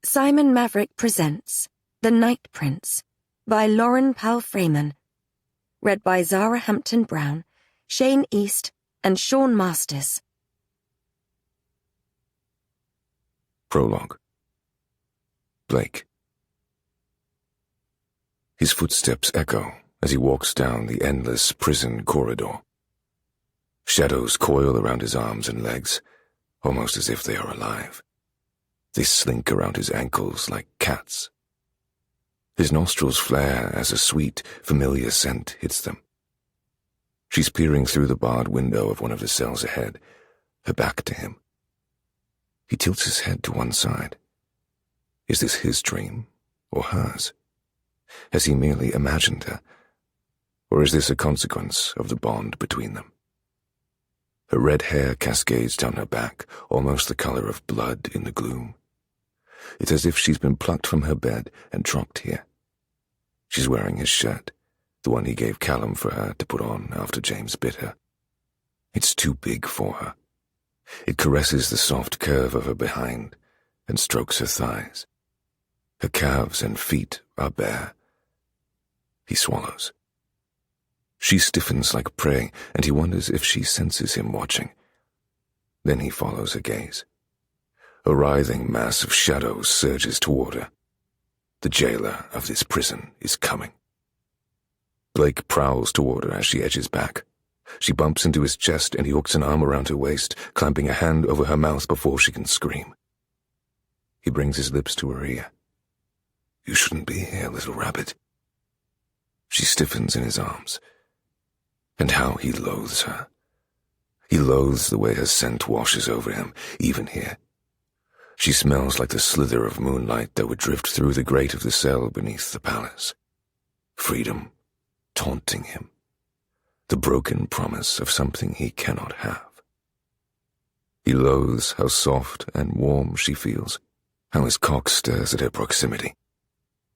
Simon Maverick presents The Night Prince by Lauren Palphreyman. Read by Zara Hampton Brown, Shane East, and Sean Masters. Prologue. Blake. His footsteps echo as he walks down the endless prison corridor. Shadows coil around his arms and legs, almost as if they are alive. They slink around his ankles like cats. His nostrils flare as a sweet, familiar scent hits them. She's peering through the barred window of one of the cells ahead, her back to him. He tilts his head to one side. Is this his dream, or hers? Has he merely imagined her? Or is this a consequence of the bond between them? Her red hair cascades down her back, almost the color of blood in the gloom. It's as if she's been plucked from her bed and dropped here. She's wearing his shirt, the one he gave Callum for her to put on after James bit her. It's too big for her. It caresses the soft curve of her behind and strokes her thighs. Her calves and feet are bare. He swallows. She stiffens like prey, and he wonders if she senses him watching. Then he follows her gaze. A writhing mass of shadows surges toward her. The jailer of this prison is coming. Blake prowls toward her as she edges back. She bumps into his chest, and he hooks an arm around her waist, clamping a hand over her mouth before she can scream. He brings his lips to her ear. "You shouldn't be here, little rabbit." She stiffens in his arms. And how he loathes her. He loathes the way her scent washes over him, even here. She smells like the slither of moonlight that would drift through the grate of the cell beneath the palace. Freedom, taunting him. The broken promise of something he cannot have. He loathes how soft and warm she feels, how his cock stirs at her proximity.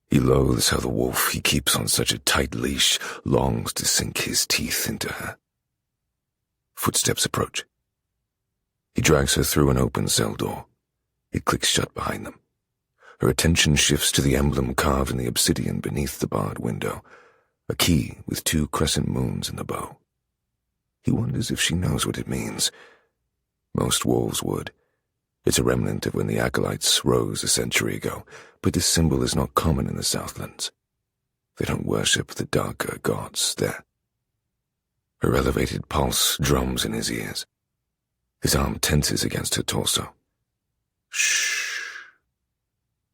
He loathes how the wolf he keeps on such a tight leash longs to sink his teeth into her. Footsteps approach. He drags her through an open cell door. It clicks shut behind them. Her attention shifts to the emblem carved in the obsidian beneath the barred window, a key with 2 crescent moons in the bow. He wonders if she knows what it means. Most wolves would. It's a remnant of when the acolytes rose a century ago, but this symbol is not common in the Southlands. They don't worship the darker gods there. Her elevated pulse drums in his ears. His arm tenses against her torso. Shh.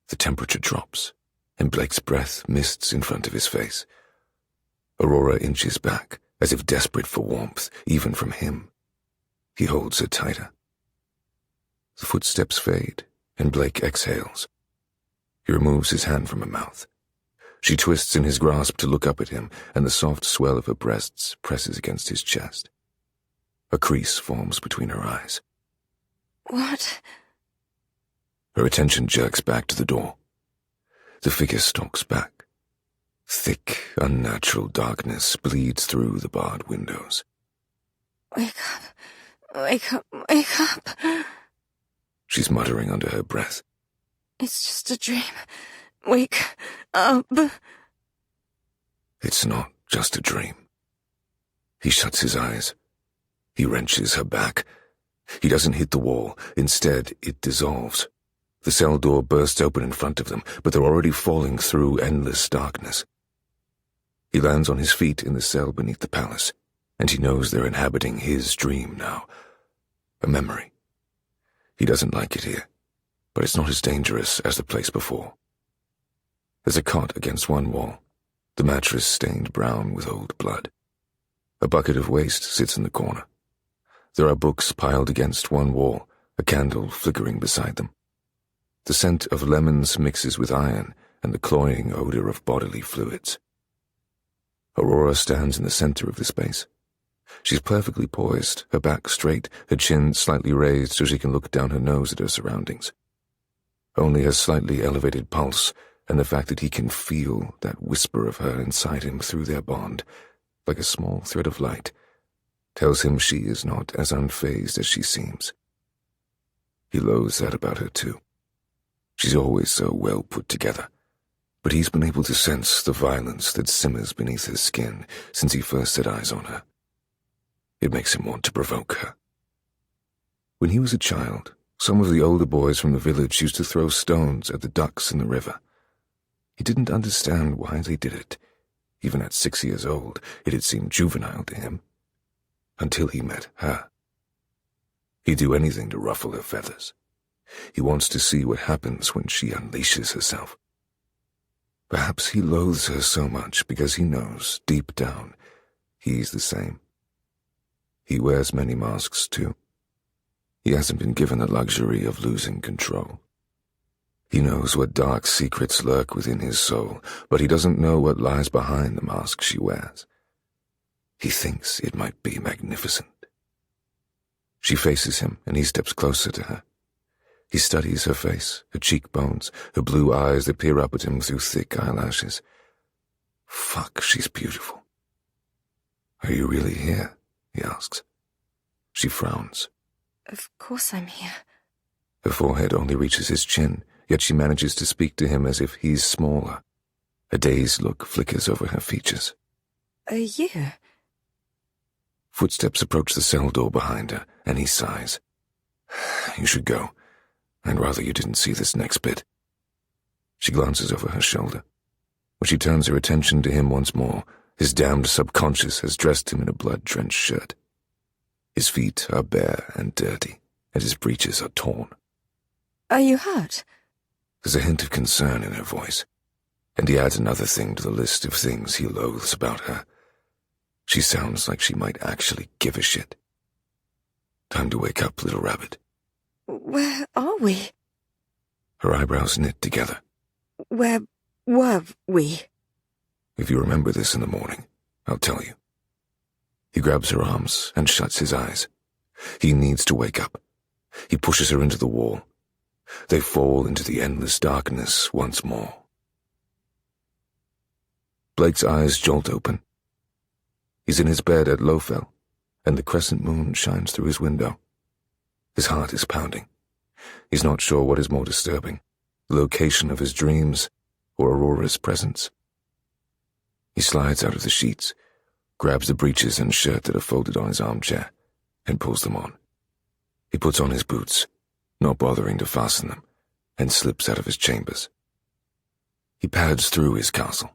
The temperature drops, and Blake's breath mists in front of his face. Aurora inches back, as if desperate for warmth, even from him. He holds her tighter. The footsteps fade, and Blake exhales. He removes his hand from her mouth. She twists in his grasp to look up at him, and the soft swell of her breasts presses against his chest. A crease forms between her eyes. What? Her attention jerks back to the door. The figure stalks back. Thick, unnatural darkness bleeds through the barred windows. Wake up. Wake up. Wake up. She's muttering under her breath. It's just a dream. Wake up. It's not just a dream. He shuts his eyes. He wrenches her back. He doesn't hit the wall. Instead, it dissolves. The cell door bursts open in front of them, but they're already falling through endless darkness. He lands on his feet in the cell beneath the palace, and he knows they're inhabiting his dream now. A memory. He doesn't like it here, but it's not as dangerous as the place before. There's a cot against one wall, the mattress stained brown with old blood. A bucket of waste sits in the corner. There are books piled against one wall, a candle flickering beside them. The scent of lemons mixes with iron and the cloying odor of bodily fluids. Aurora stands in the center of the space. She's perfectly poised, her back straight, her chin slightly raised so she can look down her nose at her surroundings. Only her slightly elevated pulse and the fact that he can feel that whisper of her inside him through their bond, like a small thread of light, tells him she is not as unfazed as she seems. He loathes that about her too. She's always so well put together, but he's been able to sense the violence that simmers beneath her skin since he first set eyes on her. It makes him want to provoke her. When he was a child, some of the older boys from the village used to throw stones at the ducks in the river. He didn't understand why they did it. Even at 6 years old, it had seemed juvenile to him. Until he met her. He'd do anything to ruffle her feathers. He wants to see what happens when she unleashes herself. Perhaps he loathes her so much because he knows, deep down, he's the same. He wears many masks, too. He hasn't been given the luxury of losing control. He knows what dark secrets lurk within his soul, but he doesn't know what lies behind the mask she wears. He thinks it might be magnificent. She faces him, and he steps closer to her. He studies her face, her cheekbones, her blue eyes that peer up at him through thick eyelashes. Fuck, she's beautiful. Are you really here? He asks. She frowns. Of course I'm here. Her forehead only reaches his chin, yet she manages to speak to him as if he's smaller. A dazed look flickers over her features. Are you? Footsteps approach the cell door behind her, and he sighs. You should go. I'd rather you didn't see this next bit. She glances over her shoulder. When she turns her attention to him once more, his damned subconscious has dressed him in a blood-drenched shirt. His feet are bare and dirty, and his breeches are torn. Are you hurt? There's a hint of concern in her voice, and he adds another thing to the list of things he loathes about her. She sounds like she might actually give a shit. Time to wake up, little rabbit. Where are we? Her eyebrows knit together. Where were we? If you remember this in the morning, I'll tell you. He grabs her arms and shuts his eyes. He needs to wake up. He pushes her into the wall. They fall into the endless darkness once more. Blake's eyes jolt open. He's in his bed at Lowfell, and the crescent moon shines through his window. His heart is pounding. He's not sure what is more disturbing, the location of his dreams or Aurora's presence. He slides out of the sheets, grabs the breeches and shirt that are folded on his armchair, and pulls them on. He puts on his boots, not bothering to fasten them, and slips out of his chambers. He pads through his castle.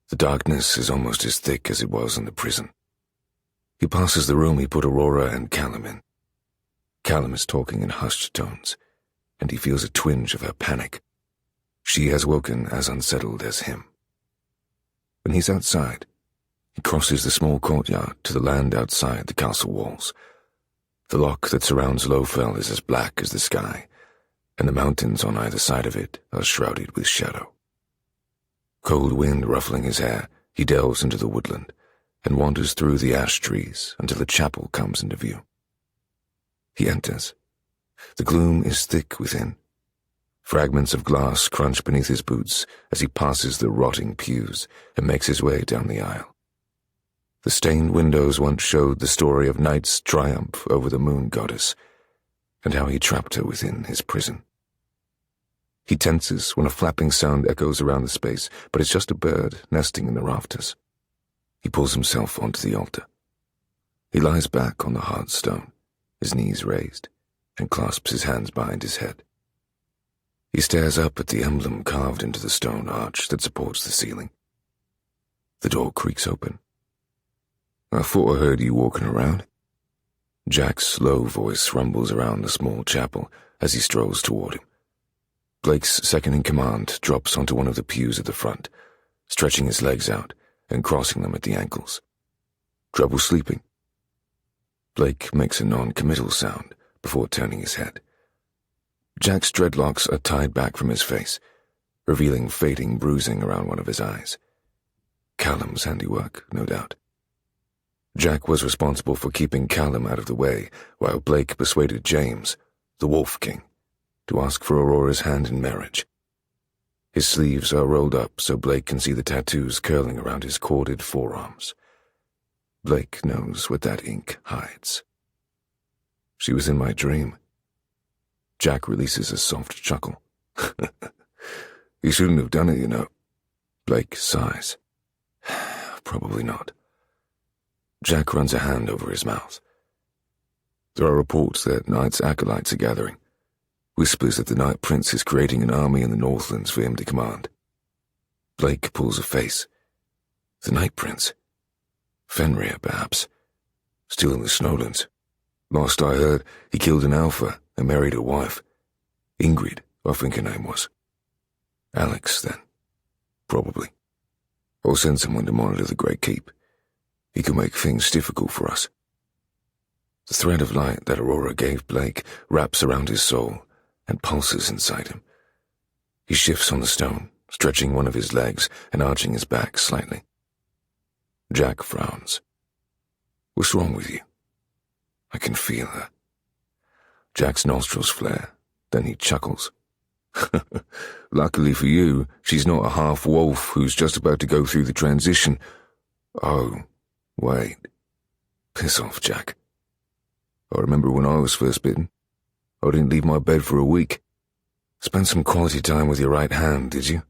The darkness is almost as thick as it was in the prison. He passes the room he put Aurora and Callum in. Callum is talking in hushed tones, and he feels a twinge of her panic. She has woken as unsettled as him. When he's outside, he crosses the small courtyard to the land outside the castle walls. The loch that surrounds Lowfell is as black as the sky, and the mountains on either side of it are shrouded with shadow. Cold wind ruffling his hair, he delves into the woodland and wanders through the ash trees until the chapel comes into view. He enters. The gloom is thick within. Fragments of glass crunch beneath his boots as he passes the rotting pews and makes his way down the aisle. The stained windows once showed the story of Night's triumph over the moon goddess, and how he trapped her within his prison. He tenses when a flapping sound echoes around the space, but it's just a bird nesting in the rafters. He pulls himself onto the altar. He lies back on the hard stone, his knees raised, and clasps his hands behind his head. He stares up at the emblem carved into the stone arch that supports the ceiling. The door creaks open. I thought I heard you walking around. Jack's low voice rumbles around the small chapel as he strolls toward him. Blake's second-in-command drops onto one of the pews at the front, stretching his legs out and crossing them at the ankles. Trouble sleeping? Blake makes a non-committal sound before turning his head. Jack's dreadlocks are tied back from his face, revealing fading bruising around one of his eyes. Callum's handiwork, no doubt. Jack was responsible for keeping Callum out of the way, while Blake persuaded James, the Wolf King, to ask for Aurora's hand in marriage. His sleeves are rolled up so Blake can see the tattoos curling around his corded forearms. Blake knows what that ink hides. She was in my dream. Jack releases a soft chuckle, He shouldn't have done it, you know. Blake sighs. Probably not. Jack runs a hand over his mouth. There are reports that Knight's acolytes are gathering. Whispers that the Night Prince is creating an army in the Northlands for him to command. Blake pulls a face. The Night Prince? Fenrir, perhaps. Still in the Snowlands. Last I heard, he killed an alpha and married a wife. Ingrid, I think her name was. Alex, then. Probably. I'll send someone to monitor the Great Keep. He can make things difficult for us. The thread of light that Aurora gave Blake wraps around his soul and pulses inside him. He shifts on the stone, stretching one of his legs and arching his back slightly. Jack frowns. What's wrong with you? I can feel her. Jack's nostrils flare, then he chuckles. Luckily for you, she's not a half-wolf who's just about to go through the transition. Oh, wait. Piss off, Jack. I remember when I was first bitten. I didn't leave my bed for a week. Spend some quality time with your right hand, did you?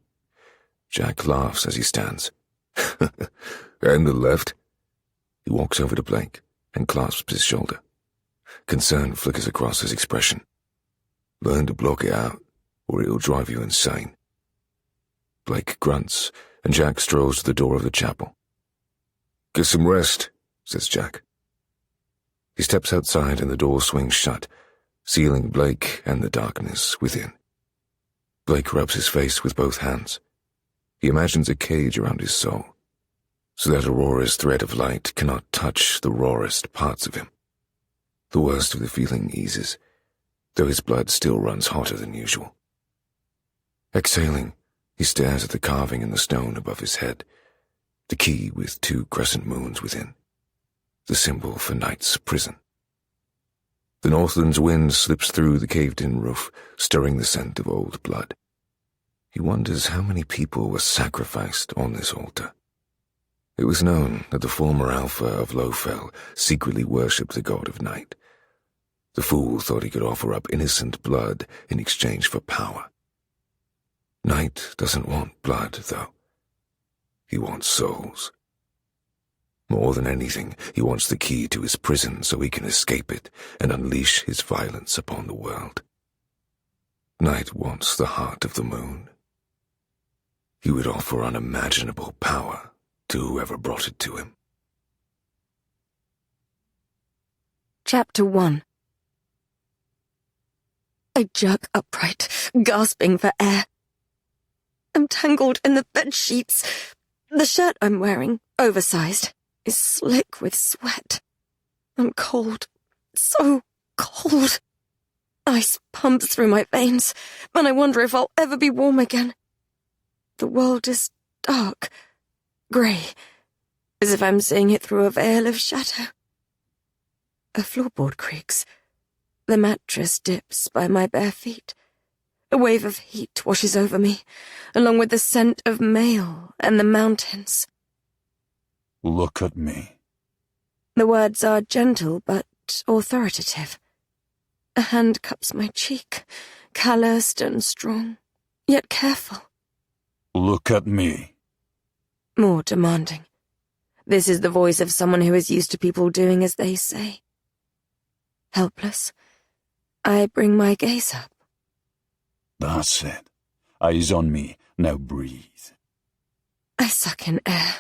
Jack laughs as he stands. And the left? He walks over to Blake and clasps his shoulder. Concern flickers across his expression. Learn to block it out, or it'll drive you insane. Blake grunts, and Jack strolls to the door of the chapel. Get some rest, says Jack. He steps outside and the door swings shut, sealing Blake and the darkness within. Blake rubs his face with both hands. He imagines a cage around his soul, so that Aurora's thread of light cannot touch the rawest parts of him. The worst of the feeling eases, though his blood still runs hotter than usual. Exhaling, he stares at the carving in the stone above his head, the key with 2 crescent moons within, the symbol for Knight's prison. The Northland's wind slips through the caved-in roof, stirring the scent of old blood. He wonders how many people were sacrificed on this altar. It was known that the former Alpha of Lowfell secretly worshipped the god of night. The fool thought he could offer up innocent blood in exchange for power. Night doesn't want blood, though. He wants souls. More than anything, he wants the key to his prison so he can escape it and unleash his violence upon the world. Night wants the heart of the moon. He would offer unimaginable power to whoever brought it to him. Chapter 1. I jerk upright, gasping for air. I'm tangled in the bed sheets. The shirt I'm wearing, oversized, is slick with sweat. I'm cold, so cold. Ice pumps through my veins, and I wonder if I'll ever be warm again. The world is dark, grey, as if I'm seeing it through a veil of shadow. A floorboard creaks. The mattress dips by my bare feet. A wave of heat washes over me, along with the scent of mail and the mountains. Look at me. The words are gentle but authoritative. A hand cups my cheek, calloused and strong, yet careful. Look at me. More demanding. This is the voice of someone who is used to people doing as they say. Helpless, I bring my gaze up. That's it. Eyes on me. Now breathe. I suck in air,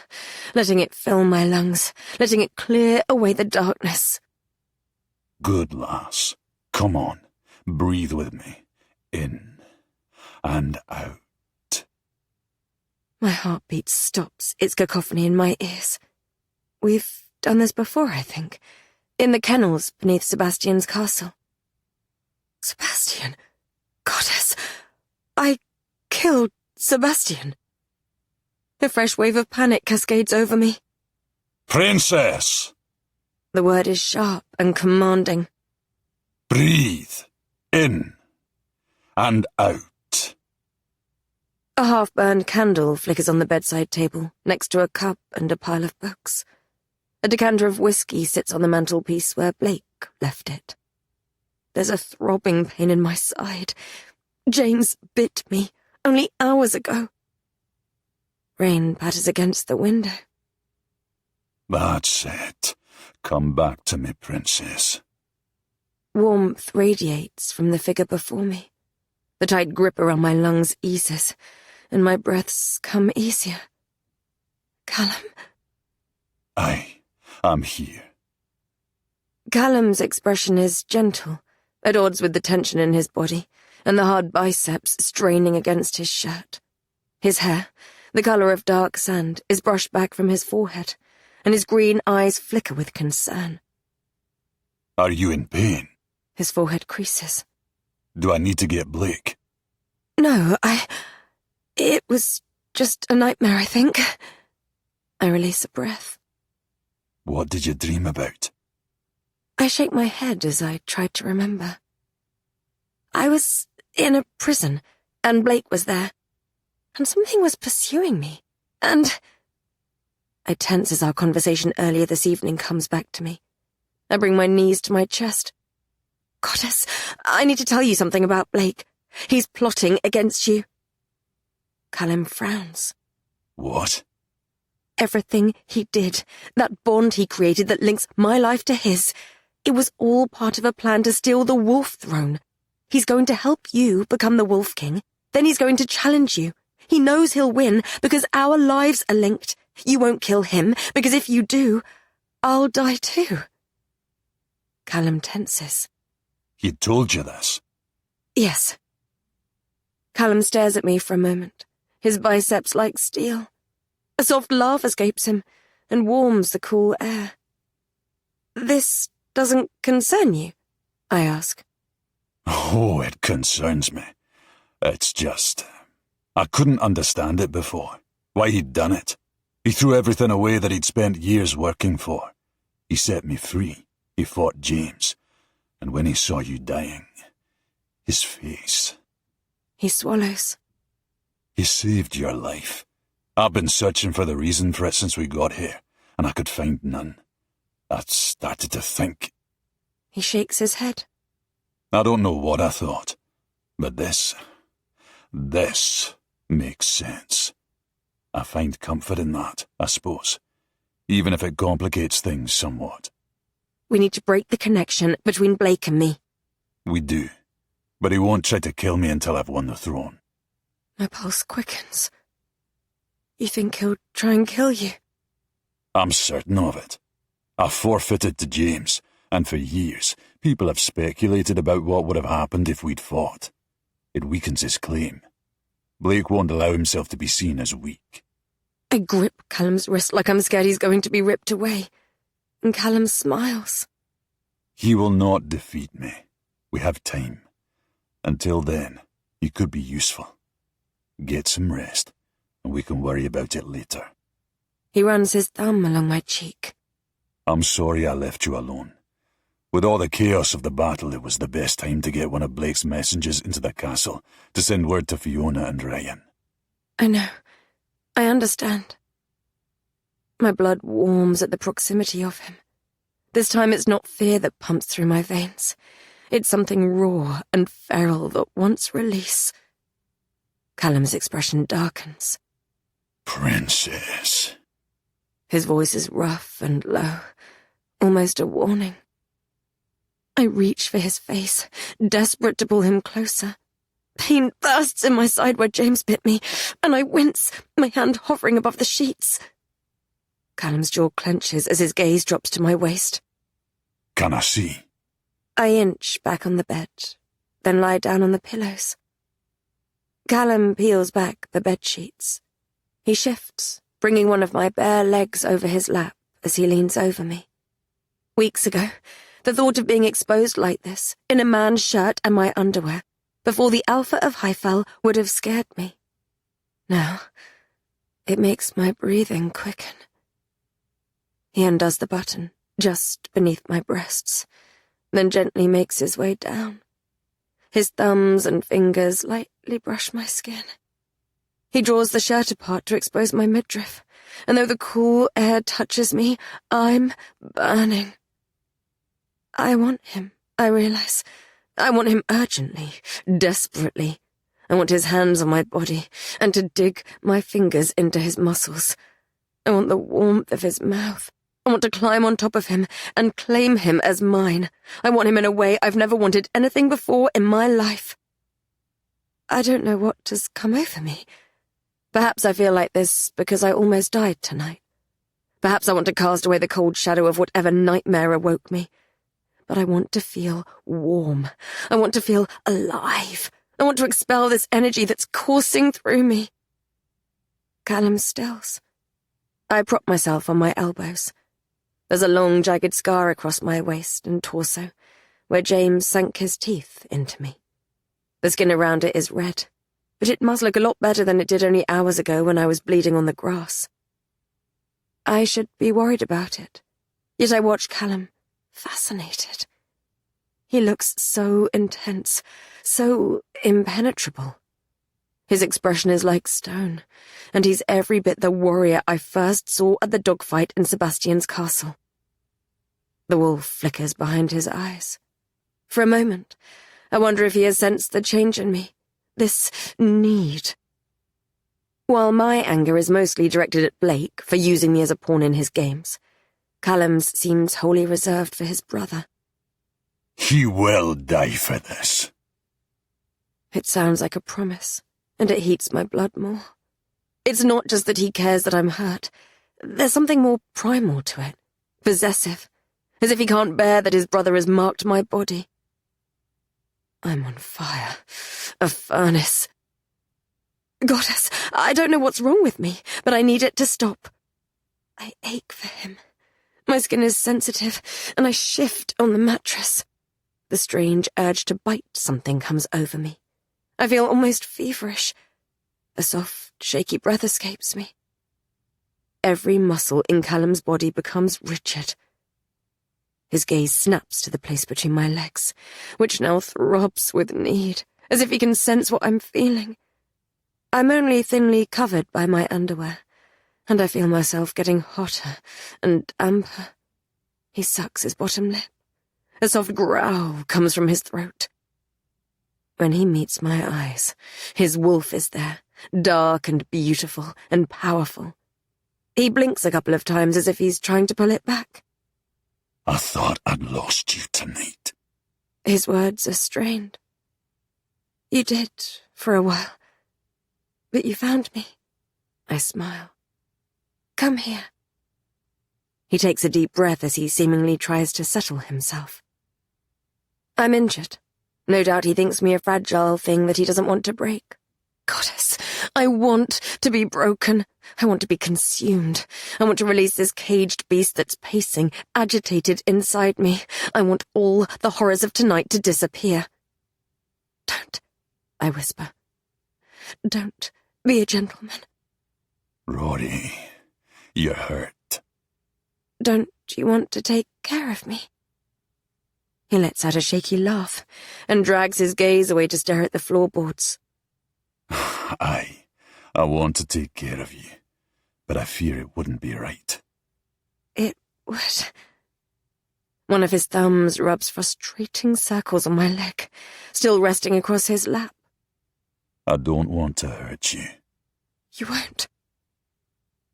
letting it fill my lungs, letting it clear away the darkness. Good, lass. Come on. Breathe with me. In and out. My heartbeat stops, its cacophony in my ears. We've done this before, I think. In the kennels beneath Sebastian's castle. Sebastian? Goddess! I killed Sebastian. A fresh wave of panic cascades over me. Princess! The word is sharp and commanding. Breathe. In and out. A half-burned candle flickers on the bedside table, next to a cup and a pile of books. A decanter of whiskey sits on the mantelpiece where Blake left it. There's a throbbing pain in my side. James bit me only hours ago. Rain patters against the window. That's it. Come back to me, princess. Warmth radiates from the figure before me. The tight grip around my lungs eases, and my breaths come easier. Callum. I'm here. Callum's expression is gentle, at odds with the tension in his body, and the hard biceps straining against his shirt. His hair, the colour of dark sand, is brushed back from his forehead, and his green eyes flicker with concern. Are you in pain? His forehead creases. Do I need to get Blake? No, It was just a nightmare, I think. I release a breath. What did you dream about? I shake my head as I try to remember. I was in a prison, and Blake was there, and something was pursuing me, and... I tense as our conversation earlier this evening comes back to me. I bring my knees to my chest. Goddess, I need to tell you something about Blake. He's plotting against you. Callum frowns. What? Everything he did, that bond he created that links my life to his, it was all part of a plan to steal the wolf throne. He's going to help you become the Wolf King, then he's going to challenge you. He knows he'll win because our lives are linked. You won't kill him, because if you do, I'll die too. Callum tenses. He told you this? Yes. Callum stares at me for a moment, his biceps like steel. A soft laugh escapes him and warms the cool air. This doesn't concern you? I ask. Oh, it concerns me. It's just... I couldn't understand it before. Why he'd done it. He threw everything away that he'd spent years working for. He set me free. He fought James. And when he saw you dying, his face... He swallows. He saved your life. I've been searching for the reason for it since we got here, and I could find none. I started to think... He shakes his head. I don't know what I thought, but this makes sense. I find comfort in that, I suppose, even if it complicates things somewhat. We need to break the connection between Blake and me. We do, but he won't try to kill me until I've won the throne. My pulse quickens. You think he'll try and kill you? I'm certain of it. I forfeited to James, and for years, people have speculated about what would have happened if we'd fought. It weakens his claim. Blake won't allow himself to be seen as weak. I grip Callum's wrist like I'm scared he's going to be ripped away. And Callum smiles. He will not defeat me. We have time. Until then, he could be useful. Get some rest, and we can worry about it later. He runs his thumb along my cheek. I'm sorry I left you alone. With all the chaos of the battle, it was the best time to get one of Blake's messengers into the castle to send word to Fiona and Ryan. I know. I understand. My blood warms at the proximity of him. This time it's not fear that pumps through my veins. It's something raw and feral that wants release. Callum's expression darkens. Princess. His voice is rough and low, almost a warning. I reach for his face, desperate to pull him closer. Pain bursts in my side where James bit me, and I wince, my hand hovering above the sheets. Callum's jaw clenches as his gaze drops to my waist. Can I see? I inch back on the bed, then lie down on the pillows. Callum peels back the bedsheets. He shifts, bringing one of my bare legs over his lap as he leans over me. Weeks ago, the thought of being exposed like this, in a man's shirt and my underwear, before the Alpha of Highfell would have scared me. Now, it makes my breathing quicken. He undoes the button, just beneath my breasts, then gently makes his way down. His thumbs and fingers lightly brush my skin. He draws the shirt apart to expose my midriff, and though the cool air touches me, I'm burning. I want him, I realize. I want him urgently, desperately, I want his hands on my body, and to dig my fingers into his muscles. I want the warmth of his mouth. I want to climb on top of him and claim him as mine. I want him in a way I've never wanted anything before in my life. I don't know what has come over me. Perhaps I feel like this because I almost died tonight. Perhaps I want to cast away the cold shadow of whatever nightmare awoke me. But I want to feel warm. I want to feel alive. I want to expel this energy that's coursing through me. Callum stills. I prop myself on my elbows. There's a long, jagged scar across my waist and torso, where James sank his teeth into me. The skin around it is red, but it must look a lot better than it did only hours ago when I was bleeding on the grass. I should be worried about it, yet I watch Callum, fascinated. He looks so intense, so impenetrable. His expression is like stone, and he's every bit the warrior I first saw at the dogfight in Sebastian's castle. The wolf flickers behind his eyes. For a moment, I wonder if he has sensed the change in me, this need. While my anger is mostly directed at Blake for using me as a pawn in his games, Callum's seems wholly reserved for his brother. He will die for this. It sounds like a promise, and it heats my blood more. It's not just that he cares that I'm hurt. There's something more primal to it, possessive, as if he can't bear that his brother has marked my body. I'm on fire, a furnace. Goddess, I don't know what's wrong with me, but I need it to stop. I ache for him. My skin is sensitive, and I shift on the mattress. The strange urge to bite something comes over me. I feel almost feverish. A soft, shaky breath escapes me. Every muscle in Callum's body becomes rigid. His gaze snaps to the place between my legs, which now throbs with need, as if he can sense what I'm feeling. I'm only thinly covered by my underwear, and I feel myself getting hotter and amber. He sucks his bottom lip. A soft growl comes from his throat. When he meets my eyes, his wolf is there, dark and beautiful and powerful. He blinks a couple of times as if he's trying to pull it back. I thought I'd lost you tonight. His words are strained. You did, for a while. But you found me. I smile. Come here. He takes a deep breath as he seemingly tries to settle himself. I'm injured. No doubt he thinks me a fragile thing that he doesn't want to break. Goddess, I want to be broken. I want to be consumed. I want to release this caged beast that's pacing, agitated inside me. I want all the horrors of tonight to disappear. Don't, I whisper. Don't be a gentleman. Rory, you're hurt. Don't you want to take care of me? He lets out a shaky laugh and drags his gaze away to stare at the floorboards. I want to take care of you, but I fear it wouldn't be right. It would. One of his thumbs rubs frustrating circles on my leg, still resting across his lap. I don't want to hurt you. You won't.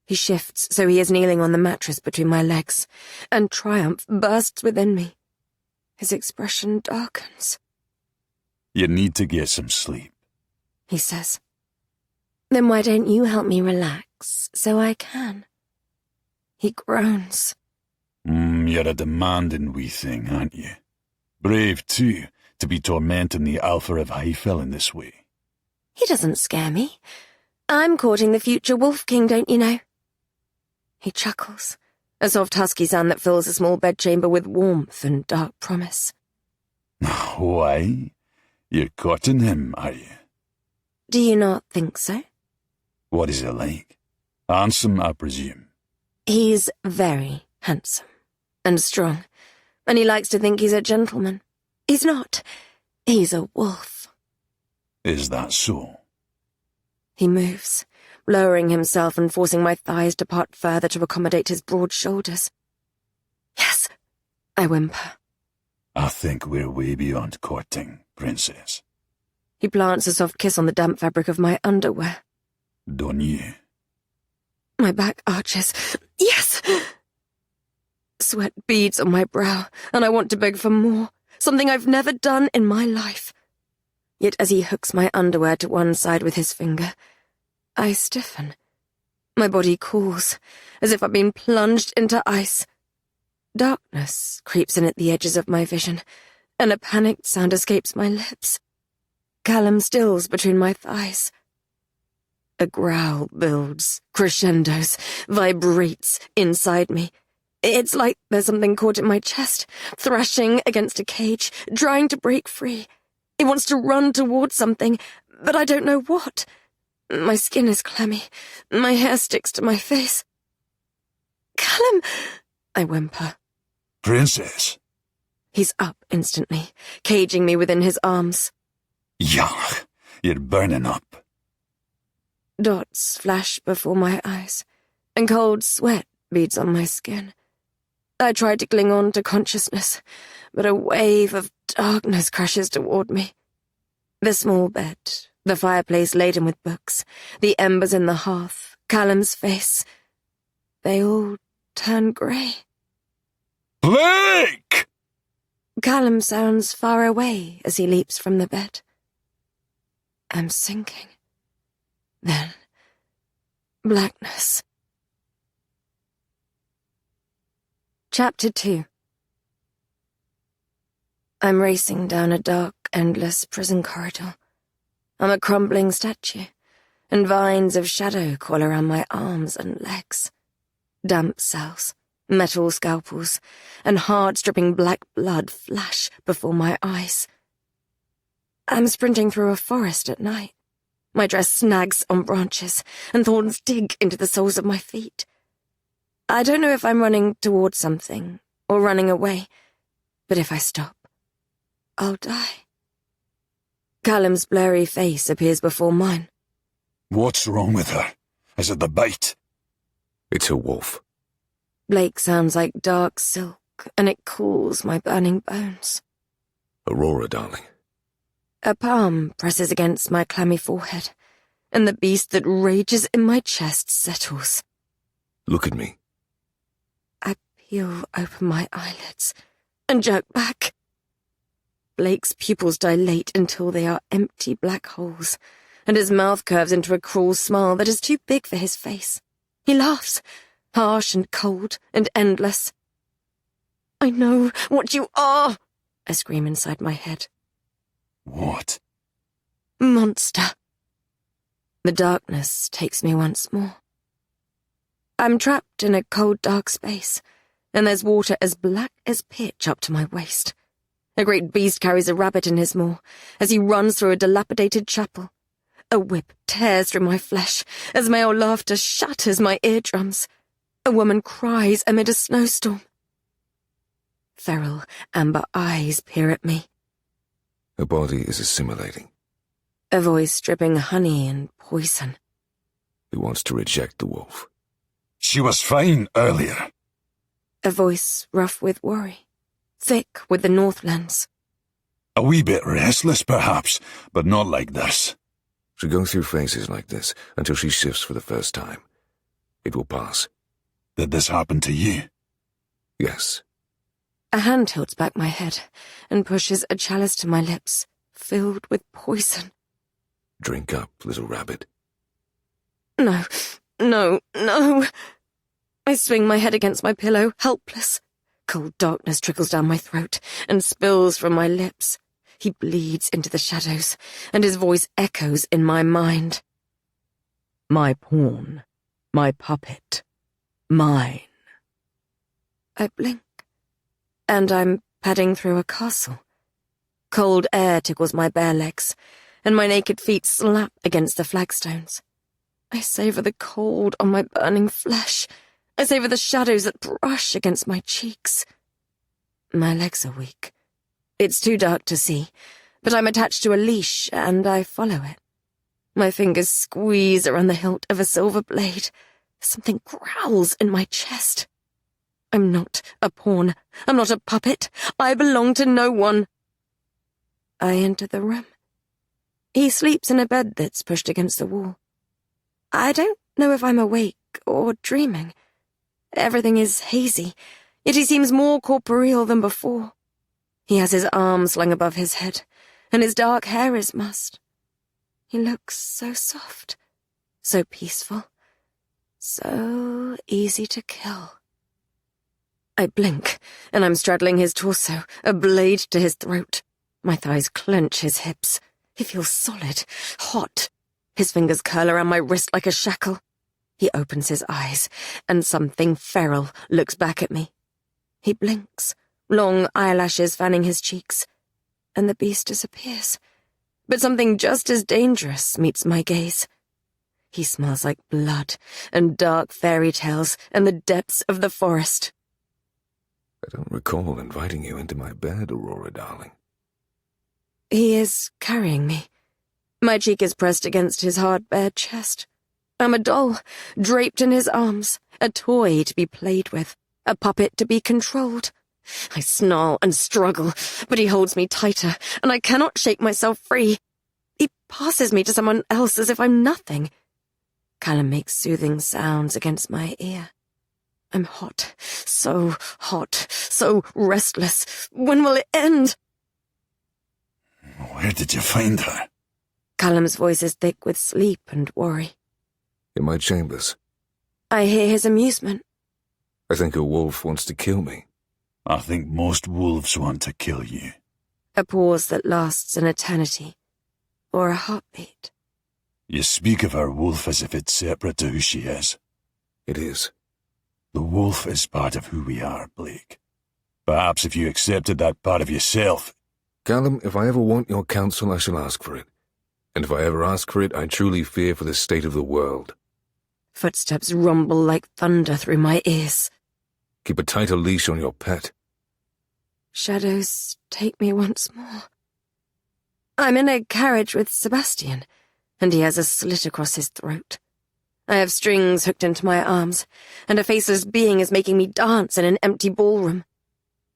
He shifts so he is kneeling on the mattress between my legs, and triumph bursts within me. His expression darkens. You need to get some sleep, he says. Then why don't you help me relax so I can? He groans. You're a demanding wee thing, aren't you? Brave, too, to be tormenting the Alpha of Highfell in this way. He doesn't scare me. I'm courting the future Wolf King, don't you know? He chuckles, a soft husky sound that fills a small bedchamber with warmth and dark promise. Why? You're courting him, are you? Do you not think so? What is it like? Handsome, I presume. He's very handsome and strong, and he likes to think he's a gentleman. He's not. He's a wolf. Is that so? He moves, lowering himself and forcing my thighs to part further to accommodate his broad shoulders. Yes, I whimper. I think we're way beyond courting, Princess. He plants a soft kiss on the damp fabric of my underwear. Don't you? My back arches. Yes! Sweat beads on my brow, and I want to beg for more, something I've never done in my life. Yet as he hooks my underwear to one side with his finger, I stiffen. My body cools, as if I've been plunged into ice. Darkness creeps in at the edges of my vision, and a panicked sound escapes my lips. Callum stills between my thighs. A growl builds, crescendos, vibrates inside me. It's like there's something caught in my chest, thrashing against a cage, trying to break free. It wants to run towards something, but I don't know what. My skin is clammy. My hair sticks to my face. Callum, I whimper. Princess? He's up instantly, caging me within his arms. Yuck, you're burning up. Dots flash before my eyes, and cold sweat beads on my skin. I try to cling on to consciousness, but a wave of darkness crashes toward me. The small bed, the fireplace laden with books, the embers in the hearth, Callum's face, they all turn grey. Blake! Callum sounds far away as he leaps from the bed. I'm sinking. Then, blackness. Chapter 2. I'm racing down a dark, endless prison corridor. I'm a crumbling statue, and vines of shadow coil around my arms and legs. Damp cells, metal scalpels, and hard-stripping black blood flash before my eyes. I'm sprinting through a forest at night. My dress snags on branches, and thorns dig into the soles of my feet. I don't know if I'm running towards something, or running away, but if I stop, I'll die. Callum's blurry face appears before mine. What's wrong with her? Is it the bite? It's a wolf. Blake sounds like dark silk, and it cools my burning bones. Aurora, darling. A palm presses against my clammy forehead, and the beast that rages in my chest settles. Look at me. I peel open my eyelids and jerk back. Blake's pupils dilate until they are empty black holes, and his mouth curves into a cruel smile that is too big for his face. He laughs, harsh and cold and endless. I know what you are, I scream inside my head. What? Monster. The darkness takes me once more. I'm trapped in a cold, dark space, and there's water as black as pitch up to my waist. A great beast carries a rabbit in his maw as he runs through a dilapidated chapel. A whip tears through my flesh as male laughter shatters my eardrums. A woman cries amid a snowstorm. Feral, amber eyes peer at me. Her body is assimilating. A voice dripping honey and poison. He wants to reject the wolf. She was fine earlier. A voice rough with worry, thick with the Northlands. A wee bit restless, perhaps, but not like this. She'll go through phases like this until she shifts for the first time. It will pass. Did this happen to you? Yes. A hand tilts back my head and pushes a chalice to my lips, filled with poison. Drink up, little rabbit. No, no, no. I swing my head against my pillow, helpless. Cold darkness trickles down my throat and spills from my lips. He bleeds into the shadows, and his voice echoes in my mind. My pawn, my puppet, mine. I blink, and I'm padding through a castle. Cold air tickles my bare legs, and my naked feet slap against the flagstones. I savor the cold on my burning flesh. I savor the shadows that brush against my cheeks. My legs are weak. It's too dark to see, but I'm attached to a leash, and I follow it. My fingers squeeze around the hilt of a silver blade. Something growls in my chest. I'm not a pawn. I'm not a puppet. I belong to no one. I enter the room. He sleeps in a bed that's pushed against the wall. I don't know if I'm awake or dreaming. Everything is hazy, yet he seems more corporeal than before. He has his arms slung above his head, and his dark hair is mussed. He looks so soft, so peaceful, so easy to kill. I blink, and I'm straddling his torso, a blade to his throat. My thighs clench his hips. He feels solid, hot. His fingers curl around my wrist like a shackle. He opens his eyes, and something feral looks back at me. He blinks, long eyelashes fanning his cheeks, and the beast disappears. But something just as dangerous meets my gaze. He smells like blood and dark fairy tales and the depths of the forest. I don't recall inviting you into my bed, Aurora, darling. He is carrying me. My cheek is pressed against his hard, bare chest. I'm a doll, draped in his arms, a toy to be played with, a puppet to be controlled. I snarl and struggle, but he holds me tighter, and I cannot shake myself free. He passes me to someone else as if I'm nothing. Callum makes soothing sounds against my ear. I'm hot, so restless. When will it end? Where did you find her? Callum's voice is thick with sleep and worry. In my chambers. I hear his amusement. I think a wolf wants to kill me. I think most wolves want to kill you. A pause that lasts an eternity, or a heartbeat. You speak of our wolf as if it's separate to who she is. It is. The wolf is part of who we are, Blake. Perhaps if you accepted that part of yourself... Callum, if I ever want your counsel, I shall ask for it. And if I ever ask for it, I truly fear for the state of the world. Footsteps rumble like thunder through my ears. Keep a tighter leash on your pet. Shadows take me once more. I'm in a carriage with Sebastian, and he has a slit across his throat. I have strings hooked into my arms, and a faceless being is making me dance in an empty ballroom.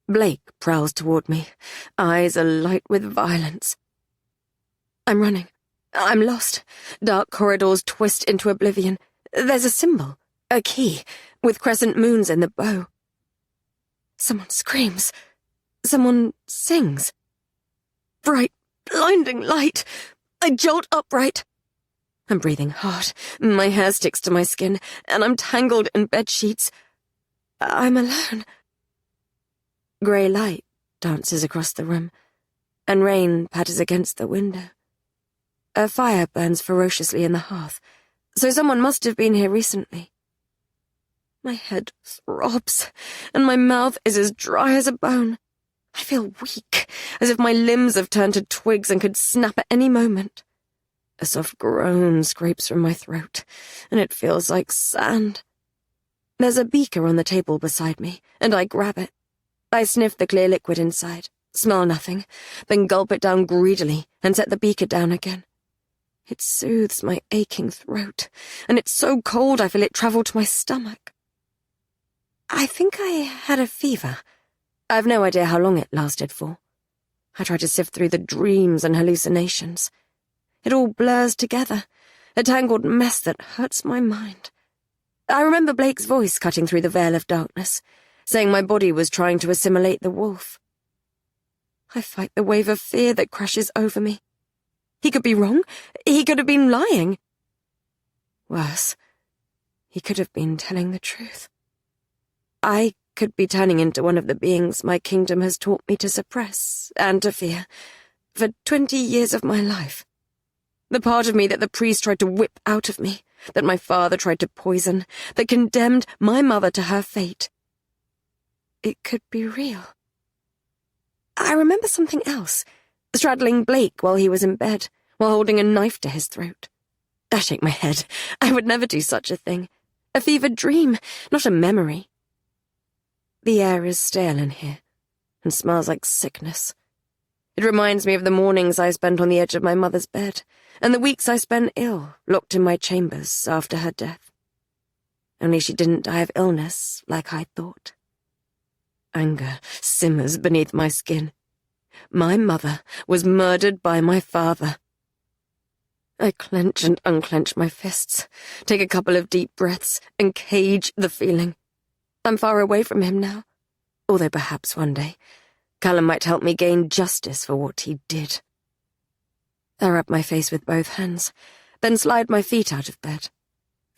Blake prowls toward me, eyes alight with violence. I'm running. I'm lost. Dark corridors twist into oblivion. There's a symbol, a key, with crescent moons in the bow. Someone screams. Someone sings. Bright, blinding light. I jolt upright. I'm breathing hard. My hair sticks to my skin, and I'm tangled in bed sheets. I'm alone. Grey light dances across the room, and rain patters against the window. A fire burns ferociously in the hearth, so someone must have been here recently. My head throbs, and my mouth is as dry as a bone. I feel weak, as if my limbs have turned to twigs and could snap at any moment. A soft groan scrapes from my throat, and it feels like sand. There's a beaker on the table beside me, and I grab it. I sniff the clear liquid inside, smell nothing, then gulp it down greedily and set the beaker down again. It soothes my aching throat, and it's so cold I feel it travel to my stomach. I think I had a fever. I've no idea how long it lasted for. I try to sift through the dreams and hallucinations. It all blurs together, a tangled mess that hurts my mind. I remember Blake's voice cutting through the veil of darkness, saying my body was trying to assimilate the wolf. I fight the wave of fear that crashes over me. He could be wrong. He could have been lying. Worse, he could have been telling the truth. I could be turning into one of the beings my kingdom has taught me to suppress and to fear for 20 years of my life. The part of me that the priest tried to whip out of me, that my father tried to poison, that condemned my mother to her fate. It could be real. I remember something else, straddling Blake while he was in bed, while holding a knife to his throat. I shake my head. I would never do such a thing. A fevered dream, not a memory. The air is stale in here, and smells like sickness. It reminds me of the mornings I spent on the edge of my mother's bed, and the weeks I spent ill, locked in my chambers after her death. Only she didn't die of illness like I thought. Anger simmers beneath my skin. My mother was murdered by my father. I clench and unclench my fists, take a couple of deep breaths, and cage the feeling. I'm far away from him now, although perhaps one day Callum might help me gain justice for what he did. I rub my face with both hands, then slide my feet out of bed.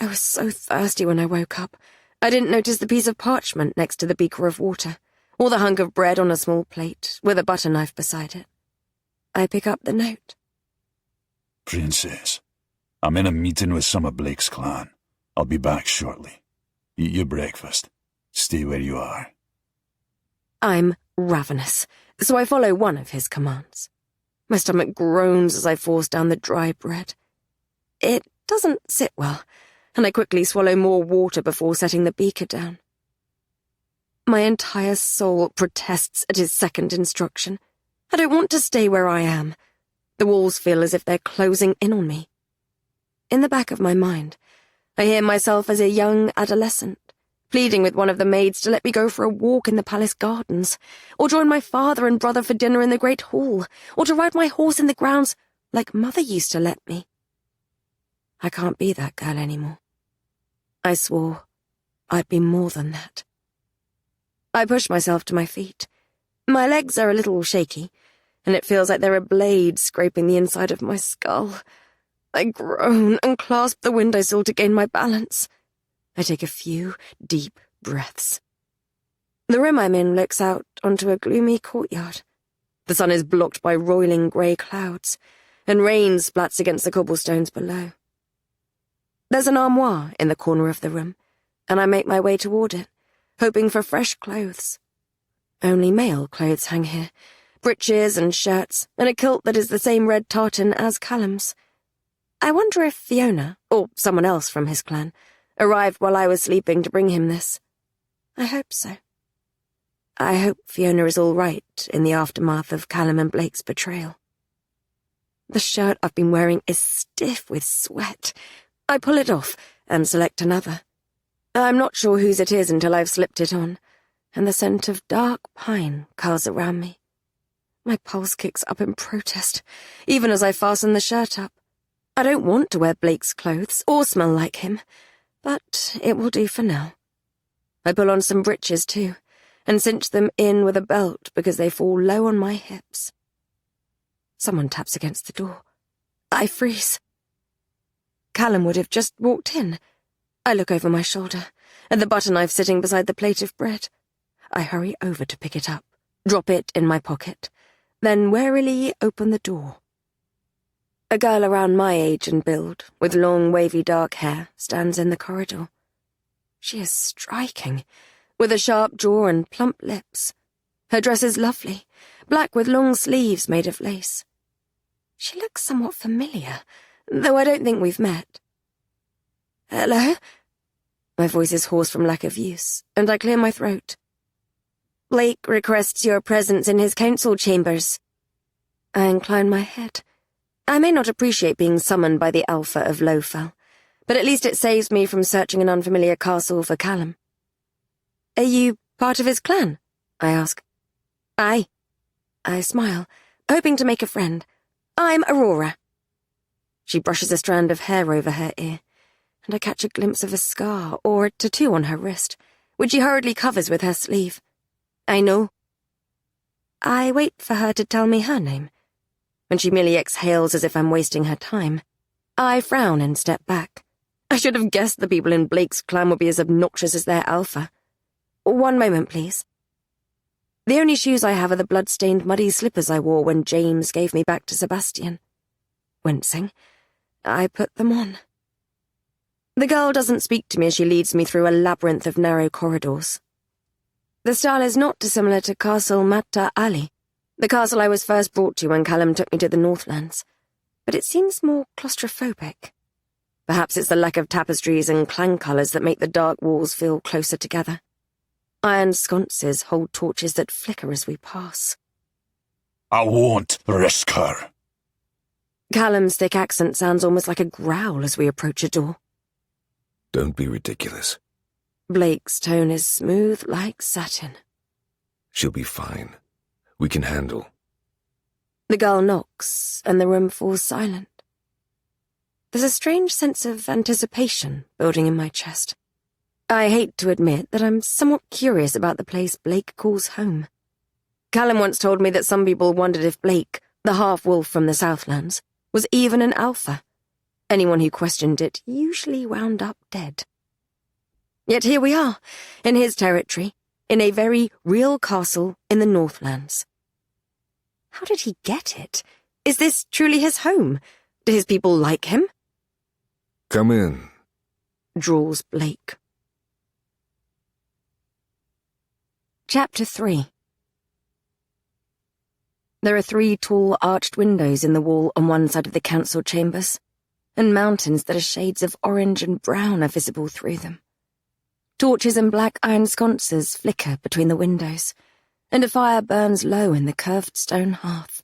I was so thirsty when I woke up. I didn't notice the piece of parchment next to the beaker of water, or the hunk of bread on a small plate with a butter knife beside it. I pick up the note. Princess, I'm in a meeting with some of Blake's clan. I'll be back shortly. Eat your breakfast. Stay where you are. I'm ravenous, so I follow one of his commands. My stomach groans as I force down the dry bread. It doesn't sit well, and I quickly swallow more water before setting the beaker down. My entire soul protests at his second instruction. I don't want to stay where I am. The walls feel as if they're closing in on me. In the back of my mind, I hear myself as a young adolescent, pleading with one of the maids to let me go for a walk in the palace gardens, or join my father and brother for dinner in the great hall, or to ride my horse in the grounds like Mother used to let me. I can't be that girl anymore. I swore I'd be more than that. I push myself to my feet. My legs are a little shaky, and it feels like there are blades scraping the inside of my skull. I groan and clasp the windowsill to gain my balance. I take a few deep breaths. The room I'm in looks out onto a gloomy courtyard. The sun is blocked by roiling grey clouds, and rain splats against the cobblestones below. There's an armoire in the corner of the room, and I make my way toward it, hoping for fresh clothes. Only male clothes hang here, breeches and shirts, and a kilt that is the same red tartan as Callum's. I wonder if Fiona, or someone else from his clan, arrived while I was sleeping to bring him this. I hope so. I hope Fiona is all right in the aftermath of Callum and Blake's betrayal. The shirt I've been wearing is stiff with sweat. I pull it off and select another. I'm not sure whose it is until I've slipped it on, and the scent of dark pine curls around me. My pulse kicks up in protest, even as I fasten the shirt up. I don't want to wear Blake's clothes or smell like him, but it will do for now. I pull on some breeches too, and cinch them in with a belt because they fall low on my hips. Someone taps against the door. I freeze. Callum would have just walked in. I look over my shoulder, at the butter knife sitting beside the plate of bread. I hurry over to pick it up, drop it in my pocket, then warily open the door. A girl around my age and build, with long wavy dark hair, stands in the corridor. She is striking, with a sharp jaw and plump lips. Her dress is lovely, black with long sleeves made of lace. She looks somewhat familiar, though I don't think we've met. Hello? My voice is hoarse from lack of use, and I clear my throat. Blake requests your presence in his council chambers. I incline my head. I may not appreciate being summoned by the Alpha of Lowfell, but at least it saves me from searching an unfamiliar castle for Callum. Are you part of his clan? I ask. Aye. I smile, hoping to make a friend. I'm Aurora. She brushes a strand of hair over her ear, and I catch a glimpse of a scar or a tattoo on her wrist, which she hurriedly covers with her sleeve. I know. I wait for her to tell me her name. When she merely exhales as if I'm wasting her time, I frown and step back. I should have guessed the people in Blake's clan would be as obnoxious as their alpha. One moment, please. The only shoes I have are the blood-stained muddy slippers I wore when James gave me back to Sebastian. Wincing, I put them on. The girl doesn't speak to me as she leads me through a labyrinth of narrow corridors. The style is not dissimilar to Castle Matta Ali, the castle I was first brought to when Callum took me to the Northlands, but it seems more claustrophobic. Perhaps it's the lack of tapestries and clan colours that make the dark walls feel closer together. Iron sconces hold torches that flicker as we pass. I won't risk her. Callum's thick accent sounds almost like a growl as we approach a door. Don't be ridiculous. Blake's tone is smooth like satin. She'll be fine. We can handle. The girl knocks, and the room falls silent. there's a strange sense of anticipation building in my chest. I hate to admit that I'm somewhat curious about the place Blake calls home. Callum once told me that some people wondered if Blake, the half-wolf from the Southlands, was even an alpha. Anyone who questioned it usually wound up dead. Yet here we are, in his territory, in a very real castle in the Northlands. How did he get it? Is this truly his home? Do his people like him? Come in, Drawls Blake. Chapter 3. There are 3 tall arched windows in the wall on one side of the council chambers, and mountains that are shades of orange and brown are visible through them. Torches and black iron sconces flicker between the windows, and a fire burns low in the curved stone hearth.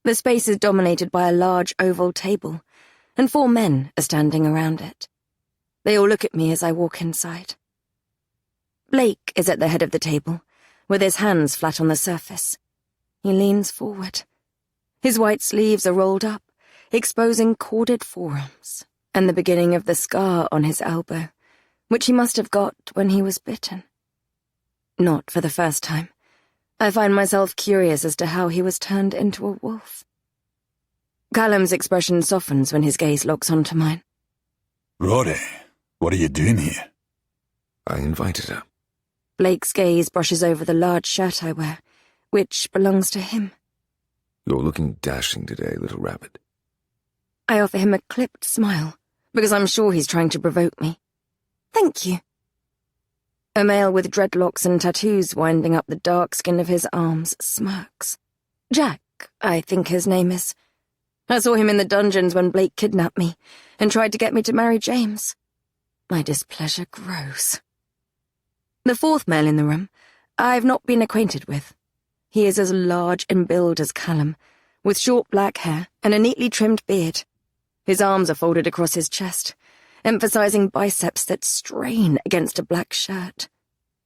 The space is dominated by a large oval table, and 4 men are standing around it. They all look at me as I walk inside. Blake is at the head of the table, with his hands flat on the surface. He leans forward. His white sleeves are rolled up, exposing corded forearms, and the beginning of the scar on his elbow, which he must have got when he was bitten. Not for the first time. I find myself curious as to how he was turned into a wolf. Callum's expression softens when his gaze locks onto mine. Rory, what are you doing here? I invited her. Blake's gaze brushes over the large shirt I wear, which belongs to him. You're looking dashing today, little rabbit. I offer him a clipped smile, because I'm sure he's trying to provoke me. Thank you. A male with dreadlocks and tattoos winding up the dark skin of his arms smirks. Jack, I think his name is. I saw him in the dungeons when Blake kidnapped me and tried to get me to marry James. My displeasure grows. The 4th male in the room, I've not been acquainted with. He is as large in build as Callum, with short black hair and a neatly trimmed beard. His arms are folded across his chest, emphasizing biceps that strain against a black shirt.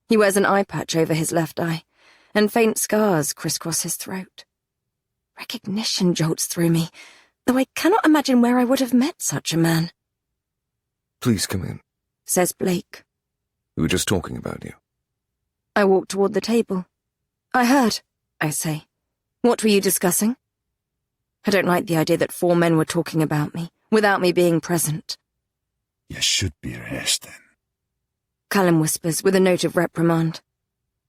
He wears an eye patch over his left eye, and faint scars crisscross his throat. Recognition jolts through me, though I cannot imagine where I would have met such a man. Please come in. Says Blake. We were just talking about you. I walk toward the table. I heard, I say. What were you discussing? I don't like the idea that 4 men were talking about me, without me being present. You should be resting. Callum whispers with a note of reprimand.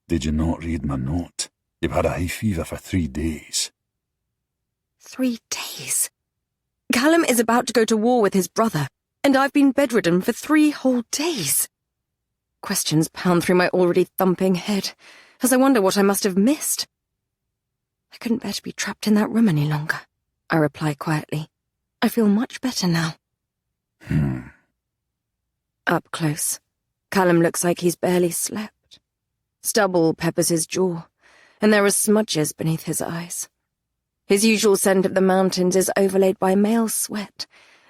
Did you not read my note? You've had a high fever for 3 days. 3 days? Callum is about to go to war with his brother, and I've been bedridden for 3 whole days. Questions pound through my already thumping head, as I wonder what I must have missed. I couldn't bear to be trapped in that room any longer, I reply quietly. I feel much better now. Up close, Callum looks like he's barely slept. Stubble peppers his jaw, and there are smudges beneath his eyes. His usual scent of the mountains is overlaid by male sweat,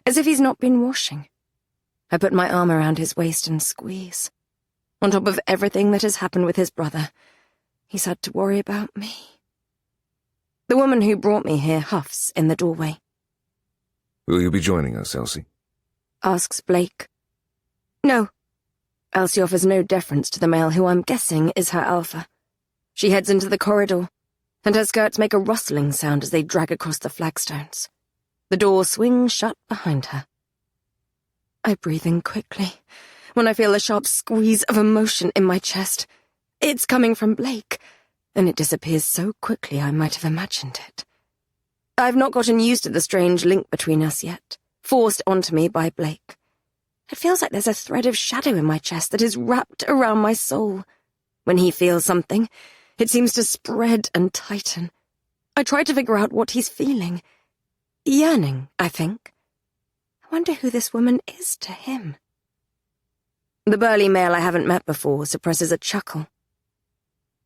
as if he's not been washing. I put my arm around his waist and squeeze. On top of everything that has happened with his brother, he's had to worry about me. The woman who brought me here huffs in the doorway. Will you be joining us, Elsie? Asks Blake. No. Elsie offers no deference to the male who I'm guessing is her alpha. She heads into the corridor, and her skirts make a rustling sound as they drag across the flagstones. The door swings shut behind her. I breathe in quickly, when I feel a sharp squeeze of emotion in my chest. It's coming from Blake, and it disappears so quickly I might have imagined it. I've not gotten used to the strange link between us yet, forced onto me by Blake. It feels like there's a thread of shadow in my chest that is wrapped around my soul. When he feels something, it seems to spread and tighten. I try to figure out what he's feeling. Yearning, I think. I wonder who this woman is to him. The burly male I haven't met before suppresses a chuckle.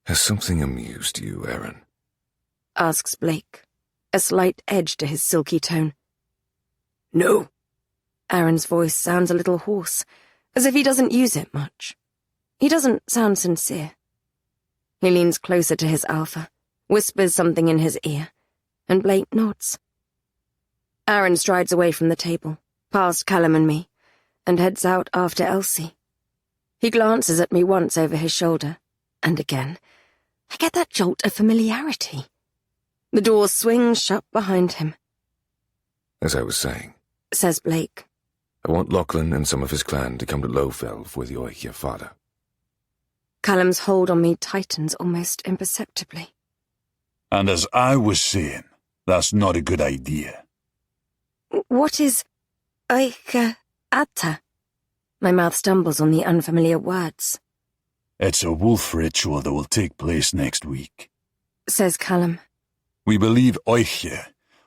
Has something amused you, Aaron? Asks Blake, a slight edge to his silky tone. No. Aaron's voice sounds a little hoarse, as if he doesn't use it much. He doesn't sound sincere. He leans closer to his alpha, whispers something in his ear, and Blake nods. Aaron strides away from the table, past Callum and me, and heads out after Elsie. He glances at me once over his shoulder, and again. I get that jolt of familiarity. The door swings shut behind him. As I was saying, Says Blake. I want Lachlan and some of his clan to come to Lowfell with your father. Callum's hold on me tightens almost imperceptibly. And as I was saying, that's not a good idea. What is Atta? My mouth stumbles on the unfamiliar words. It's a wolf ritual that will take place next week. Says Callum. We believe Oiche,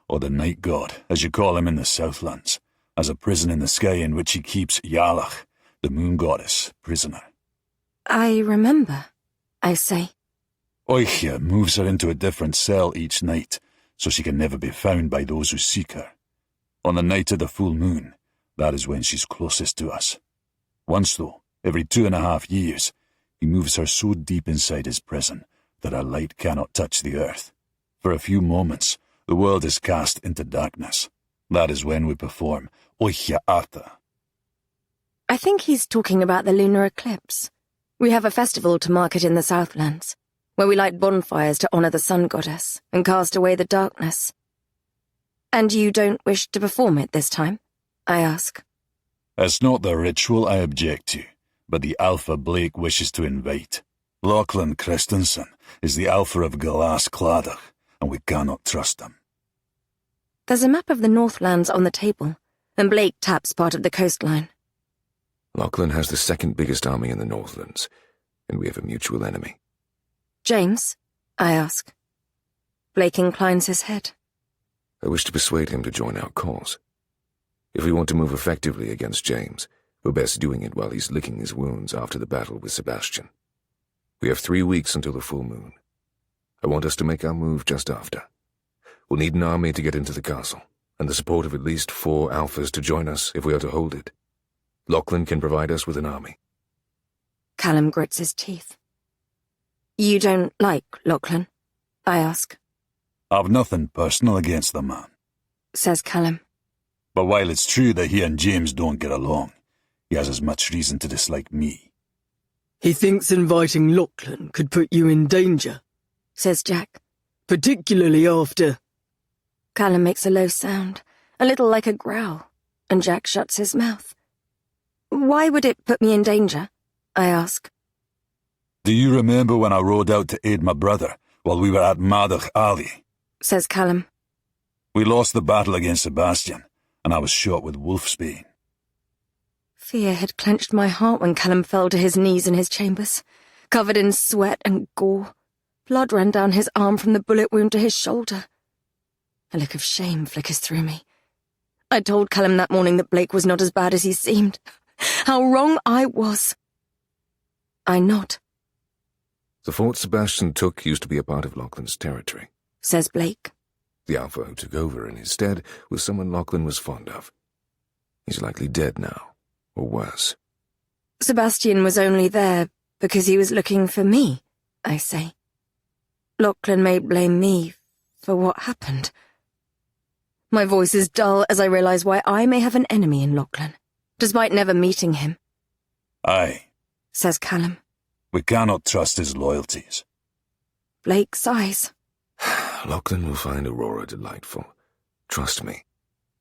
or the night god, as you call him in the Southlands, has a prison in the sky in which he keeps Yalach, the moon goddess, prisoner. I remember, I say. Oiche moves her into a different cell each night, so she can never be found by those who seek her. On the night of the full moon, that is when she's closest to us. Once, though, every 2.5 years, he moves her so deep inside his prison that her light cannot touch the earth. For a few moments, the world is cast into darkness. That is when we perform Oiche Ata. I think he's talking about the lunar eclipse. We have a festival to mark it in the Southlands, where we light bonfires to honor the sun goddess and cast away the darkness. And you don't wish to perform it this time? I ask. It's not the ritual I object to, but the Alpha Blake wishes to invite. Lachlan Christensen is the Alpha of Galas Cladach, and we cannot trust him. There's a map of the Northlands on the table, and Blake taps part of the coastline. Lachlan has the second biggest army in the Northlands, and we have a mutual enemy. James? I ask. Blake inclines his head. I wish to persuade him to join our cause. If we want to move effectively against James, we're best doing it while he's licking his wounds after the battle with Sebastian. We have 3 weeks until the full moon. I want us to make our move just after. We'll need an army to get into the castle, and the support of at least 4 alphas to join us if we are to hold it. Lachlan can provide us with an army. Callum grits his teeth. You don't like Lachlan? I ask. I've nothing personal against the man, Says Callum. but while it's true that he and James don't get along, he has as much reason to dislike me. He thinks inviting Lachlan could put you in danger, Says Jack. particularly after... Callum makes a low sound, a little like a growl, and Jack shuts his mouth. Why would it put me in danger? I ask. Do you remember when I rode out to aid my brother while we were at Madach Ali? Says Callum. We lost the battle against Sebastian, and I was shot with wolfsbane. Fear had clenched my heart when Callum fell to his knees in his chambers, covered in sweat and gore. Blood ran down his arm from the bullet wound to his shoulder. A look of shame flickers through me. I told Callum that morning that Blake was not as bad as he seemed. How wrong I was. I nod. The fort Sebastian took used to be a part of Lachlan's territory. Says Blake. The Alpha who took over in his stead was someone Lachlan was fond of. He's likely dead now, or worse. Sebastian was only there because he was looking for me, I say. Lachlan may blame me for what happened. My voice is dull as I realize why I may have an enemy in Lachlan, despite never meeting him. Aye, Says Callum. we cannot trust his loyalties. Blake sighs. Lachlan will find Aurora delightful. Trust me.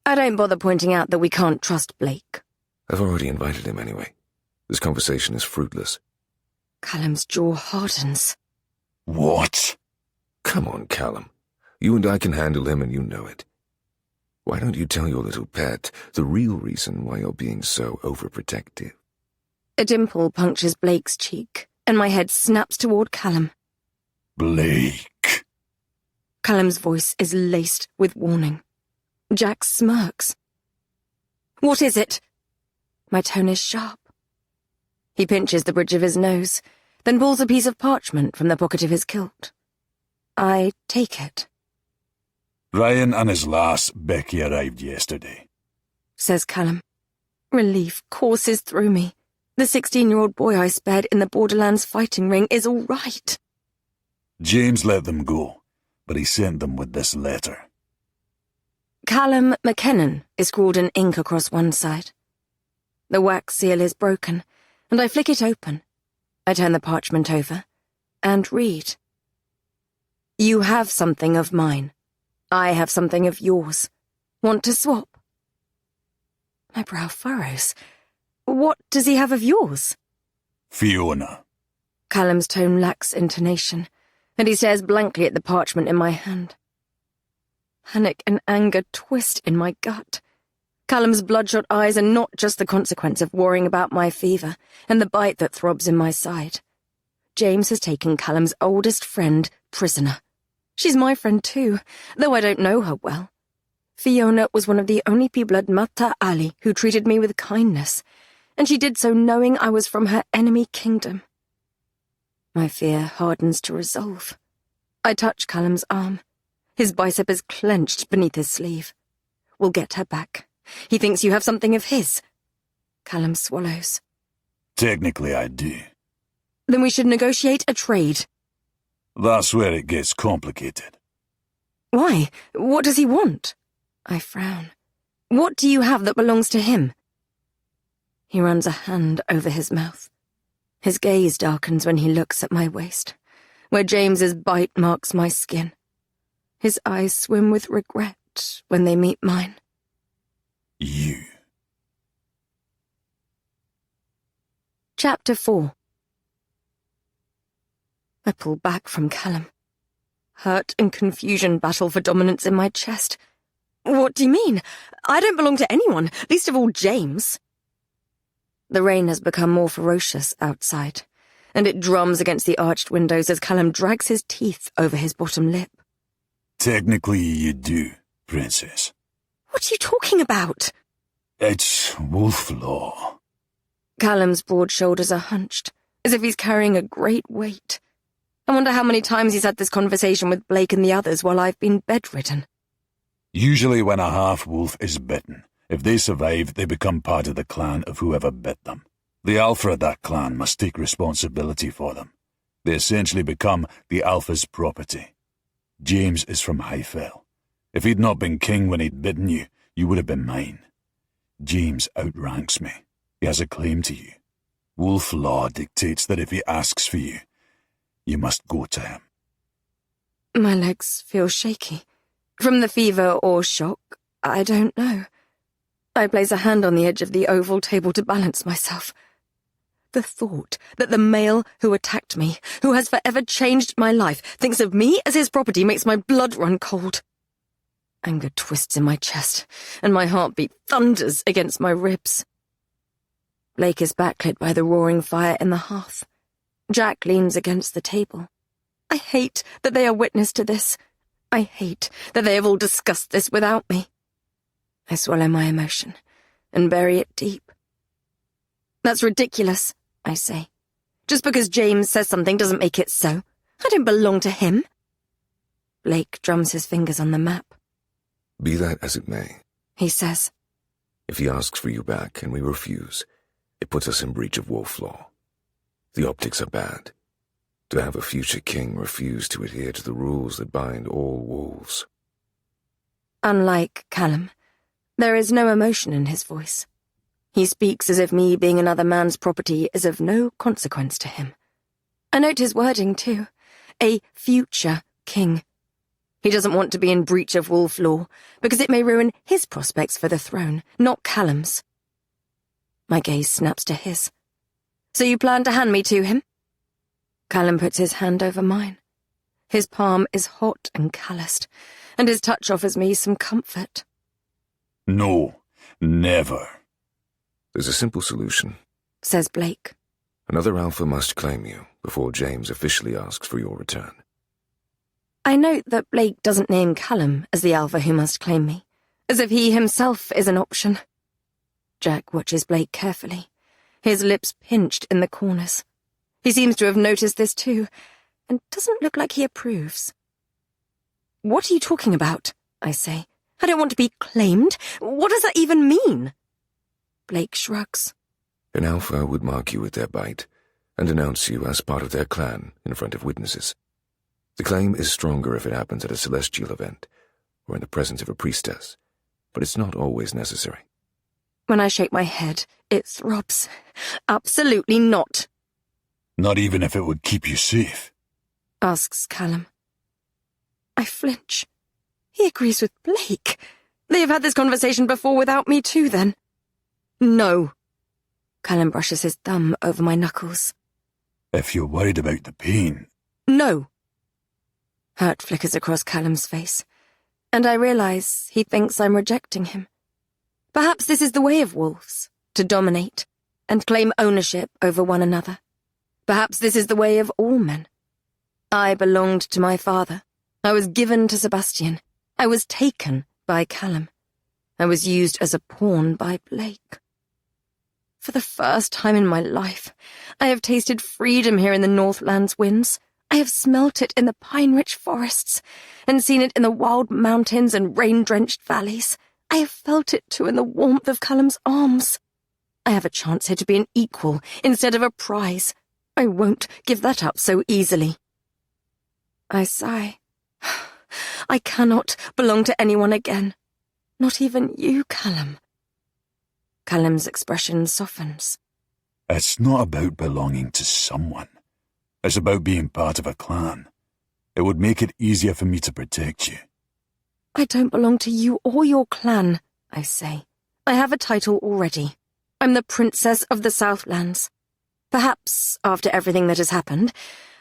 I don't bother pointing out that we can't trust Blake. I've already invited him anyway. This conversation is fruitless. Callum's jaw hardens. What? Come on, Callum. You and I can handle him, and you know it. Why don't you tell your little pet the real reason why you're being so overprotective? A dimple punctures Blake's cheek, and my head snaps toward Callum. Blake. Callum's voice is laced with warning. Jack smirks. What is it? My tone is sharp. He pinches the bridge of his nose, then pulls a piece of parchment from the pocket of his kilt. I take it. Ryan and his lass, Becky, arrived yesterday. Says Callum. Relief courses through me. The 16-year-old boy I spared in the Borderlands fighting ring is all right. James let them go, but he sent them with this letter. Callum McKinnon is scrawled in ink across one side. The wax seal is broken, and I flick it open. I turn the parchment over and read. You have something of mine. I have something of yours. Want to swap? My brow furrows. What does he have of yours? Fiona. Callum's tone lacks intonation, and he stares blankly at the parchment in my hand. Panic and anger twist in my gut. Callum's bloodshot eyes are not just the consequence of worrying about my fever and the bite that throbs in my side. James has taken Callum's oldest friend prisoner. She's my friend too, though I don't know her well. Fiona was one of the only people at Mata Ali who treated me with kindness, and she did so knowing I was from her enemy kingdom. My fear hardens to resolve. I touch Callum's arm. His bicep is clenched beneath his sleeve. We'll get her back. He thinks you have something of his. Callum swallows. Technically, I do. Then we should negotiate a trade. That's where it gets complicated. Why? What does he want? I frown. What do you have that belongs to him? He runs a hand over his mouth. His gaze darkens when he looks at my waist, where James's bite marks my skin. His eyes swim with regret when they meet mine. You. Chapter 4. I pull back from Callum. Hurt and confusion battle for dominance in my chest. What do you mean? I don't belong to anyone, least of all James. The rain has become more ferocious outside, and it drums against the arched windows as Callum drags his teeth over his bottom lip. Technically, you do, Princess. What are you talking about? It's wolf law. Callum's broad shoulders are hunched, as if he's carrying a great weight. I wonder how many times he's had this conversation with Blake and the others while I've been bedridden. Usually when a half-wolf is bitten, if they survive, they become part of the clan of whoever bit them. The alpha of that clan must take responsibility for them. They essentially become the alpha's property. James is from Highfell. If he'd not been king when he'd bitten you, you would have been mine. James outranks me. He has a claim to you. Wolf law dictates that if he asks for you, you must go to him. My legs feel shaky. From the fever or shock, I don't know. I place a hand on the edge of the oval table to balance myself. The thought that the male who attacked me, who has forever changed my life, thinks of me as his property makes my blood run cold. Anger twists in my chest, and my heartbeat thunders against my ribs. Blake is backlit by the roaring fire in the hearth. Jack leans against the table. I hate that they are witness to this. I hate that they have all discussed this without me. I swallow my emotion and bury it deep. That's ridiculous, I say. Just because James says something doesn't make it so. I don't belong to him. Blake drums his fingers on the map. Be that as it may, He says. if he asks for you back and we refuse, it puts us in breach of wolf law. The optics are bad. To have a future king refuse to adhere to the rules that bind all wolves. Unlike Callum, there is no emotion in his voice. He speaks as if me being another man's property is of no consequence to him. I note his wording, too. A future king. He doesn't want to be in breach of wolf law, because it may ruin his prospects for the throne, not Callum's. My gaze snaps to his. So you plan to hand me to him? Callum puts his hand over mine. His palm is hot and calloused, and his touch offers me some comfort. No, never. There's a simple solution. Says Blake. Another alpha must claim you before James officially asks for your return. I note that Blake doesn't name Callum as the alpha who must claim me, as if he himself is an option. Jack watches Blake carefully, his lips pinched in the corners. He seems to have noticed this too, and doesn't look like he approves. What are you talking about? I say. I don't want to be claimed. What does that even mean? Blake shrugs. An alpha would mark you with their bite and announce you as part of their clan in front of witnesses. The claim is stronger if it happens at a celestial event or in the presence of a priestess, but it's not always necessary. When I shake my head, it throbs. Absolutely not. Not even if it would keep you safe? Asks Callum. I flinch. He agrees with Blake. They have had this conversation before without me too, then. No. Callum brushes his thumb over my knuckles. If you're worried about the pain... No. Hurt flickers across Callum's face, and I realize he thinks I'm rejecting him. Perhaps this is the way of wolves, to dominate and claim ownership over one another. Perhaps this is the way of all men. I belonged to my father. I was given to Sebastian. I was taken by Callum. I was used as a pawn by Blake. For the first time in my life, I have tasted freedom here in the Northland's winds. I have smelt it in the pine-rich forests, and seen it in the wild mountains and rain-drenched valleys. I have felt it too in the warmth of Callum's arms. I have a chance here to be an equal instead of a prize. I won't give that up so easily. I sigh. I cannot belong to anyone again. Not even you, Callum. Callum's expression softens. It's not about belonging to someone. It's about being part of a clan. It would make it easier for me to protect you. I don't belong to you or your clan, I say. I have a title already. I'm the Princess of the Southlands. Perhaps, after everything that has happened,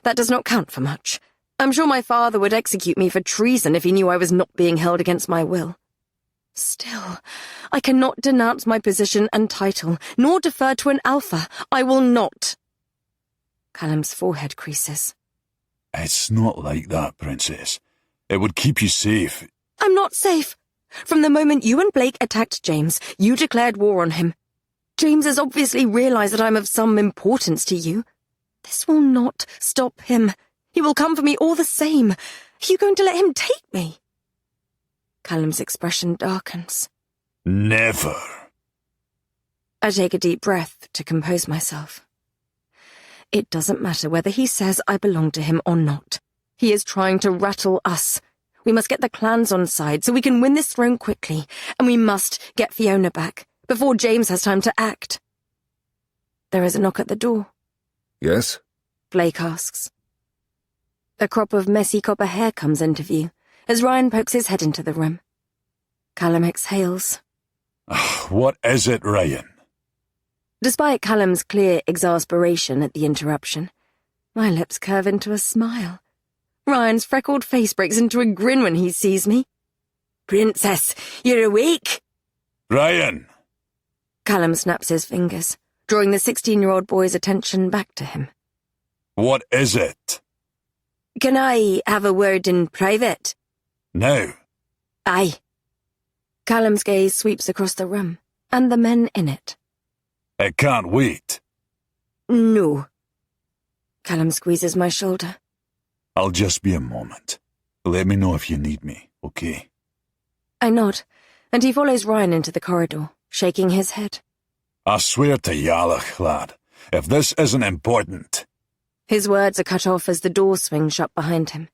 that does not count for much. I'm sure my father would execute me for treason if he knew I was not being held against my will. Still, I cannot denounce my position and title, nor defer to an alpha. I will not. Callum's forehead creases. It's not like that, Princess. It would keep you safe. I'm not safe. From the moment you and Blake attacked James, you declared war on him. James has obviously realized that I'm of some importance to you. This will not stop him. He will come for me all the same. Are you going to let him take me? Callum's expression darkens. Never. I take a deep breath to compose myself. It doesn't matter whether he says I belong to him or not. He is trying to rattle us. We must get the clans on side so we can win this throne quickly, and we must get Fiona back before James has time to act. There is a knock at the door. Yes? Blake asks. A crop of messy copper hair comes into view as Ryan pokes his head into the room. Callum exhales. What is it, Ryan? Despite Callum's clear exasperation at the interruption, my lips curve into a smile. Ryan's freckled face breaks into a grin when he sees me. Princess, you're awake? Ryan! Callum snaps his fingers, drawing the 16-year-old boy's attention back to him. What is it? Can I have a word in private? Now. Aye. Callum's gaze sweeps across the room, and the men in it. It can't wait. No. Callum squeezes my shoulder. I'll just be a moment. Let me know if you need me, okay? I nod, and he follows Ryan into the corridor, shaking his head. I swear to Yalach, lad, if this isn't important... His words are cut off as the door swings shut behind him,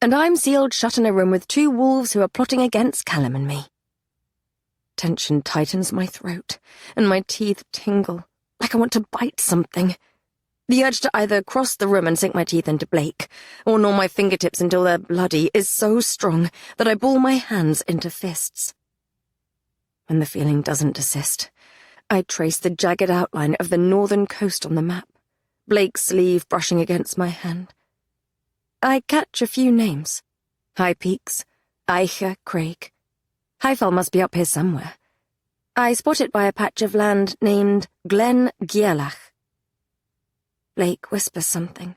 and I'm sealed shut in a room with two wolves who are plotting against Callum and me. Tension tightens my throat, and my teeth tingle, like I want to bite something. The urge to either cross the room and sink my teeth into Blake, or gnaw my fingertips until they're bloody, is so strong that I ball my hands into fists. When the feeling doesn't desist, I trace the jagged outline of the northern coast on the map, Blake's sleeve brushing against my hand. I catch a few names. High Peaks, Eiche, Craig. Highfell must be up here somewhere. I spot it by a patch of land named Glen Gielach. Blake whispers something.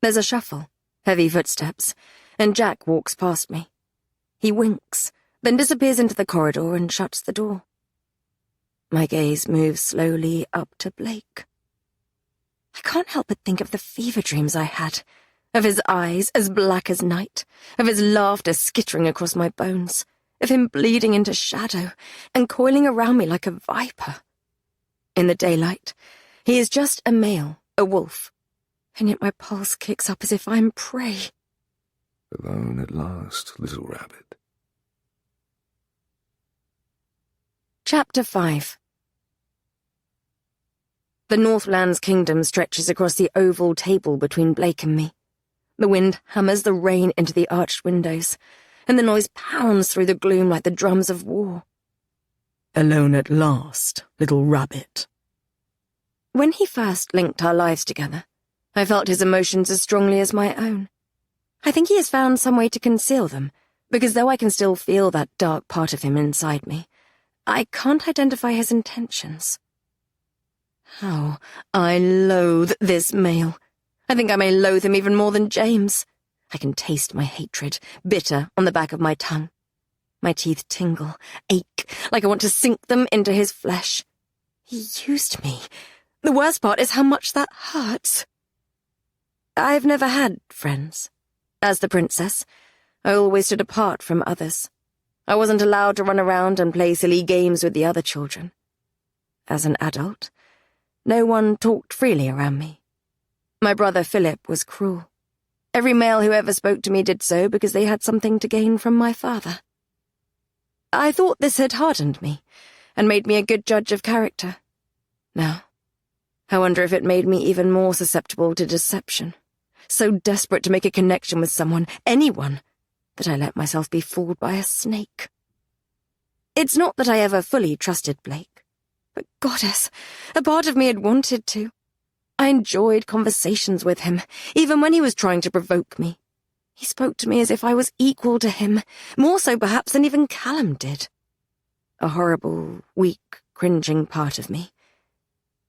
There's a shuffle, heavy footsteps, and Jack walks past me. He winks, then disappears into the corridor and shuts the door. My gaze moves slowly up to Blake. I can't help but think of the fever dreams I had, of his eyes as black as night, of his laughter skittering across my bones, of him bleeding into shadow and coiling around me like a viper. In the daylight, he is just a male, a wolf, and yet my pulse kicks up as if I'm prey. Alone at last, little rabbit. Chapter 5. The Northland's kingdom stretches across the oval table between Blake and me. The wind hammers the rain into the arched windows, and the noise pounds through the gloom like the drums of war. Alone at last, little rabbit. When he first linked our lives together, I felt his emotions as strongly as my own. I think he has found some way to conceal them, because though I can still feel that dark part of him inside me, I can't identify his intentions. How I loathe this male. I think I may loathe him even more than James. I can taste my hatred, bitter on the back of my tongue. My teeth tingle, ache, like I want to sink them into his flesh. He used me. The worst part is how much that hurts. I've never had friends. As the princess, I always stood apart from others. I wasn't allowed to run around and play silly games with the other children. As an adult, no one talked freely around me. My brother Philip was cruel. Every male who ever spoke to me did so because they had something to gain from my father. I thought this had hardened me and made me a good judge of character. Now, I wonder if it made me even more susceptible to deception, so desperate to make a connection with someone, anyone, that I let myself be fooled by a snake. It's not that I ever fully trusted Blake, but goddess, a part of me had wanted to. I enjoyed conversations with him, even when he was trying to provoke me. He spoke to me as if I was equal to him, more so perhaps than even Callum did. A horrible, weak, cringing part of me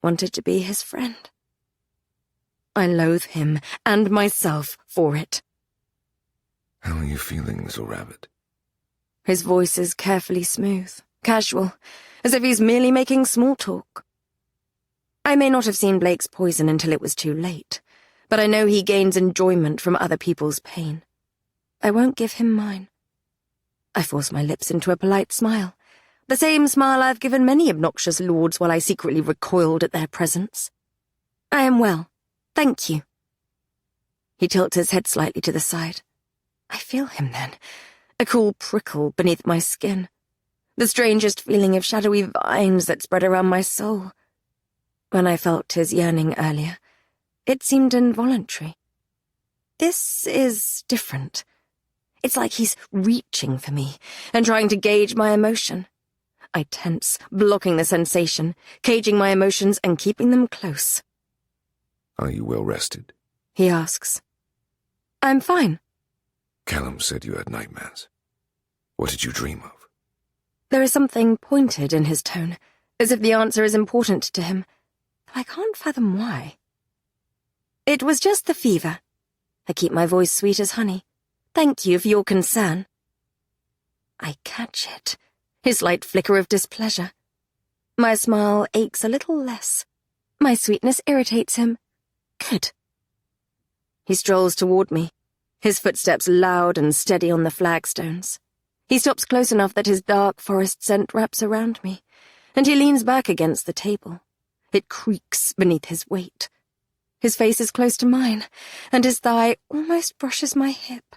wanted to be his friend. I loathe him and myself for it. How are you feeling, little rabbit? His voice is carefully smooth, casual, as if he's merely making small talk. I may not have seen Blake's poison until it was too late, but I know he gains enjoyment from other people's pain. I won't give him mine. I force my lips into a polite smile, the same smile I've given many obnoxious lords while I secretly recoiled at their presence. I am well, thank you. He tilts his head slightly to the side. I feel him then, a cool prickle beneath my skin, the strangest feeling of shadowy vines that spread around my soul. When I felt his yearning earlier, it seemed involuntary. This is different. It's like he's reaching for me and trying to gauge my emotion. I tense, blocking the sensation, caging my emotions and keeping them close. Are you well rested? He asks. I'm fine. Callum said you had nightmares. What did you dream of? There is something pointed in his tone, as if the answer is important to him, though I can't fathom why. It was just the fever. I keep my voice sweet as honey. Thank you for your concern. I catch it, his slight flicker of displeasure. My smile aches a little less. My sweetness irritates him. Good. He strolls toward me, his footsteps loud and steady on the flagstones. He stops close enough that his dark forest scent wraps around me, and he leans back against the table. It creaks beneath his weight. His face is close to mine, and his thigh almost brushes my hip.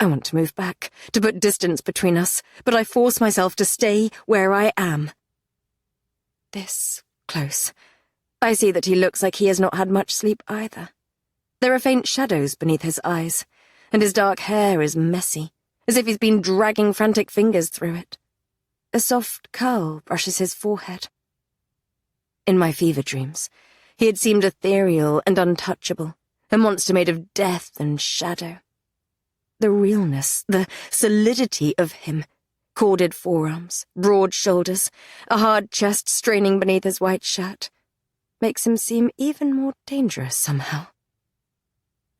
I want to move back, to put distance between us, but I force myself to stay where I am. This close. I see that he looks like he has not had much sleep either. There are faint shadows beneath his eyes, and his dark hair is messy, as if he's been dragging frantic fingers through it. A soft curl brushes his forehead. In my fever dreams, he had seemed ethereal and untouchable, a monster made of death and shadow. The realness, the solidity of him, corded forearms, broad shoulders, a hard chest straining beneath his white shirt, makes him seem even more dangerous somehow.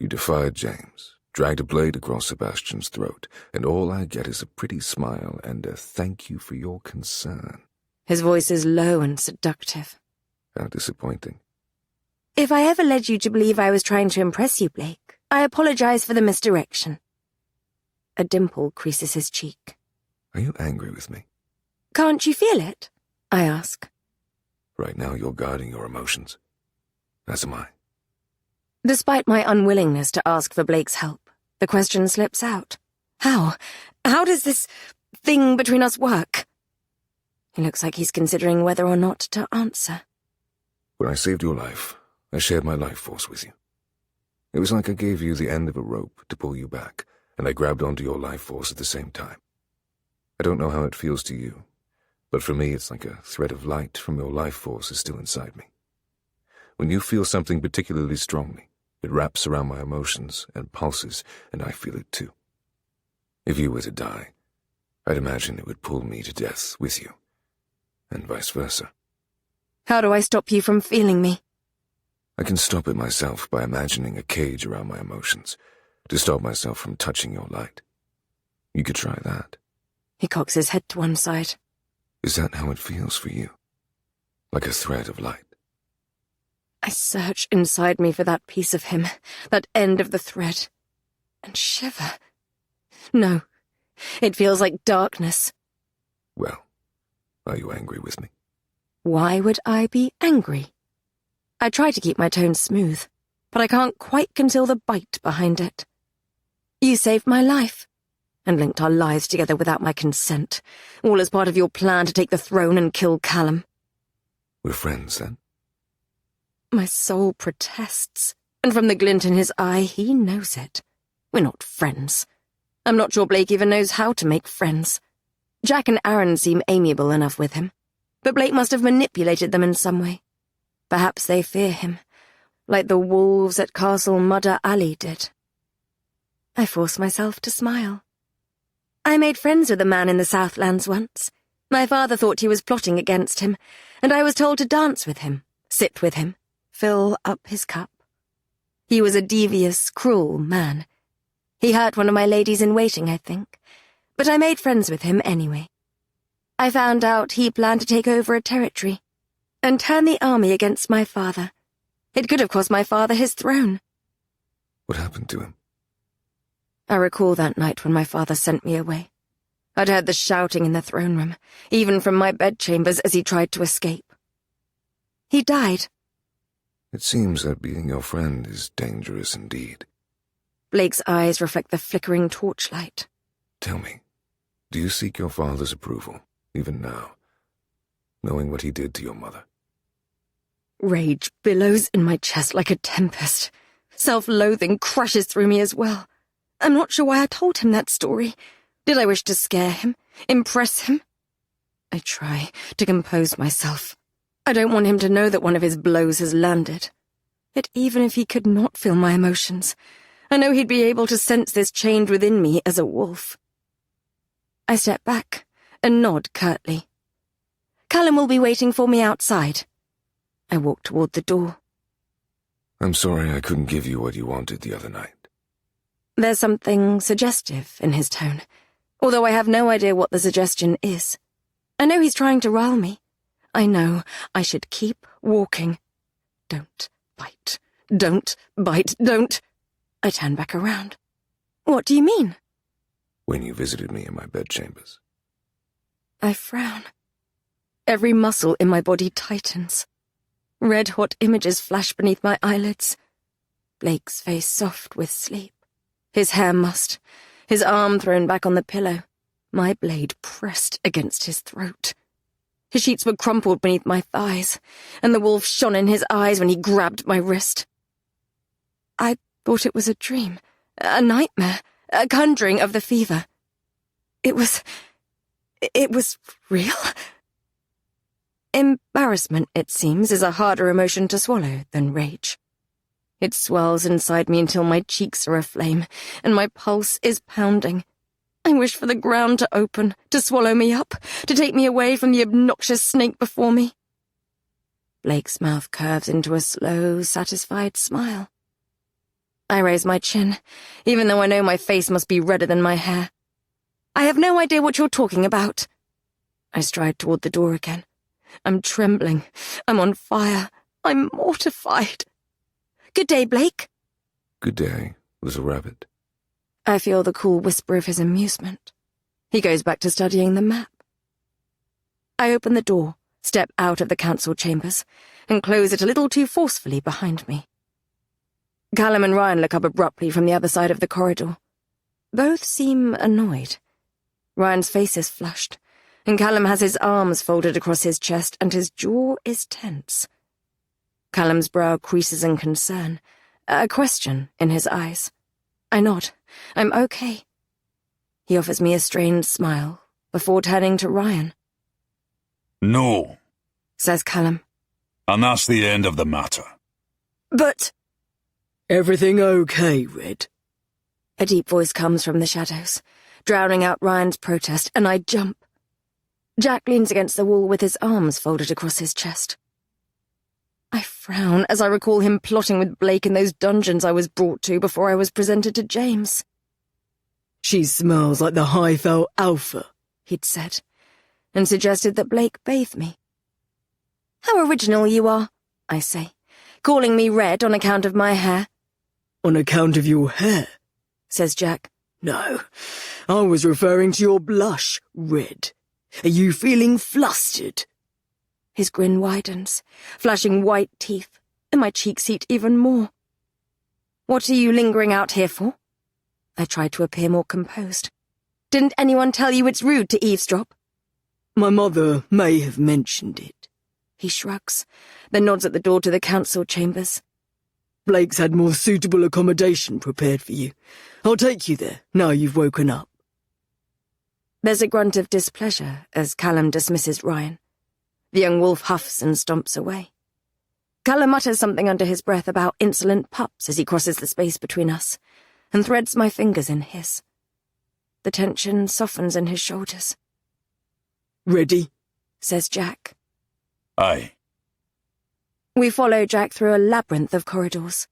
You defied James, dragged a blade across Sebastian's throat, and all I get is a pretty smile and a thank you for your concern. His voice is low and seductive. How disappointing. If I ever led you to believe I was trying to impress you, Blake, I apologize for the misdirection. A dimple creases his cheek. Are you angry with me? Can't you feel it? I ask. Right now you're guarding your emotions. As am I. Despite my unwillingness to ask for Blake's help, the question slips out. How? How does this thing between us work? He looks like he's considering whether or not to answer. When I saved your life, I shared my life force with you. It was like I gave you the end of a rope to pull you back, and I grabbed onto your life force at the same time. I don't know how it feels to you, but for me it's like a thread of light from your life force is still inside me. When you feel something particularly strongly, it wraps around my emotions and pulses, and I feel it too. If you were to die, I'd imagine it would pull me to death with you, and vice versa. How do I stop you from feeling me? I can stop it myself by imagining a cage around my emotions, to stop myself from touching your light. You could try that. He cocks his head to one side. Is that how it feels for you? Like a thread of light? I search inside me for that piece of him, that end of the thread, and shiver. No, it feels like darkness. Well, are you angry with me? Why would I be angry? I try to keep my tone smooth, but I can't quite conceal the bite behind it. You saved my life, and linked our lives together without my consent, all as part of your plan to take the throne and kill Callum. We're friends, then? My soul protests, and from the glint in his eye, he knows it. We're not friends. I'm not sure Blake even knows how to make friends. Jack and Aaron seem amiable enough with him, but Blake must have manipulated them in some way. Perhaps they fear him, like the wolves at Castle Mudder Alley did. I force myself to smile. I made friends with a man in the Southlands once. My father thought he was plotting against him, and I was told to dance with him, sit with him, fill up his cup. He was a devious, cruel man. He hurt one of my ladies-in-waiting, I think, but I made friends with him anyway. I found out he planned to take over a territory and turn the army against my father. It could have cost my father his throne. What happened to him? I recall that night when my father sent me away. I'd heard the shouting in the throne room, even from my bedchambers as he tried to escape. He died. It seems that being your friend is dangerous indeed. Blake's eyes reflect the flickering torchlight. Tell me, do you seek your father's approval, even now, knowing what he did to your mother? Rage billows in my chest like a tempest. Self-loathing crashes through me as well. I'm not sure why I told him that story. Did I wish to scare him? Impress him? I try to compose myself. I don't want him to know that one of his blows has landed. Yet even if he could not feel my emotions, I know he'd be able to sense this chained within me as a wolf. I step back and nod curtly. Callum will be waiting for me outside. I walk toward the door. I'm sorry I couldn't give you what you wanted the other night. There's something suggestive in his tone, although I have no idea what the suggestion is. I know he's trying to rile me. I know I should keep walking. Don't bite. Don't bite. Don't. I turn back around. What do you mean? When you visited me in my bedchambers. I frown. Every muscle in my body tightens. Red-hot images flash beneath my eyelids. Blake's face soft with sleep. His hair mussed, his arm thrown back on the pillow, my blade pressed against his throat. His sheets were crumpled beneath my thighs, and the wolf shone in his eyes when he grabbed my wrist. I thought it was a dream, a nightmare, a conjuring of the fever. It was real? Embarrassment, it seems, is a harder emotion to swallow than rage. It swells inside me until my cheeks are aflame, and my pulse is pounding. I wish for the ground to open, to swallow me up, to take me away from the obnoxious snake before me. Blake's mouth curves into a slow, satisfied smile. I raise my chin, even though I know my face must be redder than my hair. I have no idea what you're talking about. I stride toward the door again. I'm trembling. I'm on fire. I'm mortified. Good day, Blake. Good day, little rabbit. I feel the cool whisper of his amusement. He goes back to studying the map. I open the door, step out of the council chambers, and close it a little too forcefully behind me. Callum and Ryan look up abruptly from the other side of the corridor. Both seem annoyed. Ryan's face is flushed, and Callum has his arms folded across his chest and his jaw is tense. Callum's brow creases in concern, a question in his eyes. I nod. I'm okay. He offers me a strained smile before turning to Ryan. No, Says Callum. and that's the end of the matter. But... Everything okay, Red? A deep voice comes from the shadows, drowning out Ryan's protest, and I jump. Jack leans against the wall with his arms folded across his chest. I frown as I recall him plotting with Blake in those dungeons I was brought to before I was presented to James. She smells like the Highfell Alpha, He'd said, and suggested that Blake bathe me. How original you are, I say, calling me Red on account of my hair. On account of your hair? Says Jack. No, I was referring to your blush, Red. Are you feeling flustered? His grin widens, flashing white teeth, and my cheeks heat even more. What are you lingering out here for? I try to appear more composed. Didn't anyone tell you it's rude to eavesdrop? My mother may have mentioned it. He shrugs, then nods at the door to the council chambers. Blake's had more suitable accommodation prepared for you. I'll take you there, now you've woken up. There's a grunt of displeasure as Callum dismisses Ryan. The young wolf huffs and stomps away. Callum mutters something under his breath about insolent pups as he crosses the space between us, and threads my fingers in his. The tension softens in his shoulders. Ready? Says Jack. Aye. We follow Jack through a labyrinth of corridors.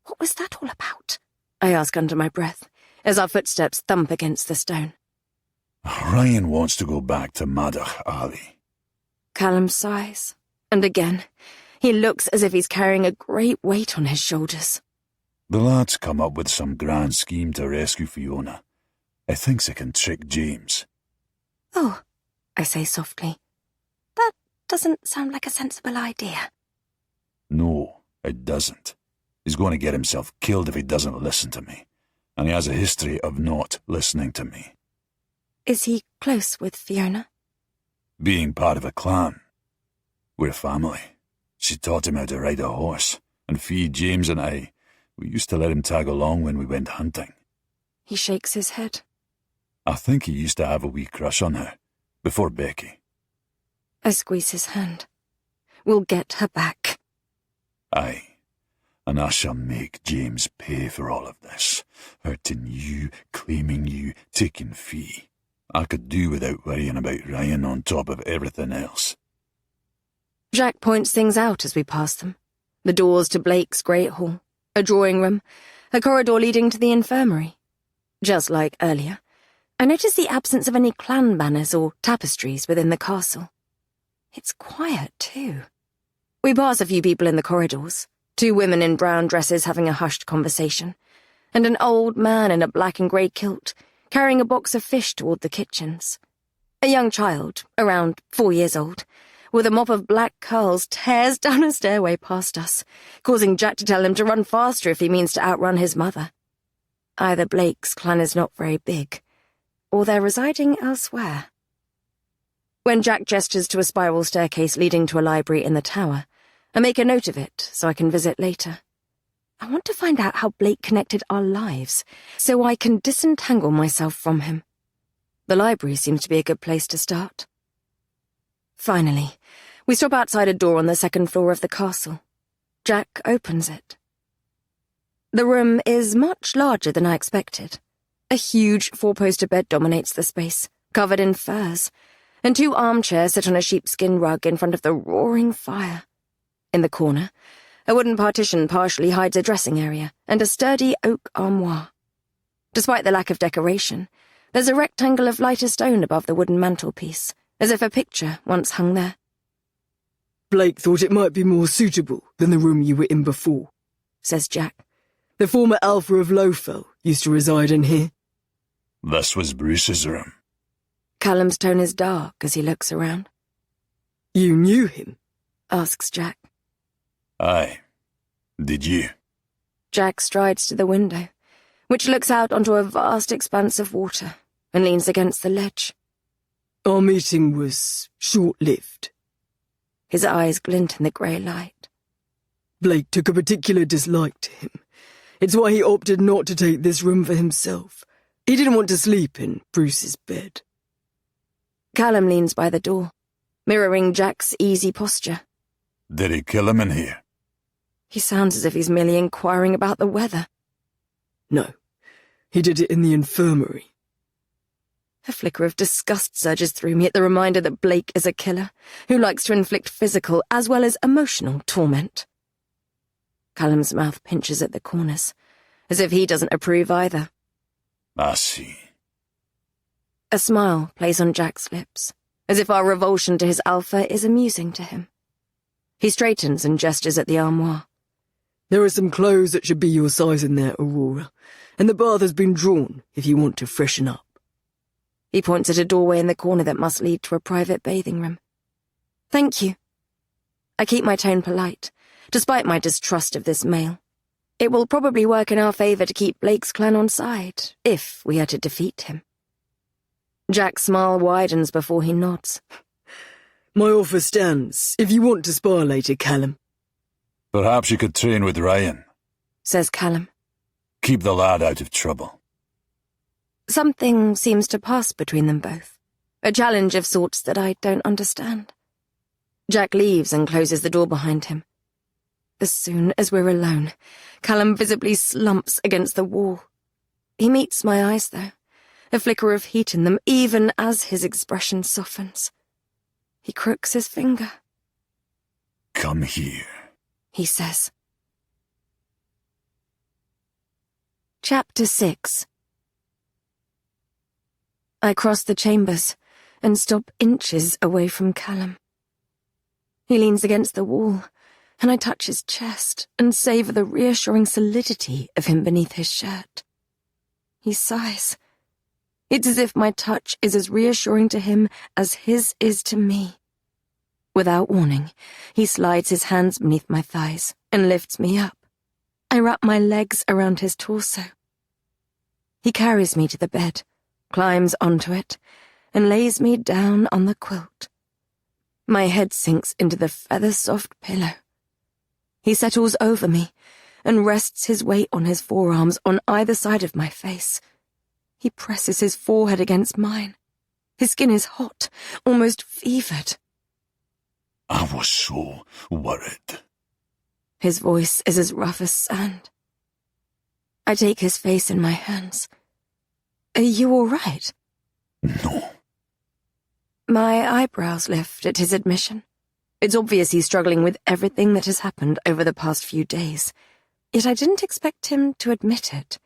What was that all about? I ask under my breath, as our footsteps thump against the stone. Ryan wants to go back to Madach Alley. Callum sighs, and again, he looks as if he's carrying a great weight on his shoulders. The lad's come up with some grand scheme to rescue Fiona. He thinks he can trick James. Oh, I say softly. That doesn't sound like a sensible idea. No, it doesn't. He's going to get himself killed if he doesn't listen to me, and he has a history of not listening to me. Is he close with Fiona? Being part of a clan. We're family. She taught him how to ride a horse, and Fee, James and I, we used to let him tag along when we went hunting. He shakes his head. I think he used to have a wee crush on her, before Becky. I squeeze his hand. We'll get her back. Aye, and I shall make James pay for all of this. Hurting you, claiming you, taking Fee. I could do without worrying about Ryan on top of everything else. Jack points things out as we pass them. The doors to Blake's great hall, a drawing room, a corridor leading to the infirmary. Just like earlier, I notice the absence of any clan banners or tapestries within the castle. It's quiet, too. We pass a few people in the corridors, 2 women in brown dresses having a hushed conversation, and an old man in a black and grey kilt, carrying a box of fish toward the kitchens. A young child, around 4 years old, with a mop of black curls, tears down a stairway past us, causing Jack to tell him to run faster if he means to outrun his mother. Either Blake's clan is not very big, or they're residing elsewhere. When Jack gestures to a spiral staircase leading to a library in the tower, I make a note of it so I can visit later. I want to find out how Blake connected our lives, so I can disentangle myself from him. The library seems to be a good place to start. Finally, we stop outside a door on the 2nd floor of the castle. Jack opens it. The room is much larger than I expected. A huge 4-poster bed dominates the space, covered in furs, and 2 armchairs sit on a sheepskin rug in front of the roaring fire. In the corner, a wooden partition partially hides a dressing area and a sturdy oak armoire. Despite the lack of decoration, there's a rectangle of lighter stone above the wooden mantelpiece, as if a picture once hung there. Blake thought it might be more suitable than the room you were in before, Says Jack. The former Alpha of Lowfell used to reside in here. This was Bruce's room. Callum's tone is dark as he looks around. You knew him? Asks Jack. Aye. Did you? Jack strides to the window, which looks out onto a vast expanse of water, and leans against the ledge. Our meeting was short-lived. His eyes glint in the grey light. Blake took a particular dislike to him. It's why he opted not to take this room for himself. He didn't want to sleep in Bruce's bed. Callum leans by the door, mirroring Jack's easy posture. Did he kill him in here? He sounds as if he's merely inquiring about the weather. No, he did it in the infirmary. A flicker of disgust surges through me at the reminder that Blake is a killer, who likes to inflict physical as well as emotional torment. Callum's mouth pinches at the corners, as if he doesn't approve either. I see. A smile plays on Jack's lips, as if our revulsion to his alpha is amusing to him. He straightens and gestures at the armoire. There are some clothes that should be your size in there, Aurora, and the bath has been drawn if you want to freshen up. He points at a doorway in the corner that must lead to a private bathing room. Thank you. I keep my tone polite, despite my distrust of this male. It will probably work in our favour to keep Blake's clan on side, if we are to defeat him. Jack's smile widens before he nods. My offer stands, if you want to spar later, Callum. Perhaps you could train with Ryan, says Callum. Keep the lad out of trouble. Something seems to pass between them both, a challenge of sorts that I don't understand. Jack leaves and closes the door behind him. As soon as we're alone, Callum visibly slumps against the wall. He meets my eyes, though, a flicker of heat in them even as his expression softens. He crooks his finger. Come here, he says. Chapter 6. I cross the chambers and stop inches away from Callum. He leans against the wall, and I touch his chest and savour the reassuring solidity of him beneath his shirt. He sighs. It's as if my touch is as reassuring to him as his is to me. Without warning, he slides his hands beneath my thighs and lifts me up. I wrap my legs around his torso. He carries me to the bed, climbs onto it, and lays me down on the quilt. My head sinks into the feather-soft pillow. He settles over me and rests his weight on his forearms on either side of my face. He presses his forehead against mine. His skin is hot, almost fevered. I was so worried. His voice is as rough as sand. I take his face in my hands. Are you all right? No. My eyebrows lift at his admission. It's obvious he's struggling with everything that has happened over the past few days, yet I didn't expect him to admit it.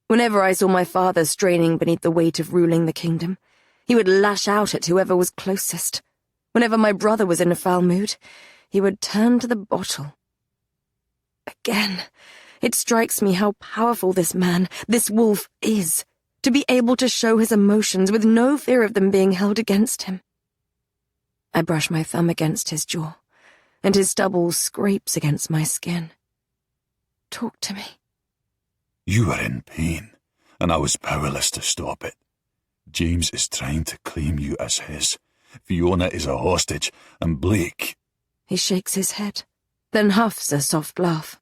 Whenever I saw my father straining beneath the weight of ruling the kingdom, he would lash out at whoever was closest. Whenever my brother was in a foul mood, he would turn to the bottle. Again, it strikes me how powerful this man, this wolf, is, to be able to show his emotions with no fear of them being held against him. I brush my thumb against his jaw, and his stubble scrapes against my skin. Talk to me. You were in pain, and I was powerless to stop it. James is trying to claim you as his. Fiona is a hostage, and Blake... He shakes his head, then huffs a soft laugh.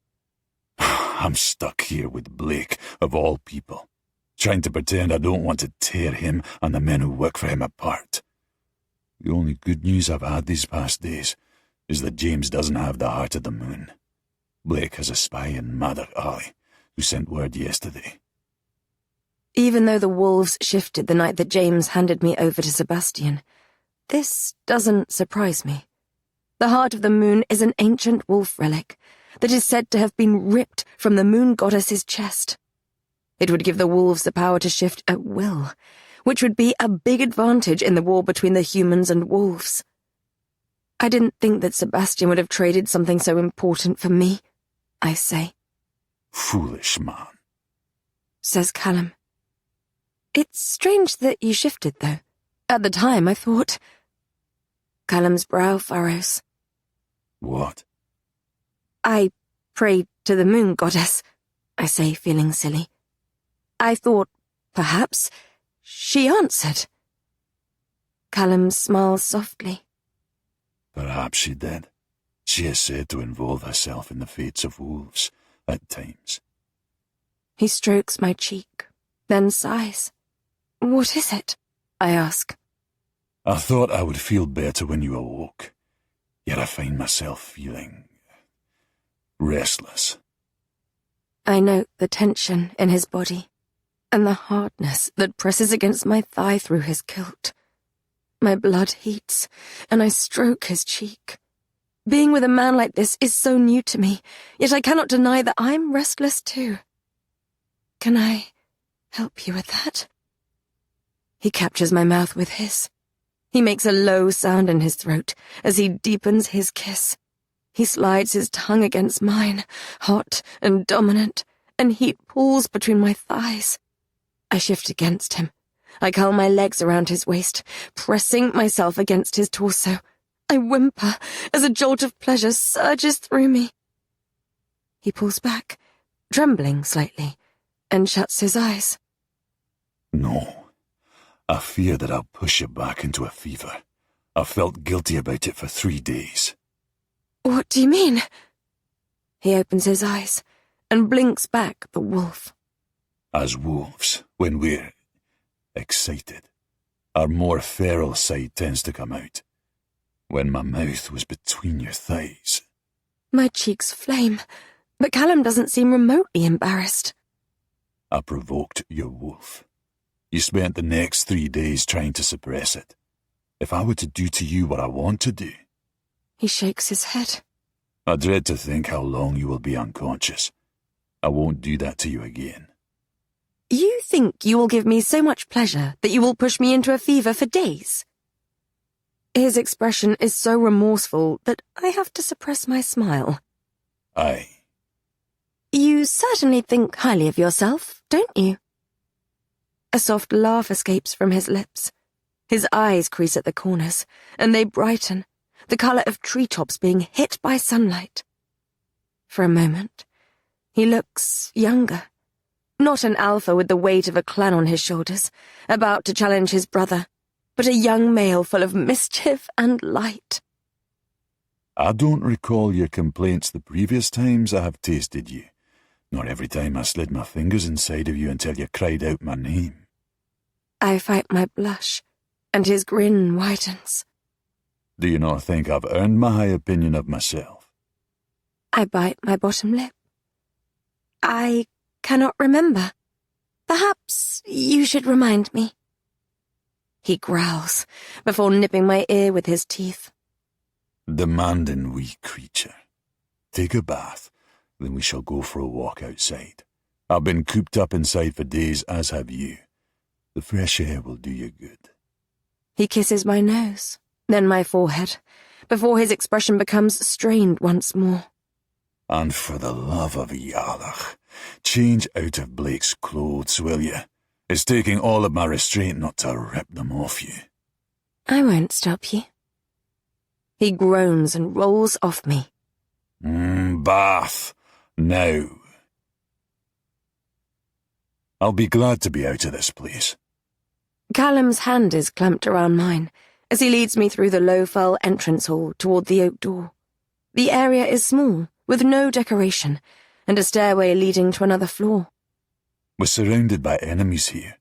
I'm stuck here with Blake, of all people, trying to pretend I don't want to tear him and the men who work for him apart. The only good news I've had these past days is that James doesn't have the heart of the moon. Blake has a spy in Mother Alley, who sent word yesterday. Even though the wolves shifted the night that James handed me over to Sebastian, this doesn't surprise me. The heart of the moon is an ancient wolf relic that is said to have been ripped from the moon goddess's chest. It would give the wolves the power to shift at will, which would be a big advantage in the war between the humans and wolves. I didn't think that Sebastian would have traded something so important for me, I say. Foolish man, says Callum. It's strange that you shifted, though. At the time, I thought... Callum's brow furrows. What? I prayed to the moon goddess, I say, feeling silly. I thought, perhaps, she answered. Callum smiles softly. Perhaps she did. She is said to involve herself in the fates of wolves, at times. He strokes my cheek, then sighs. What is it? I ask. I thought I would feel better when you awoke, yet I find myself feeling restless. I note the tension in his body, and the hardness that presses against my thigh through his kilt. My blood heats, and I stroke his cheek. Being with a man like this is so new to me, yet I cannot deny that I'm restless too. Can I help you with that? He captures my mouth with his. He makes a low sound in his throat as he deepens his kiss. He slides his tongue against mine, hot and dominant, and heat pools between my thighs. I shift against him. I curl my legs around his waist, pressing myself against his torso. I whimper as a jolt of pleasure surges through me. He pulls back, trembling slightly, and shuts his eyes. No, I fear that I'll push you back into a fever. I've felt guilty about it for 3 days. What do you mean? He opens his eyes and blinks back the wolf. As wolves, when we're excited, our more feral side tends to come out. When my mouth was between your thighs. My cheeks flame, but Callum doesn't seem remotely embarrassed. I provoked your wolf. You spent the next 3 days trying to suppress it. If I were to do to you what I want to do... He shakes his head. I dread to think how long you will be unconscious. I won't do that to you again. You think you will give me so much pleasure that you will push me into a fever for days? His expression is so remorseful that I have to suppress my smile. Aye. You certainly think highly of yourself, don't you? A soft laugh escapes from his lips. His eyes crease at the corners, and they brighten, the colour of treetops being hit by sunlight. For a moment, he looks younger. Not an alpha with the weight of a clan on his shoulders, about to challenge his brother, but a young male full of mischief and light. I don't recall your complaints the previous times I have tasted you, nor every time I slid my fingers inside of you until you cried out my name. I fight my blush, and his grin widens. Do you not think I've earned my high opinion of myself? I bite my bottom lip. I cannot remember. Perhaps you should remind me. He growls, before nipping my ear with his teeth. Demanding wee creature. Take a bath, then we shall go for a walk outside. I've been cooped up inside for days, as have you. The fresh air will do you good. He kisses my nose, then my forehead, before his expression becomes strained once more. And for the love of Yalach, change out of Blake's clothes, will you? It's taking all of my restraint not to rip them off you. I won't stop you. He groans and rolls off me. Bath. Now. I'll be glad to be out of this place. Callum's hand is clamped around mine as he leads me through the low-fell entrance hall toward the oak door. The area is small, with no decoration, and a stairway leading to another floor. We're surrounded by enemies here.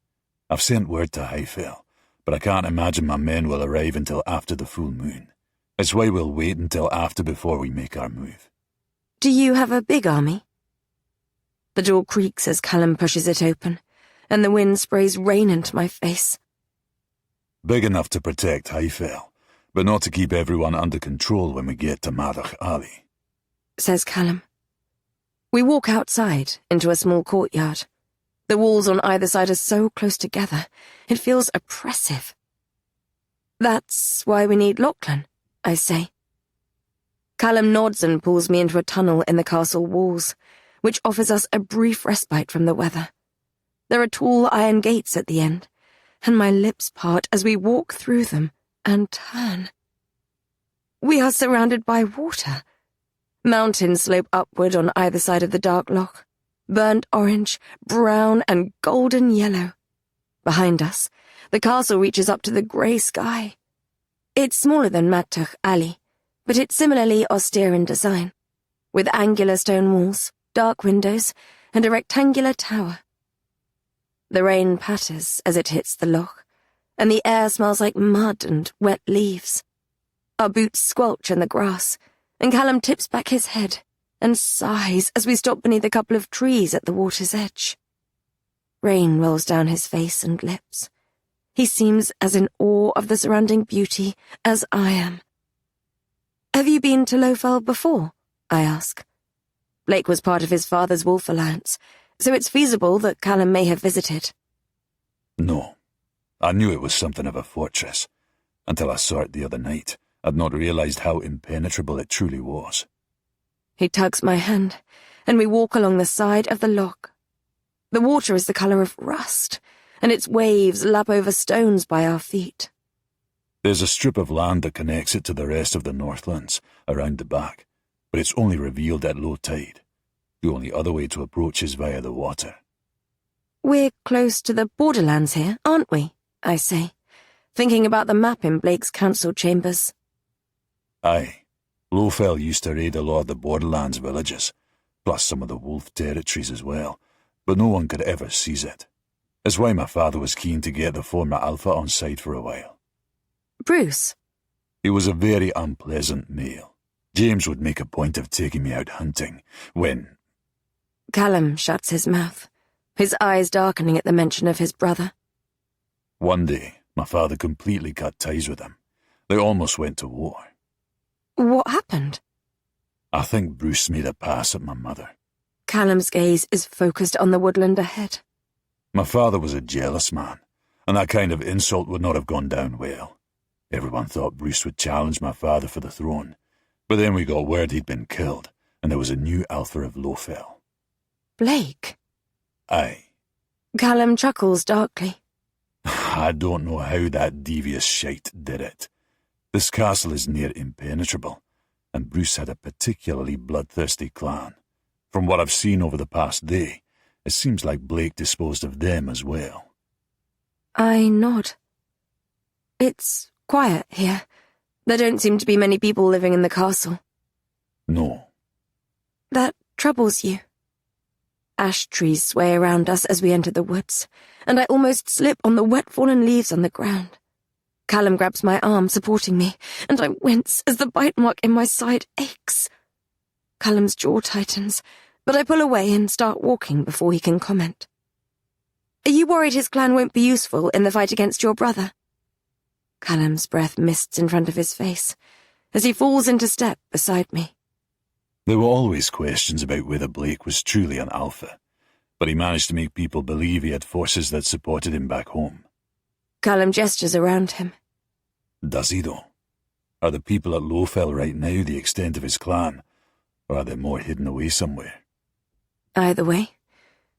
I've sent word to Highfell, but I can't imagine my men will arrive until after the full moon. That's why we'll wait until after before we make our move. Do you have a big army? The door creaks as Callum pushes it open, and the wind sprays rain into my face. Big enough to protect Highfell, but not to keep everyone under control when we get to Madach Alley, says Callum. We walk outside into a small courtyard. The walls on either side are so close together, it feels oppressive. That's why we need Lachlan, I say. Callum nods and pulls me into a tunnel in the castle walls, which offers us a brief respite from the weather. There are tall iron gates at the end, and my lips part as we walk through them and turn. We are surrounded by water. Mountains slope upward on either side of the dark loch, burnt orange, brown, and golden yellow. Behind us, the castle reaches up to the grey sky, It's smaller than Mattuch Alley, but it's similarly austere in design, with angular stone walls, dark windows, and a rectangular tower. The rain patters as it hits the loch, and the air smells like mud and wet leaves. Our boots squelch in the grass, and Callum tips back his head and sighs as we stop beneath a couple of trees at the water's edge. Rain rolls down his face and lips. He seems as in awe of the surrounding beauty as I am. "Have you been to Lowfell before?" I ask. Blake was part of his father's wolf alliance, so it's feasible that Callum may have visited. No. I knew it was something of a fortress. Until I saw it the other night, I'd not realised how impenetrable it truly was. He tugs my hand, and we walk along the side of the loch. The water is the colour of rust, and its waves lap over stones by our feet. There's a strip of land that connects it to the rest of the Northlands, around the back, but it's only revealed at low tide. The only other way to approach is via the water. "We're close to the borderlands here, aren't we?" I say, thinking about the map in Blake's council chambers. Aye. Lowfell used to raid a lot of the borderlands villages, plus some of the wolf territories as well, but no one could ever seize it. It's why my father was keen to get the former Alpha on side for a while. "Bruce?" He was a very unpleasant male. James would make a point of taking me out hunting, when... Callum shuts his mouth, his eyes darkening at the mention of his brother. One day, my father completely cut ties with him. They almost went to war. "What happened?" I think Bruce made a pass at my mother. Callum's gaze is focused on the woodland ahead. My father was a jealous man, and that kind of insult would not have gone down well. Everyone thought Bruce would challenge my father for the throne, but then we got word he'd been killed, and there was a new Alpha of Lowfell. "Blake?" Aye. Callum chuckles darkly. I don't know how that devious shite did it. This castle is near impenetrable, and Bruce had a particularly bloodthirsty clan. From what I've seen over the past day, it seems like Blake disposed of them as well. I nod. It's quiet here. There don't seem to be many people living in the castle. No. That troubles you. Ash trees sway around us as we enter the woods, and I almost slip on the wet fallen leaves on the ground. Callum grabs my arm, supporting me, and I wince as the bite mark in my side aches. Callum's jaw tightens, but I pull away and start walking before he can comment. "Are you worried his clan won't be useful in the fight against your brother?" Callum's breath mists in front of his face, as he falls into step beside me. There were always questions about whether Blake was truly an Alpha, but he managed to make people believe he had forces that supported him back home. Callum gestures around him. Does he, though? Are the people at Lowfell right now the extent of his clan, or are they more hidden away somewhere? Either way,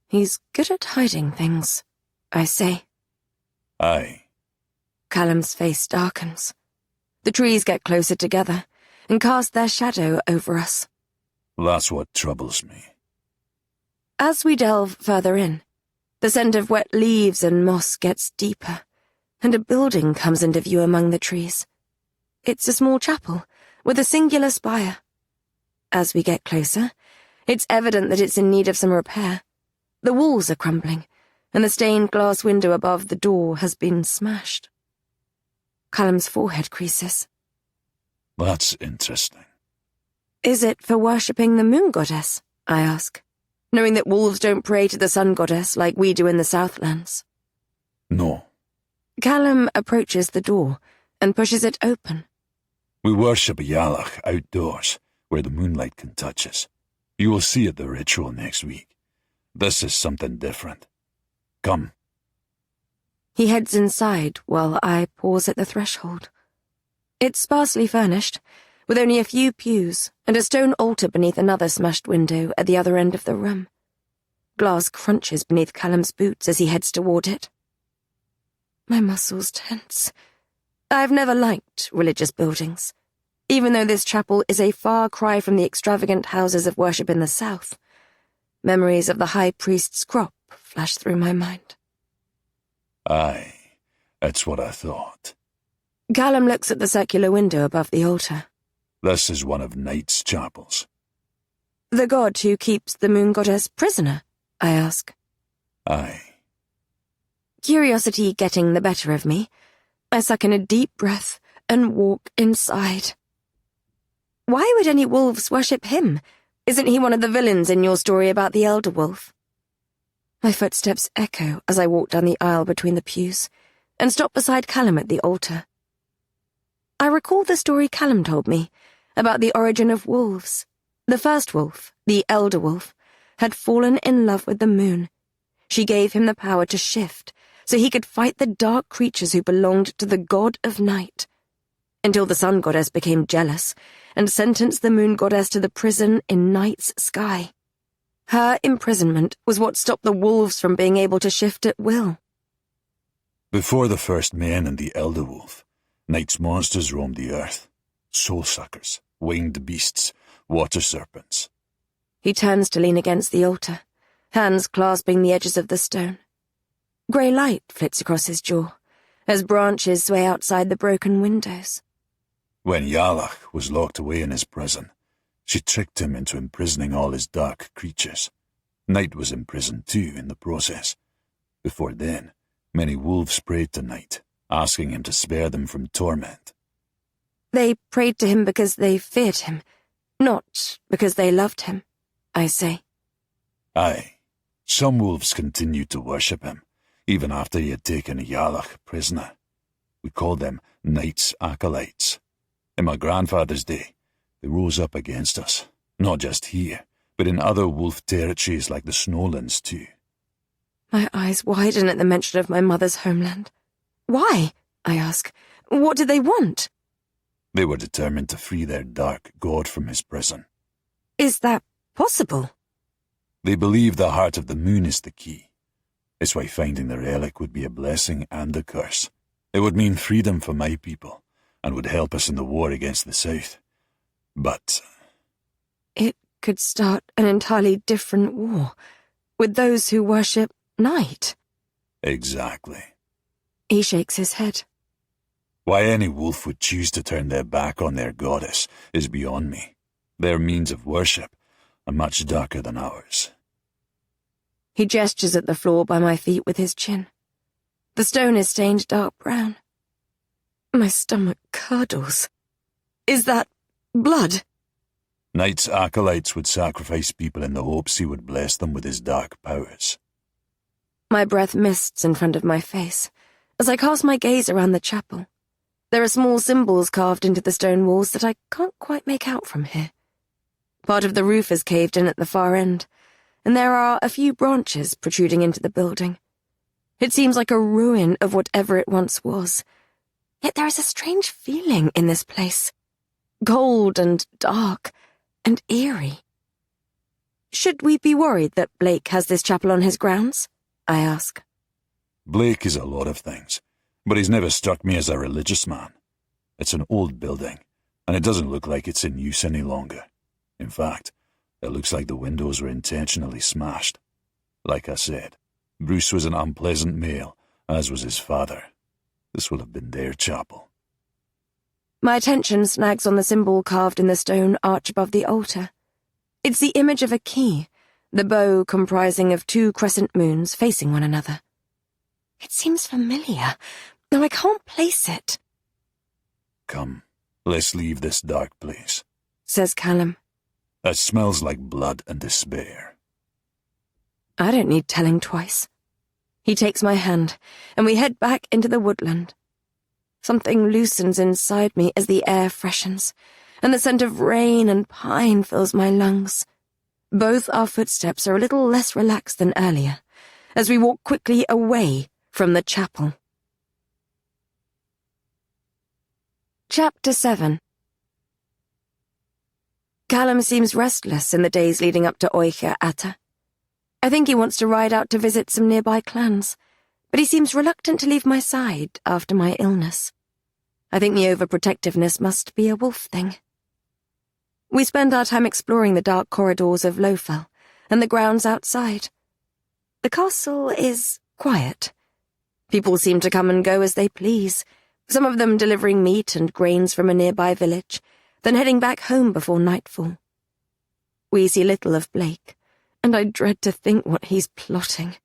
he's good at hiding things, I say. Aye. Callum's face darkens. The trees get closer together and cast their shadow over us. That's what troubles me. As we delve further in, the scent of wet leaves and moss gets deeper, and a building comes into view among the trees. It's a small chapel with a singular spire. As we get closer, it's evident that it's in need of some repair. The walls are crumbling, and the stained glass window above the door has been smashed. Callum's forehead creases. That's interesting. Is it for worshipping the moon goddess? I ask, knowing that wolves don't pray to the sun goddess like we do in the Southlands. No. Callum approaches the door and pushes it open. We worship Yalach outdoors, where the moonlight can touch us. You will see at the ritual next week. This is something different. Come. He heads inside while I pause at the threshold. It's sparsely furnished, with only a few pews and a stone altar beneath another smashed window at the other end of the room. Glass crunches beneath Callum's boots as he heads toward it. My muscles tense. I've never liked religious buildings, even though this chapel is a far cry from the extravagant houses of worship in the south. Memories of the high priest's crop flash through my mind. Aye, that's what I thought. Callum looks at the circular window above the altar. This is one of Night's chapels. The god who keeps the moon goddess prisoner, I ask. Aye. Curiosity getting the better of me, I suck in a deep breath and walk inside. Why would any wolves worship him? Isn't he one of the villains in your story about the elder wolf? My footsteps echo as I walk down the aisle between the pews and stop beside Callum at the altar. I recall the story Callum told me about the origin of wolves. The first wolf, the elder wolf, had fallen in love with the moon. She gave him the power to shift so he could fight the dark creatures who belonged to the god of night, until the sun goddess became jealous and sentenced the moon goddess to the prison in night's sky. Her imprisonment was what stopped the wolves from being able to shift at will. Before the first men and the elder wolf, Night's monsters roamed the earth. Soul-suckers, winged beasts, water serpents. He turns to lean against the altar, hands clasping the edges of the stone. Grey light flits across his jaw as branches sway outside the broken windows. When Yarlach was locked away in his prison, she tricked him into imprisoning all his dark creatures. Night was imprisoned too in the process. Before then, many wolves prayed to Night, asking him to spare them from torment. They prayed to him because they feared him, not because they loved him, I say. Aye, some wolves continued to worship him, even after he had taken Yarlach prisoner. We called them Night's acolytes. In my grandfather's day, they rose up against us, not just here, but in other wolf territories like the Snowlands too. My eyes widen at the mention of my mother's homeland. Why? I ask. What did they want? They were determined to free their dark god from his prison. Is that possible? They believe the heart of the moon is the key. It's why finding the relic would be a blessing and a curse. It would mean freedom for my people, and would help us in the war against the South. But it could start an entirely different war, with those who worship night. Exactly. He shakes his head. Why any wolf would choose to turn their back on their goddess is beyond me. Their means of worship are much darker than ours. He gestures at the floor by my feet with his chin. The stone is stained dark brown. My stomach curdles. Is that blood? Night's acolytes would sacrifice people in the hopes he would bless them with his dark powers. My breath mists in front of my face as I cast my gaze around the chapel. There are small symbols carved into the stone walls that I can't quite make out from here. Part of the roof is caved in at the far end, and there are a few branches protruding into the building. It seems like a ruin of whatever it once was. Yet there is a strange feeling in this place. Cold and dark and eerie. Should we be worried that Blake has this chapel on his grounds? I ask. Blake is a lot of things, but he's never struck me as a religious man. It's an old building, and it doesn't look like it's in use any longer. In fact, it looks like the windows were intentionally smashed. Like I said, Bruce was an unpleasant male, as was his father. This will have been their chapel. My attention snags on the symbol carved in the stone arch above the altar. It's the image of a key, the bow comprising of 2 crescent moons facing one another. It seems familiar, though I can't place it. Come, let's leave this dark place, says Callum. It smells like blood and despair. I don't need telling twice. He takes my hand, and we head back into the woodland. Something loosens inside me as the air freshens, and the scent of rain and pine fills my lungs. Both our footsteps are a little less relaxed than earlier, as we walk quickly away from the chapel. Chapter 7. Callum seems restless in the days leading up to Oicha Atta. I think he wants to ride out to visit some nearby clans, but he seems reluctant to leave my side after my illness. I think the overprotectiveness must be a wolf thing. We spend our time exploring the dark corridors of Lowfell and the grounds outside. The castle is quiet. People seem to come and go as they please, some of them delivering meat and grains from a nearby village, then heading back home before nightfall. We see little of Blake, and I dread to think what he's plotting.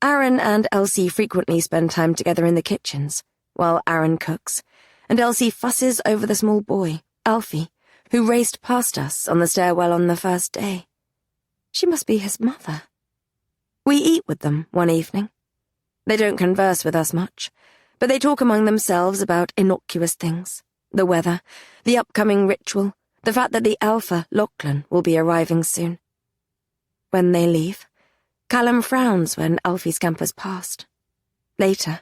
Aaron and Elsie frequently spend time together in the kitchens, while Aaron cooks, and Elsie fusses over the small boy, Alfie, who raced past us on the stairwell on the first day. She must be his mother. We eat with them one evening. They don't converse with us much, but they talk among themselves about innocuous things, the weather, the upcoming ritual, the fact that the Alpha, Lachlan, will be arriving soon. When they leave, Callum frowns when Alfie scampers past. Later,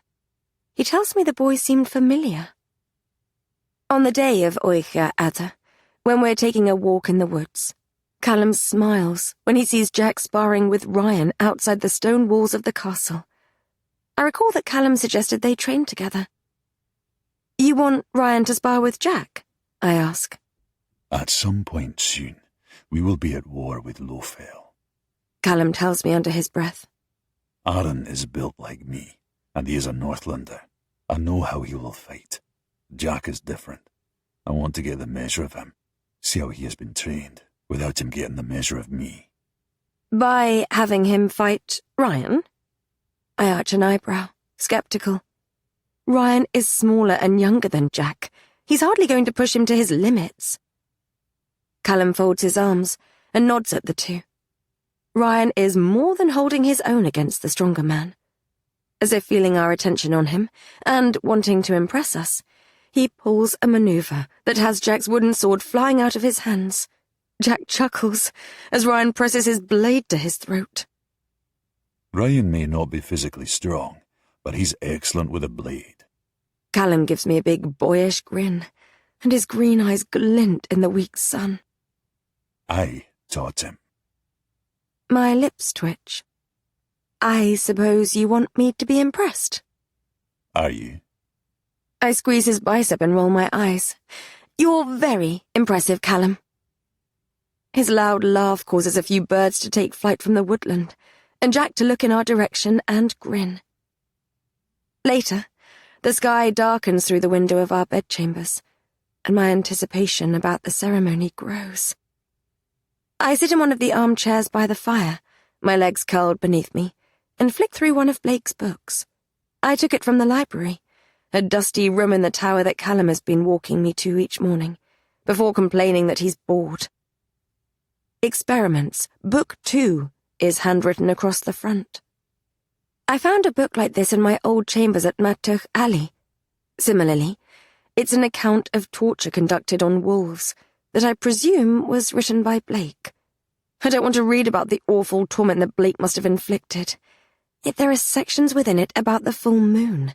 he tells me the boy seemed familiar. On the day of Oicha Adda, when we're taking a walk in the woods, Callum smiles when he sees Jack sparring with Ryan outside the stone walls of the castle. I recall that Callum suggested they train together. You want Ryan to spar with Jack? I ask. At some point soon, we will be at war with Lofel. Callum tells me under his breath. Aaron is built like me, and he is a Northlander. I know how he will fight. Jack is different. I want to get the measure of him, see how he has been trained, without him getting the measure of me. By having him fight Ryan? I arch an eyebrow, skeptical. Ryan is smaller and younger than Jack. He's hardly going to push him to his limits. Callum folds his arms and nods at the two. Ryan is more than holding his own against the stronger man. As if feeling our attention on him, and wanting to impress us, he pulls a maneuver that has Jack's wooden sword flying out of his hands. Jack chuckles as Ryan presses his blade to his throat. Ryan may not be physically strong, but he's excellent with a blade. Callum gives me a big boyish grin, and his green eyes glint in the weak sun. I taught him. My lips twitch. I suppose you want me to be impressed? Are you? I squeeze his bicep and roll my eyes. You're very impressive, Callum. His loud laugh causes a few birds to take flight from the woodland, and Jack to look in our direction and grin. Later, the sky darkens through the window of our bedchambers, and my anticipation about the ceremony grows. I sit in one of the armchairs by the fire, my legs curled beneath me, and flick through one of Blake's books. I took it from the library, a dusty room in the tower that Callum has been walking me to each morning, before complaining that he's bored. Experiments, Book 2, is handwritten across the front. I found a book like this in my old chambers at Matuch Alley. Similarly, it's an account of torture conducted on wolves that I presume was written by Blake. I don't want to read about the awful torment that Blake must have inflicted, yet there are sections within it about the full moon.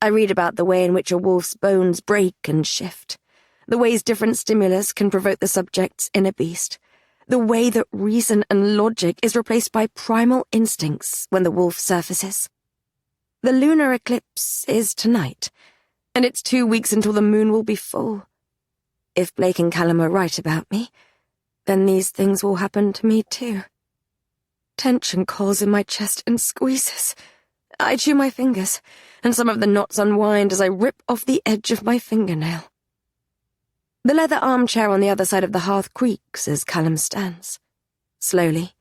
I read about the way in which a wolf's bones break and shift, the ways different stimulus can provoke the subject's inner beast, the way that reason and logic is replaced by primal instincts when the wolf surfaces. The lunar eclipse is tonight, and it's 2 weeks until the moon will be full. If Blake and Callum are right about me, then these things will happen to me too. Tension calls in my chest and squeezes. I chew my fingers, and some of the knots unwind as I rip off the edge of my fingernail. The leather armchair on the other side of the hearth creaks as Callum stands. Slowly,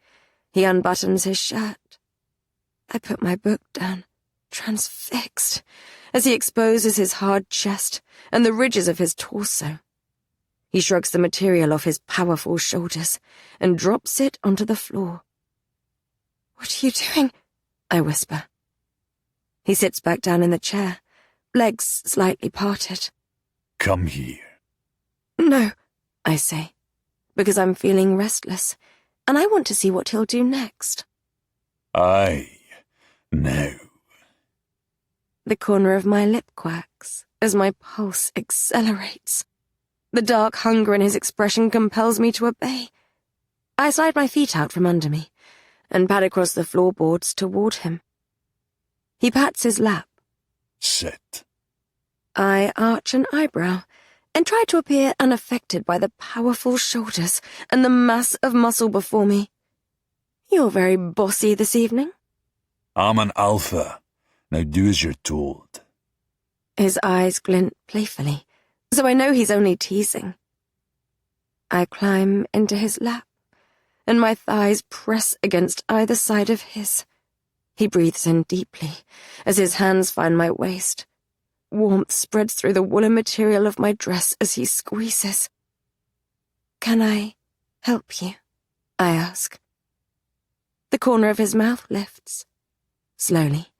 he unbuttons his shirt. I put my book down, transfixed, as he exposes his hard chest and the ridges of his torso. He shrugs the material off his powerful shoulders and drops it onto the floor. "What are you doing?" I whisper. He sits back down in the chair, legs slightly parted. Come here. "No," I say, because I'm feeling restless, and I want to see what he'll do next. Aye, now. The corner of my lip quacks as my pulse accelerates. The dark hunger in his expression compels me to obey. I slide my feet out from under me and pad across the floorboards toward him. He pats his lap. Sit. I arch an eyebrow and try to appear unaffected by the powerful shoulders and the mass of muscle before me. "You're very bossy this evening." I'm an alpha. Now do as you're told. His eyes glint playfully, so I know he's only teasing. I climb into his lap, and my thighs press against either side of his. He breathes in deeply as his hands find my waist. Warmth spreads through the woolen material of my dress as he squeezes. "Can I help you?" I ask. The corner of his mouth lifts. Slowly,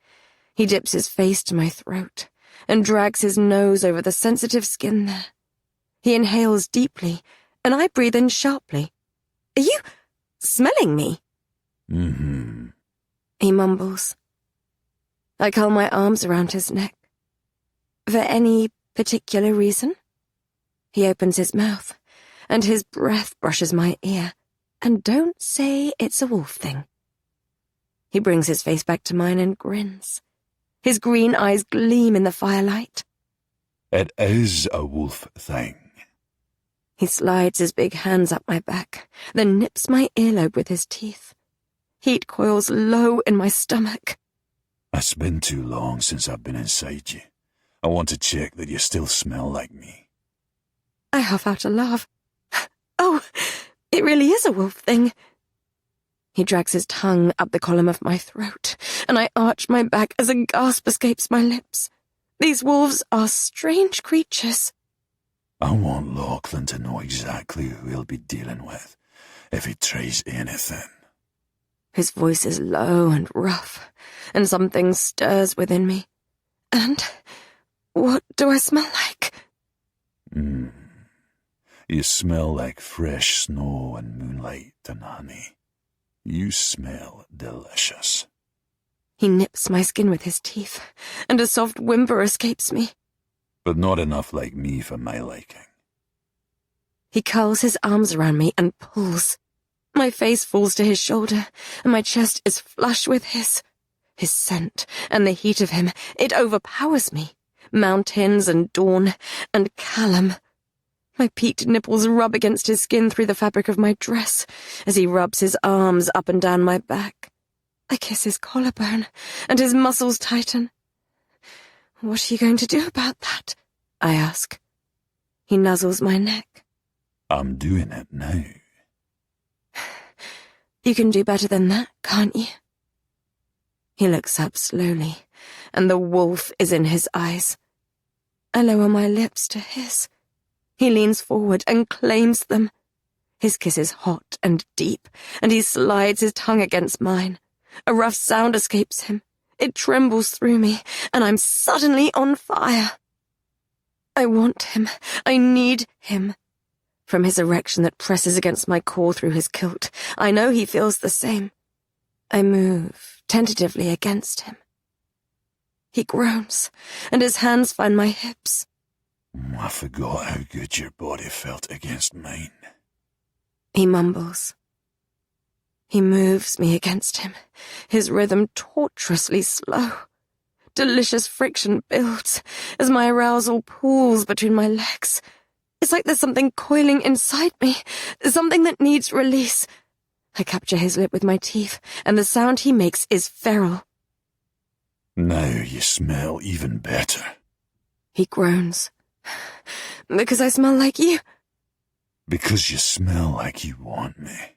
he dips his face to my throat and drags his nose over the sensitive skin there. He inhales deeply, and I breathe in sharply. "Are you smelling me?" Mm-hmm. He mumbles. I curl my arms around his neck. "For any particular reason?" He opens his mouth, and his breath brushes my ear. "And don't say it's a wolf thing." He brings his face back to mine and grins. His green eyes gleam in the firelight. It is a wolf thing. He slides his big hands up my back, then nips my earlobe with his teeth. Heat coils low in my stomach. It's been too long since I've been inside you. I want to check that you still smell like me. I huff out a laugh. "Oh, it really is a wolf thing." He drags his tongue up the column of my throat, and I arch my back as a gasp escapes my lips. These wolves are strange creatures. I want Lachlan to know exactly who he'll be dealing with if he tries anything. His voice is low and rough, and something stirs within me. "And what do I smell like?" You smell like fresh snow and moonlight and honey. You smell delicious. He nips my skin with his teeth, and a soft whimper escapes me. But not enough like me for my liking. He curls his arms around me and pulls. My face falls to his shoulder, and my chest is flush with his. His scent and the heat of him, it overpowers me. Mountains and dawn and Callum. My peaked nipples rub against his skin through the fabric of my dress as he rubs his arms up and down my back. I kiss his collarbone, and his muscles tighten. "What are you going to do about that?" I ask. He nuzzles my neck. I'm doing it now. "You can do better than that, can't you?" He looks up slowly, and the wolf is in his eyes. I lower my lips to his. He leans forward and claims them. His kiss is hot and deep, and he slides his tongue against mine. A rough sound escapes him. It trembles through me, and I'm suddenly on fire. I want him. I need him. From his erection that presses against my core through his kilt, I know he feels the same. I move tentatively against him. He groans, and his hands find my hips. I forgot how good your body felt against mine. He mumbles. He moves me against him, his rhythm tortuously slow. Delicious friction builds as my arousal pools between my legs. It's like there's something coiling inside me, something that needs release. I capture his lip with my teeth, and the sound he makes is feral. Now you smell even better. He groans. "Because I smell like you?" Because you smell like you want me.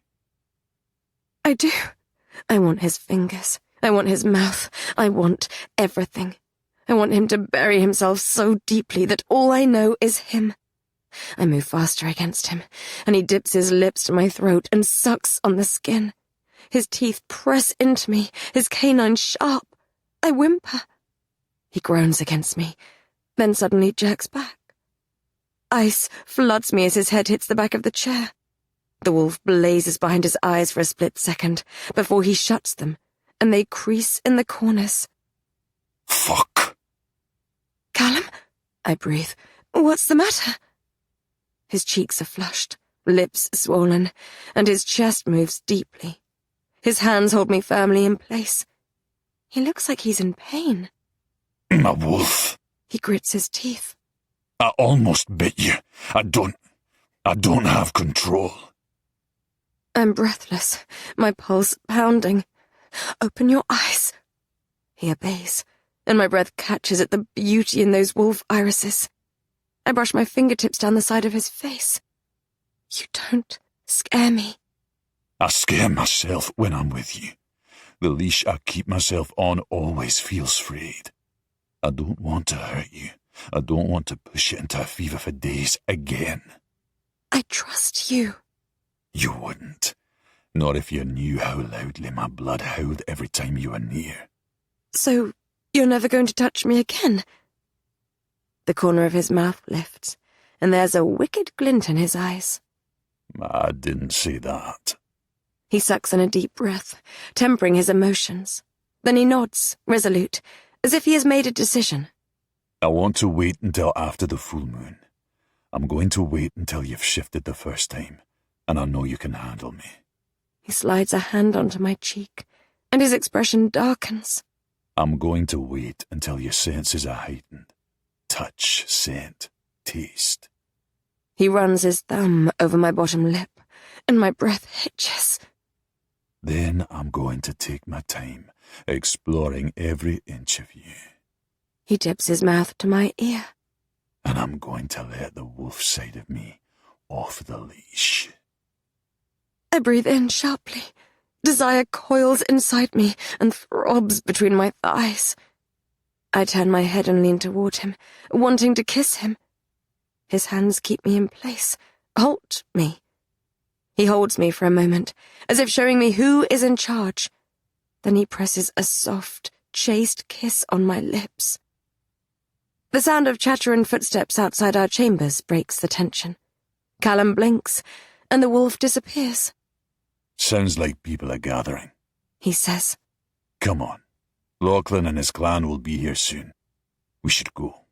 I do. I want his fingers. I want his mouth. I want everything. I want him to bury himself so deeply that all I know is him. I move faster against him, and he dips his lips to my throat and sucks on the skin. His teeth press into me, his canines sharp. I whimper. He groans against me, then suddenly jerks back. Ice floods me as his head hits the back of the chair. The wolf blazes behind his eyes for a split second before he shuts them, and they crease in the corners. Fuck. "Callum?" I breathe. "What's the matter?" His cheeks are flushed, lips swollen, and his chest moves deeply. His hands hold me firmly in place. He looks like he's in pain. A wolf. He grits his teeth. I almost bit you. I don't have control. I'm breathless, my pulse pounding. "Open your eyes." He obeys, and my breath catches at the beauty in those wolf irises. I brush my fingertips down the side of his face. You don't scare me. I scare myself when I'm with you. The leash I keep myself on always feels frayed. I don't want to hurt you. I don't want to push you into a fever for days again. I trust you. You wouldn't. Not if you knew how loudly my blood howled every time you were near. So, you're never going to touch me again? The corner of his mouth lifts, and there's a wicked glint in his eyes. I didn't say that. He sucks in a deep breath, tempering his emotions. Then he nods, resolute, as if he has made a decision. I want to wait until after the full moon. I'm going to wait until you've shifted the first time, and I know you can handle me. He slides a hand onto my cheek, and his expression darkens. I'm going to wait until your senses are heightened. Touch, scent, taste. He runs his thumb over my bottom lip, and my breath hitches. Then I'm going to take my time, exploring every inch of you. He dips his mouth to my ear. And I'm going to let the wolf side of me off the leash. I breathe in sharply. Desire coils inside me and throbs between my thighs. I turn my head and lean toward him, wanting to kiss him. His hands keep me in place, halt me. He holds me for a moment, as if showing me who is in charge. Then he presses a soft, chaste kiss on my lips. The sound of chatter and footsteps outside our chambers breaks the tension. Callum blinks, and the wolf disappears. Sounds like people are gathering, he says. Come on. Lachlan and his clan will be here soon. We should go.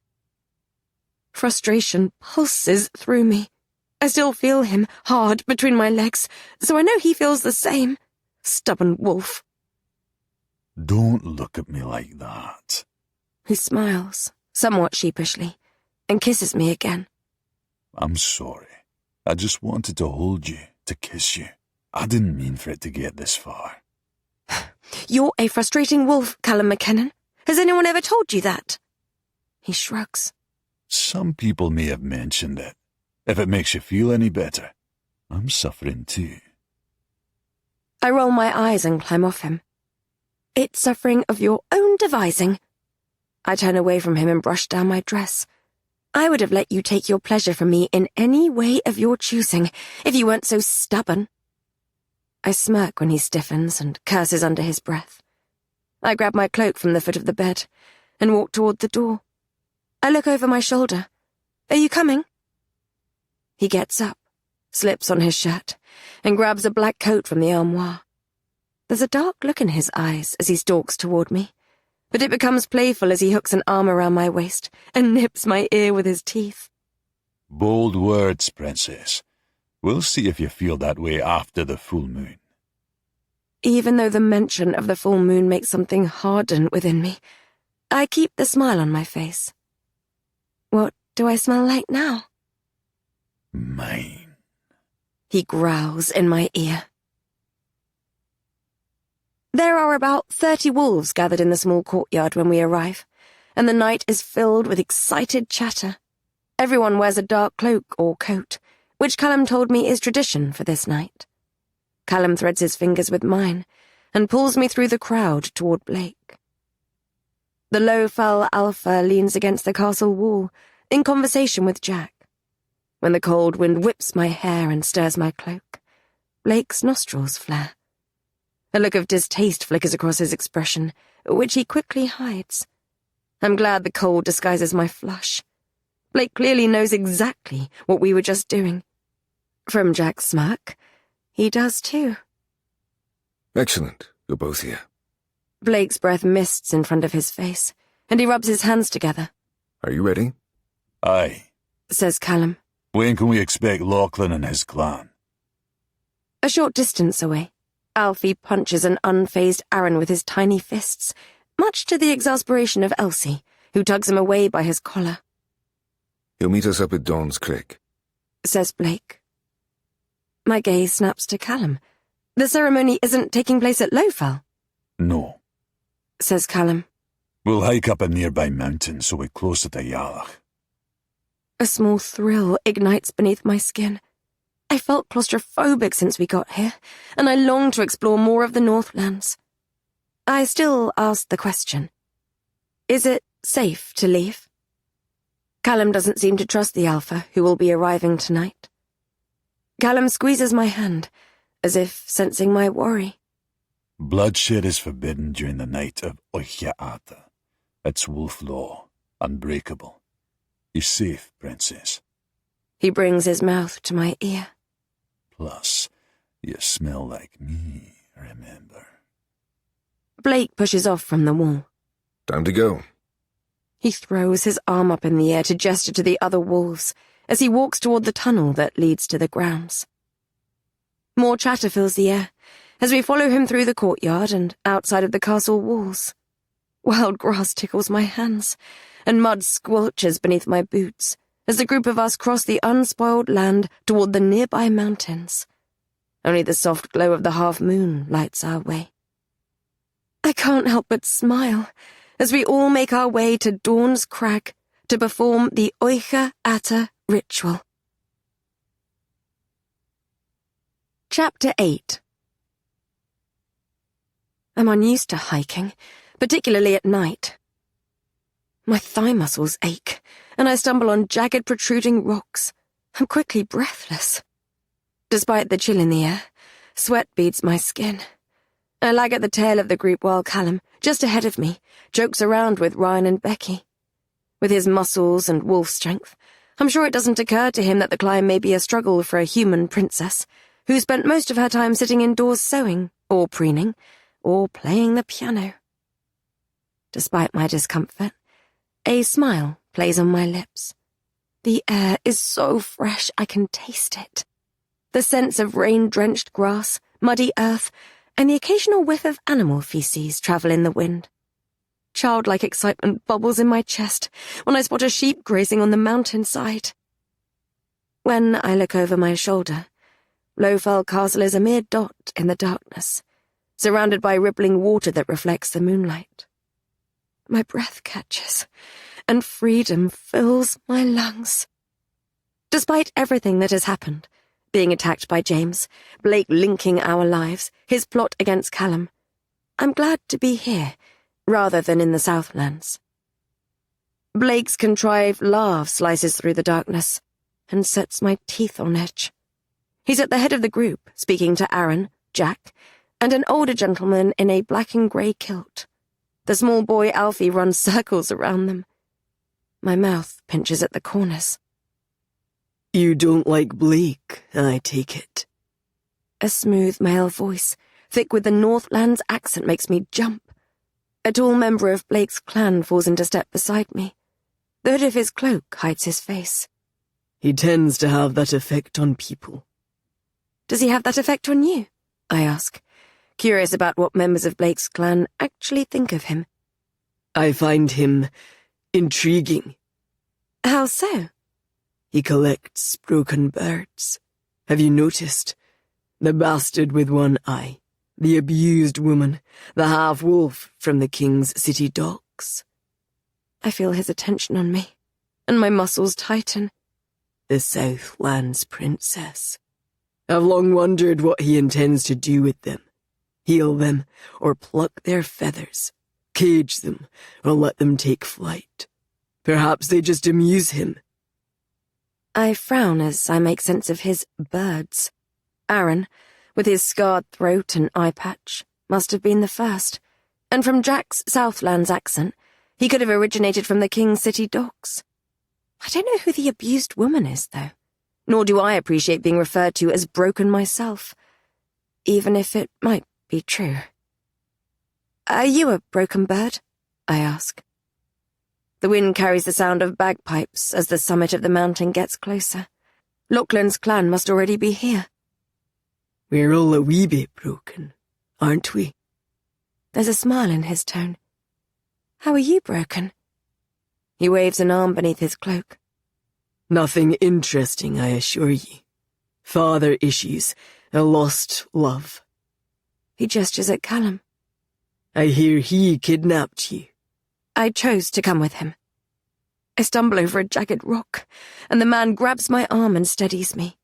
Frustration pulses through me. I still feel him hard between my legs, so I know he feels the same. Stubborn wolf. Don't look at me like that. He smiles, somewhat sheepishly, and kisses me again. I'm sorry. I just wanted to hold you, to kiss you. I didn't mean for it to get this far. You're a frustrating wolf, Callum McKinnon. Has anyone ever told you that? He shrugs. Some people may have mentioned it. If it makes you feel any better, I'm suffering too. I roll my eyes and climb off him. It's suffering of your own devising. I turn away from him and brush down my dress. I would have let you take your pleasure from me in any way of your choosing, if you weren't so stubborn. I smirk when he stiffens and curses under his breath. I grab my cloak from the foot of the bed and walk toward the door. I look over my shoulder. Are you coming? He gets up, slips on his shirt, and grabs a black coat from the armoire. There's a dark look in his eyes as he stalks toward me, but it becomes playful as he hooks an arm around my waist and nips my ear with his teeth. Bold words, Princess. We'll see if you feel that way after the full moon. Even though the mention of the full moon makes something harden within me, I keep the smile on my face. What do I smell like now? Mine. He growls in my ear. There are about 30 wolves gathered in the small courtyard when we arrive, and the night is filled with excited chatter. Everyone wears a dark cloak or coat, which Callum told me is tradition for this night. Callum threads his fingers with mine and pulls me through the crowd toward Blake. The low-fell alpha leans against the castle wall, in conversation with Jack. When the cold wind whips my hair and stirs my cloak, Blake's nostrils flare. A look of distaste flickers across his expression, which he quickly hides. I'm glad the cold disguises my flush. Blake clearly knows exactly what we were just doing. From Jack's smirk, he does too. Excellent. You're both here. Blake's breath mists in front of his face, and he rubs his hands together. Are you ready? Aye, says Callum. When can we expect Lachlan and his clan? A short distance away, Alfie punches an unfazed Aaron with his tiny fists, much to the exasperation of Elsie, who tugs him away by his collar. He'll meet us up at Dawn's Creek, says Blake. My gaze snaps to Callum. The ceremony isn't taking place at Lowfell, No, says Callum. We'll hike up a nearby mountain so we're closer to Yarlach. A small thrill ignites beneath my skin. I felt claustrophobic since we got here, and I longed to explore more of the Northlands. I still asked the question. Is it safe to leave? Callum doesn't seem to trust the Alpha, who will be arriving tonight. Callum squeezes my hand, as if sensing my worry. Bloodshed is forbidden during the night of Oicha Ata. It's wolf law, unbreakable. You're safe, Princess. He brings his mouth to my ear. Plus, you smell like me, remember? Blake pushes off from the wall. Time to go. He throws his arm up in the air to gesture to the other wolves as he walks toward the tunnel that leads to the grounds. More chatter fills the air as we follow him through the courtyard and outside of the castle walls. Wild grass tickles my hands, and mud squelches beneath my boots as the group of us cross the unspoiled land toward the nearby mountains. Only the soft glow of the half-moon lights our way. I can't help but smile as we all make our way to Dawn's Crag to perform the Oicha Ata ritual. Chapter 8. I'm unused to hiking, particularly at night. My thigh muscles ache, and I stumble on jagged protruding rocks. I'm quickly breathless. Despite the chill in the air, sweat beads my skin. I lag at the tail of the group while Callum, just ahead of me, jokes around with Ryan and Becky. With his muscles and wolf strength, I'm sure it doesn't occur to him that the climb may be a struggle for a human princess, who spent most of her time sitting indoors sewing, or preening, or playing the piano. Despite my discomfort, a smile plays on my lips. The air is so fresh I can taste it. The scents of rain-drenched grass, muddy earth, and the occasional whiff of animal feces travel in the wind. Childlike excitement bubbles in my chest when I spot a sheep grazing on the mountainside. When I look over my shoulder, Lowfell Castle is a mere dot in the darkness, surrounded by rippling water that reflects the moonlight. My breath catches, and freedom fills my lungs. Despite everything that has happened, being attacked by James, Blake linking our lives, his plot against Callum, I'm glad to be here, rather than in the Southlands. Blake's contrived laugh slices through the darkness, and sets my teeth on edge. He's at the head of the group, speaking to Aaron, Jack, and an older gentleman in a black and grey kilt. The small boy Alfie runs circles around them. My mouth pinches at the corners. You don't like Blake, I take it. A smooth male voice, thick with the Northlands accent, makes me jump. A tall member of Blake's clan falls into step beside me. The hood of his cloak hides his face. He tends to have that effect on people. Does he have that effect on you? I ask, curious about what members of Blake's clan actually think of him. I find him intriguing. How so? He collects broken birds. Have you noticed? The bastard with one eye, the abused woman, the half-wolf from the king's city docks. I feel his attention on me, and my muscles tighten. The Southlands princess. I've long wondered what he intends to do with them. Heal them, or pluck their feathers. Cage them, or let them take flight. Perhaps they just amuse him. I frown as I make sense of his birds. Aaron, with his scarred throat and eye patch, must have been the first, and from Jack's Southlands accent, he could have originated from the King's City docks. I don't know who the abused woman is, though, nor do I appreciate being referred to as broken myself, even if it might be true. Are you a broken bird? I ask. The wind carries the sound of bagpipes as the summit of the mountain gets closer. Lachlan's clan must already be here. We're all a wee bit broken, aren't we? There's a smile in his tone. How are you broken? He waves an arm beneath his cloak. Nothing interesting, I assure ye. Father issues, a lost love. He gestures at Callum. I hear he kidnapped you. I chose to come with him. I stumble over a jagged rock, and the man grabs my arm and steadies me.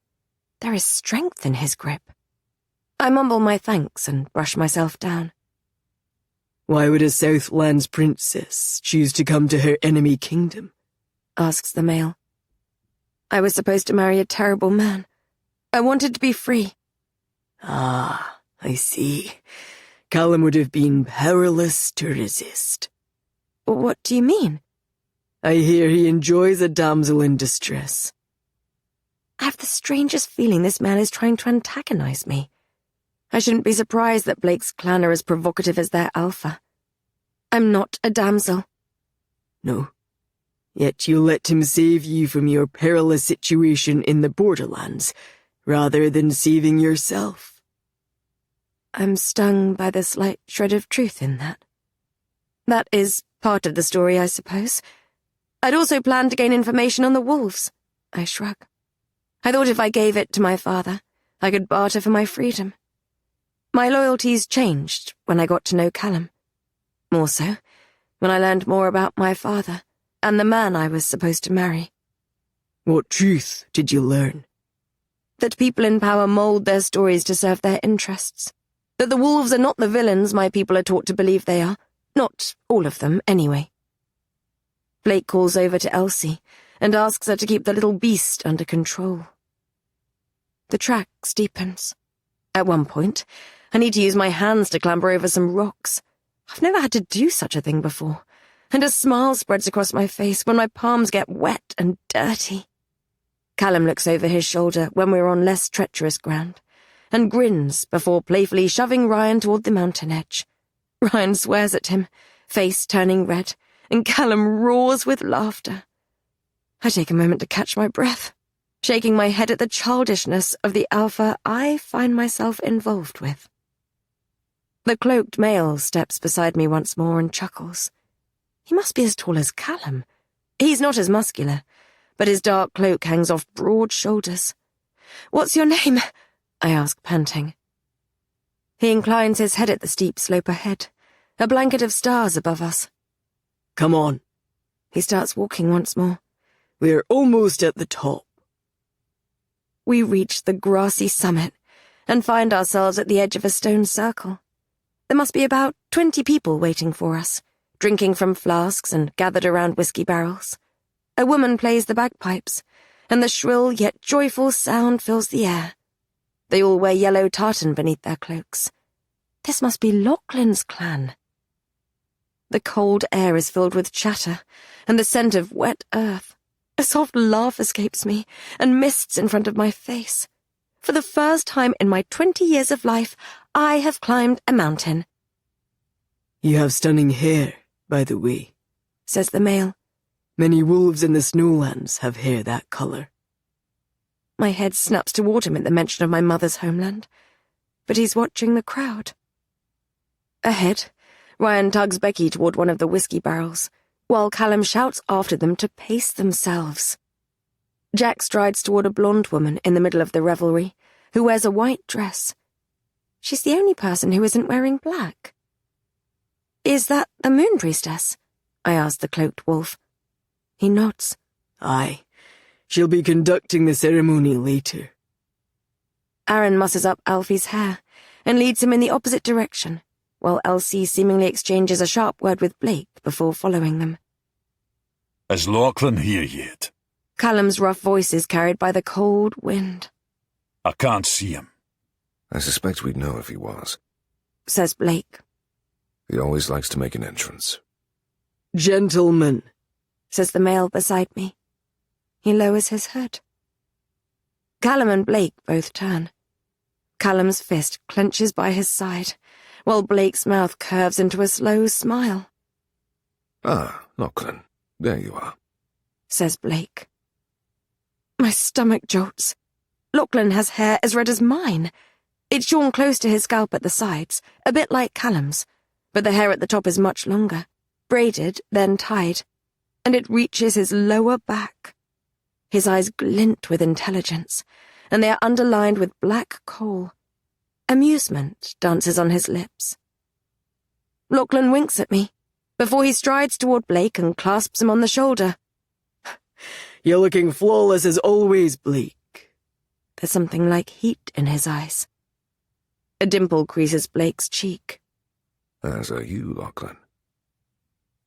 There is strength in his grip. I mumble my thanks and brush myself down. Why would a Southlands princess choose to come to her enemy kingdom? Asks the male. I was supposed to marry a terrible man. I wanted to be free. Ah, I see. Callum would have been powerless to resist. What do you mean? I hear he enjoys a damsel in distress. I have the strangest feeling this man is trying to antagonize me. I shouldn't be surprised that Blake's clan are as provocative as their alpha. I'm not a damsel. No. Yet you let him save you from your perilous situation in the borderlands, rather than saving yourself. I'm stung by the slight shred of truth in that. That is part of the story, I suppose. I'd also planned to gain information on the wolves. I shrug. I thought if I gave it to my father, I could barter for my freedom. My loyalties changed when I got to know Callum. More so, when I learned more about my father and the man I was supposed to marry. What truth did you learn? That people in power mold their stories to serve their interests. That the wolves are not the villains my people are taught to believe they are. Not all of them, anyway. Blake calls over to Elsie and asks her to keep the little beast under control. The track steepens. At one point, I need to use my hands to clamber over some rocks. I've never had to do such a thing before, and a smile spreads across my face when my palms get wet and dirty. Callum looks over his shoulder when we're on less treacherous ground, and grins before playfully shoving Ryan toward the mountain edge. Ryan swears at him, face turning red, and Callum roars with laughter. I take a moment to catch my breath, shaking my head at the childishness of the alpha I find myself involved with. The cloaked male steps beside me once more and chuckles. He must be as tall as Callum. He's not as muscular, but his dark cloak hangs off broad shoulders. "What's your name?" I ask, panting. He inclines his head at the steep slope ahead, a blanket of stars above us. Come on. He starts walking once more. We're almost at the top. We reach the grassy summit and find ourselves at the edge of a stone circle. There must be about 20 people waiting for us, drinking from flasks and gathered around whiskey barrels. A woman plays the bagpipes, and the shrill yet joyful sound fills the air. They all wear yellow tartan beneath their cloaks. This must be Lachlan's clan. The cold air is filled with chatter and the scent of wet earth. A soft laugh escapes me and mists in front of my face. For the first time in my 20 years of life, I have climbed a mountain. You have stunning hair, by the way, says the male. Many wolves in the snowlands have hair that colour. My head snaps toward him at the mention of my mother's homeland, but he's watching the crowd. Ahead, Ryan tugs Becky toward one of the whiskey barrels, while Callum shouts after them to pace themselves. Jack strides toward a blonde woman in the middle of the revelry, who wears a white dress. She's the only person who isn't wearing black. "Is that the moon priestess?" I ask the cloaked wolf. He nods. Aye. She'll be conducting the ceremony later. Aaron musses up Alfie's hair and leads him in the opposite direction, while Elsie seemingly exchanges a sharp word with Blake before following them. Is Lachlan here yet? Callum's rough voice is carried by the cold wind. I can't see him. I suspect we'd know if he was. Says Blake. He always likes to make an entrance. Gentlemen, says the male beside me. He lowers his hood. Callum and Blake both turn. Callum's fist clenches by his side, while Blake's mouth curves into a slow smile. Ah, Lachlan, there you are, says Blake. My stomach jolts. Lachlan has hair as red as mine. It's shorn close to his scalp at the sides, a bit like Callum's, but the hair at the top is much longer, braided, then tied, and it reaches his lower back. His eyes glint with intelligence, and they are underlined with black coal. Amusement dances on his lips. Lachlan winks at me, before he strides toward Blake and clasps him on the shoulder. You're looking flawless as always, Blake. There's something like heat in his eyes. A dimple creases Blake's cheek. As are you, Lachlan.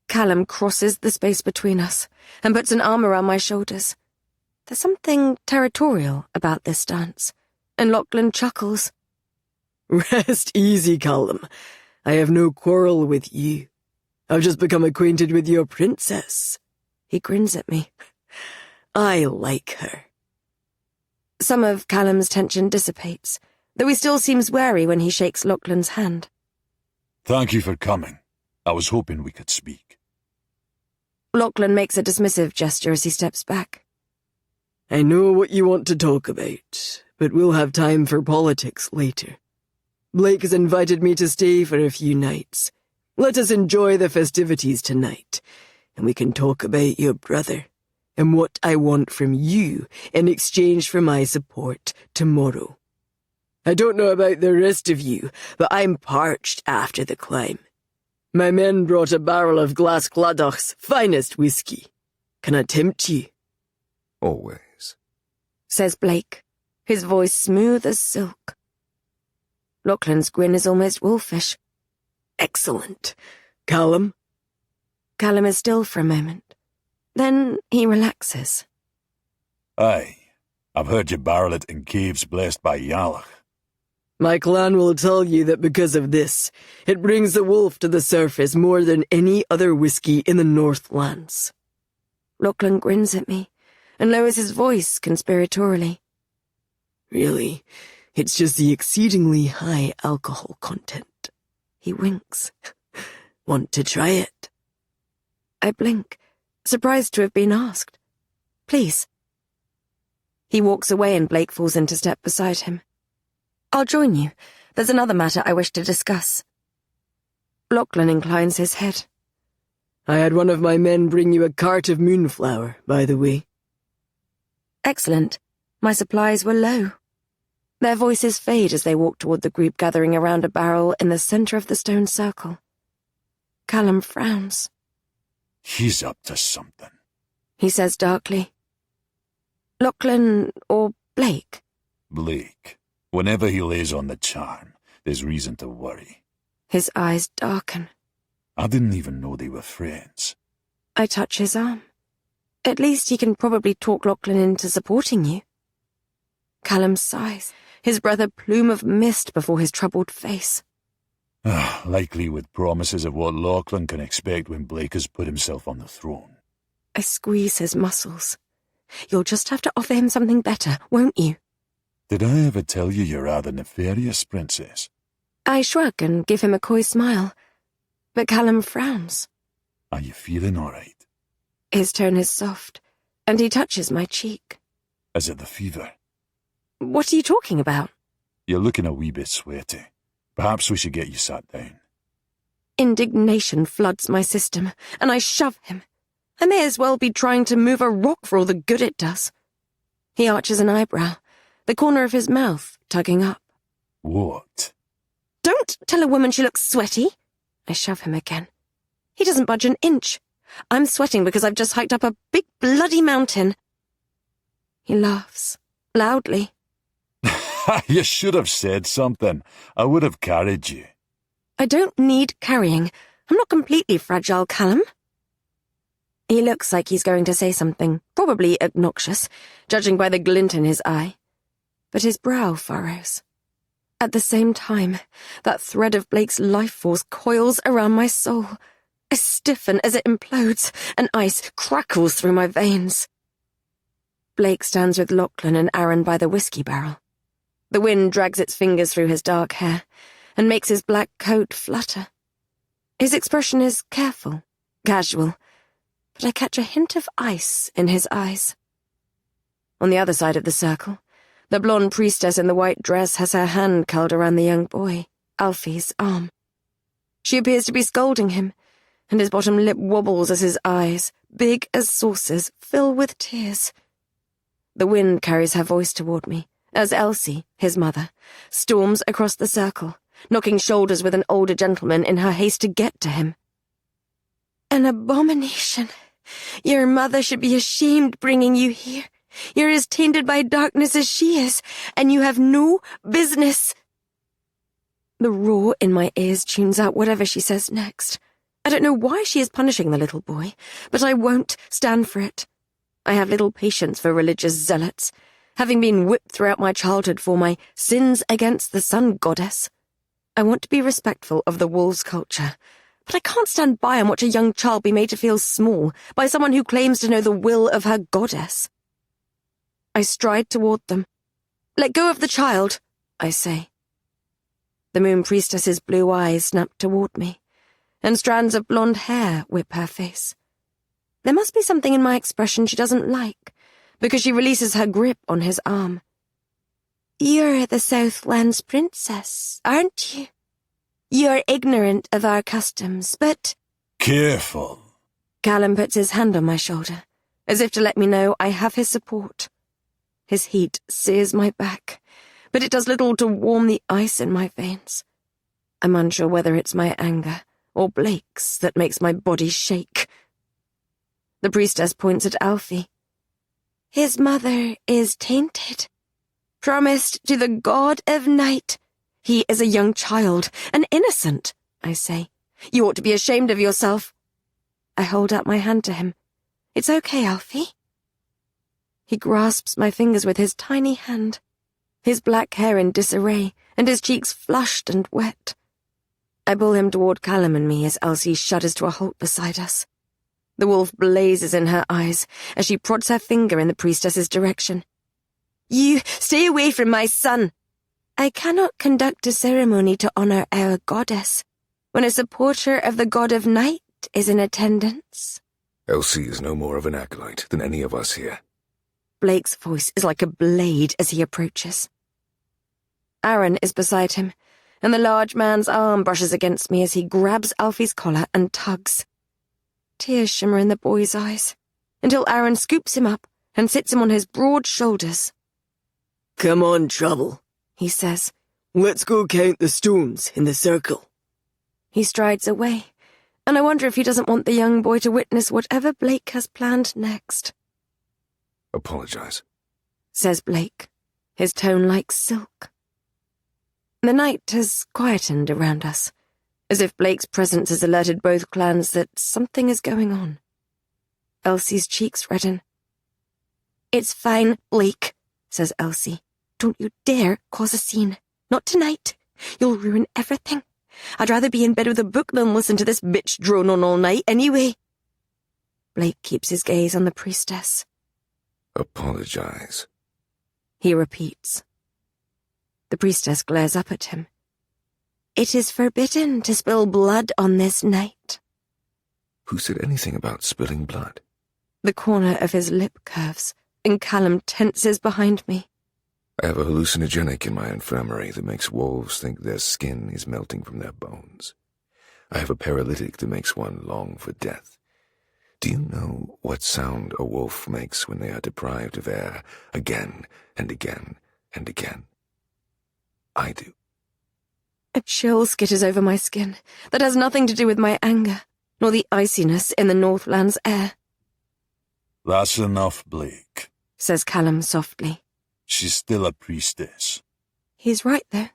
Callum crosses the space between us and puts an arm around my shoulders. There's something territorial about this dance, and Lachlan chuckles. Rest easy, Callum. I have no quarrel with you. I've just become acquainted with your princess. He grins at me. I like her. Some of Callum's tension dissipates, though he still seems wary when he shakes Lachlan's hand. Thank you for coming. I was hoping we could speak. Lachlan makes a dismissive gesture as he steps back. I know what you want to talk about, but we'll have time for politics later. Blake has invited me to stay for a few nights. Let us enjoy the festivities tonight, and we can talk about your brother and what I want from you in exchange for my support tomorrow. I don't know about the rest of you, but I'm parched after the climb. My men brought a barrel of Glas Cladach's finest whiskey. Can I tempt you? Always. Says Blake, his voice smooth as silk. Lachlan's grin is almost wolfish. Excellent. Callum? Callum is still for a moment. Then he relaxes. Aye, I've heard you barrel it in caves blessed by Yalach. My clan will tell you that because of this, it brings the wolf to the surface more than any other whiskey in the Northlands. Lachlan grins at me and lowers his voice conspiratorially. Really, it's just the exceedingly high alcohol content. He winks. Want to try it? I blink, surprised to have been asked. Please. He walks away and Blake falls into step beside him. I'll join you. There's another matter I wish to discuss. Lachlan inclines his head. I had one of my men bring you a cart of moonflower, by the way. Excellent. My supplies were low. Their voices fade as they walk toward the group gathering around a barrel in the center of the stone circle. Callum frowns. He's up to something, He says darkly. Lachlan or Blake? Blake. Whenever he lays on the charm, there's reason to worry. His eyes darken. I didn't even know they were friends. I touch his arm. At least he can probably talk Lachlan into supporting you. Callum sighs, his breath a plume of mist before his troubled face. Likely with promises of what Lachlan can expect when Blake has put himself on the throne. I squeeze his muscles. You'll just have to offer him something better, won't you? Did I ever tell you you're rather nefarious, Princess? I shrug and give him a coy smile, but Callum frowns. Are you feeling all right? His tone is soft, and he touches my cheek. Is it the fever? What are you talking about? You're looking a wee bit sweaty. Perhaps we should get you sat down. Indignation floods my system, and I shove him. I may as well be trying to move a rock for all the good it does. He arches an eyebrow, the corner of his mouth tugging up. What? Don't tell a woman she looks sweaty. I shove him again. He doesn't budge an inch. I'm sweating because I've just hiked up a big bloody mountain. He laughs, loudly. You should have said something. I would have carried you. I don't need carrying. I'm not completely fragile, Callum. He looks like he's going to say something, probably obnoxious, judging by the glint in his eye. But his brow furrows. At the same time, that thread of Blake's life force coils around my soul. I stiffen as it implodes, and ice crackles through my veins. Blake stands with Lachlan and Aaron by the whiskey barrel. The wind drags its fingers through his dark hair and makes his black coat flutter. His expression is careful, casual, but I catch a hint of ice in his eyes. On the other side of the circle, the blonde priestess in the white dress has her hand curled around the young boy, Alfie's arm. She appears to be scolding him, and his bottom lip wobbles as his eyes, big as saucers, fill with tears. The wind carries her voice toward me, as Elsie, his mother, storms across the circle, knocking shoulders with an older gentleman in her haste to get to him. An abomination. Your mother should be ashamed bringing you here. You're as tainted by darkness as she is, and you have no business. The roar in my ears tunes out whatever she says next. I don't know why she is punishing the little boy, but I won't stand for it. I have little patience for religious zealots, having been whipped throughout my childhood for my sins against the sun goddess. I want to be respectful of the wolves' culture, but I can't stand by and watch a young child be made to feel small by someone who claims to know the will of her goddess. I stride toward them. Let go of the child, I say. The moon priestess's blue eyes snap toward me, and strands of blonde hair whip her face. There must be something in my expression she doesn't like, because she releases her grip on his arm. You're the Southland's princess, aren't you? You're ignorant of our customs, but— Careful. Callum puts his hand on my shoulder, as if to let me know I have his support. His heat sears my back, but it does little to warm the ice in my veins. I'm unsure whether it's my anger or Blake's that makes my body shake. The priestess points at Alfie. His mother is tainted. Promised to the god of night. He is a young child, an innocent, I say. You ought to be ashamed of yourself. I hold out my hand to him. It's okay, Alfie. He grasps my fingers with his tiny hand, his black hair in disarray, and his cheeks flushed and wet. I pull him toward Callum and me as Elsie shudders to a halt beside us. The wolf blazes in her eyes as she prods her finger in the priestess's direction. You stay away from my son. I cannot conduct a ceremony to honor our goddess when a supporter of the god of night is in attendance. Elsie is no more of an acolyte than any of us here. Blake's voice is like a blade as he approaches. Aaron is beside him, and the large man's arm brushes against me as he grabs Alfie's collar and tugs. Tears shimmer in the boy's eyes, until Aaron scoops him up and sits him on his broad shoulders. Come on, Trouble, he says. Let's go count the stones in the circle. He strides away, and I wonder if he doesn't want the young boy to witness whatever Blake has planned next. Apologize, says Blake, his tone like silk. The night has quietened around us, as if Blake's presence has alerted both clans that something is going on. Elsie's cheeks redden. It's fine, Blake, says Elsie. Don't you dare cause a scene. Not tonight. You'll ruin everything. I'd rather be in bed with a book than listen to this bitch drone on all night anyway. Blake keeps his gaze on the priestess. Apologize, he repeats. The priestess glares up at him. It is forbidden to spill blood on this night. Who said anything about spilling blood? The corner of his lip curves, and Callum tenses behind me. I have a hallucinogenic in my infirmary that makes wolves think their skin is melting from their bones. I have a paralytic that makes one long for death. Do you know what sound a wolf makes when they are deprived of air again and again and again? I do. A chill skitters over my skin that has nothing to do with my anger, nor the iciness in the Northland's air. That's enough, Blake, says Callum softly. She's still a priestess. He's right, though.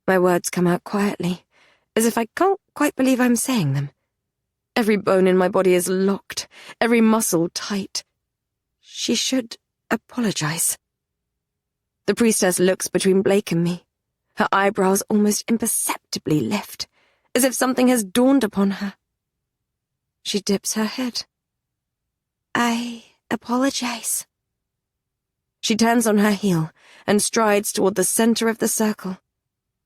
My words come out quietly, as if I can't quite believe I'm saying them. Every bone in my body is locked, every muscle tight. She should apologize. The priestess looks between Blake and me. Her eyebrows almost imperceptibly lift, as if something has dawned upon her. She dips her head. I apologize. She turns on her heel and strides toward the center of the circle.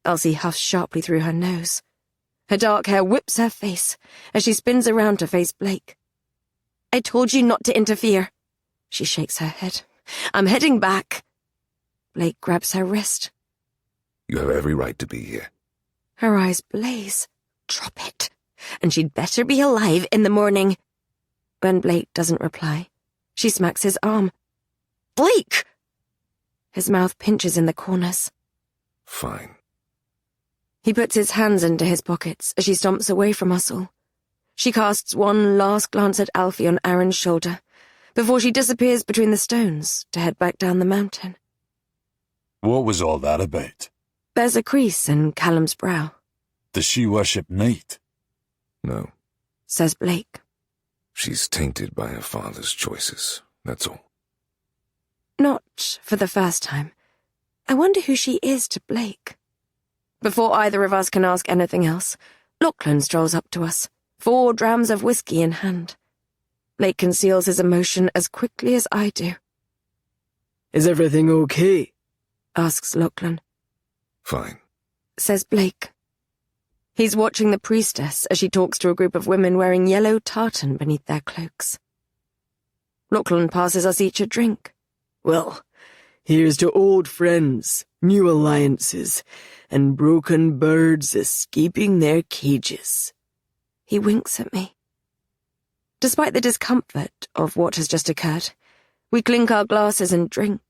Elsie huffs sharply through her nose. Her dark hair whips her face as she spins around to face Blake. I told you not to interfere. She shakes her head. I'm heading back. Blake grabs her wrist. You have every right to be here. Her eyes blaze. Drop it. And she'd better be alive in the morning. When Blake doesn't reply, she smacks his arm. Blake! His mouth pinches in the corners. Fine. He puts his hands into his pockets as she stomps away from us all. She casts one last glance at Alfie on Aaron's shoulder, before she disappears between the stones to head back down the mountain. What was all that about? There's a crease in Callum's brow. Does she worship night? No, Says Blake. she's tainted by her father's choices, that's all. Not for the first time. I wonder who she is to Blake. Before either of us can ask anything else, Lachlan strolls up to us, 4 drams of whiskey in hand. Blake conceals his emotion as quickly as I do. Is everything okay? Asks Lachlan. Fine. Says Blake. He's watching the priestess as she talks to a group of women wearing yellow tartan beneath their cloaks. Lachlan passes us each a drink. Well, here's to old friends, new alliances, and broken birds escaping their cages. He winks at me. Despite the discomfort of what has just occurred, we clink our glasses and drink.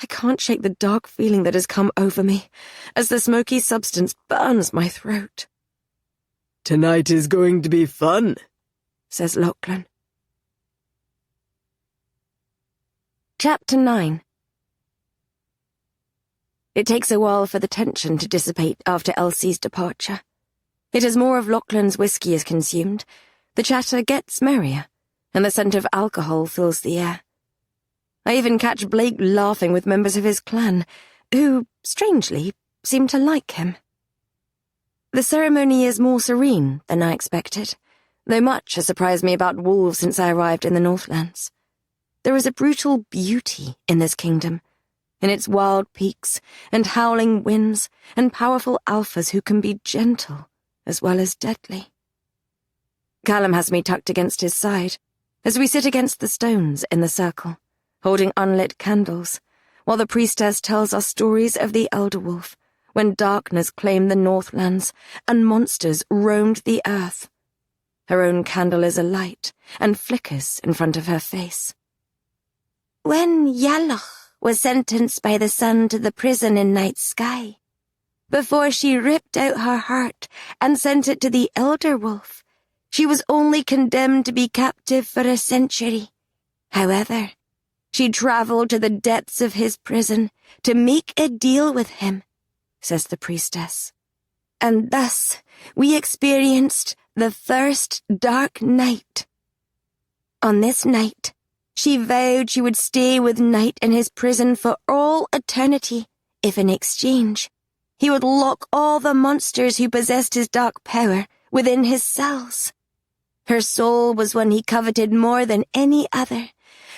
I can't shake the dark feeling that has come over me as the smoky substance burns my throat. Tonight is going to be fun, Says Lachlan. Chapter 9. It takes a while for the tension to dissipate after Elsie's departure. It as more of Lachlan's whiskey is consumed, the chatter gets merrier, and the scent of alcohol fills the air. I even catch Blake laughing with members of his clan, who, strangely, seem to like him. The ceremony is more serene than I expected, though much has surprised me about wolves since I arrived in the Northlands. There is a brutal beauty in this kingdom, in its wild peaks and howling winds and powerful alphas who can be gentle as well as deadly. Callum has me tucked against his side as we sit against the stones in the circle, holding unlit candles, while the priestess tells us stories of the Elder Wolf, when darkness claimed the Northlands and monsters roamed the earth. Her own candle is alight and flickers in front of her face. When Yalloch was sentenced by the sun to the prison in night sky, before she ripped out her heart and sent it to the Elder Wolf, she was only condemned to be captive for a century. However, she travelled to the depths of his prison to make a deal with him, says the priestess. And thus we experienced the first dark night. On this night, she vowed she would stay with Night in his prison for all eternity, if in exchange, he would lock all the monsters who possessed his dark power within his cells. Her soul was one he coveted more than any other,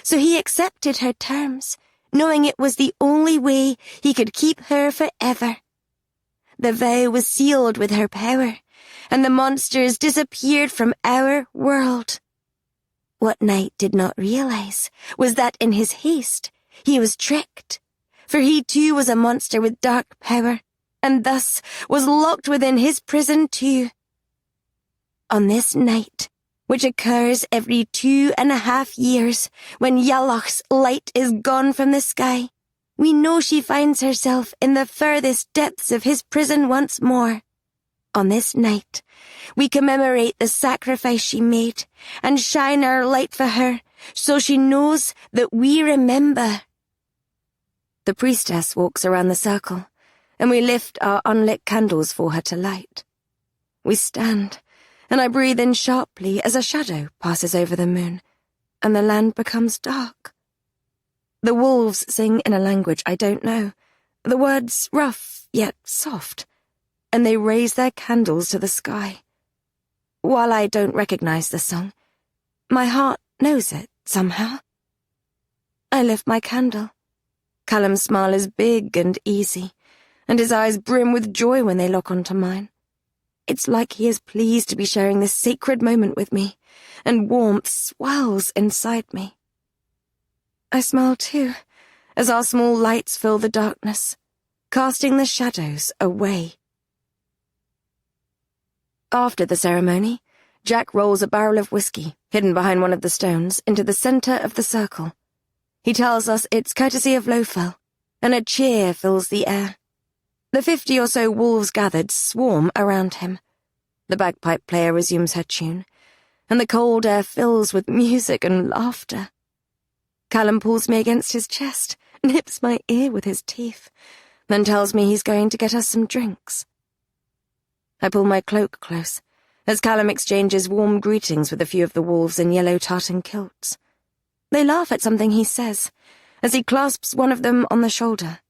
so he accepted her terms, knowing it was the only way he could keep her forever. The vow was sealed with her power, and the monsters disappeared from our world. What Knight did not realize was that in his haste, he was tricked, for he too was a monster with dark power, and thus was locked within his prison too. On this night, which occurs every 2.5 years, when Yalloch's light is gone from the sky, we know she finds herself in the furthest depths of his prison once more. On this night, we commemorate the sacrifice she made and shine our light for her so she knows that we remember. The priestess walks around the circle, and we lift our unlit candles for her to light. We stand, and I breathe in sharply as a shadow passes over the moon, and the land becomes dark. The wolves sing in a language I don't know, the words rough yet soft, and they raise their candles to the sky. While I don't recognize the song, my heart knows it somehow. I lift my candle. Callum's smile is big and easy, and his eyes brim with joy when they lock onto mine. It's like he is pleased to be sharing this sacred moment with me, and warmth swells inside me. I smile too, as our small lights fill the darkness, casting the shadows away. After the ceremony, Jack rolls a barrel of whiskey, hidden behind one of the stones, into the centre of the circle. He tells us it's courtesy of Lofel, and a cheer fills the air. The 50 or so wolves gathered swarm around him. The bagpipe player resumes her tune, and the cold air fills with music and laughter. Callum pulls me against his chest, nips my ear with his teeth, then tells me he's going to get us some drinks. I pull my cloak close, as Callum exchanges warm greetings with a few of the wolves in yellow tartan kilts. They laugh at something he says, as he clasps one of them on the shoulder.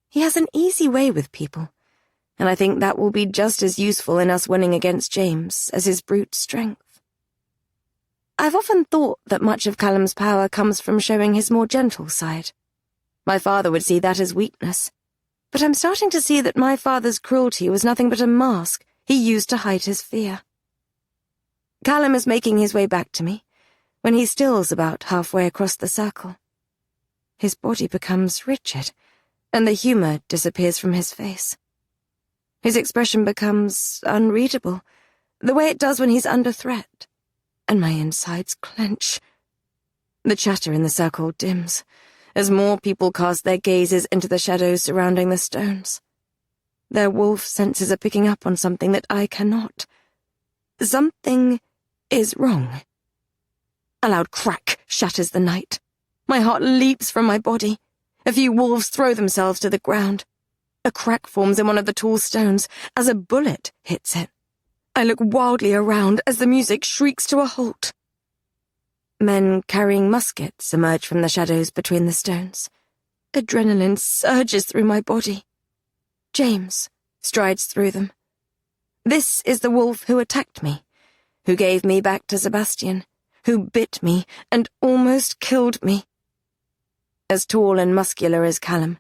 He has an easy way with people, and I think that will be just as useful in us winning against James as his brute strength. I've often thought that much of Callum's power comes from showing his more gentle side. My father would see that as weakness, but I'm starting to see that my father's cruelty was nothing but a mask he used to hide his fear. Callum is making his way back to me, when he stills about halfway across the circle. His body becomes rigid, and the humour disappears from his face. His expression becomes unreadable, the way it does when he's under threat, and my insides clench. The chatter in the circle dims, as more people cast their gazes into the shadows surrounding the stones. Their wolf senses are picking up on something that I cannot. Something is wrong. A loud crack shatters the night. My heart leaps from my body. A few wolves throw themselves to the ground. A crack forms in one of the tall stones as a bullet hits it. I look wildly around as the music shrieks to a halt. Men carrying muskets emerge from the shadows between the stones. Adrenaline surges through my body. James strides through them. This is the wolf who attacked me, who gave me back to Sebastian, who bit me and almost killed me. As tall and muscular as Callum,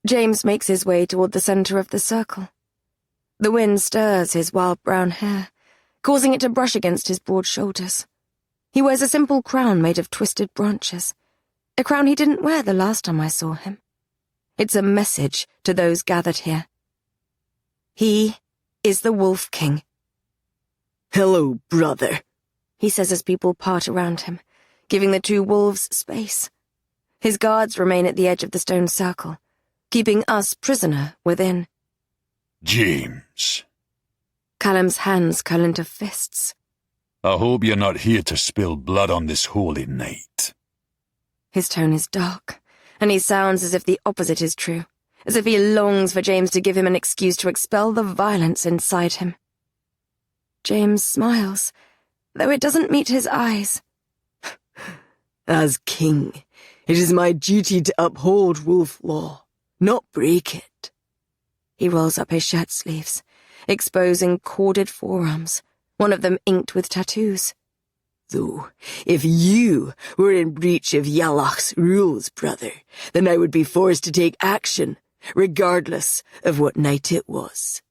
James makes his way toward the center of the circle. The wind stirs his wild brown hair, causing it to brush against his broad shoulders. He wears a simple crown made of twisted branches, a crown he didn't wear the last time I saw him. It's a message to those gathered here. He is the Wolf King. "Hello, brother," he says as people part around him, giving the two wolves space. His guards remain at the edge of the stone circle, keeping us prisoner within. James. Callum's hands curl into fists. I hope you're not here to spill blood on this holy night. His tone is dark, and he sounds as if the opposite is true, as if he longs for James to give him an excuse to expel the violence inside him. James smiles, though it doesn't meet his eyes. "As king, it is my duty to uphold wolf law, not break it." He rolls up his shirt sleeves, exposing corded forearms, one of them inked with tattoos. "Though, if you were in breach of Yalach's rules, brother, then I would be forced to take action, regardless of what night it was."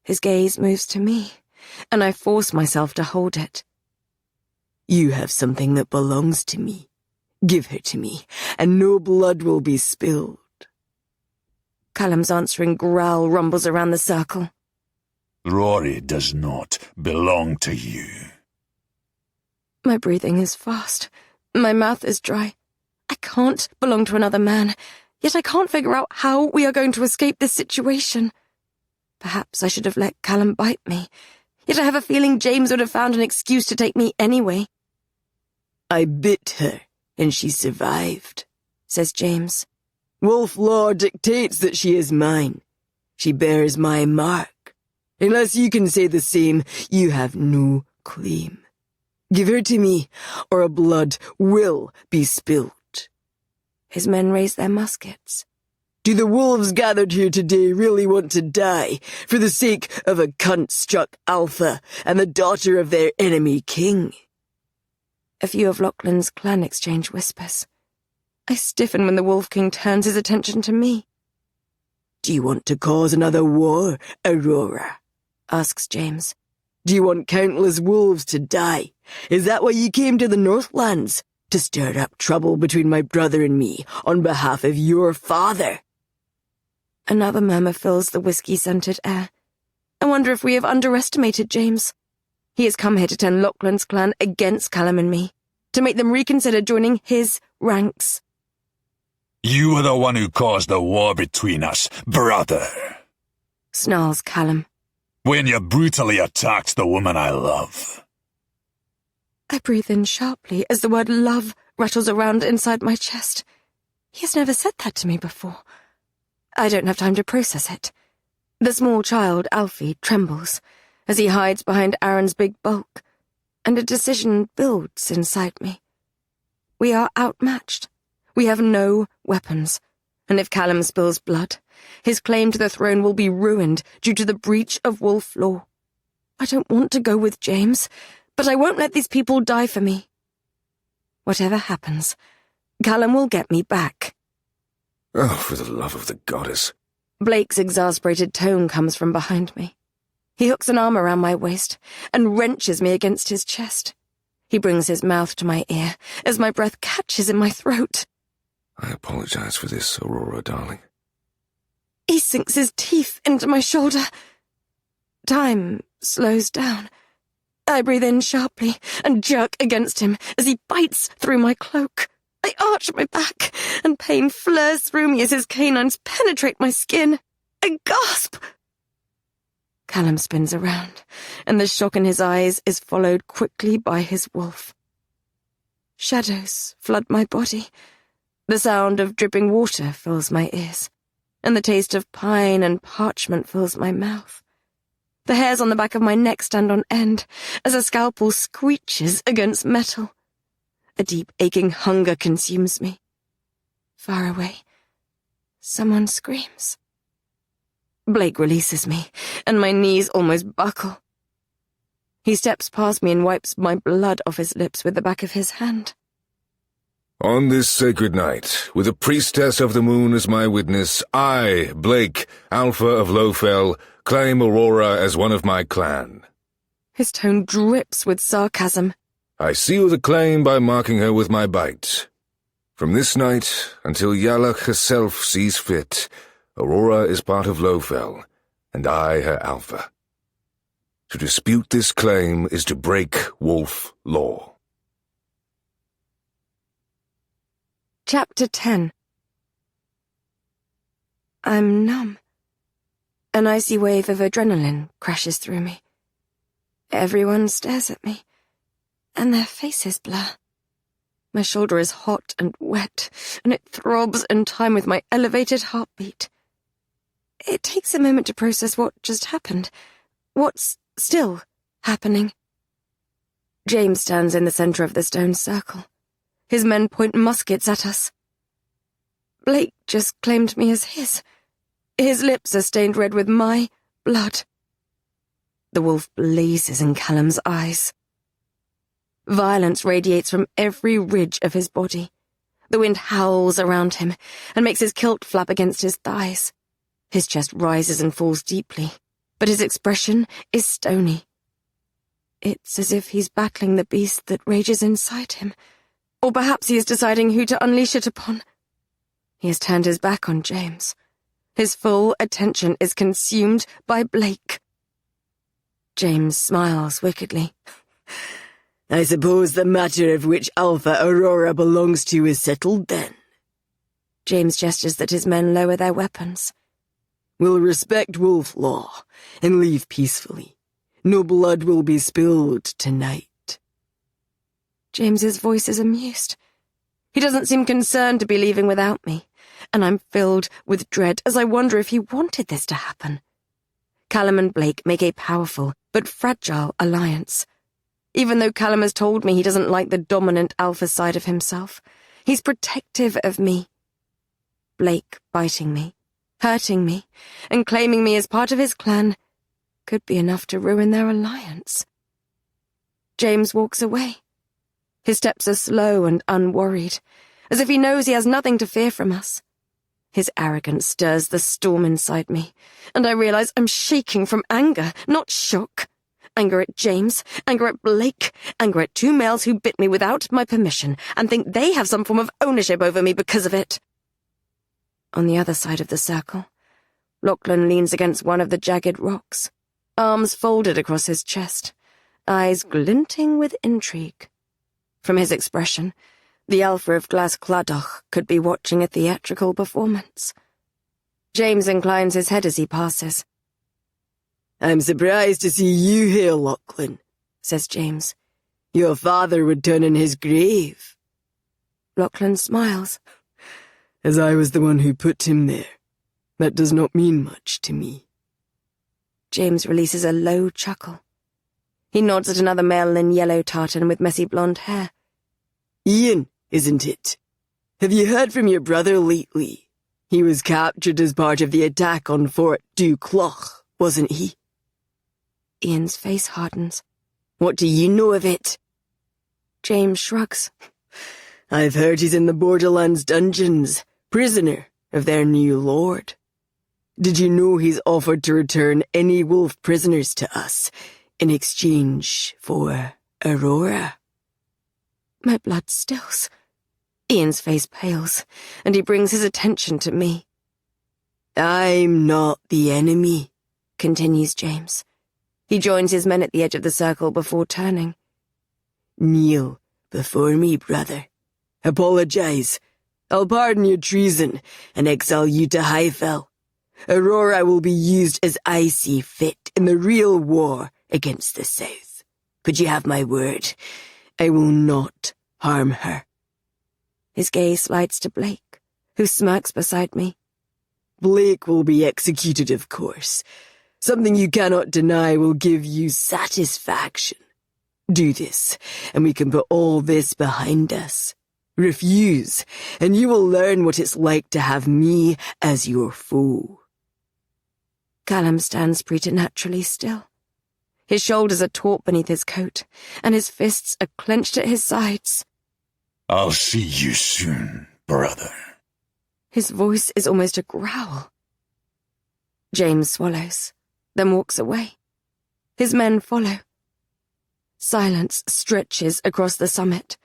His gaze moves to me, and I force myself to hold it. "You have something that belongs to me. Give her to me, and no blood will be spilled." Callum's answering growl rumbles around the circle. Rory does not belong to you. My breathing is fast. My mouth is dry. I can't belong to another man, yet I can't figure out how we are going to escape this situation. Perhaps I should have let Callum bite me, yet I have a feeling James would have found an excuse to take me anyway. "I bit her, and she survived," says James. "Wolf law dictates that she is mine. She bears my mark. Unless you can say the same, you have no claim. Give her to me, or blood will be spilled." His men raise their muskets. "Do the wolves gathered here today really want to die for the sake of a cunt-struck alpha and the daughter of their enemy king?" A few of Lachlan's clan exchange whispers. I stiffen when the Wolf King turns his attention to me. "Do you want to cause another war, Aurora?" asks James. "Do you want countless wolves to die? Is that why you came to the Northlands? To stir up trouble between my brother and me on behalf of your father?" Another murmur fills the whiskey-scented air. I wonder if we have underestimated James. He has come here to turn Lachlan's clan against Callum and me, to make them reconsider joining his ranks. You were the one who caused the war between us, brother, snarls Callum. when you brutally attacked the woman I love. I breathe in sharply as the word love rattles around inside my chest. He has never said that to me before. I don't have time to process it. The small child, Alfie, trembles as he hides behind Aaron's big bulk, and a decision builds inside me. We are outmatched. We have no weapons, and if Callum spills blood, his claim to the throne will be ruined due to the breach of wolf law. I don't want to go with James, but I won't let these people die for me. Whatever happens, Callum will get me back. Oh, for the love of the goddess. Blake's exasperated tone comes from behind me. He hooks an arm around my waist and wrenches me against his chest. He brings his mouth to my ear as my breath catches in my throat. I apologize for this, Aurora, darling. He sinks his teeth into my shoulder. Time slows down. I breathe in sharply and jerk against him as he bites through my cloak. I arch my back, and pain flares through me as his canines penetrate my skin. I gasp. Callum spins around, and the shock in his eyes is followed quickly by his wolf. Shadows flood my body. The sound of dripping water fills my ears, and the taste of pine and parchment fills my mouth. The hairs on the back of my neck stand on end as a scalpel screeches against metal. A deep, aching hunger consumes me. Far away, someone screams. Blake releases me, and my knees almost buckle. He steps past me and wipes my blood off his lips with the back of his hand. On this sacred night, with a priestess of the moon as my witness, I, Blake, Alpha of Lowfell, claim Aurora as one of my clan. His tone drips with sarcasm. I seal the claim by marking her with my bite. From this night, until Yalak herself sees fit, Aurora is part of Lowfell, and I her Alpha. To dispute this claim is to break wolf law. Chapter 10. I'm numb. An icy wave of adrenaline crashes through me. Everyone stares at me, and their faces blur. My shoulder is hot and wet, and it throbs in time with my elevated heartbeat. It takes a moment to process what just happened. What's still happening? James stands in the center of the stone circle. His men point muskets at us. Blake just claimed me as his. His lips are stained red with my blood. The wolf blazes in Callum's eyes. Violence radiates from every ridge of his body. The wind howls around him and makes his kilt flap against his thighs. His chest rises and falls deeply, but his expression is stony. It's as if he's battling the beast that rages inside him, or perhaps he is deciding who to unleash it upon. He has turned his back on James. His full attention is consumed by Blake. James smiles wickedly. I suppose the matter of which Alpha Aurora belongs to is settled then. James gestures that his men lower their weapons. We'll respect wolf law and leave peacefully. No blood will be spilled tonight. James's voice is amused. He doesn't seem concerned to be leaving without me, and I'm filled with dread as I wonder if he wanted this to happen. Callum and Blake make a powerful but fragile alliance. Even though Callum has told me he doesn't like the dominant alpha side of himself, he's protective of me. Blake biting me, hurting me, and claiming me as part of his clan could be enough to ruin their alliance. James walks away. His steps are slow and unworried, as if he knows he has nothing to fear from us. His arrogance stirs the storm inside me, and I realize I'm shaking from anger, not shock. Anger at James, anger at Blake, anger at two males who bit me without my permission and think they have some form of ownership over me because of it. On the other side of the circle, Lachlan leans against one of the jagged rocks, arms folded across his chest, eyes glinting with intrigue. From his expression, the Alpha of Glas Cladoch could be watching a theatrical performance. James inclines his head as he passes. I'm surprised to see you here, Lachlan, says James. Your father would turn in his grave. Lachlan smiles. As I was the one who put him there, that does not mean much to me. James releases a low chuckle. He nods at another male in yellow tartan with messy blonde hair. Ian, isn't it? Have you heard from your brother lately? He was captured as part of the attack on Fort Ducloch, wasn't he? Ian's face hardens. What do you know of it? James shrugs. I've heard he's in the Borderlands dungeons, prisoner of their new lord. Did you know he's offered to return any wolf prisoners to us in exchange for Aurora? My blood stills. Ian's face pales, and he brings his attention to me. I'm not the enemy, continues James. He joins his men at the edge of the circle before turning. Kneel before me, brother. Apologize. I'll pardon your treason and exile you to Highfell. Aurora will be used as I see fit in the real war against the South. But you have my word. I will not harm her. His gaze slides to Blake, who smirks beside me. Blake will be executed, of course. Something you cannot deny will give you satisfaction. Do this, and we can put all this behind us. Refuse, and you will learn what it's like to have me as your foe. Callum stands preternaturally still. His shoulders are taut beneath his coat, and his fists are clenched at his sides. I'll see you soon, brother. His voice is almost a growl. James swallows, then walks away. His men follow. Silence stretches across the summit,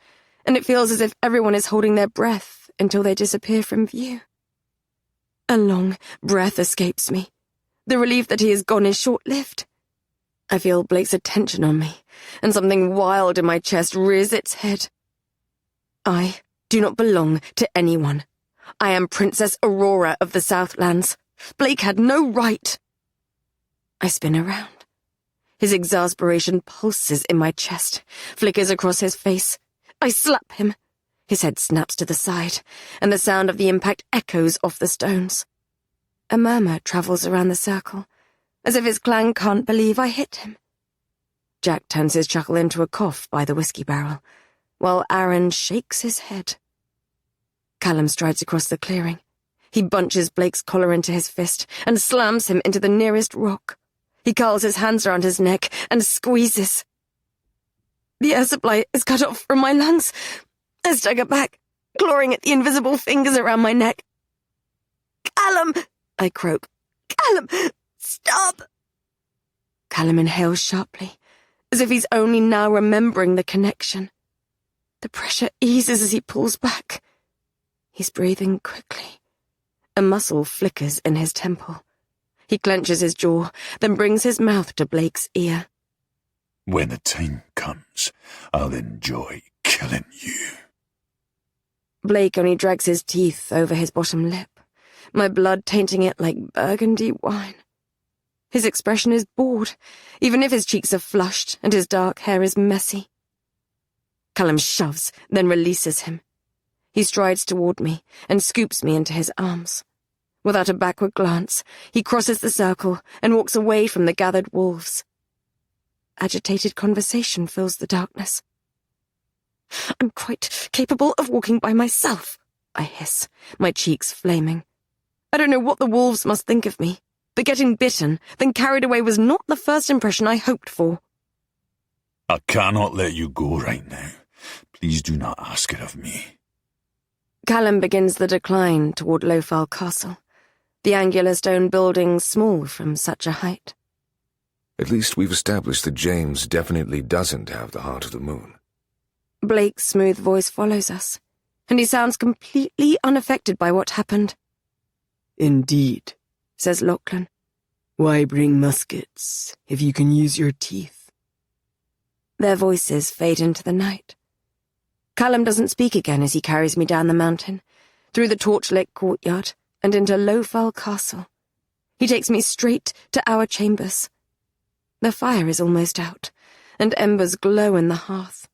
and it feels as if everyone is holding their breath until they disappear from view. A long breath escapes me. The relief that he is gone is short-lived. I feel Blake's attention on me, and something wild in my chest rears its head. I do not belong to anyone. I am Princess Aurora of the Southlands. Blake had no right. I spin around. His exasperation pulses in my chest, flickers across his face. I slap him. His head snaps to the side, and the sound of the impact echoes off the stones. A murmur travels around the circle, as if his clan can't believe I hit him. Jack turns his chuckle into a cough by the whiskey barrel, while Aaron shakes his head. Callum strides across the clearing. He bunches Blake's collar into his fist and slams him into the nearest rock. He curls his hands around his neck and squeezes. The air supply is cut off from my lungs. I stagger back, clawing at the invisible fingers around my neck. "Callum!" I croak. "Callum! Stop!" Callum inhales sharply, as if he's only now remembering the connection. The pressure eases as he pulls back. He's breathing quickly. A muscle flickers in his temple. He clenches his jaw, then brings his mouth to Blake's ear. When the time comes, I'll enjoy killing you. Blake only drags his teeth over his bottom lip, my blood tainting it like burgundy wine. His expression is bored, even if his cheeks are flushed and his dark hair is messy. Callum shoves, then releases him. He strides toward me and scoops me into his arms. Without a backward glance, he crosses the circle and walks away from the gathered wolves. Agitated conversation fills the darkness. "I'm quite capable of walking by myself," I hiss, my cheeks flaming. I don't know what the wolves must think of me, but getting bitten, then carried away was not the first impression I hoped for. I cannot let you go right now. Please do not ask it of me. Callum begins the decline toward Lowfall Castle, the angular stone building small from such a height. At least we've established that James definitely doesn't have the heart of the moon. Blake's smooth voice follows us, and he sounds completely unaffected by what happened. "Indeed," says Lachlan. "Why bring muskets if you can use your teeth?" Their voices fade into the night. Callum doesn't speak again as he carries me down the mountain, through the torchlit courtyard, and into Lowfall Castle. He takes me straight to our chambers. The fire is almost out, and embers glow in the hearth,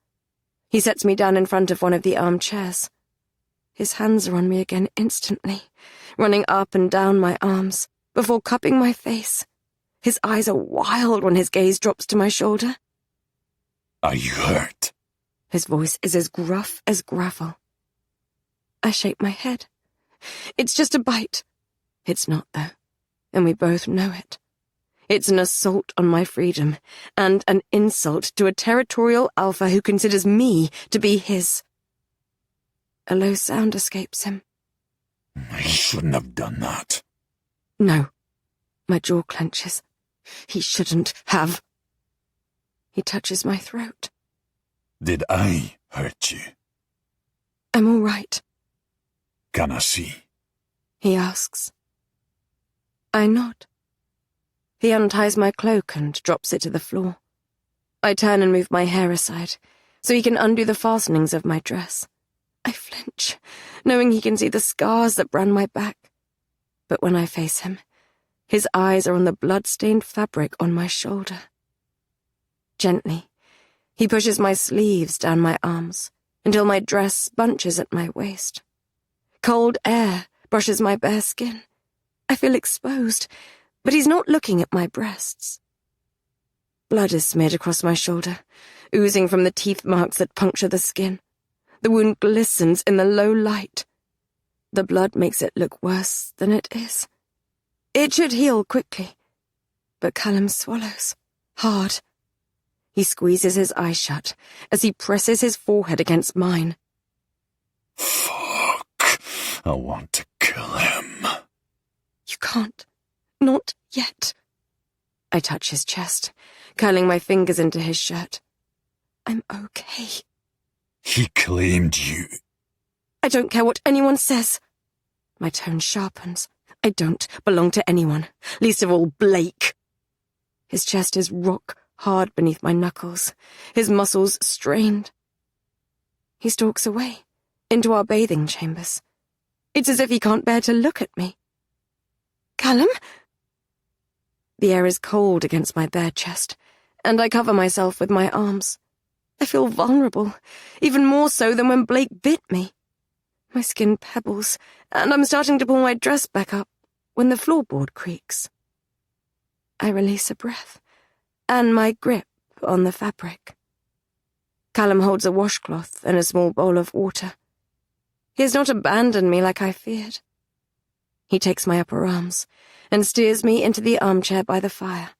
He sets me down in front of one of the armchairs. His hands are on me again instantly, running up and down my arms, before cupping my face. His eyes are wild when his gaze drops to my shoulder. Are you hurt? His voice is as gruff as gravel. I shake my head. It's just a bite. It's not, though, and we both know it. It's an assault on my freedom, and an insult to a territorial alpha who considers me to be his. A low sound escapes him. He shouldn't have done that. No. My jaw clenches. He shouldn't have. He touches my throat. Did I hurt you? I'm all right, Can I see? he asks. I nod. He unties my cloak and drops it to the floor. I turn and move my hair aside, so he can undo the fastenings of my dress. I flinch, knowing he can see the scars that brand my back. But when I face him, his eyes are on the blood-stained fabric on my shoulder. Gently, he pushes my sleeves down my arms, until my dress bunches at my waist. Cold air brushes my bare skin. I feel exposed, but he's not looking at my breasts. Blood is smeared across my shoulder, oozing from the teeth marks that puncture the skin. The wound glistens in the low light. The blood makes it look worse than it is. It should heal quickly, but Callum swallows, hard. He squeezes his eyes shut as he presses his forehead against mine. Fuck. I want to kill him. You can't. Not yet. I touch his chest, curling my fingers into his shirt. I'm okay. He claimed you. I don't care what anyone says. My tone sharpens. I don't belong to anyone, least of all Blake. His chest is rock hard beneath my knuckles, his muscles strained. He stalks away, into our bathing chambers. It's as if he can't bear to look at me. Callum? The air is cold against my bare chest, and I cover myself with my arms. I feel vulnerable, even more so than when Blake bit me. My skin pebbles, and I'm starting to pull my dress back up when the floorboard creaks. I release a breath, and my grip on the fabric. Callum holds a washcloth and a small bowl of water. He has not abandoned me like I feared. He takes my upper arms and steers me into the armchair by the fire.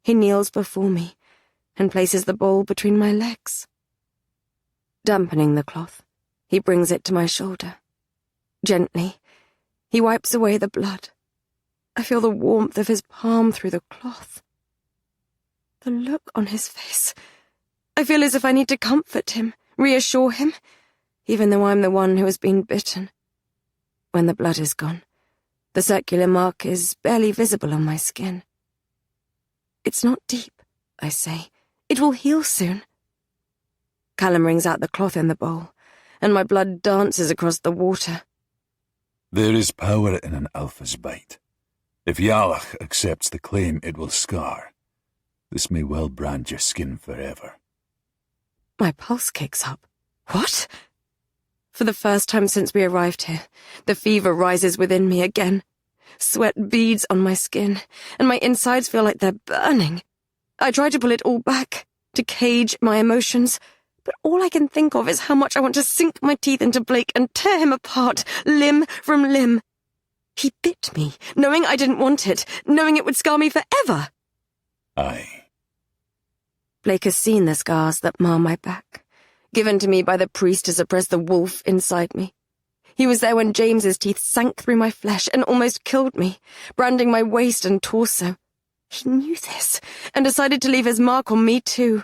He kneels before me and places the bowl between my legs. Dampening the cloth, he brings it to my shoulder. Gently, he wipes away the blood. I feel the warmth of his palm through the cloth. The look on his face. I feel as if I need to comfort him, reassure him, even though I'm the one who has been bitten. When the blood is gone, the circular mark is barely visible on my skin. It's not deep, I say. It will heal soon. Callum wrings out the cloth in the bowl, and my blood dances across the water. There is power in an alpha's bite. If Yalach accepts the claim, it will scar. This may well brand your skin forever. My pulse kicks up. What? For the first time since we arrived here, the fever rises within me again. Sweat beads on my skin, and my insides feel like they're burning. I try to pull it all back, to cage my emotions, but all I can think of is how much I want to sink my teeth into Blake and tear him apart, limb from limb. He bit me, knowing I didn't want it, knowing it would scar me forever. Aye. Blake has seen the scars that mar my back, given to me by the priest to suppress the wolf inside me. He was there when James's teeth sank through my flesh and almost killed me, branding my waist and torso. He knew this, and decided to leave his mark on me too.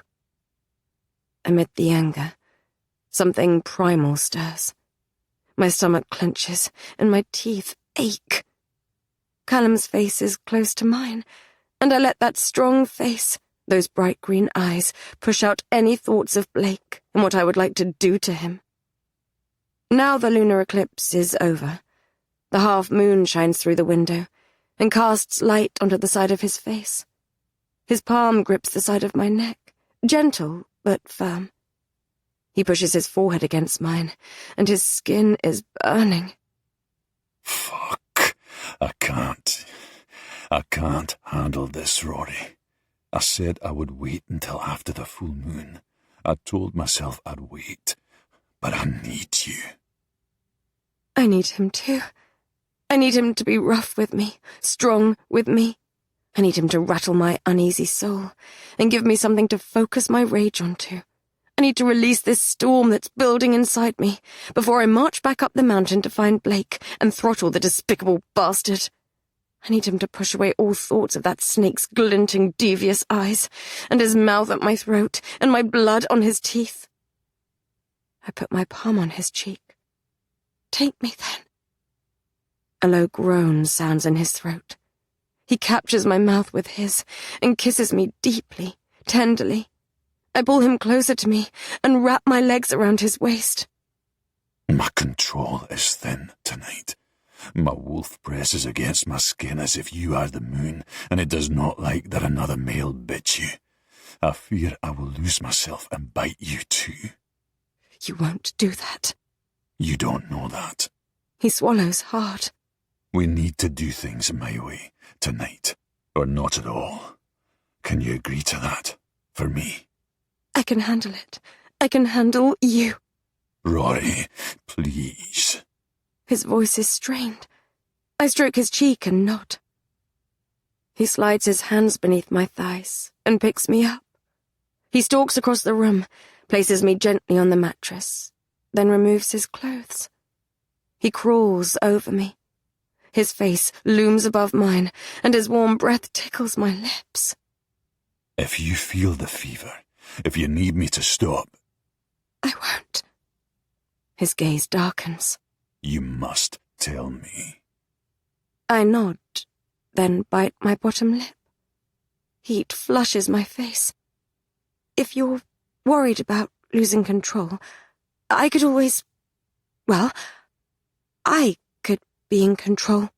Amid the anger, something primal stirs. My stomach clenches, and my teeth ache. Callum's face is close to mine, and I let that strong face, those bright green eyes, push out any thoughts of Blake and what I would like to do to him. Now the lunar eclipse is over. The half-moon shines through the window and casts light onto the side of his face. His palm grips the side of my neck, gentle but firm. He pushes his forehead against mine, and his skin is burning. Fuck. I can't handle this, Rory. I said I would wait until after the full moon. I told myself I'd wait, but I need you. I need him too. I need him to be rough with me, strong with me. I need him to rattle my uneasy soul and give me something to focus my rage onto. I need to release this storm that's building inside me before I march back up the mountain to find Blake and throttle the despicable bastard. I need him to push away all thoughts of that snake's glinting, devious eyes, and his mouth at my throat, and my blood on his teeth. I put my palm on his cheek. Take me, then. A low groan sounds in his throat. He captures my mouth with his and kisses me deeply, tenderly. I pull him closer to me and wrap my legs around his waist. My control is thin tonight. My wolf presses against my skin as if you are the moon, and it does not like that another male bits you. I fear I will lose myself and bite you too. You won't do that. You don't know that. He swallows hard. We need to do things my way, tonight, or not at all. Can you agree to that, for me? I can handle it. I can handle you. Rory, please. His voice is strained. I stroke his cheek and nod. He slides his hands beneath my thighs and picks me up. He stalks across the room, places me gently on the mattress, then removes his clothes. He crawls over me. His face looms above mine, and his warm breath tickles my lips. If you feel the fever, if you need me to stop... I won't. His gaze darkens. You must tell me. I nod, then bite my bottom lip. Heat flushes my face. If you're worried about losing control, I could always... well, I could be in control.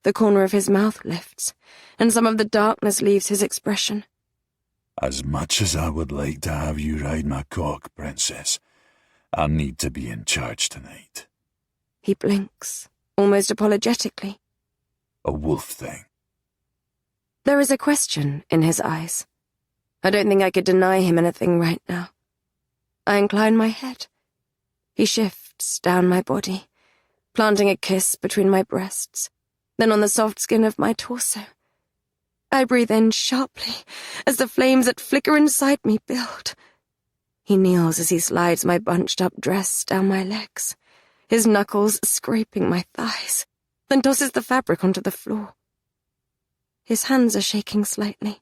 The corner of his mouth lifts, and some of the darkness leaves his expression. As much as I would like to have you ride my cock, Princess, I need to be in charge tonight. He blinks, almost apologetically. A wolf thing. There is a question in his eyes. I don't think I could deny him anything right now. I incline my head. He shifts down my body, planting a kiss between my breasts, then on the soft skin of my torso. I breathe in sharply as the flames that flicker inside me build. He kneels as he slides my bunched-up dress down my legs, his knuckles scraping my thighs, then tosses the fabric onto the floor. His hands are shaking slightly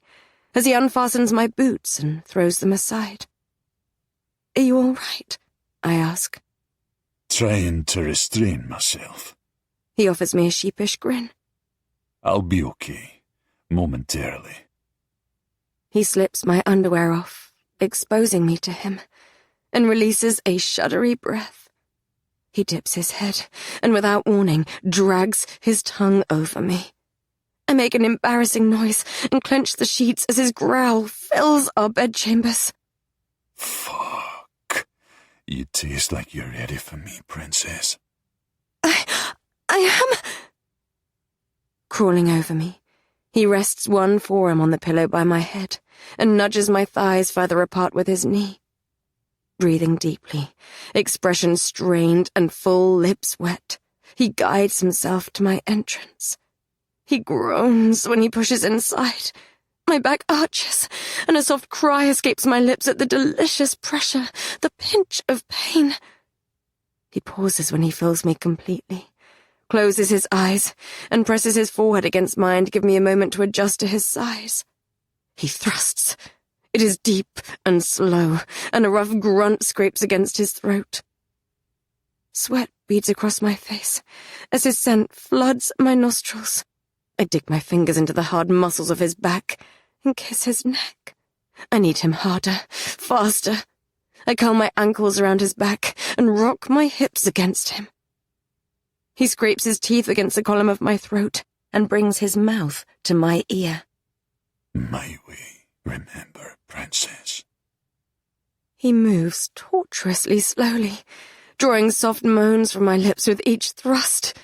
as he unfastens my boots and throws them aside. Are you all right? I ask. Trying to restrain myself. He offers me a sheepish grin. I'll be okay, momentarily. He slips my underwear off, exposing me to him, and releases a shuddery breath. He dips his head, and without warning, drags his tongue over me. I make an embarrassing noise and clench the sheets as his growl fills our bedchambers. Fuck. You taste like you're ready for me, Princess. I am... Crawling over me, he rests one forearm on the pillow by my head and nudges my thighs further apart with his knee. Breathing deeply, expression strained and full lips wet, he guides himself to my entrance. He groans when he pushes inside. My back arches, and a soft cry escapes my lips at the delicious pressure, the pinch of pain. He pauses when he fills me completely, closes his eyes, and presses his forehead against mine to give me a moment to adjust to his size. He thrusts. It is deep and slow, and a rough grunt scrapes against his throat. Sweat beads across my face as his scent floods my nostrils. I dig my fingers into the hard muscles of his back and kiss his neck. I need him harder, faster. I curl my ankles around his back and rock my hips against him. He scrapes his teeth against the column of my throat and brings his mouth to my ear. My way, remember, Princess. He moves tortuously slowly, drawing soft moans from my lips with each thrust.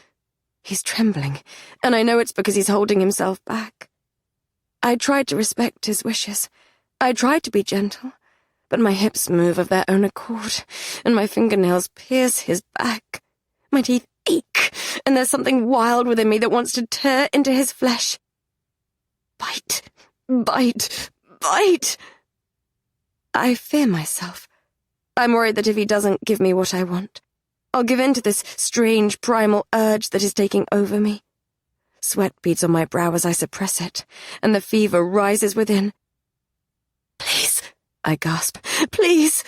He's trembling, and I know it's because he's holding himself back. I tried to respect his wishes. I tried to be gentle, but my hips move of their own accord, and my fingernails pierce his back. My teeth ache, and there's something wild within me that wants to tear into his flesh. Bite, bite, bite. I fear myself. I'm worried that if he doesn't give me what I want, I'll give in to this strange primal urge that is taking over me. Sweat beads on my brow as I suppress it, and the fever rises within. Please, I gasp, please.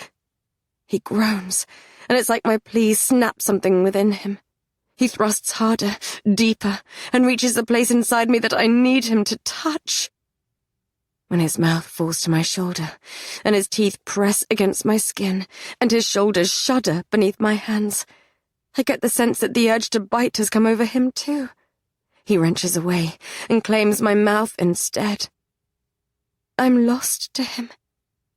He groans, and it's like my pleas snap something within him. He thrusts harder, deeper, and reaches the place inside me that I need him to touch. When his mouth falls to my shoulder, and his teeth press against my skin, and his shoulders shudder beneath my hands, I get the sense that the urge to bite has come over him too. He wrenches away and claims my mouth instead. I'm lost to him,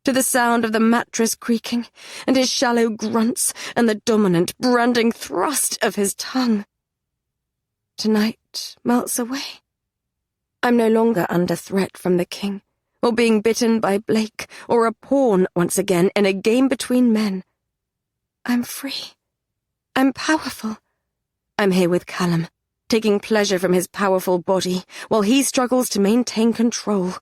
to the sound of the mattress creaking, and his shallow grunts, and the dominant, branding thrust of his tongue. Tonight melts away. I'm no longer under threat from the king, or being bitten by Blake, or a pawn once again in a game between men. I'm free. I'm powerful. I'm here with Callum, taking pleasure from his powerful body, while he struggles to maintain control.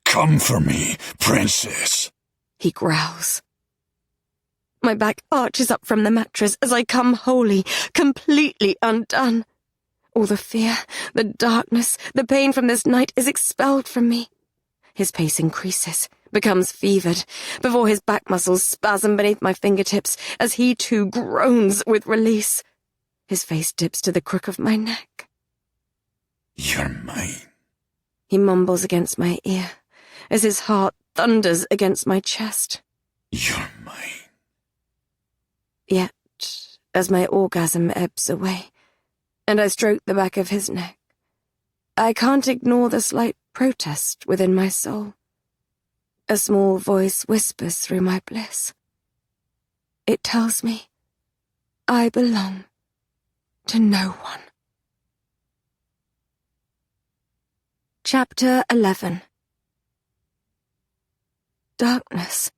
Come for me, princess, he growls. My back arches up from the mattress as I come wholly, completely undone. All the fear, the darkness, the pain from this night is expelled from me. His pace increases, becomes fevered, before his back muscles spasm beneath my fingertips as he too groans with release. His face dips to the crook of my neck. You're mine, he mumbles against my ear, as his heart thunders against my chest. You're mine. Yet, as my orgasm ebbs away, and I stroke the back of his neck, I can't ignore the slight protest within my soul. A small voice whispers through my bliss. It tells me I belong to no one. Chapter 11. Darkness.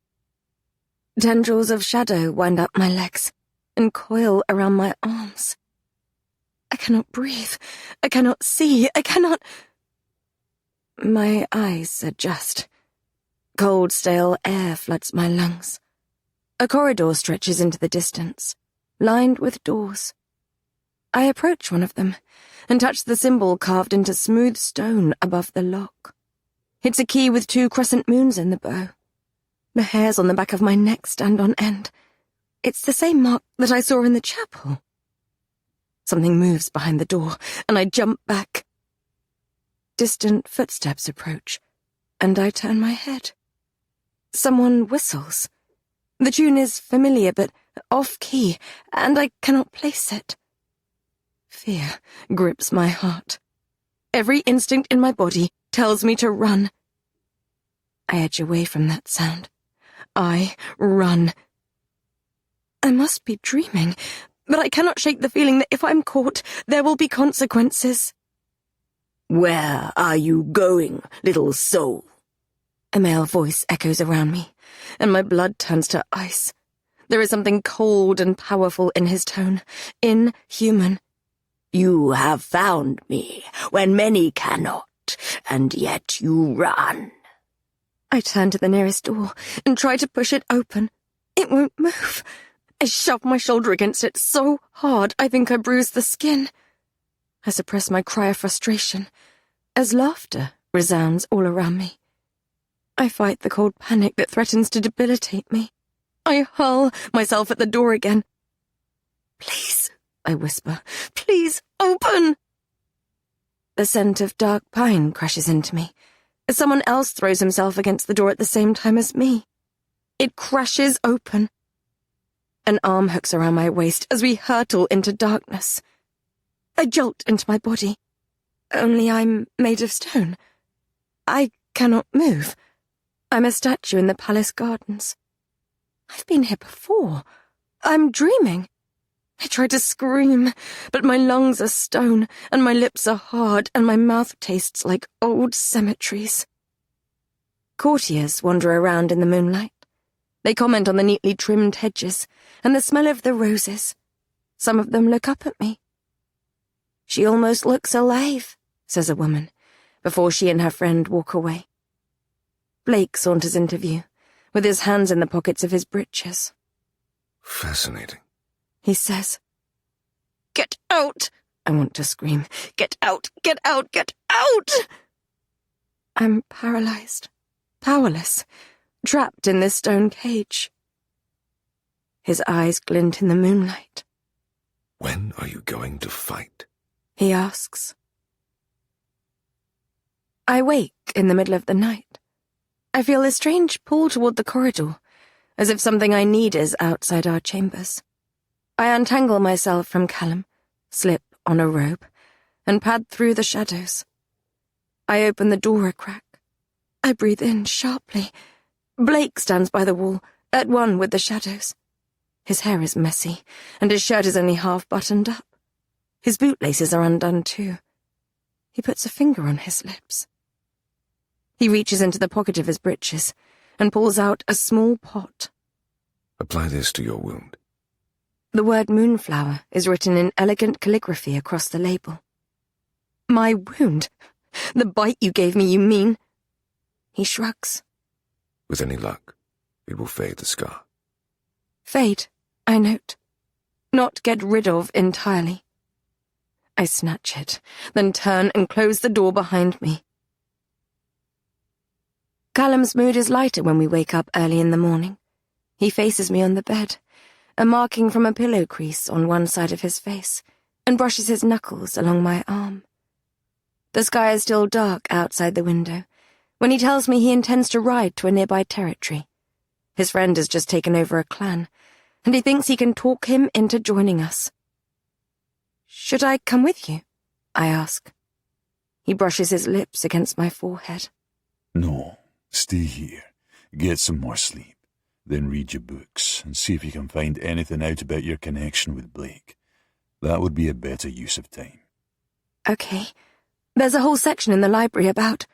Tendrils of shadow wind up my legs and coil around my arms. I cannot breathe. I cannot see. I cannot... My eyes adjust. Cold, stale air floods my lungs. A corridor stretches into the distance, lined with doors. I approach one of them and touch the symbol carved into smooth stone above the lock. It's a key with 2 crescent moons in the bow. The hairs on the back of my neck stand on end. It's the same mark that I saw in the chapel. Something moves behind the door, and I jump back. Distant footsteps approach, and I turn my head. Someone whistles. The tune is familiar but off-key, and I cannot place it. Fear grips my heart. Every instinct in my body tells me to run. I edge away from that sound. I run. I must be dreaming, but I cannot shake the feeling that if I'm caught, there will be consequences. Where are you going, little soul? A male voice echoes around me, and my blood turns to ice. There is something cold and powerful in his tone, inhuman. You have found me when many cannot, and yet you run. I turn to the nearest door and try to push it open. It won't move. I shove my shoulder against it so hard I think I bruise the skin. I suppress my cry of frustration as laughter resounds all around me. I fight the cold panic that threatens to debilitate me. I hurl myself at the door again. Please, I whisper, please open. The scent of dark pine crashes into me as someone else throws himself against the door at the same time as me. It crashes open. An arm hooks around my waist as we hurtle into darkness. I jolt into my body. Only I'm made of stone. I cannot move. I'm a statue in the palace gardens. I've been here before. I'm dreaming. I try to scream, but my lungs are stone, and my lips are hard, and my mouth tastes like old cemeteries. Courtiers wander around in the moonlight. They comment on the neatly trimmed hedges and the smell of the roses. Some of them look up at me. "She almost looks alive," says a woman, before she and her friend walk away. Blake saunters into view, with his hands in the pockets of his breeches. Fascinating, He says. "Get out!" I want to scream. "Get out! Get out! Get out!" I'm paralyzed, powerless, trapped in this stone cage. His eyes glint in the moonlight. When are you going to fight? He asks. I wake in the middle of the night. I feel a strange pull toward the corridor, as if something I need is outside our chambers. I untangle myself from Callum, slip on a robe, and pad through the shadows. I open the door a crack. I breathe in sharply. Blake stands by the wall, at one with the shadows. His hair is messy, and his shirt is only half buttoned up. His bootlaces are undone too. He puts a finger on his lips. He reaches into the pocket of his breeches and pulls out a small pot. Apply this to your wound. The word moonflower is written in elegant calligraphy across the label. "My wound? The bite you gave me, you mean?" He shrugs. With any luck, it will fade the scar. Fade, I note. Not get rid of entirely. I snatch it, then turn and close the door behind me. Callum's mood is lighter when we wake up early in the morning. He faces me on the bed, a marking from a pillow crease on one side of his face, and brushes his knuckles along my arm. The sky is still dark outside the window when he tells me he intends to ride to a nearby territory. His friend has just taken over a clan, and he thinks he can talk him into joining us. "Should I come with you?" I ask. He brushes his lips against my forehead. No, stay here. Get some more sleep. Then read your books and see if you can find anything out about your connection with Blake. That would be a better use of time. Okay. There's a whole section in the library about...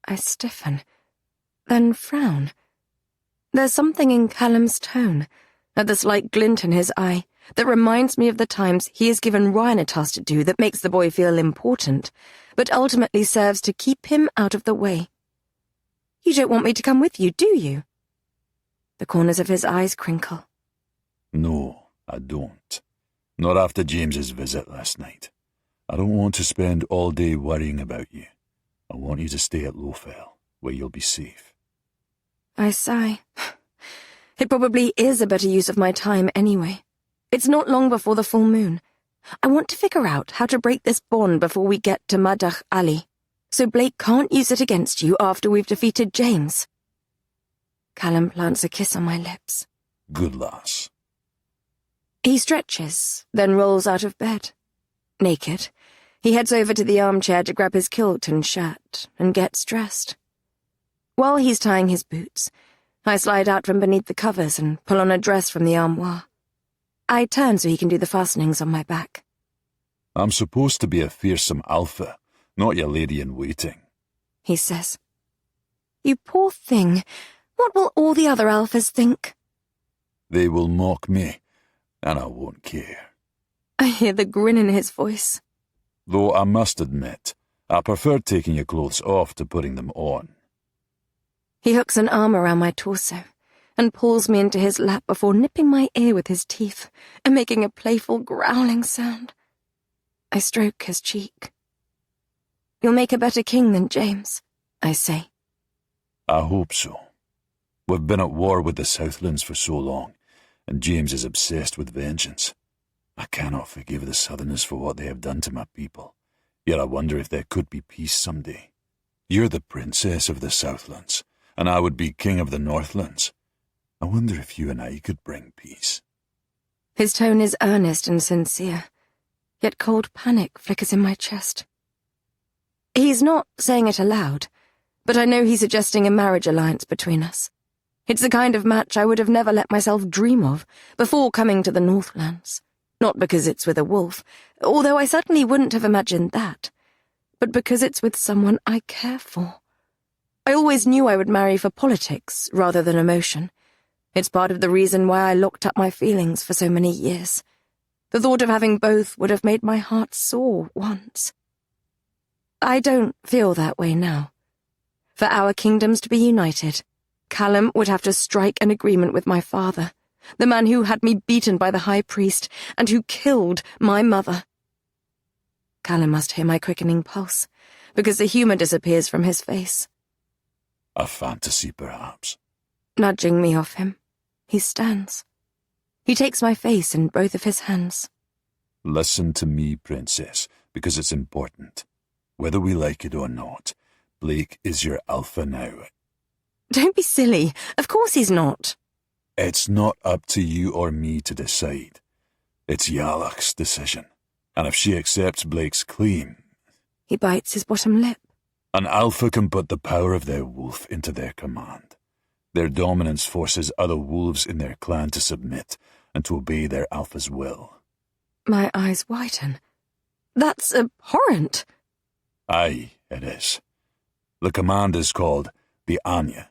I stiffen, then frown. There's something in Callum's tone, at the slight glint in his eye, that reminds me of the times he has given Ryan a task to do that makes the boy feel important, but ultimately serves to keep him out of the way. "You don't want me to come with you, do you?" The corners of his eyes crinkle. No, I don't. Not after James's visit last night. I don't want to spend all day worrying about you. I want you to stay at Lowfell, where you'll be safe. I sigh. It probably is a better use of my time anyway. It's not long before the full moon. I want to figure out how to break this bond before we get to Madach Ali, so Blake can't use it against you after we've defeated James. Callum plants a kiss on my lips. Good lass. He stretches, then rolls out of bed. Naked, he heads over to the armchair to grab his kilt and shirt and gets dressed. While he's tying his boots, I slide out from beneath the covers and pull on a dress from the armoire. I turn so he can do the fastenings on my back. I'm supposed to be a fearsome alpha, not your lady-in-waiting, he says. You poor thing. What will all the other alphas think? They will mock me, and I won't care. I hear the grin in his voice. Though I must admit, I prefer taking your clothes off to putting them on. He hooks an arm around my torso and pulls me into his lap before nipping my ear with his teeth and making a playful growling sound. I stroke his cheek. You'll make a better king than James, I say. I hope so. We've been at war with the Southlands for so long, and James is obsessed with vengeance. I cannot forgive the Southerners for what they have done to my people, yet I wonder if there could be peace someday. You're the princess of the Southlands, and I would be king of the Northlands. I wonder if you and I could bring peace. His tone is earnest and sincere, yet cold panic flickers in my chest. He's not saying it aloud, but I know he's suggesting a marriage alliance between us. It's the kind of match I would have never let myself dream of before coming to the Northlands. Not because it's with a wolf, although I certainly wouldn't have imagined that, but because it's with someone I care for. I always knew I would marry for politics rather than emotion. It's part of the reason why I locked up my feelings for so many years. The thought of having both would have made my heart sore once. I don't feel that way now. For our kingdoms to be united, Callum would have to strike an agreement with my father, the man who had me beaten by the High Priest and who killed my mother. Callum must hear my quickening pulse, because the humour disappears from his face. A fantasy, perhaps. Nudging me off him, he stands. He takes my face in both of his hands. Listen to me, Princess, because it's important. Whether we like it or not, Blake is your alpha now. Don't be silly. Of course he's not. It's not up to you or me to decide. It's Yalak's decision. And if she accepts Blake's claim... He bites his bottom lip. An alpha can put the power of their wolf into their command. Their dominance forces other wolves in their clan to submit and to obey their alpha's will. My eyes widen. That's abhorrent. Aye, it is. The command is called the Anya.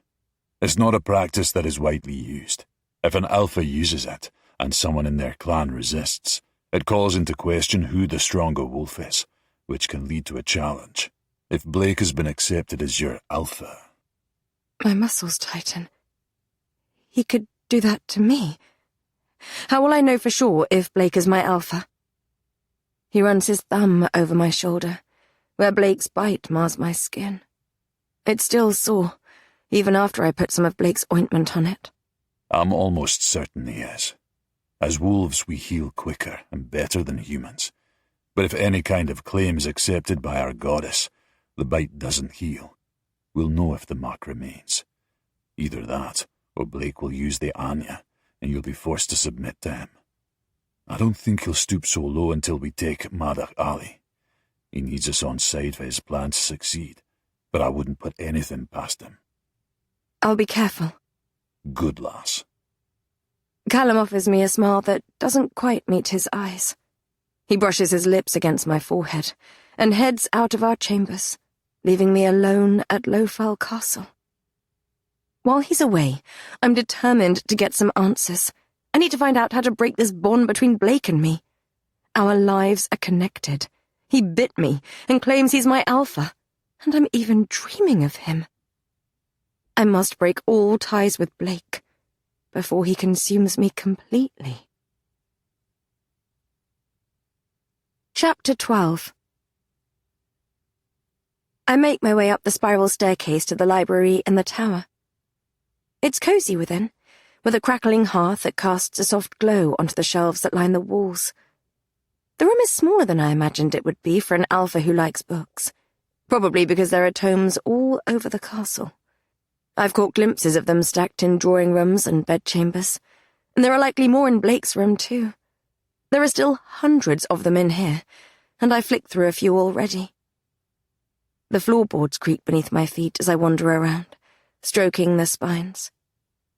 It's not a practice that is widely used. If an alpha uses it, and someone in their clan resists, it calls into question who the stronger wolf is, which can lead to a challenge. If Blake has been accepted as your alpha... My muscles tighten. He could do that to me. How will I know for sure if Blake is my alpha? He runs his thumb over my shoulder, where Blake's bite mars my skin. It's still sore, even after I put some of Blake's ointment on it. I'm almost certain he is. As wolves, we heal quicker and better than humans. But if any kind of claim is accepted by our goddess, the bite doesn't heal. We'll know if the mark remains. Either that, or Blake will use the Anya, and you'll be forced to submit to him. I don't think he'll stoop so low until we take Madak Ali. He needs us on side for his plan to succeed, but I wouldn't put anything past him. I'll be careful. Good lass. Callum offers me a smile that doesn't quite meet his eyes. He brushes his lips against my forehead and heads out of our chambers, leaving me alone at Lowfell Castle. While he's away, I'm determined to get some answers. I need to find out how to break this bond between Blake and me. Our lives are connected. He bit me and claims he's my alpha, and I'm even dreaming of him. I must break all ties with Blake before he consumes me completely. Chapter 12. I make my way up the spiral staircase to the library in the tower. It's cozy within, with a crackling hearth that casts a soft glow onto the shelves that line the walls. The room is smaller than I imagined it would be for an alpha who likes books, probably because there are tomes all over the castle. I've caught glimpses of them stacked in drawing rooms and bedchambers, and there are likely more in Blake's room too. There are still hundreds of them in here, and I flicked through a few already. The floorboards creak beneath my feet as I wander around, stroking the spines.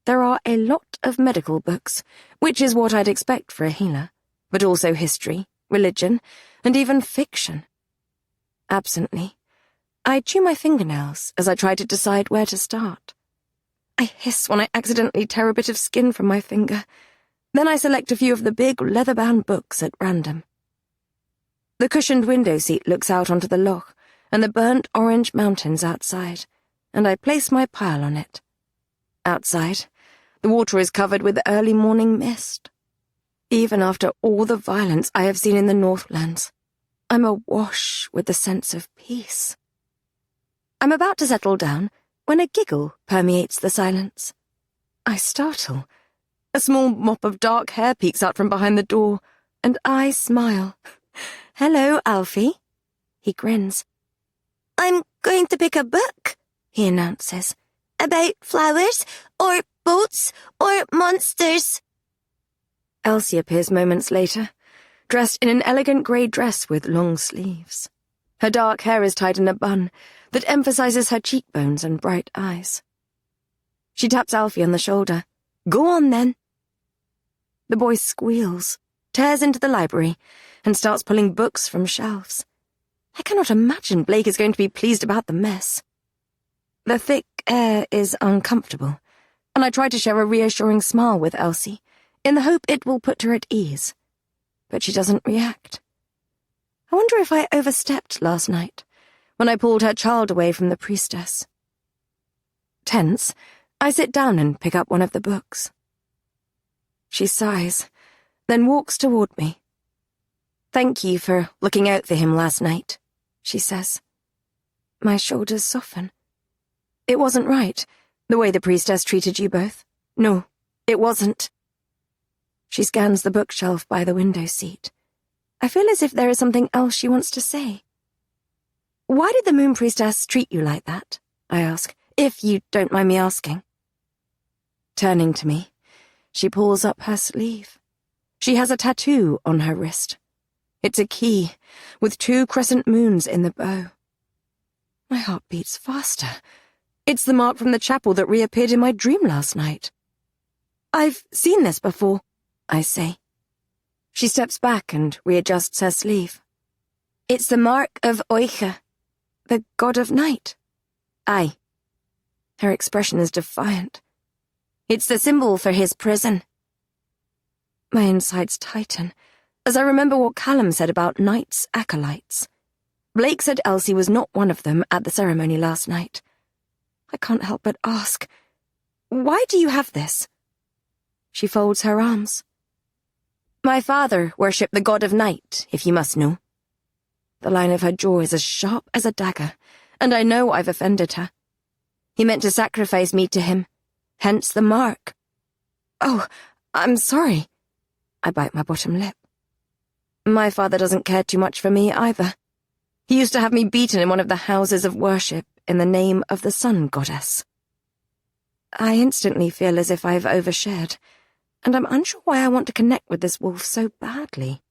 There are a lot of medical books, which is what I'd expect for a healer, but also history, religion, and even fiction. Absently, I chew my fingernails as I try to decide where to start. I hiss when I accidentally tear a bit of skin from my finger. Then I select a few of the big leather-bound books at random. The cushioned window seat looks out onto the loch and the burnt orange mountains outside, and I place my pile on it. Outside, the water is covered with early morning mist. Even after all the violence I have seen in the Northlands, I'm awash with the sense of peace. I'm about to settle down when a giggle permeates the silence. I startle. A small mop of dark hair peeks out from behind the door, and I smile. "Hello, Alfie." He grins. "I'm going to pick a book," he announces. "About flowers, or boats, or monsters." Elsie appears moments later, dressed in an elegant grey dress with long sleeves. Her dark hair is tied in a bun that emphasizes her cheekbones and bright eyes. She taps Alfie on the shoulder. Go on, then. The boy squeals, tears into the library, and starts pulling books from shelves. I cannot imagine Blake is going to be pleased about the mess. The thick air is uncomfortable, and I try to share a reassuring smile with Elsie, in the hope it will put her at ease. But she doesn't react. I wonder if I overstepped last night, when I pulled her child away from the priestess. Tense, I sit down and pick up one of the books. She sighs, then walks toward me. Thank you for looking out for him last night, she says. My shoulders soften. It wasn't right, the way the priestess treated you both. No, it wasn't. She scans the bookshelf by the window seat. I feel as if there is something else she wants to say. Why did the moon priestess treat you like that? I ask, if you don't mind me asking. Turning to me, she pulls up her sleeve. She has a tattoo on her wrist. It's a key, with 2 crescent moons in the bow. My heart beats faster. It's the mark from the chapel that reappeared in my dream last night. I've seen this before, I say. She steps back and readjusts her sleeve. It's the mark of Oicha, the god of night. Aye. Her expression is defiant. It's the symbol for his prison. My insides tighten, as I remember what Callum said about Knight's acolytes. Blake said Elsie was not one of them at the ceremony last night. I can't help but ask, why do you have this? She folds her arms. My father worshipped the god of night, if you must know. The line of her jaw is as sharp as a dagger, and I know I've offended her. He meant to sacrifice me to him, hence the mark. Oh, I'm sorry. I bite my bottom lip. My father doesn't care too much for me either. He used to have me beaten in one of the houses of worship in the name of the sun goddess. I instantly feel as if I've overshared, and I'm unsure why I want to connect with this wolf so badly.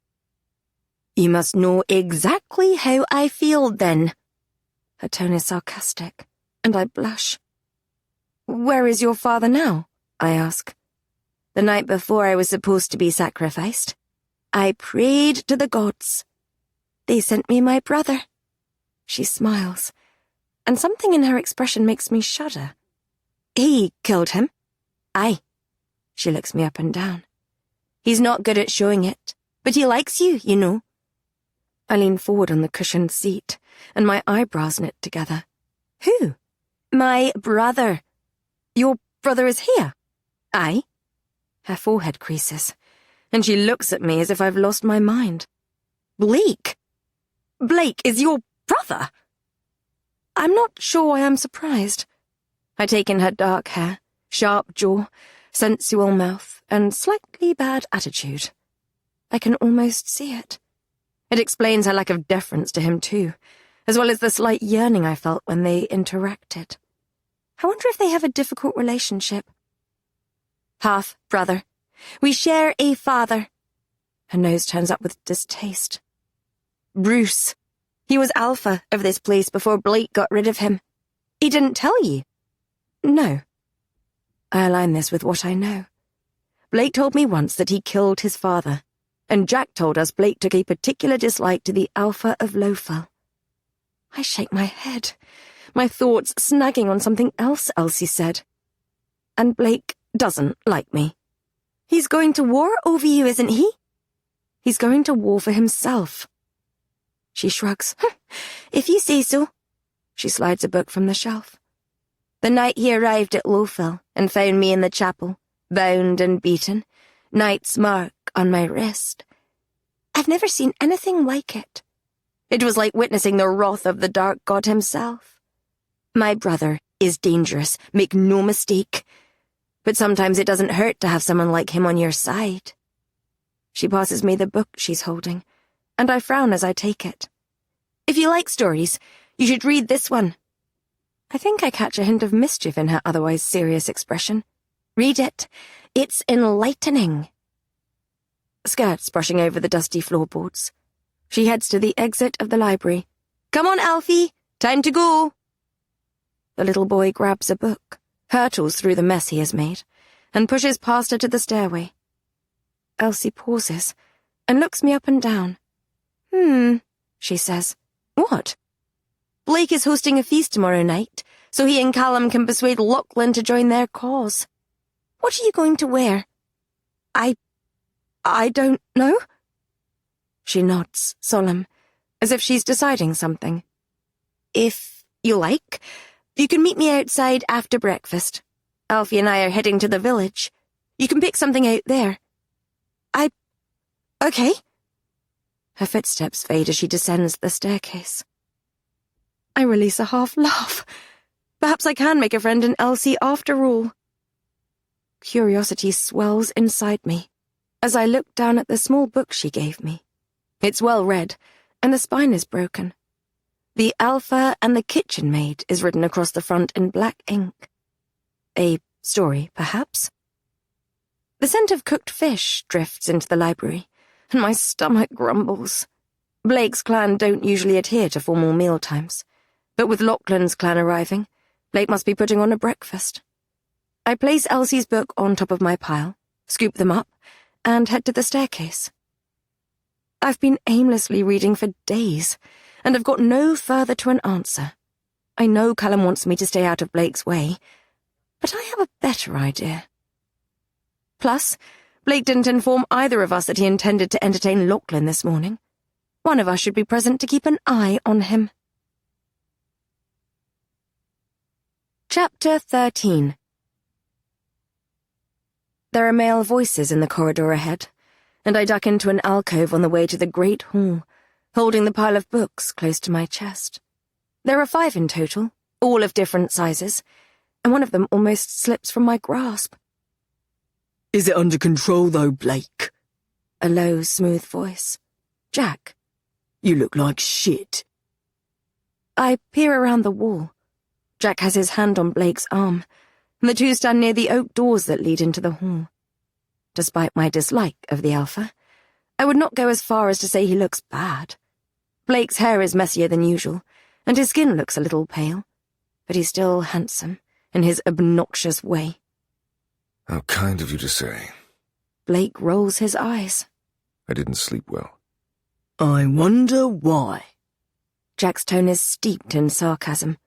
You must know exactly how I feel, then. Her tone is sarcastic, and I blush. Where is your father now? I ask. The night before I was supposed to be sacrificed, I prayed to the gods. They sent me my brother. She smiles, and something in her expression makes me shudder. He killed him? Aye. She looks me up and down. He's not good at showing it, but he likes you, you know. I lean forward on the cushioned seat, and my eyebrows knit together. Who? My brother. Your brother is here? Aye. Her forehead creases, and she looks at me as if I've lost my mind. Blake? Blake is your brother? I'm not sure why I'm surprised. I take in her dark hair, sharp jaw, sensual mouth, and slightly bad attitude. I can almost see it. It explains her lack of deference to him too, as well as the slight yearning I felt when they interacted. I wonder if they have a difficult relationship. Half-brother. We share a father. Her nose turns up with distaste. Bruce. He was alpha of this place before Blake got rid of him. He didn't tell you? No. I align this with what I know. Blake told me once that he killed his father, and Jack told us Blake took a particular dislike to the alpha of Lofel. I shake my head, my thoughts snagging on something else Elsie said. And Blake doesn't like me. He's going to war over you, isn't he? He's going to war for himself. She shrugs. If you say so. She slides a book from the shelf. The night he arrived at Lofel and found me in the chapel, bound and beaten, Knight's mark on my wrist. I've never seen anything like it. It was like witnessing the wrath of the dark god himself. My brother is dangerous, make no mistake. But sometimes it doesn't hurt to have someone like him on your side. She passes me the book she's holding, and I frown as I take it. If you like stories, you should read this one. I think I catch a hint of mischief in her otherwise serious expression. Read it. It's enlightening. Skirts brushing over the dusty floorboards. She heads to the exit of the library. Come on, Alfie. Time to go. The little boy grabs a book, hurtles through the mess he has made, and pushes past her to the stairway. Elsie pauses and looks me up and down. She says. What? Blake is hosting a feast tomorrow night, so he and Callum can persuade Lachlan to join their cause. What are you going to wear? I don't know. She nods, solemn, as if she's deciding something. If you like, you can meet me outside after breakfast. Alfie and I are heading to the village. You can pick something out there. Okay. Her footsteps fade as she descends the staircase. I release a half laugh. Perhaps I can make a friend in Elsie after all. Curiosity swells inside me as I look down at the small book she gave me. It's well read, and the spine is broken. The Alpha and the Kitchen Maid is written across the front in black ink. A story, perhaps? The scent of cooked fish drifts into the library, and my stomach grumbles. Blake's clan don't usually adhere to formal meal times, but with Lachlan's clan arriving, Blake must be putting on a breakfast. I place Elsie's book on top of my pile, scoop them up, and head to the staircase. I've been aimlessly reading for days, and have got no further to an answer. I know Callum wants me to stay out of Blake's way, but I have a better idea. Plus, Blake didn't inform either of us that he intended to entertain Lachlan this morning. One of us should be present to keep an eye on him. Chapter 13. There are male voices in the corridor ahead, and I duck into an alcove on the way to the great hall, holding the pile of books close to my chest. There are 5 in total, all of different sizes, and one of them almost slips from my grasp. Is it under control, though, Blake? A low, smooth voice. Jack. You look like shit. I peer around the wall. Jack has his hand on Blake's arm, and the two stand near the oak doors that lead into the hall. Despite my dislike of the Alpha, I would not go as far as to say he looks bad. Blake's hair is messier than usual, and his skin looks a little pale, but he's still handsome in his obnoxious way. How kind of you to say. Blake rolls his eyes. I didn't sleep well. I wonder why. Jack's tone is steeped in sarcasm.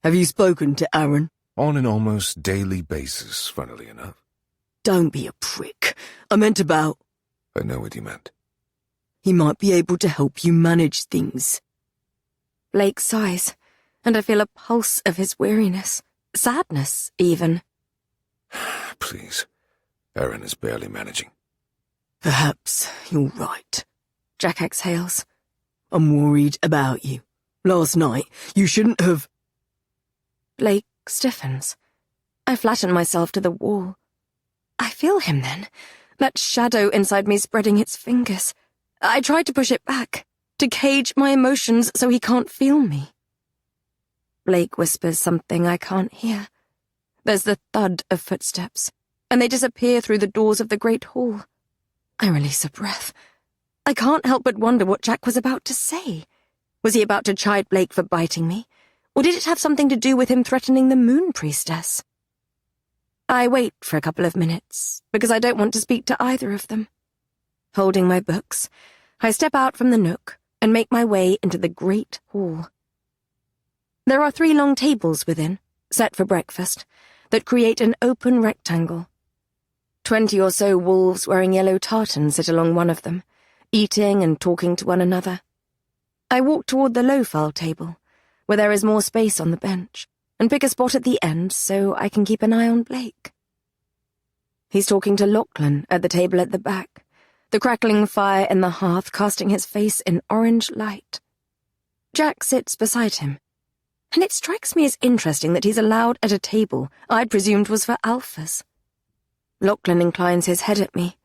Have you spoken to Aaron? On an almost daily basis, funnily enough. Don't be a prick. I meant about... I know what you meant. He might be able to help you manage things. Blake sighs, and I feel a pulse of his weariness. Sadness, even. Please. Aaron is barely managing. Perhaps you're right. Jack exhales. I'm worried about you. Last night, you shouldn't have... Blake stiffens. I flatten myself to the wall. I feel him then, that shadow inside me spreading its fingers. I try to push it back, to cage my emotions so he can't feel me. Blake whispers something I can't hear. There's the thud of footsteps, and they disappear through the doors of the great hall. I release a breath. I can't help but wonder what Jack was about to say. Was he about to chide Blake for biting me? Or did it have something to do with him threatening the Moon Priestess? I wait for a couple of minutes, because I don't want to speak to either of them. Holding my books, I step out from the nook and make my way into the great hall. There are 3 long tables within, set for breakfast, that create an open rectangle. 20 or so wolves wearing yellow tartans sit along one of them, eating and talking to one another. I walk toward the low-file table, where there is more space on the bench, and pick a spot at the end so I can keep an eye on Blake. He's talking to Lachlan at the table at the back, the crackling fire in the hearth casting his face in orange light. Jack sits beside him, and it strikes me as interesting that he's allowed at a table I'd presumed was for alphas. Lachlan inclines his head at me,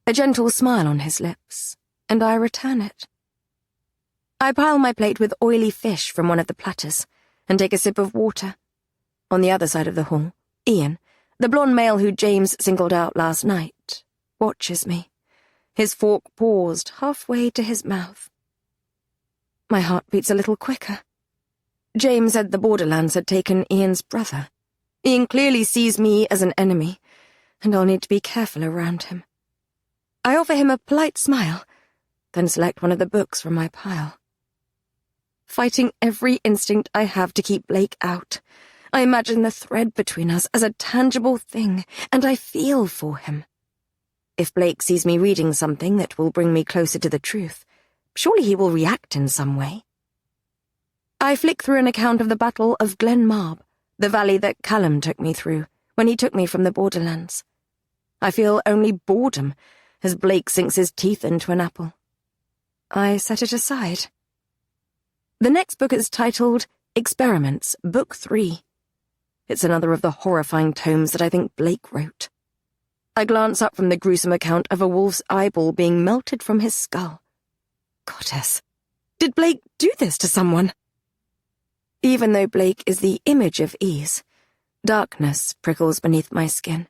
a gentle smile on his lips, and I return it. I pile my plate with oily fish from one of the platters, and take a sip of water. On the other side of the hall, Ian, the blonde male who James singled out last night, watches me, his fork paused halfway to his mouth. My heart beats a little quicker. James said the Borderlands had taken Ian's brother. Ian clearly sees me as an enemy, and I'll need to be careful around him. I offer him a polite smile, then select one of the books from my pile. Fighting every instinct I have to keep Blake out, I imagine the thread between us as a tangible thing, and I feel for him. If Blake sees me reading something that will bring me closer to the truth, surely he will react in some way. I flick through an account of the Battle of Glen Marb, the valley that Callum took me through when he took me from the borderlands. I feel only boredom as Blake sinks his teeth into an apple. I set it aside. The next book is titled Experiments, Book 3. It's another of the horrifying tomes that I think Blake wrote. I glance up from the gruesome account of a wolf's eyeball being melted from his skull. Goddess, did Blake do this to someone? Even though Blake is the image of ease, darkness prickles beneath my skin.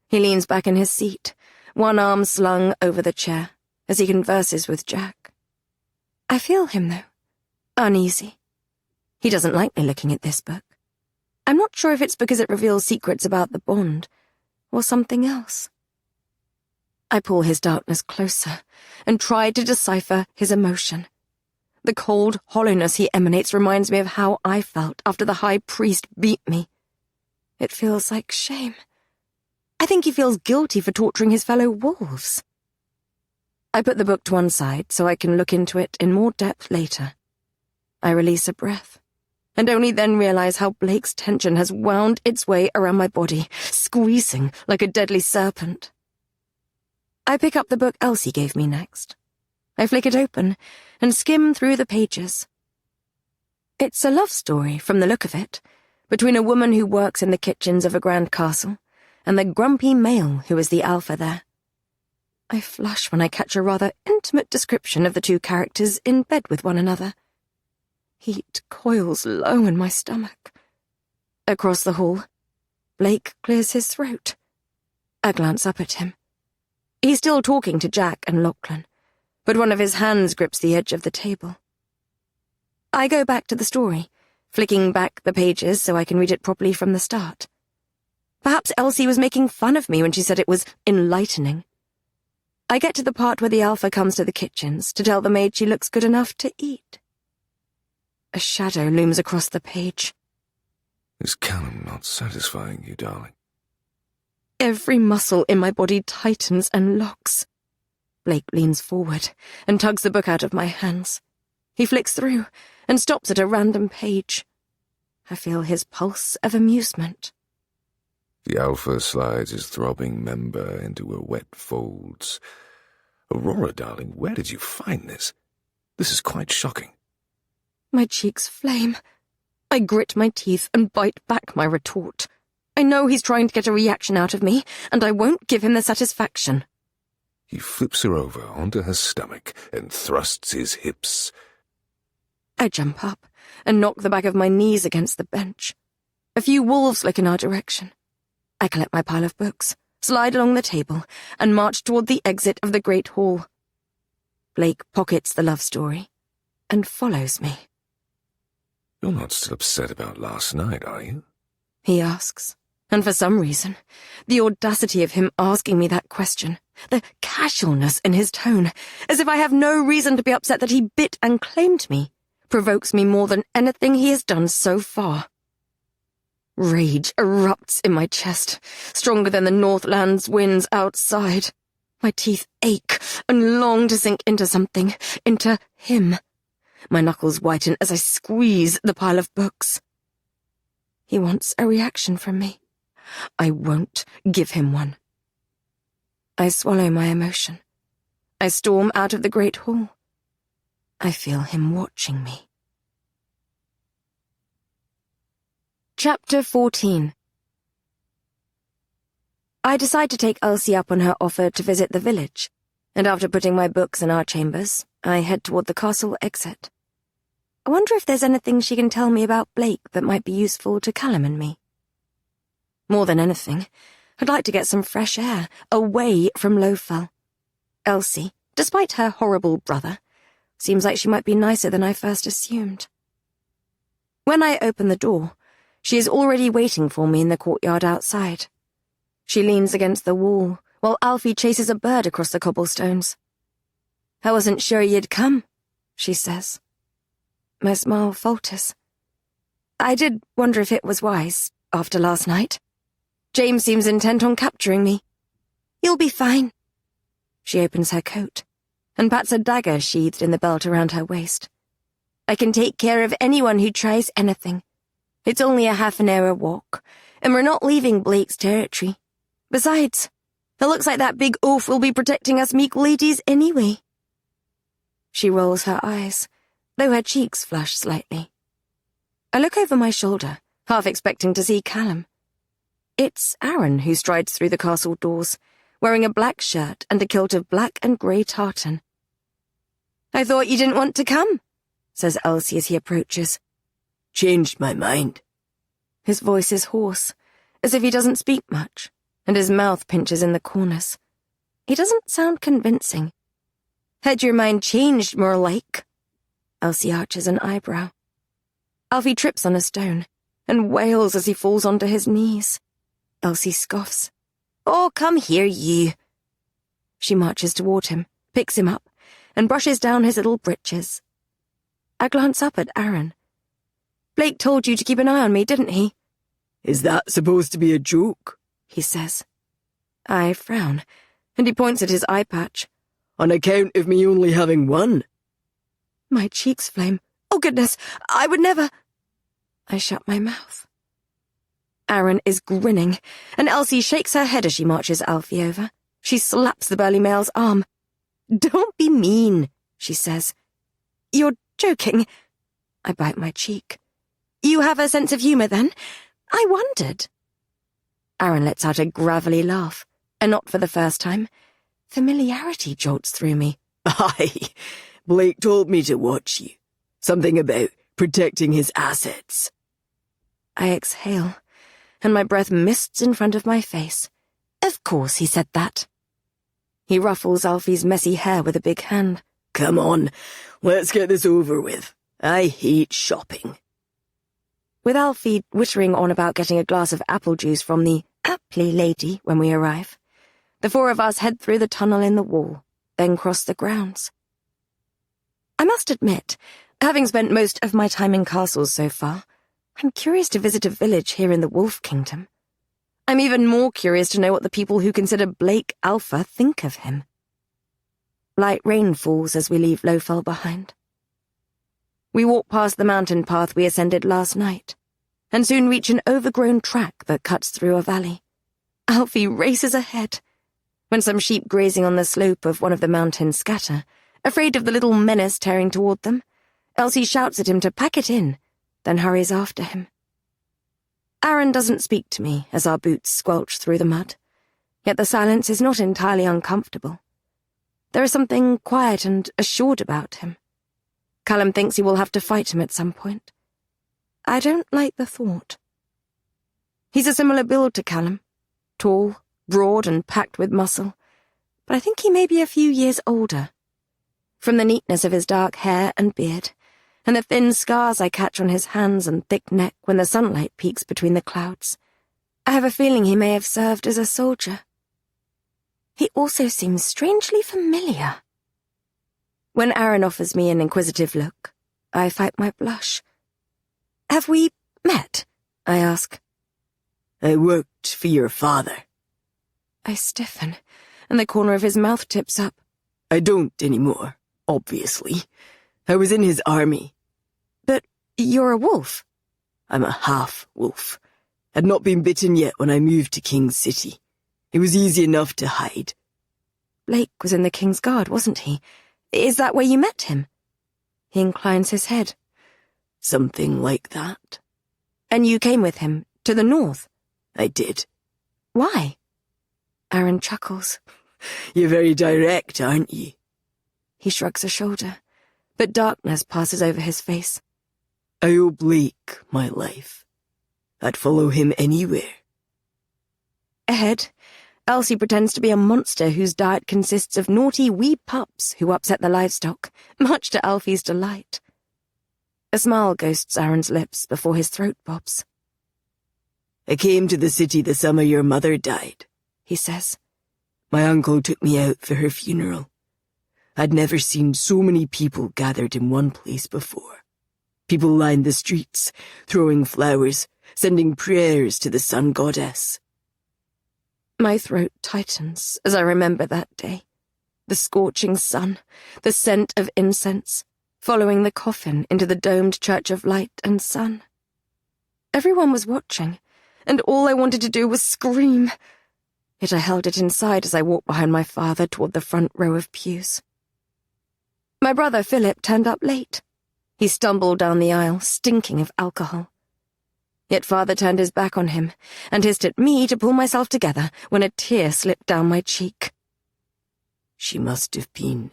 He leans back in his seat, one arm slung over the chair, as he converses with Jack. I feel him, though, uneasy. He doesn't like me looking at this book. I'm not sure if it's because it reveals secrets about the bond, or something else. I pull his darkness closer and try to decipher his emotion. The cold hollowness he emanates reminds me of how I felt after the high priest beat me. It feels like shame. I think he feels guilty for torturing his fellow wolves. I put the book to one side so I can look into it in more depth later. I release a breath, and only then realize how Blake's tension has wound its way around my body, squeezing like a deadly serpent. I pick up the book Elsie gave me next. I flick it open and skim through the pages. It's a love story, from the look of it, between a woman who works in the kitchens of a grand castle and the grumpy male who is the alpha there. I flush when I catch a rather intimate description of the two characters in bed with one another. Heat coils low in my stomach. Across the hall, Blake clears his throat. I glance up at him. He's still talking to Jack and Lachlan, but one of his hands grips the edge of the table. I go back to the story, flicking back the pages so I can read it properly from the start. Perhaps Elsie was making fun of me when she said it was enlightening. I get to the part where the alpha comes to the kitchens to tell the maid she looks good enough to eat. A shadow looms across the page. Is Callum not satisfying you, darling? Every muscle in my body tightens and locks. Blake leans forward and tugs the book out of my hands. He flicks through and stops at a random page. I feel his pulse of amusement. The alpha slides his throbbing member into her wet folds. Aurora, darling, where did you find this? This is quite shocking. My cheeks flame. I grit my teeth and bite back my retort. I know he's trying to get a reaction out of me, and I won't give him the satisfaction. He flips her over onto her stomach and thrusts his hips. I jump up and knock the back of my knees against the bench. A few wolves look in our direction. I collect my pile of books, slide along the table, and march toward the exit of the great hall. Blake pockets the love story and follows me. You're not still upset about last night, are you? He asks, and for some reason, the audacity of him asking me that question, the casualness in his tone, as if I have no reason to be upset that he bit and claimed me, provokes me more than anything he has done so far. Rage erupts in my chest, stronger than the Northland's winds outside. My teeth ache and long to sink into something, into him. My knuckles whiten as I squeeze the pile of books. He wants a reaction from me. I won't give him one. I swallow my emotion. I storm out of the great hall. I feel him watching me. Chapter 14. I decide to take Elsie up on her offer to visit the village, and after putting my books in our chambers, I head toward the castle exit. I wonder if there's anything she can tell me about Blake that might be useful to Callum and me. More than anything, I'd like to get some fresh air, away from Lowfell. Elsie, despite her horrible brother, seems like she might be nicer than I first assumed. When I open the door, She is already waiting for me in the courtyard outside. She leans against the wall, while Alfie chases a bird across the cobblestones. "I wasn't sure you'd come," she says. My smile falters. I did wonder if it was wise, after last night. James seems intent on capturing me. "You'll be fine." She opens her coat and pats a dagger sheathed in the belt around her waist. "I can take care of anyone who tries anything. It's only a half-an-hour walk, and we're not leaving Blake's territory. Besides, it looks like that big oaf will be protecting us meek ladies anyway." She rolls her eyes, though her cheeks flush slightly. I look over my shoulder, half expecting to see Callum. It's Aaron who strides through the castle doors, wearing a black shirt and a kilt of black and grey tartan. "I thought you didn't want to come," says Elsie as he approaches. "Changed my mind." His voice is hoarse, as if he doesn't speak much, and his mouth pinches in the corners. He doesn't sound convincing. "Had your mind changed, more like?" Elsie arches an eyebrow. Alfie trips on a stone and wails as he falls onto his knees. Elsie scoffs. "Oh, come here, you." She marches toward him, picks him up, and brushes down his little breeches. I glance up at Aaron. "Blake told you to keep an eye on me, didn't he?" "Is that supposed to be a joke?" he says. I frown, and he points at his eye patch. "On account of me only having one?" My cheeks flame. "Oh, goodness, I would never—" I shut my mouth. Aaron is grinning, and Elsie shakes her head as she marches Alfie over. She slaps the burly male's arm. "Don't be mean," she says. "You're joking." I bite my cheek. "You have a sense of humour, then? I wondered." Aaron lets out a gravelly laugh, and not for the first time. Familiarity jolts through me. "Aye, Blake told me to watch you. Something about protecting his assets." I exhale, and my breath mists in front of my face. Of course he said that. He ruffles Alfie's messy hair with a big hand. "Come on, let's get this over with. I hate shopping." With Alfie wittering on about getting a glass of apple juice from the Appley lady when we arrive, the four of us head through the tunnel in the wall, then cross the grounds. I must admit, having spent most of my time in castles so far, I'm curious to visit a village here in the Wolf Kingdom. I'm even more curious to know what the people who consider Blake Alpha think of him. Light rain falls as we leave Lowfell behind. We walk past the mountain path we ascended last night, and soon reach an overgrown track that cuts through a valley. Alfie races ahead. When some sheep grazing on the slope of one of the mountains scatter, afraid of the little menace tearing toward them, Elsie shouts at him to pack it in, then hurries after him. Aaron doesn't speak to me as our boots squelch through the mud, yet the silence is not entirely uncomfortable. There is something quiet and assured about him. Callum thinks he will have to fight him at some point. I don't like the thought. He's a similar build to Callum, tall, broad and packed with muscle, but I think he may be a few years older. From the neatness of his dark hair and beard, and the thin scars I catch on his hands and thick neck when the sunlight peeks between the clouds, I have a feeling he may have served as a soldier. He also seems strangely familiar. When Aaron offers me an inquisitive look, I fight my blush. "Have we met?" I ask. "I worked for your father." I stiffen, and the corner of his mouth tips up. "I don't anymore, obviously. I was in his army." "But you're a wolf." "I'm a half-wolf. Had not been bitten yet when I moved to King's City. It was easy enough to hide." Blake was in the King's Guard, wasn't he? Is that where you met him? He inclines his head. "Something like that." "And you came with him, to the north?" "I did." "Why?" Aaron chuckles. "You're very direct, aren't you?" He shrugs a shoulder, but darkness passes over his face. "I owe Blake my life. I'd follow him anywhere." Ahead, Elsie pretends to be a monster whose diet consists of naughty wee pups who upset the livestock, much to Alfie's delight. A smile ghosts Aaron's lips before his throat pops. I came to the city the summer your mother died, he says. My uncle took me out for her funeral. I'd never seen so many people gathered in one place before. People lined the streets, throwing flowers, sending prayers to the sun goddess. My throat tightens as I remember that day. The scorching sun, the scent of incense, following the coffin into the domed church of light and sun. Everyone was watching, and all I wanted to do was scream. Yet I held it inside as I walked behind my father toward the front row of pews. My brother Philip turned up late. He stumbled down the aisle, stinking of alcohol. Yet father turned his back on him and hissed at me to pull myself together when a tear slipped down my cheek. She must have been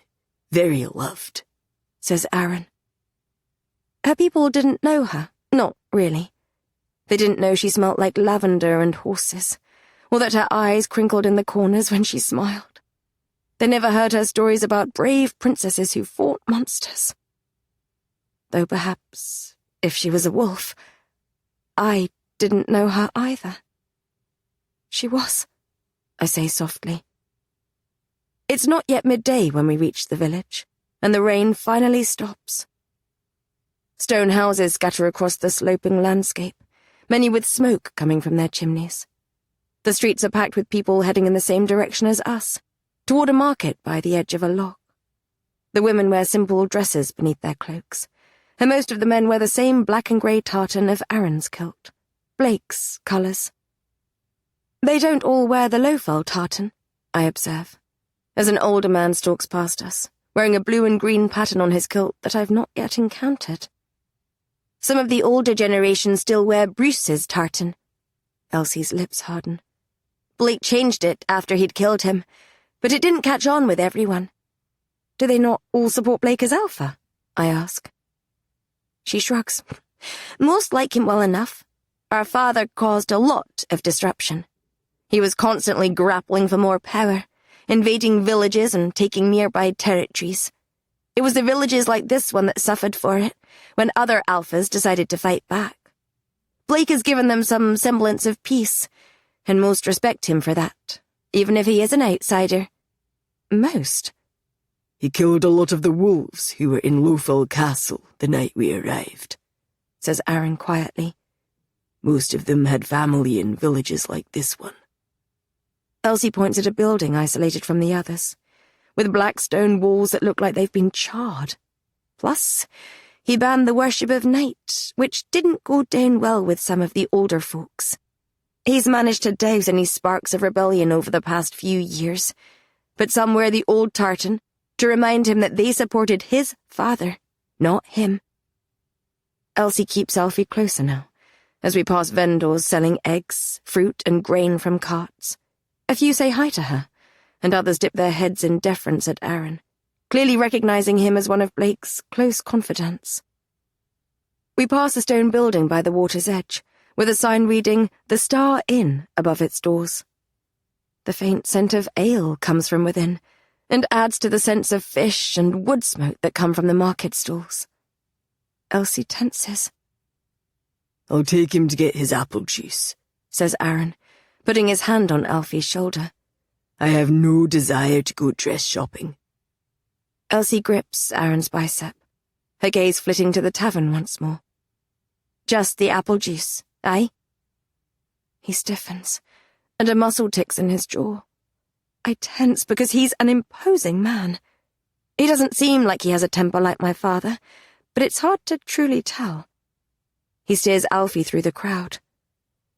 very loved, says Aaron. Her people didn't know her, not really. They didn't know she smelt like lavender and horses, or that her eyes crinkled in the corners when she smiled. They never heard her stories about brave princesses who fought monsters. Though perhaps, if she was a wolf, I didn't know her either. She was, I say softly. It's not yet midday when we reach the village, and the rain finally stops. Stone houses scatter across the sloping landscape, many with smoke coming from their chimneys. The streets are packed with people heading in the same direction as us, toward a market by the edge of a loch. The women wear simple dresses beneath their cloaks, and most of the men wear the same black and grey tartan of Aaron's kilt, Blake's colours. They don't all wear the low-fell tartan, I observe, as an older man stalks past us, wearing a blue and green pattern on his kilt that I've not yet encountered. Some of the older generation still wear Bruce's tartan. Elsie's lips harden. Blake changed it after he'd killed him, but it didn't catch on with everyone. Do they not all support Blake as Alpha? I ask. She shrugs. Most like him well enough. Our father caused a lot of disruption. He was constantly grappling for more power, invading villages and taking nearby territories. It was the villages like this one that suffered for it, when other Alphas decided to fight back. Blake has given them some semblance of peace, and most respect him for that, even if he is an outsider. Most. He killed a lot of the wolves who were in Lowfell Castle the night we arrived, says Aaron quietly. Most of them had family in villages like this one. Elsie points at a building isolated from the others, with black stone walls that look like they've been charred. Plus, he banned the worship of night, which didn't go down well with some of the older folks. He's managed to douse any sparks of rebellion over the past few years, but some wear the old tartan to remind him that they supported his father, not him. Elsie keeps Alfie closer now, as we pass vendors selling eggs, fruit, and grain from carts. A few say hi to her, and others dip their heads in deference at Aaron, clearly recognizing him as one of Blake's close confidants. We pass a stone building by the water's edge, with a sign reading, "The Star Inn," above its doors. The faint scent of ale comes from within, and adds to the scents of fish and wood smoke that come from the market stalls. Elsie tenses. I'll take him to get his apple juice, says Aaron, putting his hand on Alfie's shoulder. I have no desire to go dress shopping. Elsie grips Aaron's bicep, her gaze flitting to the tavern once more. Just the apple juice, aye? He stiffens, and a muscle ticks in his jaw. I tense because he's an imposing man. He doesn't seem like he has a temper like my father, but it's hard to truly tell. He steers Alfie through the crowd.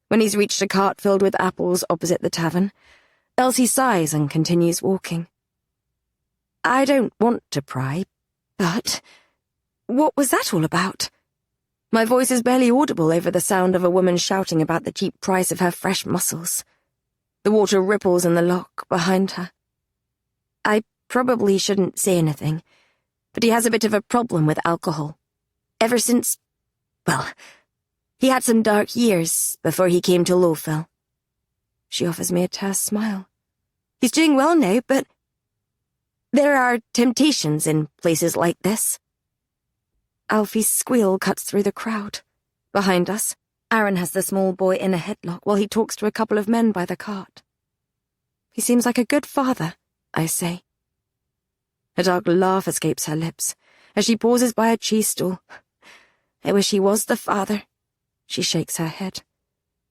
When he's reached a cart filled with apples opposite the tavern, Elsie sighs and continues walking. I don't want to pry, but what was that all about? My voice is barely audible over the sound of a woman shouting about the cheap price of her fresh mussels. The water ripples in the loch behind her. I probably shouldn't say anything, but he has a bit of a problem with alcohol. Ever since, well, he had some dark years before he came to Lowfell. She offers me a terse smile. He's doing well now, but there are temptations in places like this. Alfie's squeal cuts through the crowd, behind us, Aaron has the small boy in a headlock while he talks to a couple of men by the cart. He seems like a good father, I say. A dark laugh escapes her lips as she pauses by a cheese stall. I wish he was the father. She shakes her head.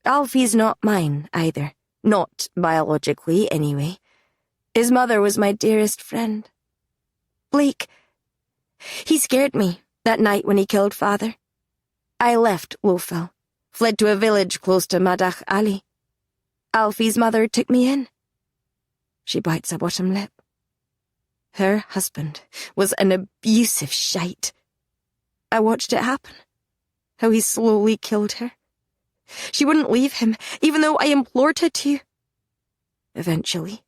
Alfie's not mine, either. Not biologically, anyway. His mother was my dearest friend. Blake. He scared me that night when he killed father. I left Lofel, fled to a village close to Madach Ali. Alfie's mother took me in. She bites her bottom lip. Her husband was an abusive shite. I watched it happen, how he slowly killed her. She wouldn't leave him, even though I implored her to. Eventually,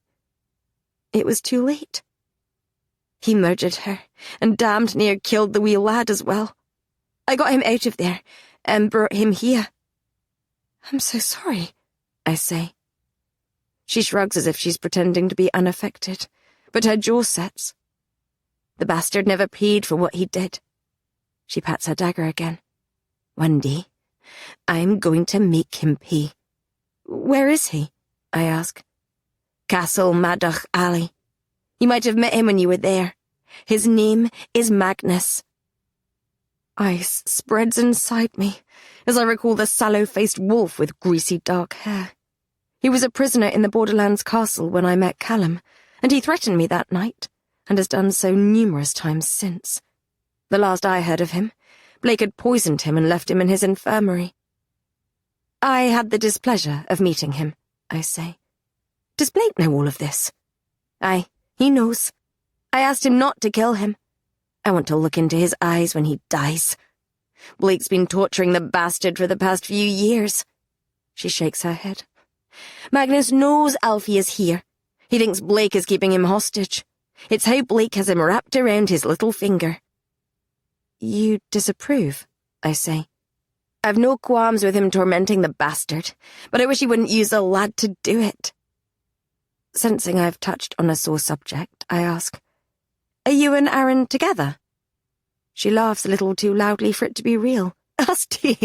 it was too late. He murdered her, and damned near killed the wee lad as well. I got him out of there, and brought him here. I'm so sorry, I say. She shrugs as if she's pretending to be unaffected, but her jaw sets. The bastard never paid for what he did. She pats her dagger again. One day, I'm going to make him pay. Where is he? I ask. Castle Madach Ali. You might have met him when you were there. His name is Magnus. Ice spreads inside me as I recall the sallow-faced wolf with greasy dark hair. He was a prisoner in the Borderlands castle when I met Callum, and he threatened me that night, and has done so numerous times since. The last I heard of him, Blake had poisoned him and left him in his infirmary. I had the displeasure of meeting him, I say. Does Blake know all of this? Aye, he knows. I asked him not to kill him. I want to look into his eyes when he dies. Blake's been torturing the bastard for the past few years. She shakes her head. Magnus knows Alfie is here. He thinks Blake is keeping him hostage. It's how Blake has him wrapped around his little finger. You disapprove, I say. I've no qualms with him tormenting the bastard, but I wish he wouldn't use the lad to do it. Sensing I've touched on a sore subject, I ask, Are you and Aaron together? She laughs a little too loudly for it to be real. Us two?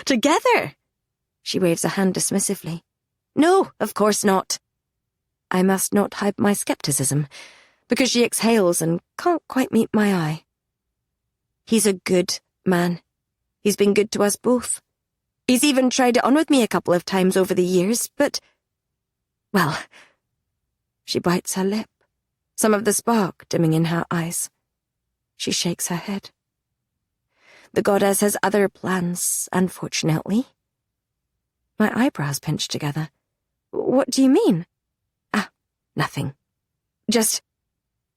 Together? She waves a hand dismissively. No, of course not. I must not hide my skepticism, because she exhales and can't quite meet my eye. He's a good man. He's been good to us both. He's even tried it on with me a couple of times over the years, but... Well... She bites her lip, some of the spark dimming in her eyes. She shakes her head. The goddess has other plans, unfortunately. My eyebrows pinch together. What do you mean? Ah, nothing. Just,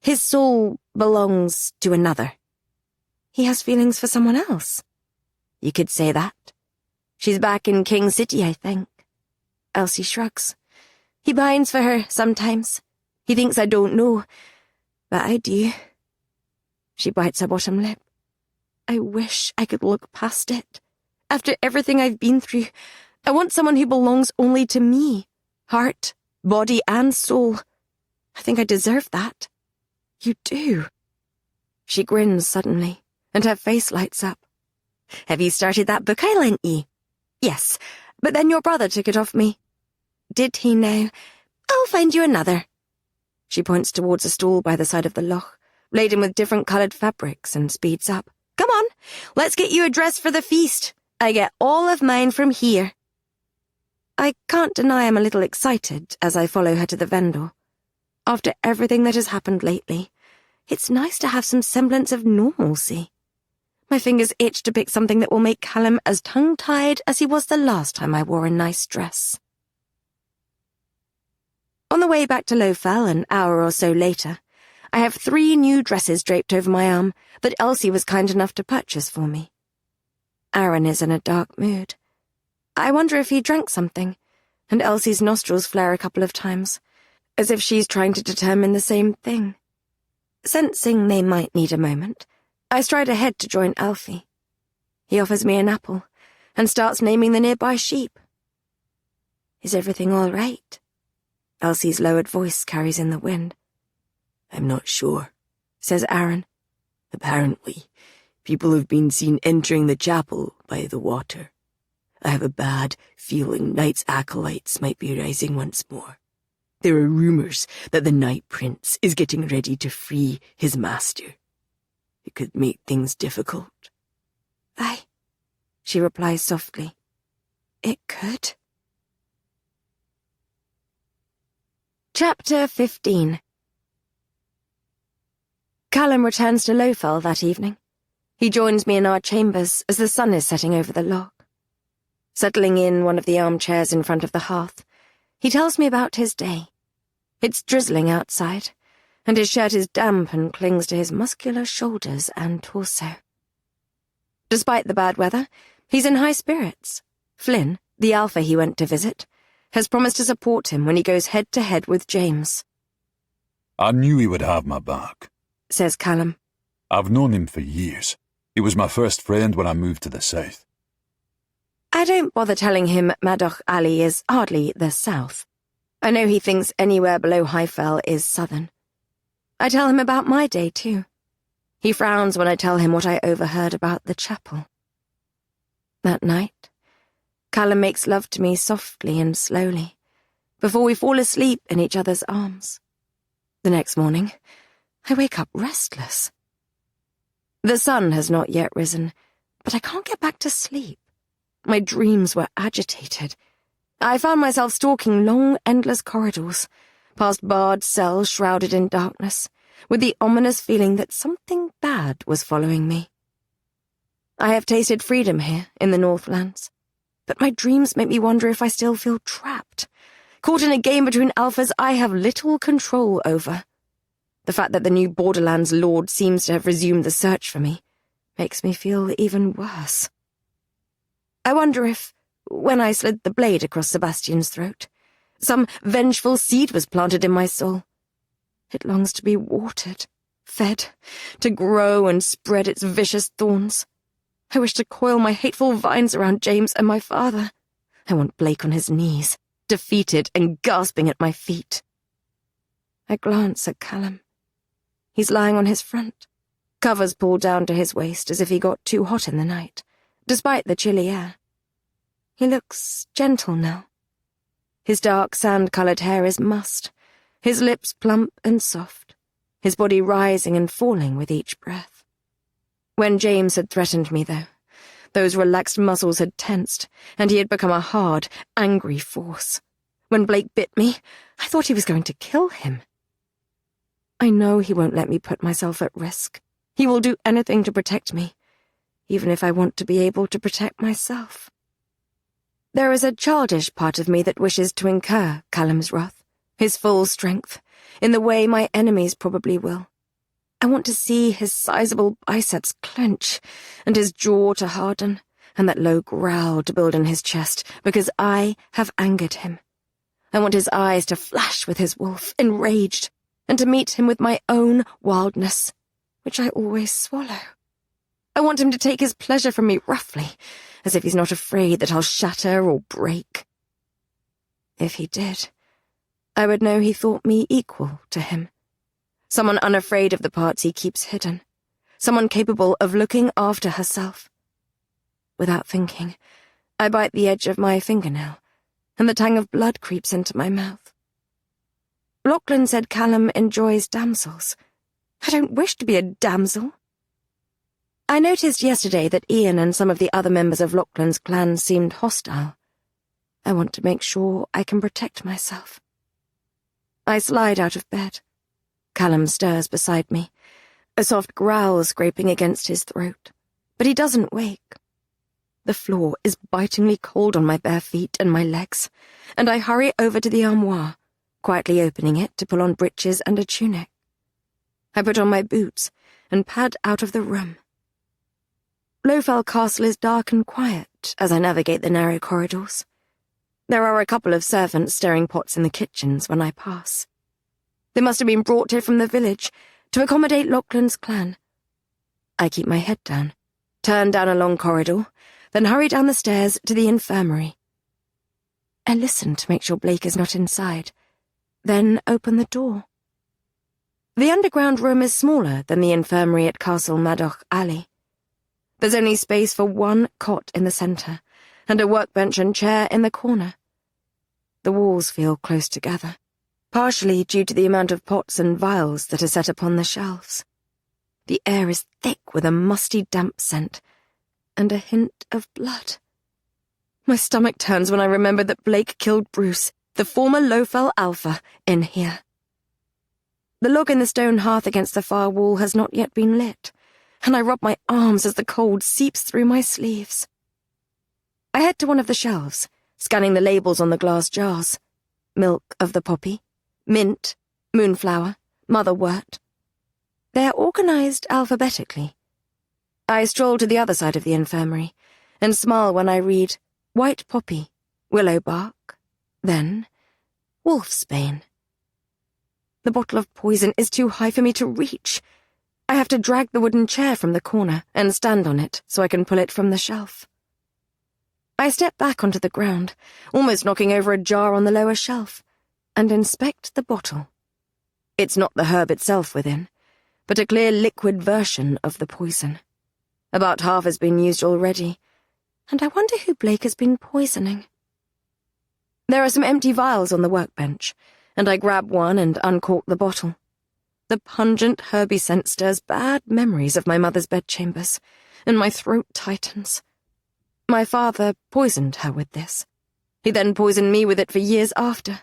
his soul belongs to another. He has feelings for someone else. You could say that. She's back in King City, I think. Elsie shrugs. He pines for her sometimes. He thinks I don't know, but I do. She bites her bottom lip. I wish I could look past it. After everything I've been through, I want someone who belongs only to me. Heart, body, and soul. I think I deserve that. You do. She grins suddenly, and her face lights up. Have you started that book I lent you? Yes, but then your brother took it off me. Did he now? I'll find you another. She points towards a stall by the side of the loch, laden with different coloured fabrics, and speeds up. Come on, let's get you a dress for the feast. I get all of mine from here. I can't deny I'm a little excited as I follow her to the vendor. After everything that has happened lately, it's nice to have some semblance of normalcy. My fingers itch to pick something that will make Callum as tongue-tied as he was the last time I wore a nice dress. On the way back to Lofel, an hour or so later, I have 3 new dresses draped over my arm that Elsie was kind enough to purchase for me. Aaron is in a dark mood. I wonder if he drank something, and Elsie's nostrils flare a couple of times, as if she's trying to determine the same thing. Sensing they might need a moment, I stride ahead to join Alfie. He offers me an apple, and starts naming the nearby sheep. Is everything all right? Elsie's lowered voice carries in the wind. I'm not sure, says Aaron. Apparently, people have been seen entering the chapel by the water. I have a bad feeling Knight's acolytes might be rising once more. There are rumors that the Night Prince is getting ready to free his master. It could make things difficult. Aye, she replies softly. It could. Chapter 15. Callum returns to Lowfell that evening. He joins me in our chambers as the sun is setting over the loch. Settling in one of the armchairs in front of the hearth, he tells me about his day. It's drizzling outside, and his shirt is damp and clings to his muscular shoulders and torso. Despite the bad weather, he's in high spirits. Flynn, the alpha he went to visit, has promised to support him when he goes head-to-head with James. I knew he would have my back, says Callum. I've known him for years. He was my first friend when I moved to the south. I don't bother telling him Madoc Alley is hardly the south. I know he thinks anywhere below Highfell is southern. I tell him about my day, too. He frowns when I tell him what I overheard about the chapel. That night, Callum makes love to me softly and slowly, before we fall asleep in each other's arms. The next morning, I wake up restless. The sun has not yet risen, but I can't get back to sleep. My dreams were agitated. I found myself stalking long, endless corridors, past barred cells shrouded in darkness, with the ominous feeling that something bad was following me. I have tasted freedom here in the Northlands, but my dreams make me wonder if I still feel trapped, caught in a game between alphas I have little control over. The fact that the new Borderlands Lord seems to have resumed the search for me makes me feel even worse. I wonder if, when I slid the blade across Sebastian's throat, some vengeful seed was planted in my soul. It longs to be watered, fed, to grow and spread its vicious thorns. I wish to coil my hateful vines around James and my father. I want Blake on his knees, defeated and gasping at my feet. I glance at Callum. He's lying on his front, covers pulled down to his waist as if he got too hot in the night, despite the chilly air. He looks gentle now. His dark sand-coloured hair is mussed, his lips plump and soft, his body rising and falling with each breath. When James had threatened me, though, those relaxed muscles had tensed, and he had become a hard, angry force. When Blake bit me, I thought he was going to kill him. I know he won't let me put myself at risk. He will do anything to protect me, even if I want to be able to protect myself. There is a childish part of me that wishes to incur Callum's wrath, his full strength, in the way my enemies probably will. I want to see his sizable biceps clench, and his jaw to harden, and that low growl to build in his chest, because I have angered him. I want his eyes to flash with his wolf, enraged, and to meet him with my own wildness, which I always swallow. I want him to take his pleasure from me roughly, as if he's not afraid that I'll shatter or break. If he did, I would know he thought me equal to him. Someone unafraid of the parts he keeps hidden. Someone capable of looking after herself. Without thinking, I bite the edge of my fingernail, and the tang of blood creeps into my mouth. Lachlan said Callum enjoys damsels. I don't wish to be a damsel. I noticed yesterday that Ian and some of the other members of Lachlan's clan seemed hostile. I want to make sure I can protect myself. I slide out of bed. Callum stirs beside me, a soft growl scraping against his throat, but he doesn't wake. The floor is bitingly cold on my bare feet and my legs, and I hurry over to the armoire, quietly opening it to pull on breeches and a tunic. I put on my boots and pad out of the room. Lowfell Castle is dark and quiet as I navigate the narrow corridors. There are a couple of servants stirring pots in the kitchens when I pass. They must have been brought here from the village to accommodate Lachlan's clan. I keep my head down, turn down a long corridor, then hurry down the stairs to the infirmary. I listen to make sure Blake is not inside, then open the door. The underground room is smaller than the infirmary at Castle Madoc Alley. There's only space for one cot in the centre, and a workbench and chair in the corner. The walls feel close together, partially due to the amount of pots and vials that are set upon the shelves. The air is thick with a musty damp scent, and a hint of blood. My stomach turns when I remember that Blake killed Bruce, the former Lowfell Alpha, in here. The log in the stone hearth against the far wall has not yet been lit, and I rub my arms as the cold seeps through my sleeves. I head to one of the shelves, scanning the labels on the glass jars. Milk of the poppy, mint, moonflower, motherwort. They are organized alphabetically. I stroll to the other side of the infirmary and smile when I read white poppy, willow bark, then wolfsbane. The bottle of poison is too high for me to reach. I have to drag the wooden chair from the corner and stand on it so I can pull it from the shelf. I step back onto the ground, almost knocking over a jar on the lower shelf, and inspect the bottle. It's not the herb itself within, but a clear liquid version of the poison. About half has been used already, and I wonder who Blake has been poisoning. There are some empty vials on the workbench, and I grab one and uncork the bottle. The pungent herby scent stirs bad memories of my mother's bedchambers, and my throat tightens. My father poisoned her with this. He then poisoned me with it for years after,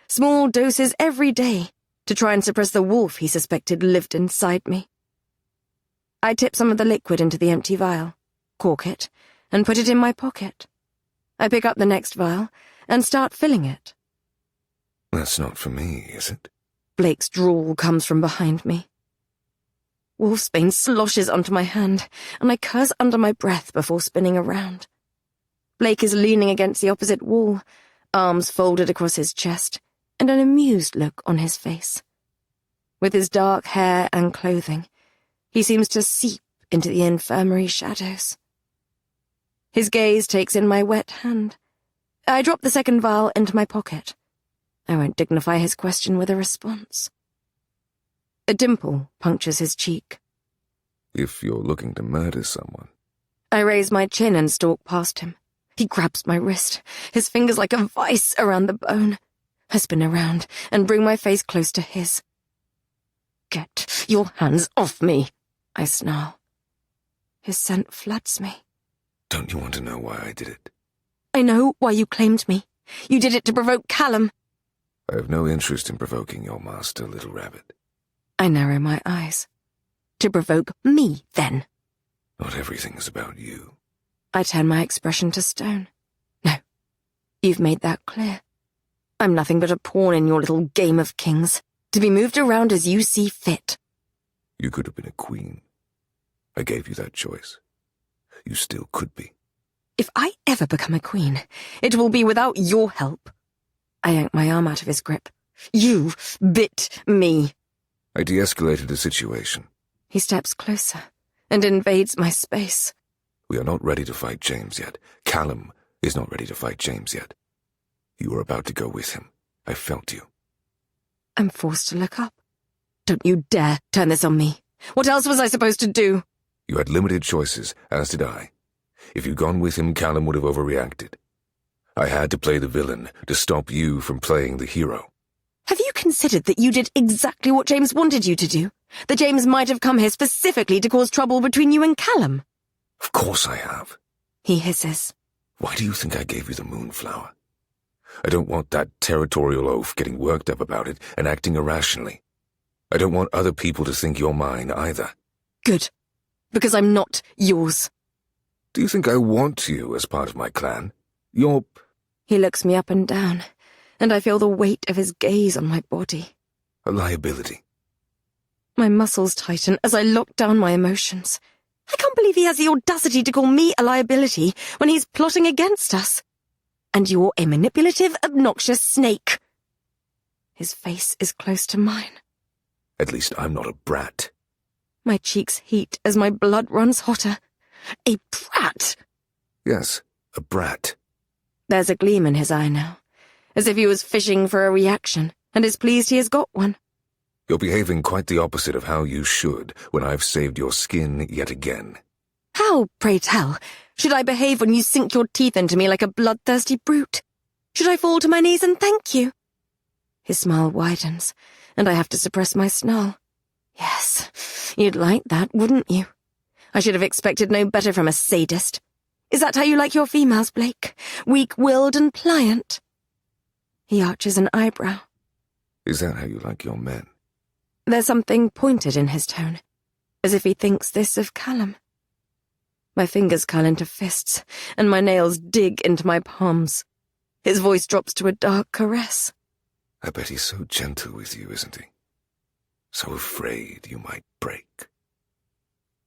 small doses every day, to try and suppress the wolf he suspected lived inside me. I tip some of the liquid into the empty vial, cork it, and put it in my pocket. I pick up the next vial and start filling it. That's not for me, is it? Blake's drawl comes from behind me. Wolfsbane sloshes onto my hand, and I curse under my breath before spinning around. Blake is leaning against the opposite wall, arms folded across his chest, and an amused look on his face. With his dark hair and clothing, he seems to seep into the infirmary shadows. His gaze takes in my wet hand. I drop the second vial into my pocket. I won't dignify his question with a response. A dimple punctures his cheek. If you're looking to murder someone. I raise my chin and stalk past him. He grabs my wrist, his fingers like a vice around the bone. I spin around and bring my face close to his. Get your hands off me, I snarl. His scent floods me. Don't you want to know why I did it? I know why you claimed me. You did it to provoke Callum. I have no interest in provoking your master, little rabbit. I narrow my eyes. To provoke me, then. Not everything is about you. I turn my expression to stone. No, you've made that clear. I'm nothing but a pawn in your little game of kings, to be moved around as you see fit. You could have been a queen. I gave you that choice. You still could be. If I ever become a queen, it will be without your help. I yank my arm out of his grip. You bit me. I de-escalated the situation. He steps closer and invades my space. We are not ready to fight James yet. Callum is not ready to fight James yet. You were about to go with him. I felt you. I'm forced to look up. Don't you dare turn this on me. What else was I supposed to do? You had limited choices, as did I. If you'd gone with him, Callum would have overreacted. I had to play the villain to stop you from playing the hero. Have you considered that you did exactly what James wanted you to do? That James might have come here specifically to cause trouble between you and Callum? Of course I have. He hisses. Why do you think I gave you the moonflower? I don't want that territorial oaf getting worked up about it and acting irrationally. I don't want other people to think you're mine either. Good. Because I'm not yours. Do you think I want you as part of my clan? You're... He looks me up and down, and I feel the weight of his gaze on my body. a liability. My muscles tighten as I lock down my emotions. I can't believe he has the audacity to call me a liability when he's plotting against us. And you're a manipulative, obnoxious snake. His face is close to mine. At least I'm not a brat. My cheeks heat as my blood runs hotter. A brat! Yes, a brat. There's a gleam in his eye now, as if he was fishing for a reaction, and is pleased he has got one. You're behaving quite the opposite of how you should when I've saved your skin yet again. How, pray tell? Should I behave when you sink your teeth into me like a bloodthirsty brute? Should I fall to my knees and thank you? His smile widens, and I have to suppress my snarl. Yes, you'd like that, wouldn't you? I should have expected no better from a sadist. Is that how you like your females, Blake? Weak-willed and pliant? He arches an eyebrow. Is that how you like your men? There's something pointed in his tone, as if he thinks this of Callum. My fingers curl into fists, and my nails dig into my palms. His voice drops to a dark caress. I bet he's so gentle with you, isn't he? So afraid you might break.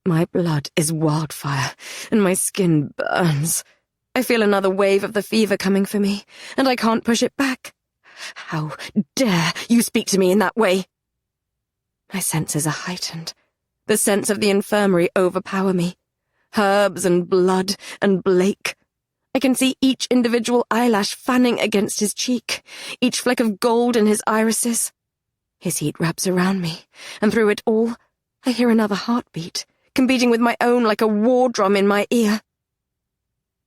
My blood is wildfire, and my skin burns. I feel another wave of the fever coming for me, and I can't push it back. How dare you speak to me in that way? My senses are heightened. The scents of the infirmary overpower me. Herbs and blood and Blake. I can see each individual eyelash fanning against his cheek, each fleck of gold in his irises. His heat wraps around me, and through it all, I hear another heartbeat, competing with my own like a war drum in my ear.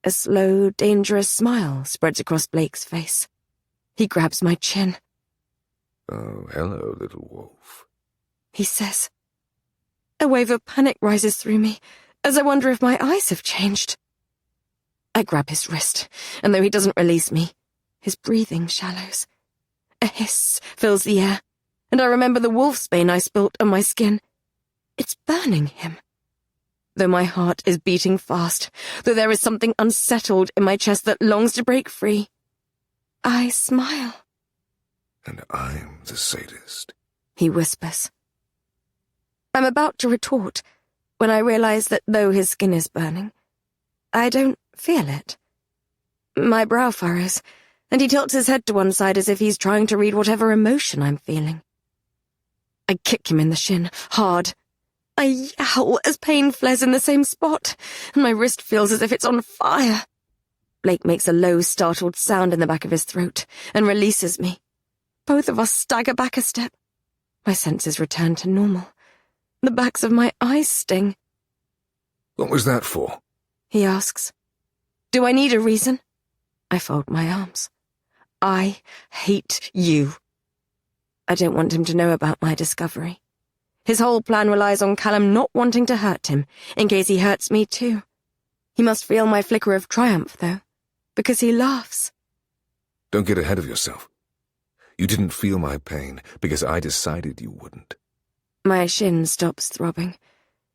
A slow, dangerous smile spreads across Blake's face. He grabs my chin. Oh, hello, little wolf. He says. A wave of panic rises through me, as I wonder if my eyes have changed. I grab his wrist, and though he doesn't release me, his breathing shallows. A hiss fills the air, and I remember the wolfsbane I spilt on my skin. It's burning him. Though my heart is beating fast, though there is something unsettled in my chest that longs to break free, I smile. And I'm the sadist, he whispers. I'm about to retort when I realize that though his skin is burning, I don't feel it. My brow furrows, and he tilts his head to one side as if he's trying to read whatever emotion I'm feeling. I kick him in the shin, hard. I yowl as pain flares in the same spot, and my wrist feels as if it's on fire. Blake makes a low, startled sound in the back of his throat and releases me. Both of us stagger back a step. My senses return to normal. The backs of my eyes sting. What was that for? He asks. Do I need a reason? I fold my arms. I hate you. I don't want him to know about my discovery. His whole plan relies on Callum not wanting to hurt him, in case he hurts me too. He must feel my flicker of triumph, though, because he laughs. Don't get ahead of yourself. You didn't feel my pain because I decided you wouldn't. My shin stops throbbing,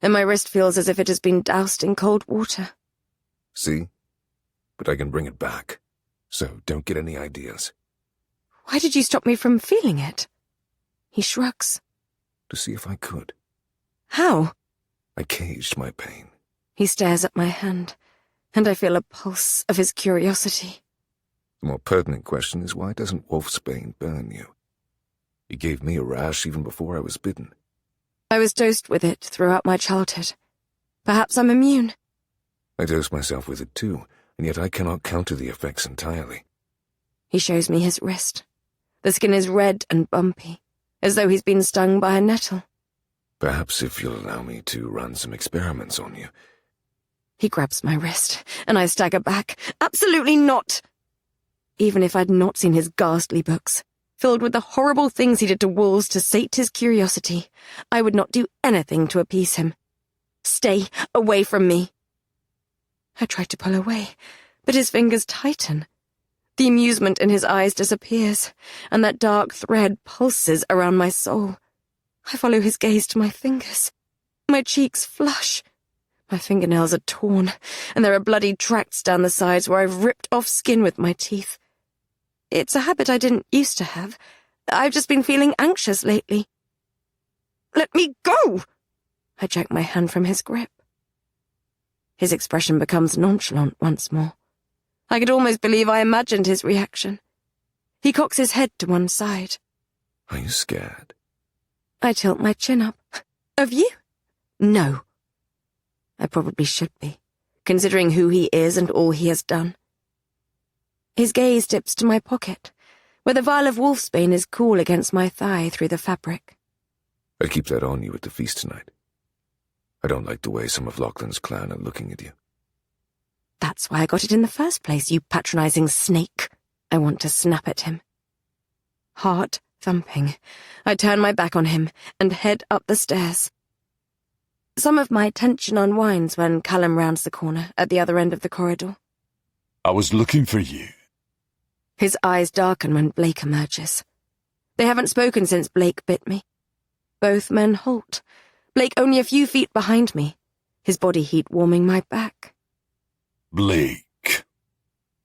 and my wrist feels as if it has been doused in cold water. See? But I can bring it back, so don't get any ideas. Why did you stop me from feeling it? He shrugs. To see if I could. How? I caged my pain. He stares at my hand, and I feel a pulse of his curiosity. The more pertinent question is, why doesn't wolfsbane burn you? He gave me a rash even before I was bitten. I was dosed with it throughout my childhood. Perhaps I'm immune. I dose myself with it too, and yet I cannot counter the effects entirely. He shows me his wrist. The skin is red and bumpy, as though he's been stung by a nettle. Perhaps if you'll allow me to run some experiments on you. He grabs my wrist, and I stagger back. Absolutely not! Even if I'd not seen his ghastly books, filled with the horrible things he did to wolves to sate his curiosity, I would not do anything to appease him. Stay away from me. I try to pull away, but his fingers tighten. The amusement in his eyes disappears, and that dark thread pulses around my soul. I follow his gaze to my fingers. My cheeks flush. My fingernails are torn, and there are bloody tracts down the sides where I've ripped off skin with my teeth. It's a habit I didn't used to have. I've just been feeling anxious lately. Let me go! I jerk my hand from his grip. His expression becomes nonchalant once more. I could almost believe I imagined his reaction. He cocks his head to one side. Are you scared? I tilt my chin up. Of you? No. I probably should be, considering who he is and all he has done. His gaze dips to my pocket, where the vial of wolfsbane is cool against my thigh through the fabric. I'd keep that on you at the feast tonight. I don't like the way some of Lauchlan's clan are looking at you. That's why I got it in the first place, you patronizing snake. I want to snap at him. Heart thumping, I turn my back on him and head up the stairs. Some of my tension unwinds when Callum rounds the corner at the other end of the corridor. I was looking for you. His eyes darken when Blake emerges. They haven't spoken since Blake bit me. Both men halt, Blake only a few feet behind me, his body heat warming my back. Blake.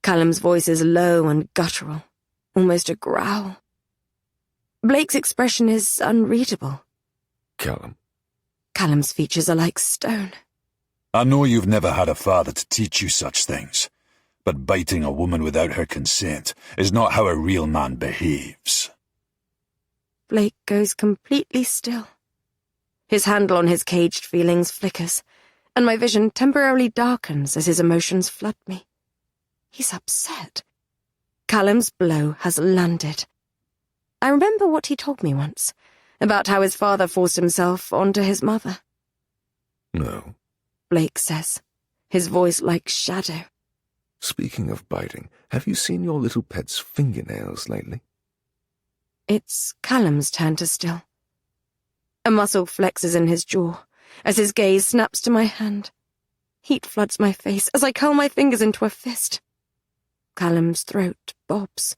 Callum's voice is low and guttural, almost a growl. Blake's expression is unreadable. Callum's features are like stone. I know you've never had a father to teach you such things, but biting a woman without her consent is not how a real man behaves. Blake goes completely still. His handle on his caged feelings flickers, and my vision temporarily darkens as his emotions flood me. He's upset. Callum's blow has landed. I remember what he told me once, about how his father forced himself onto his mother. No. Blake says, his voice like shadow. Speaking of biting, have you seen your little pet's fingernails lately? It's Callum's turn to still. A muscle flexes in his jaw as his gaze snaps to my hand. Heat floods my face as I curl my fingers into a fist. Callum's throat bobs.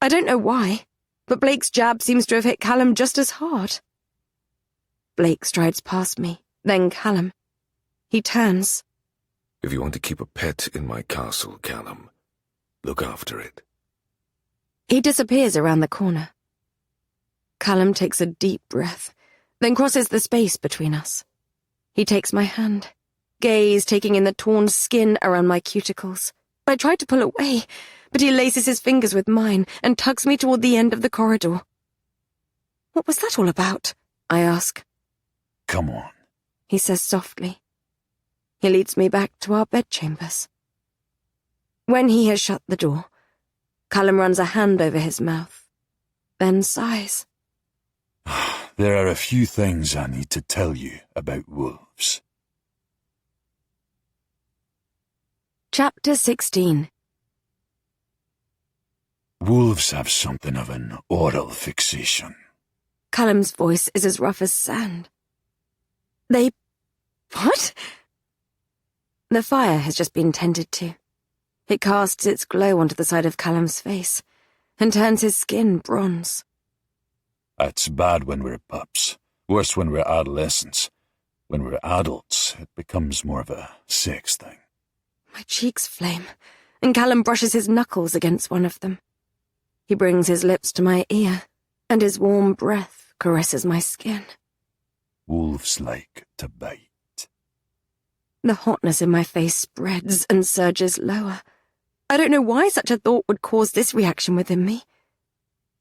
I don't know why, but Blake's jab seems to have hit Callum just as hard. Blake strides past me, then Callum. He turns. If you want to keep a pet in my castle, Callum, look after it. He disappears around the corner. Callum takes a deep breath, then crosses the space between us. He takes my hand, gaze taking in the torn skin around my cuticles. I try to pull away, but he laces his fingers with mine and tugs me toward the end of the corridor. What was that all about? I ask. Come on, he says softly. He leads me back to our bedchambers. When he has shut the door, Callum runs a hand over his mouth, then sighs. There are a few things I need to tell you about wolves. Chapter 16. Wolves have something of an oral fixation. Callum's voice is as rough as sand. They... what? The fire has just been tended to. It casts its glow onto the side of Callum's face and turns his skin bronze. It's bad when we're pups, worse when we're adolescents. When we're adults, it becomes more of a sex thing. My cheeks flame, and Callum brushes his knuckles against one of them. He brings his lips to my ear, and his warm breath caresses my skin. Wolves like to bite. The hotness in my face spreads and surges lower. I don't know why such a thought would cause this reaction within me.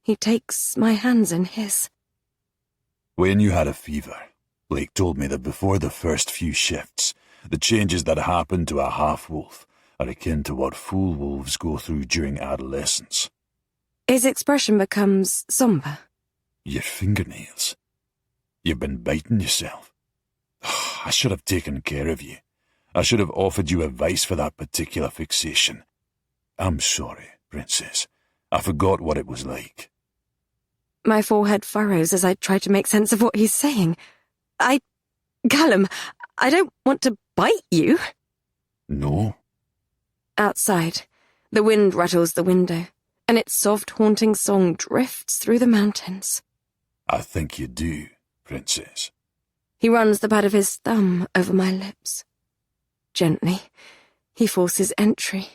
He takes my hands in his. When you had a fever, Blake told me that before the first few shifts, the changes that happen to a half-wolf are akin to what full wolves go through during adolescence. His expression becomes somber. Your fingernails. You've been biting yourself. I should have taken care of you. I should have offered you advice for that particular fixation. I'm sorry, Princess. I forgot what it was like. My forehead furrows as I try to make sense of what he's saying. Callum, I don't want to bite you. No? Outside, the wind rattles the window, and its soft, haunting song drifts through the mountains. I think you do, Princess. He runs the pad of his thumb over my lips. Gently, he forces entry,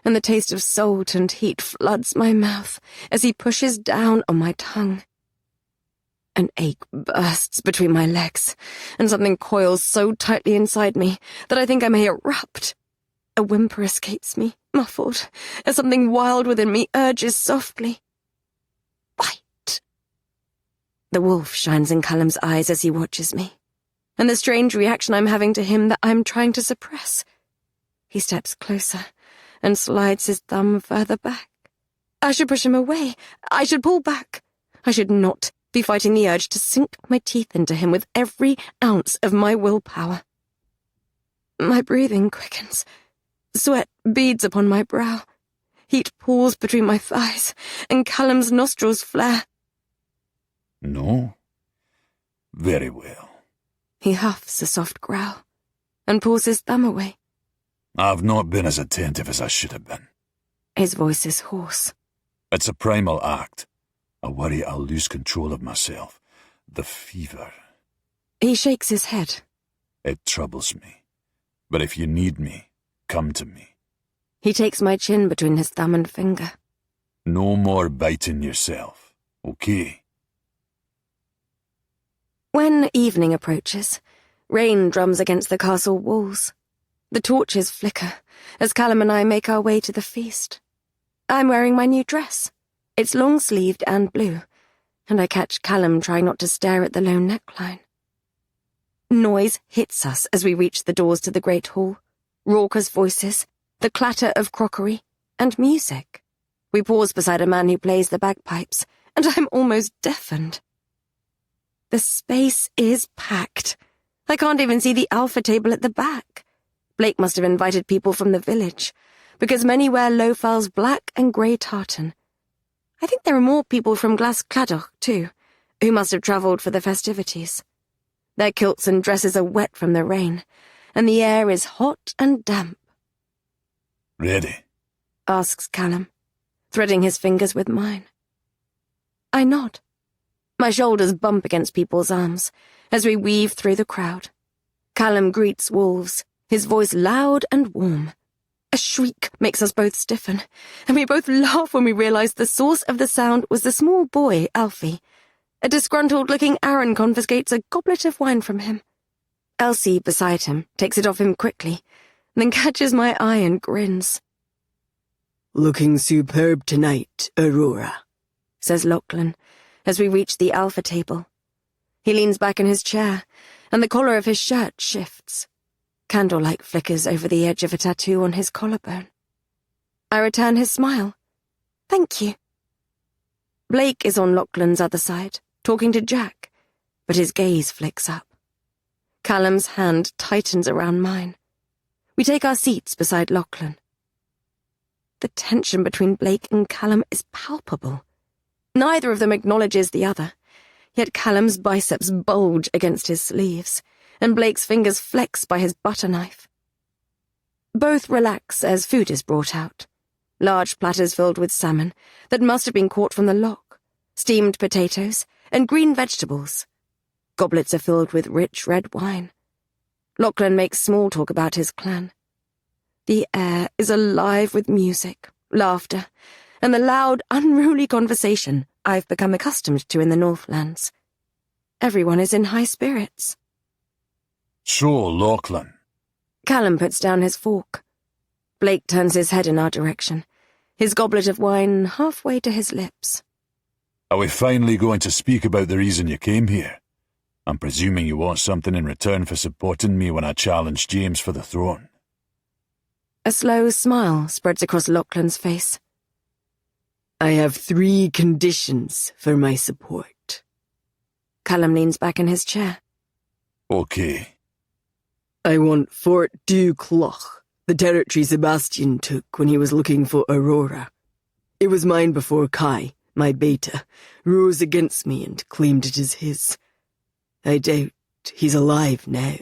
and the taste of salt and heat floods my mouth as he pushes down on my tongue. An ache bursts between my legs, and something coils so tightly inside me that I think I may erupt. A whimper escapes me, muffled, as something wild within me urges softly. Bite. The wolf shines in Callum's eyes as he watches me, and the strange reaction I'm having to him that I'm trying to suppress. He steps closer and slides his thumb further back. I should push him away. I should pull back. I should not be fighting the urge to sink my teeth into him with every ounce of my willpower. My breathing quickens, Sweat beads upon my brow. Heat pours between my thighs, and Callum's nostrils flare. No? Very well. He huffs a soft growl, and pulls his thumb away. I've not been as attentive as I should have been. His voice is hoarse. It's a primal act. I worry I'll lose control of myself. The fever. He shakes his head. It troubles me. But if you need me, come to me. He takes my chin between his thumb and finger. No more biting yourself, okay? When evening approaches, rain drums against the castle walls. The torches flicker as Callum and I make our way to the feast. I'm wearing my new dress. It's long-sleeved and blue, and I catch Callum trying not to stare at the low neckline. Noise hits us as we reach the doors to the great hall. Raucous voices, the clatter of crockery, and music. We pause beside a man who plays the bagpipes, and I'm almost deafened. The space is packed. I can't even see the alpha table at the back. Blake must have invited people from the village, because many wear Lofal's black and grey tartan. I think there are more people from Glas Cladach, too, who must have travelled for the festivities. Their kilts and dresses are wet from the rain, and the air is hot and damp. Ready? Asks Callum, threading his fingers with mine. I nod. My shoulders bump against people's arms as we weave through the crowd. Callum greets wolves, his voice loud and warm. A shriek makes us both stiffen, and we both laugh when we realise the source of the sound was the small boy, Alfie. A disgruntled-looking Aaron confiscates a goblet of wine from him. Elsie, beside him, takes it off him quickly, then catches my eye and grins. Looking superb tonight, Aurora, says Lachlan, as we reach the alpha table. He leans back in his chair, and the collar of his shirt shifts. Candlelight flickers over the edge of a tattoo on his collarbone. I return his smile. Thank you. Blake is on Lachlan's other side, talking to Jack, but his gaze flicks up. Callum's hand tightens around mine. We take our seats beside Lachlan. The tension between Blake and Callum is palpable. Neither of them acknowledges the other, yet Callum's biceps bulge against his sleeves, and Blake's fingers flex by his butter knife. Both relax as food is brought out. Large platters filled with salmon that must have been caught from the loch, steamed potatoes, and green vegetables. Goblets are filled with rich red wine. Lachlan makes small talk about his clan. The air is alive with music, laughter, and the loud, unruly conversation I've become accustomed to in the Northlands. Everyone is in high spirits. So, Lachlan. Callum puts down his fork. Blake turns his head in our direction, his goblet of wine halfway to his lips. Are we finally going to speak about the reason you came here? I'm presuming you want something in return for supporting me when I challenged James for the throne. A slow smile spreads across Lachlan's face. I have 3 conditions for my support. Callum leans back in his chair. Okay. I want Fort du Cloch, the territory Sebastian took when he was looking for Aurora. It was mine before Kai, my beta, rose against me and claimed it as his. I doubt he's alive now.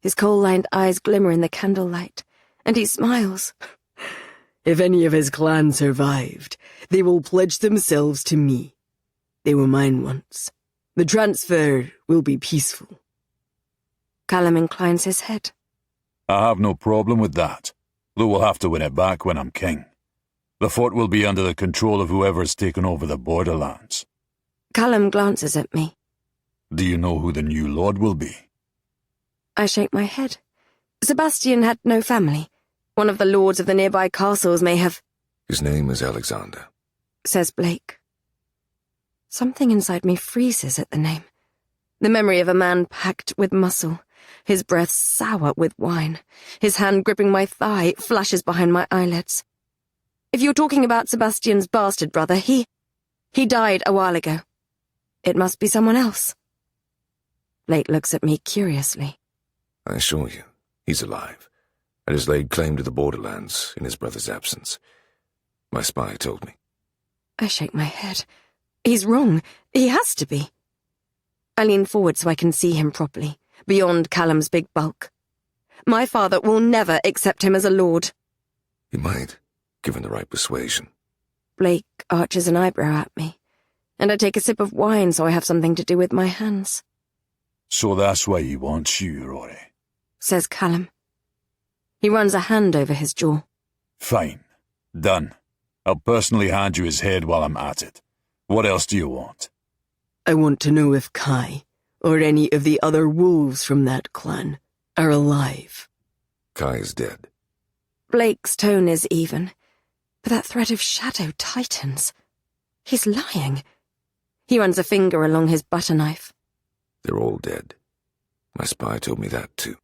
His coal-lined eyes glimmer in the candlelight, and he smiles. If any of his clan survived, they will pledge themselves to me. They were mine once. The transfer will be peaceful. Callum inclines his head. I have no problem with that, though we'll have to win it back when I'm king. The fort will be under the control of whoever's taken over the borderlands. Callum glances at me. Do you know who the new lord will be? I shake my head. Sebastian had no family. One of the lords of the nearby castles may have... His name is Alexander, says Blake. Something inside me freezes at the name. The memory of a man packed with muscle, his breath sour with wine, his hand gripping my thigh flashes behind my eyelids. If you're talking about Sebastian's bastard brother, he died a while ago. It must be someone else. Blake looks at me curiously. I assure you, he's alive. and has laid claim to the borderlands in his brother's absence. My spy told me. I shake my head. He's wrong. He has to be. I lean forward so I can see him properly, beyond Callum's big bulk. My father will never accept him as a lord. He might, given the right persuasion. Blake arches an eyebrow at me, and I take a sip of wine so I have something to do with my hands. So that's why he wants you, Rory, says Callum. He runs a hand over his jaw. Fine. Done. I'll personally hand you his head while I'm at it. What else do you want? I want to know if Kai, or any of the other wolves from that clan, are alive. Kai is dead. Blake's tone is even, but that thread of shadow tightens. He's lying. He runs a finger along his butter knife. They're all dead. My spy told me that too.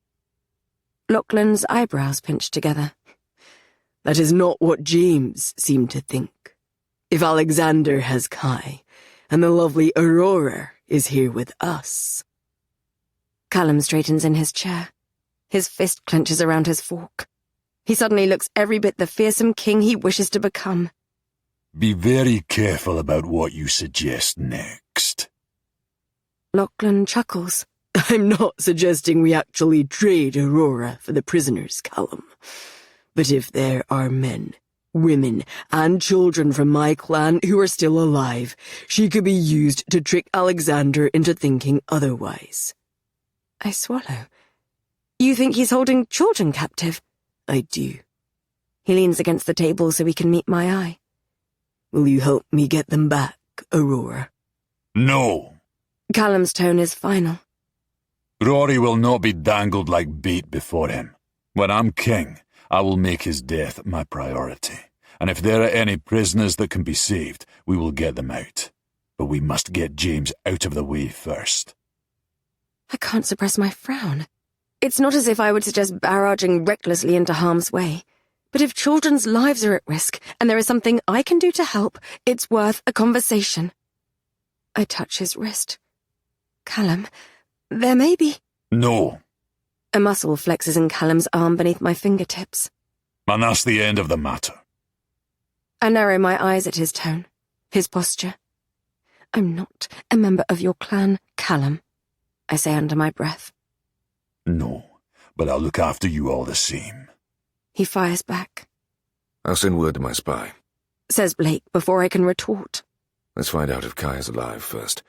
Lachlan's eyebrows pinch together. That is not what James seemed to think. If Alexander has Kai, and the lovely Aurora is here with us. Callum straightens in his chair. His fist clenches around his fork. He suddenly looks every bit the fearsome king he wishes to become. Be very careful about what you suggest next. Lachlan chuckles. I'm not suggesting we actually trade Aurora for the prisoners, Callum. But if there are men, women, and children from my clan who are still alive, she could be used to trick Alexander into thinking otherwise. I swallow. You think he's holding children captive? I do. He leans against the table so he can meet my eye. Will you help me get them back, Aurora? No. Callum's tone is final. Rory will not be dangled like bait before him. When I'm king, I will make his death my priority. And if there are any prisoners that can be saved, we will get them out. But we must get James out of the way first. I can't suppress my frown. It's not as if I would suggest barraging recklessly into harm's way. But if children's lives are at risk, and there is something I can do to help, it's worth a conversation. I touch his wrist. Callum, there may be... No. A muscle flexes in Callum's arm beneath my fingertips. And that's the end of the matter. I narrow my eyes at his tone, his posture. I'm not a member of your clan, Callum, I say under my breath. No, but I'll look after you all the same. He fires back. I'll send word to my spy, says Blake before I can retort. Let's find out if Kai is alive first.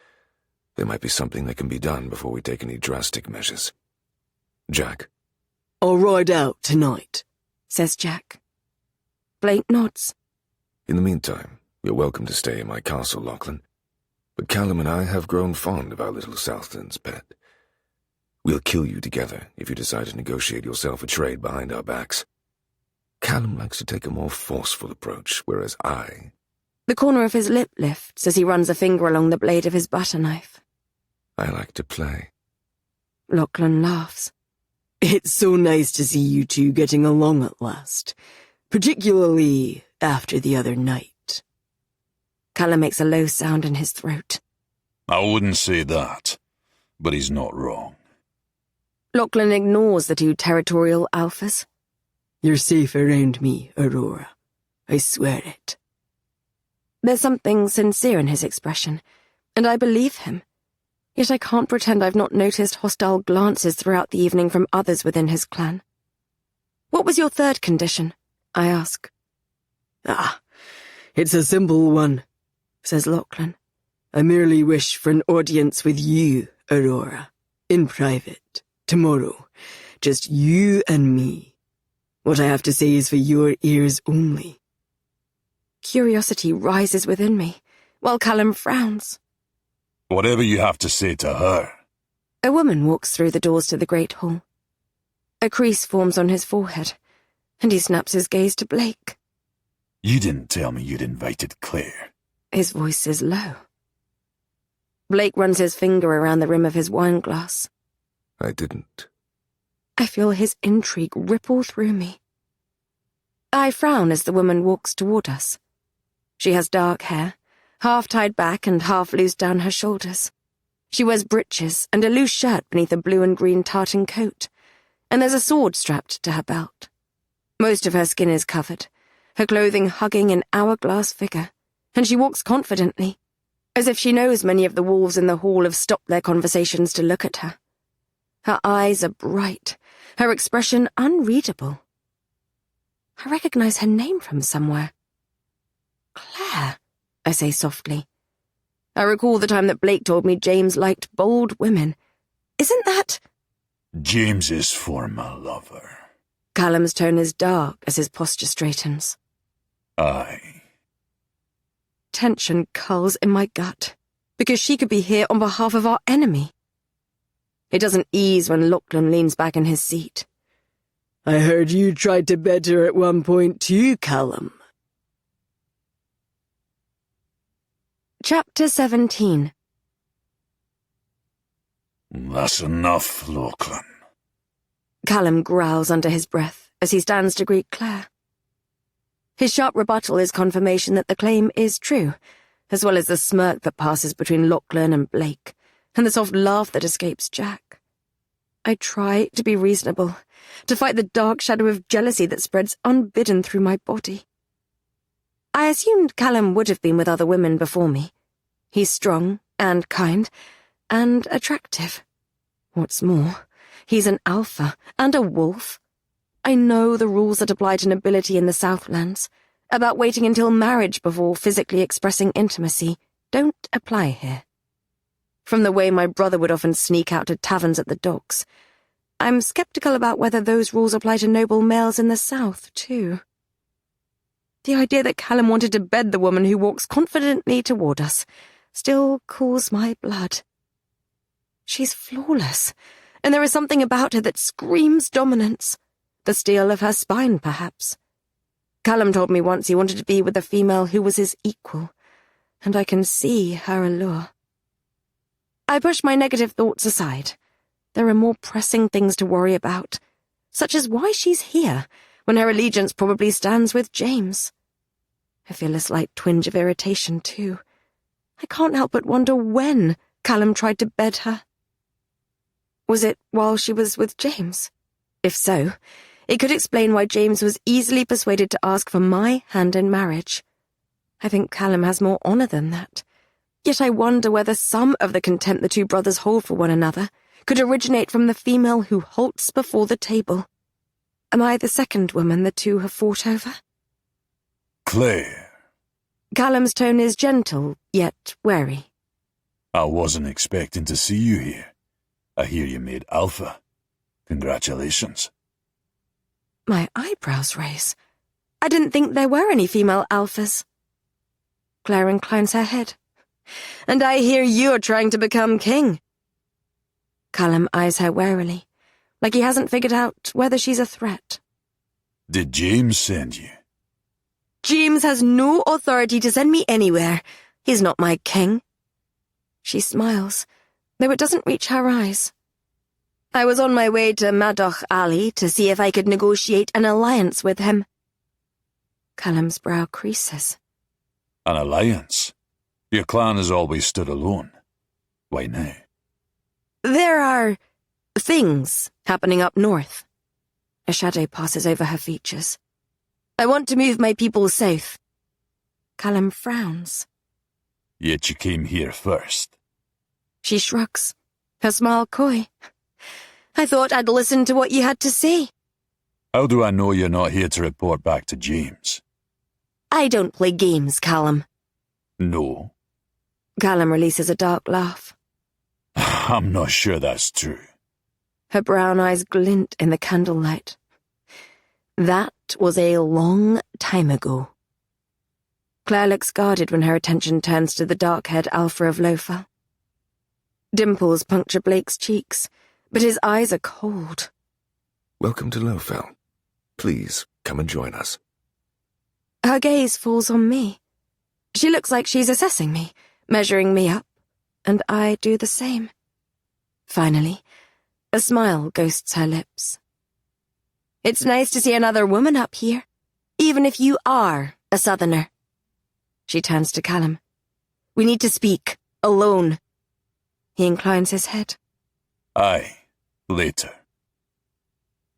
There might be something that can be done before we take any drastic measures. Jack? I'll ride out tonight, says Jack. Blake nods. In the meantime, you're welcome to stay in my castle, Lachlan. But Callum and I have grown fond of our little Southlands pet. We'll kill you together if you decide to negotiate yourself a trade behind our backs. Callum likes to take a more forceful approach, whereas I... The corner of his lip lifts as he runs a finger along the blade of his butter knife. I like to play. Lachlan laughs. It's so nice to see you two getting along at last, particularly after the other night. Callum makes a low sound in his throat. I wouldn't say that, but he's not wrong. Lachlan ignores the two territorial alphas. You're safe around me, Aurora. I swear it. There's something sincere in his expression, and I believe him. Yet I can't pretend I've not noticed hostile glances throughout the evening from others within his clan. What was your third condition? I ask. It's a simple one, says Lachlan. I merely wish for an audience with you, Aurora, in private, tomorrow. Just you and me. What I have to say is for your ears only. Curiosity rises within me, while Callum frowns. Whatever you have to say to her. A woman walks through the doors to the great hall. A crease forms on his forehead, and he snaps his gaze to Blake. You didn't tell me you'd invited Claire. His voice is low. Blake runs his finger around the rim of his wineglass. I didn't. I feel his intrigue ripple through me. I frown as the woman walks toward us. She has dark hair, half tied back and half loose down her shoulders. She wears breeches and a loose shirt beneath a blue and green tartan coat, and there's a sword strapped to her belt. Most of her skin is covered, her clothing hugging an hourglass figure, and she walks confidently, as if she knows many of the wolves in the hall have stopped their conversations to look at her. Her eyes are bright, her expression unreadable. I recognize her name from somewhere. Claire, I say softly. I recall the time that Blake told me James liked bold women. Isn't that... James's former lover. Callum's tone is dark as his posture straightens. Aye. Tension curls in my gut, because she could be here on behalf of our enemy. It doesn't ease when Lachlan leans back in his seat. I heard you tried to bed her at one point too, Callum. Chapter 17. That's enough, Lachlan. Callum growls under his breath as he stands to greet Claire. His sharp rebuttal is confirmation that the claim is true, as well as the smirk that passes between Lachlan and Blake, and the soft laugh that escapes Jack. I try to be reasonable, to fight the dark shadow of jealousy that spreads unbidden through my body. I assumed Callum would have been with other women before me. He's strong and kind and attractive. What's more, he's an alpha and a wolf. I know the rules that apply to nobility in the Southlands, about waiting until marriage before physically expressing intimacy, don't apply here. From the way my brother would often sneak out to taverns at the docks, I'm skeptical about whether those rules apply to noble males in the South, too. The idea that Callum wanted to bed the woman who walks confidently toward us still cools my blood. She's flawless, and there is something about her that screams dominance. The steel of her spine, perhaps. Callum told me once he wanted to be with a female who was his equal, and I can see her allure. I push my negative thoughts aside. There are more pressing things to worry about, such as why she's here, when her allegiance probably stands with James. I feel a slight twinge of irritation, too. I can't help but wonder when Callum tried to bed her. Was it while she was with James? If so, it could explain why James was easily persuaded to ask for my hand in marriage. I think Callum has more honour than that. Yet I wonder whether some of the contempt the two brothers hold for one another could originate from the female who halts before the table. Am I the second woman the two have fought over? Claire. Callum's tone is gentle, yet wary. I wasn't expecting to see you here. I hear you made Alpha. Congratulations. My eyebrows raise. I didn't think there were any female alphas. Claire inclines her head. And I hear you're trying to become king. Callum eyes her warily, like he hasn't figured out whether she's a threat. Did James send you? James has no authority to send me anywhere. He's not my king. She smiles, though it doesn't reach her eyes. I was on my way to Madoch Alley to see if I could negotiate an alliance with him. Callum's brow creases. An alliance? Your clan has always stood alone. Why now? There are things happening up north. A shadow passes over her features. I want to move my people south. Callum frowns. Yet you came here first. She shrugs, her smile coy. I thought I'd listen to what you had to say. How do I know you're not here to report back to James? I don't play games, Callum. No. Callum releases a dark laugh. I'm not sure that's true. Her brown eyes glint in the candlelight. That was a long time ago. Claire looks guarded when her attention turns to the dark-haired Alpha of Lofa. Dimples puncture Blake's cheeks, but his eyes are cold. Welcome to Lofel. Please, come and join us. Her gaze falls on me. She looks like she's assessing me, measuring me up, and I do the same. Finally, a smile ghosts her lips. It's nice to see another woman up here, even if you are a southerner. She turns to Callum. We need to speak, alone. He inclines his head. Aye, later.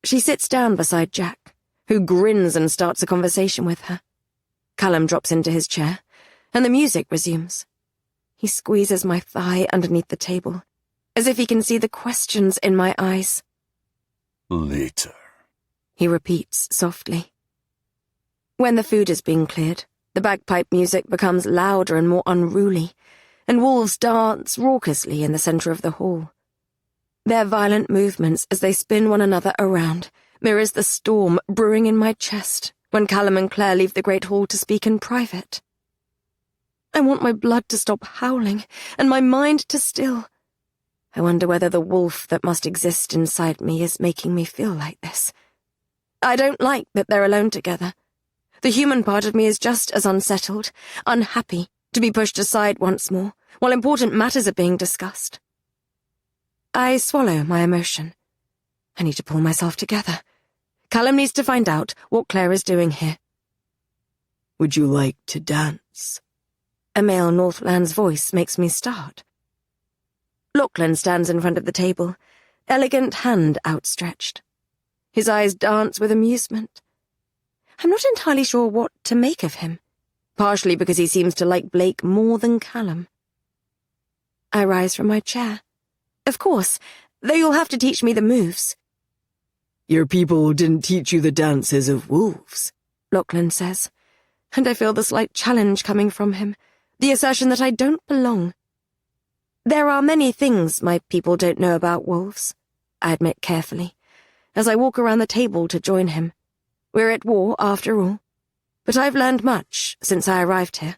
She sits down beside Jack, who grins and starts a conversation with her. Callum drops into his chair, and the music resumes. He squeezes my thigh underneath the table, as if he can see the questions in my eyes. Later, he repeats softly. When the food is being cleared, the bagpipe music becomes louder and more unruly, and wolves dance raucously in the centre of the hall. Their violent movements as they spin one another around mirrors the storm brewing in my chest when Callum and Claire leave the great hall to speak in private. I want my blood to stop howling and my mind to still. I wonder whether the wolf that must exist inside me is making me feel like this. I don't like that they're alone together. The human part of me is just as unsettled, unhappy to be pushed aside once more, while important matters are being discussed. I swallow my emotion. I need to pull myself together. Callum needs to find out what Claire is doing here. Would you like to dance? A male Northland's voice makes me start. Lachlan stands in front of the table, elegant hand outstretched. His eyes dance with amusement. I'm not entirely sure what to make of him, partially because he seems to like Blake more than Callum. I rise from my chair. Of course, though you'll have to teach me the moves. Your people didn't teach you the dances of wolves, Lachlan says, and I feel the slight challenge coming from him, the assertion that I don't belong. There are many things my people don't know about wolves, I admit carefully, as I walk around the table to join him. We're at war, after all, but I've learned much since I arrived here.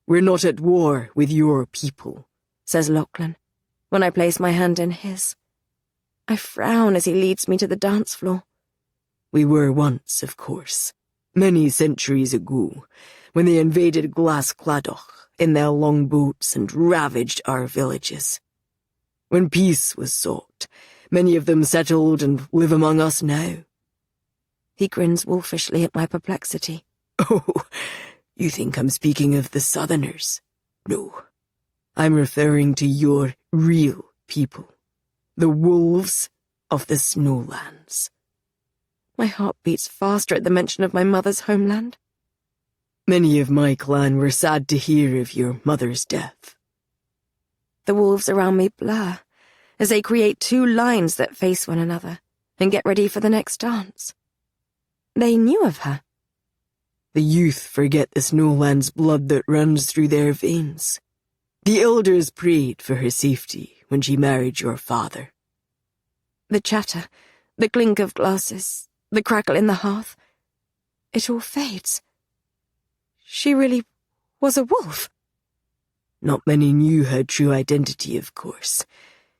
We're not at war with your people, says Lachlan, when I place my hand in his. I frown as he leads me to the dance floor. We were once, of course, many centuries ago, when they invaded Glas Cladoch in their longboats and ravaged our villages. When peace was sought, many of them settled and live among us now. He grins wolfishly at my perplexity. Oh, you think I'm speaking of the Southerners? No, I'm referring to your real people, the wolves of the Snowlands. My heart beats faster at the mention of my mother's homeland. Many of my clan were sad to hear of your mother's death. The wolves around me blur, as they create two lines that face one another and get ready for the next dance. They knew of her. The youth forget the Snowlands' blood that runs through their veins. The elders prayed for her safety when she married your father. The chatter, the clink of glasses, the crackle in the hearth, it all fades. She really was a wolf. Not many knew her true identity, of course,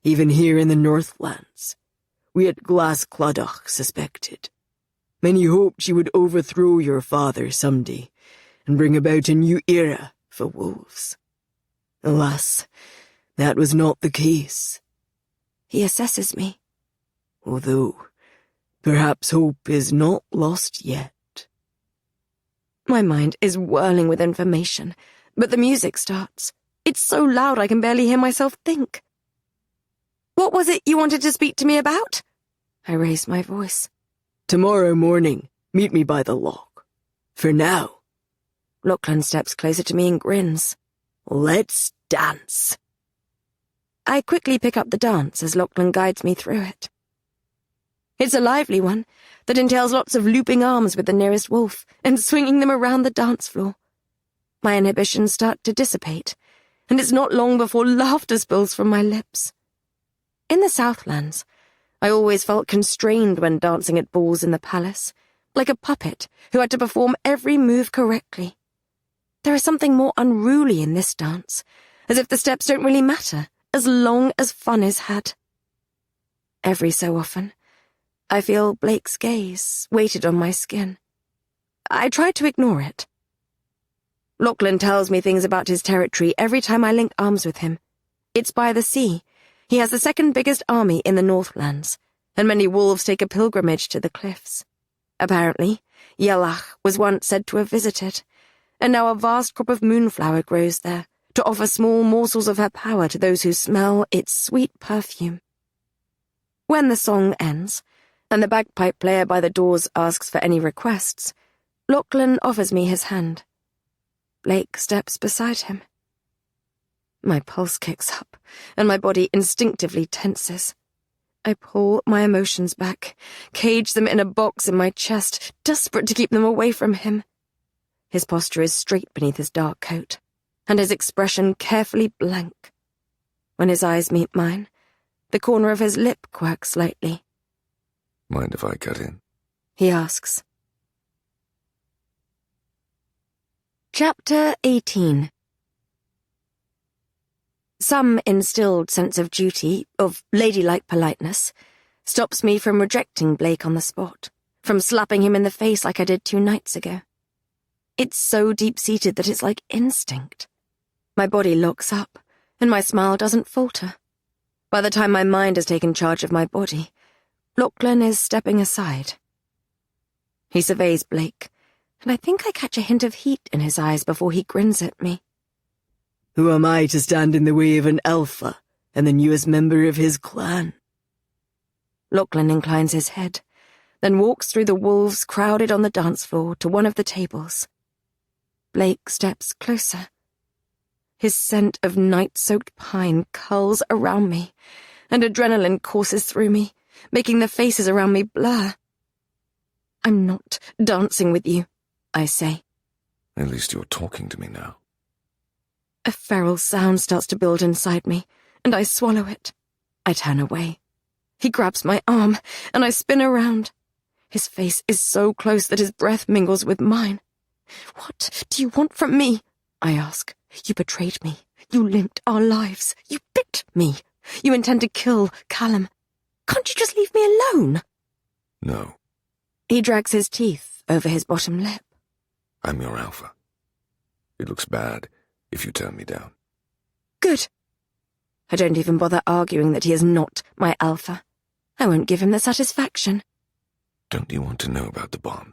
even here in the Northlands. We at Glas Cladoch suspected. Many hoped she would overthrow your father someday and bring about a new era for wolves. Alas, that was not the case. He assesses me. Although, perhaps hope is not lost yet. My mind is whirling with information, but the music starts. It's so loud I can barely hear myself think. What was it you wanted to speak to me about? I raise my voice. Tomorrow morning, meet me by the lock. For now. Lachlan steps closer to me and grins. Let's dance. I quickly pick up the dance as Lachlan guides me through it. It's a lively one that entails lots of looping arms with the nearest wolf and swinging them around the dance floor. My inhibitions start to dissipate, and it's not long before laughter spills from my lips. In the Southlands, I always felt constrained when dancing at balls in the palace, like a puppet who had to perform every move correctly. There is something more unruly in this dance, as if the steps don't really matter, as long as fun is had. Every so often, I feel Blake's gaze weighted on my skin. I try to ignore it. Lachlan tells me things about his territory every time I link arms with him. It's by the sea. He has the second biggest army in the Northlands, and many wolves take a pilgrimage to the cliffs. Apparently, Yelach was once said to have visited, and now a vast crop of moonflower grows there to offer small morsels of her power to those who smell its sweet perfume. When the song ends, and the bagpipe player by the doors asks for any requests, Lachlan offers me his hand. Blake steps beside him. My pulse kicks up, and my body instinctively tenses. I pull my emotions back, cage them in a box in my chest, desperate to keep them away from him. His posture is straight beneath his dark coat, and his expression carefully blank. When his eyes meet mine, the corner of his lip quirks slightly. Mind if I cut in? He asks. Chapter 18. Some instilled sense of duty, of ladylike politeness, stops me from rejecting Blake on the spot, from slapping him in the face like I did 2 nights ago. It's so deep-seated that it's like instinct. My body locks up, and my smile doesn't falter. By the time my mind has taken charge of my body, Lachlan is stepping aside. He surveys Blake, and I think I catch a hint of heat in his eyes before he grins at me. Who am I to stand in the way of an alpha and the newest member of his clan? Lachlan inclines his head, then walks through the wolves crowded on the dance floor to one of the tables. Blake steps closer. His scent of night-soaked pine curls around me, and adrenaline courses through me, making the faces around me blur. I'm not dancing with you, I say. At least you're talking to me now. A feral sound starts to build inside me, and I swallow it. I turn away. He grabs my arm, and I spin around. His face is so close that his breath mingles with mine. What do you want from me? I ask. You betrayed me. You linked our lives. You bit me. You intend to kill Callum. Can't you just leave me alone? No. He drags his teeth over his bottom lip. I'm your alpha. It looks bad if you turn me down. Good. I don't even bother arguing that he is not my alpha. I won't give him the satisfaction. Don't you want to know about the bond?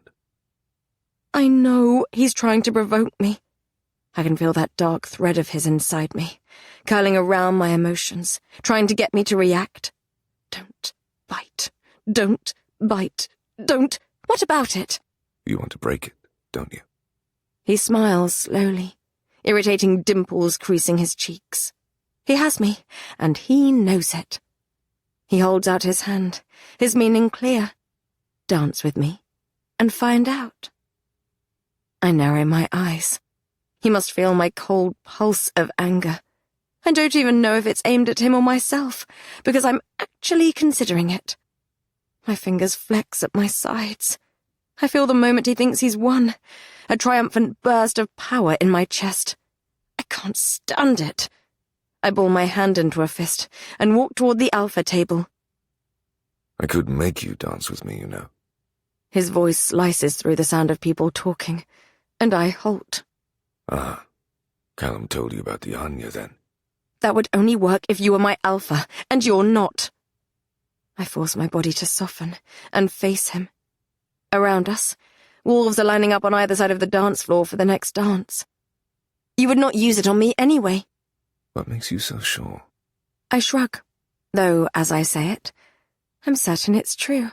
I know he's trying to provoke me. I can feel that dark thread of his inside me, curling around my emotions, trying to get me to react. Don't bite. Don't bite. Don't. What about it? You want to break it, don't you? He smiles slowly, irritating dimples creasing his cheeks. He has me, and he knows it. He holds out his hand, his meaning clear. Dance with me, and find out. I narrow my eyes. He must feel my cold pulse of anger. I don't even know if it's aimed at him or myself, because I'm actually considering it. My fingers flex at my sides. I feel the moment he thinks he's won, a triumphant burst of power in my chest. I can't stand it. I ball my hand into a fist and walk toward the alpha table. I could make you dance with me, you know. His voice slices through the sound of people talking, and I halt. Ah, Callum told you about the Anya then. That would only work if you were my alpha, and you're not. I force my body to soften and face him. Around us, wolves are lining up on either side of the dance floor for the next dance. You would not use it on me anyway. What makes you so sure? I shrug, though, as I say it, I'm certain it's true.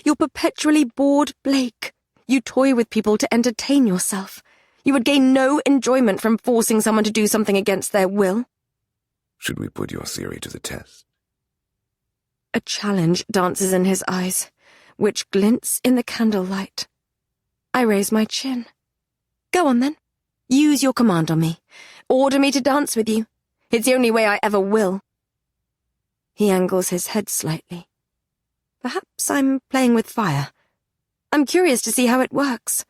You're perpetually bored, Blake. You toy with people to entertain yourself. You would gain no enjoyment from forcing someone to do something against their will. Should we put your theory to the test? A challenge dances in his eyes, which glints in the candlelight. I raise my chin. Go on, then. Use your command on me. Order me to dance with you. It's the only way I ever will. He angles his head slightly. Perhaps I'm playing with fire. I'm curious to see how it works.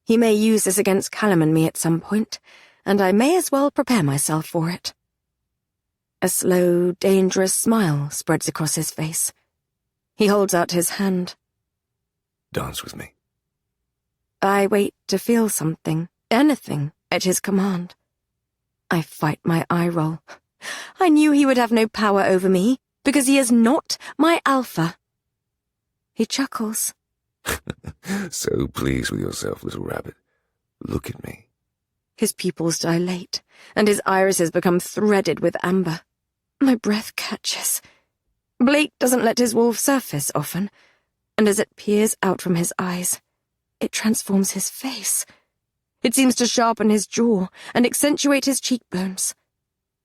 He may use this against Callum and me at some point, and I may as well prepare myself for it. A slow, dangerous smile spreads across his face. He holds out his hand. Dance with me. I wait to feel something, anything, at his command. I fight my eye roll. I knew he would have no power over me, because he is not my alpha. He chuckles. So pleased with yourself, little rabbit. Look at me. His pupils dilate, and his irises become threaded with amber. My breath catches. Blake doesn't let his wolf surface often, and as it peers out from his eyes, it transforms his face. It seems to sharpen his jaw and accentuate his cheekbones.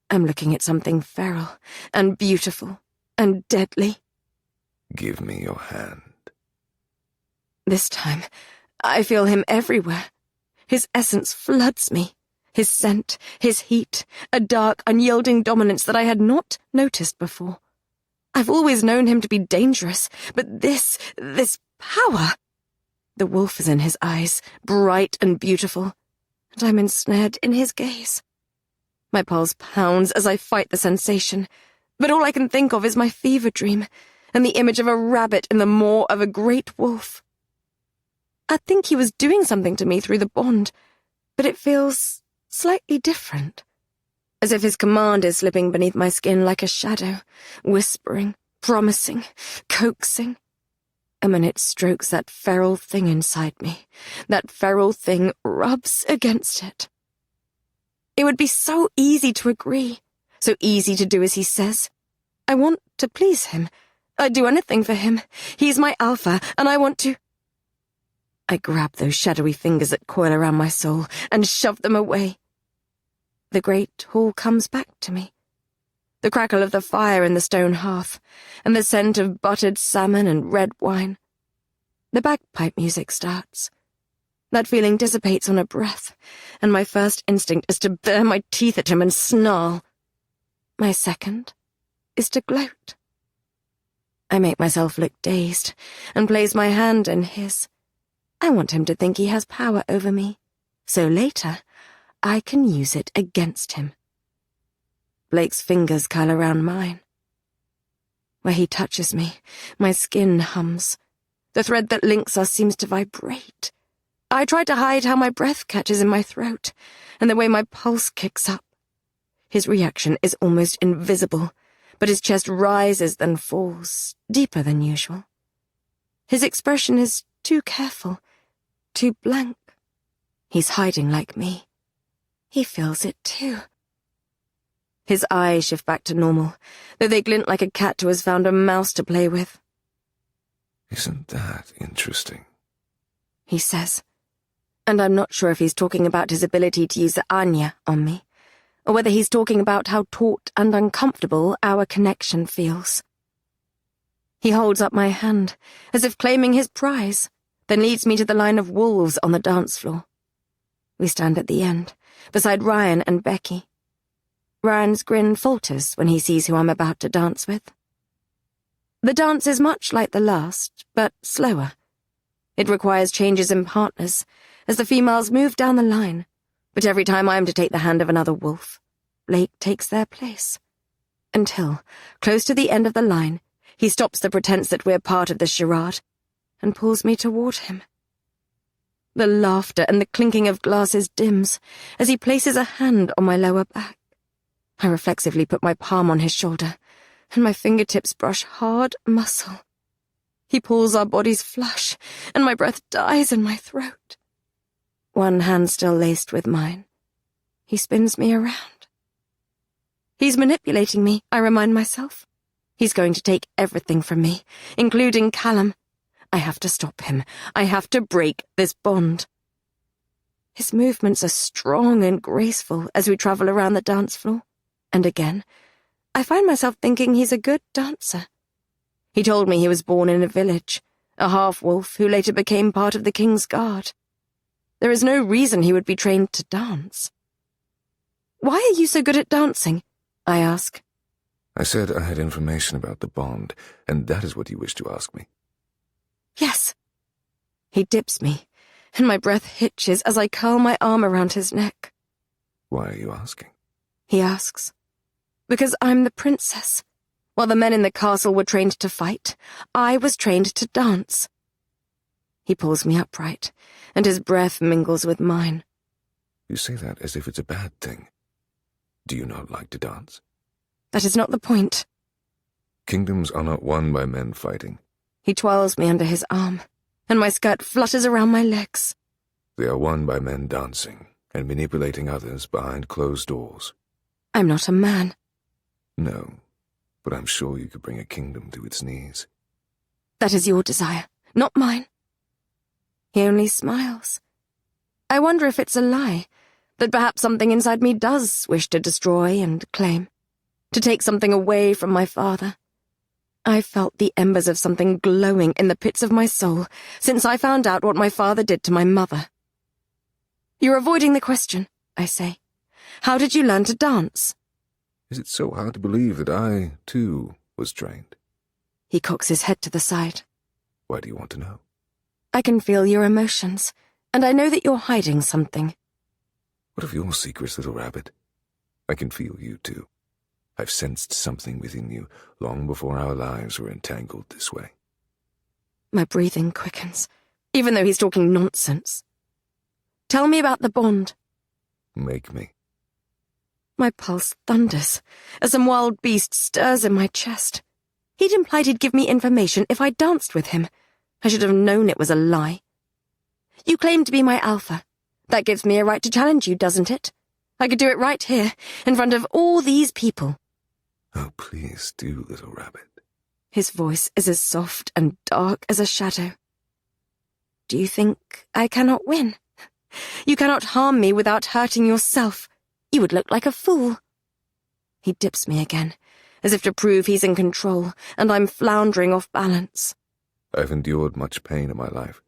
I'm looking at something feral and beautiful and deadly. Give me your hand. This time, I feel him everywhere. His essence floods me. His scent, his heat, a dark, unyielding dominance that I had not noticed before. I've always known him to be dangerous, but this power... The wolf is in his eyes, bright and beautiful, and I'm ensnared in his gaze. My pulse pounds as I fight the sensation, but all I can think of is my fever dream, and the image of a rabbit in the maw of a great wolf. I'd think he was doing something to me through the bond, but it feels slightly different, as if his command is slipping beneath my skin like a shadow, whispering, promising, coaxing. And when it strokes that feral thing inside me, that feral thing rubs against it. It would be so easy to agree, so easy to do as he says. I want to please him. I'd do anything for him. He's my alpha, and I want to... I grab those shadowy fingers that coil around my soul and shove them away. The great hall comes back to me. The crackle of the fire in the stone hearth, and the scent of buttered salmon and red wine. The bagpipe music starts. That feeling dissipates on a breath, and my first instinct is to bare my teeth at him and snarl. My second is to gloat. I make myself look dazed and place my hand in his. I want him to think he has power over me, so later I can use it against him. Blake's fingers curl around mine. Where he touches me, my skin hums. The thread that links us seems to vibrate. I try to hide how my breath catches in my throat, and the way my pulse kicks up. His reaction is almost invisible, but his chest rises then falls, deeper than usual. His expression is too careful, too blank. He's hiding like me. He feels it too. His eyes shift back to normal, though they glint like a cat who has found a mouse to play with. Isn't that interesting? He says, and I'm not sure if he's talking about his ability to use the Anya on me, or whether he's talking about how taut and uncomfortable our connection feels. He holds up my hand, as if claiming his prize, then leads me to the line of wolves on the dance floor. We stand at the end, beside Ryan and Becky. Ryan's grin falters when he sees who I'm about to dance with. The dance is much like the last, but slower. It requires changes in partners, as the females move down the line, but every time I am to take the hand of another wolf, Blake takes their place. Until, close to the end of the line, he stops the pretense that we're part of the charade, and pulls me toward him. The laughter and the clinking of glasses dims, as he places a hand on my lower back. I reflexively put my palm on his shoulder, and my fingertips brush hard muscle. He pulls our bodies flush, and my breath dies in my throat. One hand still laced with mine. He spins me around. He's manipulating me, I remind myself. He's going to take everything from me, including Callum. I have to stop him. I have to break this bond. His movements are strong and graceful as we travel around the dance floor. And again, I find myself thinking he's a good dancer. He told me he was born in a village, a half-wolf who later became part of the King's Guard. There is no reason he would be trained to dance. Why are you so good at dancing? I ask. I said I had information about the bond, and that is what you wish to ask me. Yes. He dips me, and my breath hitches as I curl my arm around his neck. Why are you asking? He asks. Because I'm the princess. While the men in the castle were trained to fight, I was trained to dance. He pulls me upright, and his breath mingles with mine. You say that as if it's a bad thing. Do you not like to dance? That is not the point. Kingdoms are not won by men fighting. He twirls me under his arm, and my skirt flutters around my legs. They are won by men dancing and manipulating others behind closed doors. I'm not a man. No, but I'm sure you could bring a kingdom to its knees. That is your desire, not mine. He only smiles. I wonder if it's a lie, that perhaps something inside me does wish to destroy and claim, to take something away from my father. I felt the embers of something glowing in the pits of my soul since I found out what my father did to my mother. You're avoiding the question, I say. How did you learn to dance? Is it so hard to believe that I, too, was trained? He cocks his head to the side. Why do you want to know? I can feel your emotions, and I know that you're hiding something. What of your secrets, little rabbit? I can feel you, too. I've sensed something within you long before our lives were entangled this way. My breathing quickens, even though he's talking nonsense. Tell me about the bond. Make me. My pulse thunders as some wild beast stirs in my chest. He'd implied he'd give me information if I danced with him. I should have known it was a lie. You claim to be my alpha. That gives me a right to challenge you, doesn't it? I could do it right here, in front of all these people. Oh, please do, little rabbit. His voice is as soft and dark as a shadow. Do you think I cannot win? You cannot harm me without hurting yourself. You would look like a fool. He dips me again, as if to prove he's in control, and I'm floundering off balance. I've endured much pain in my life,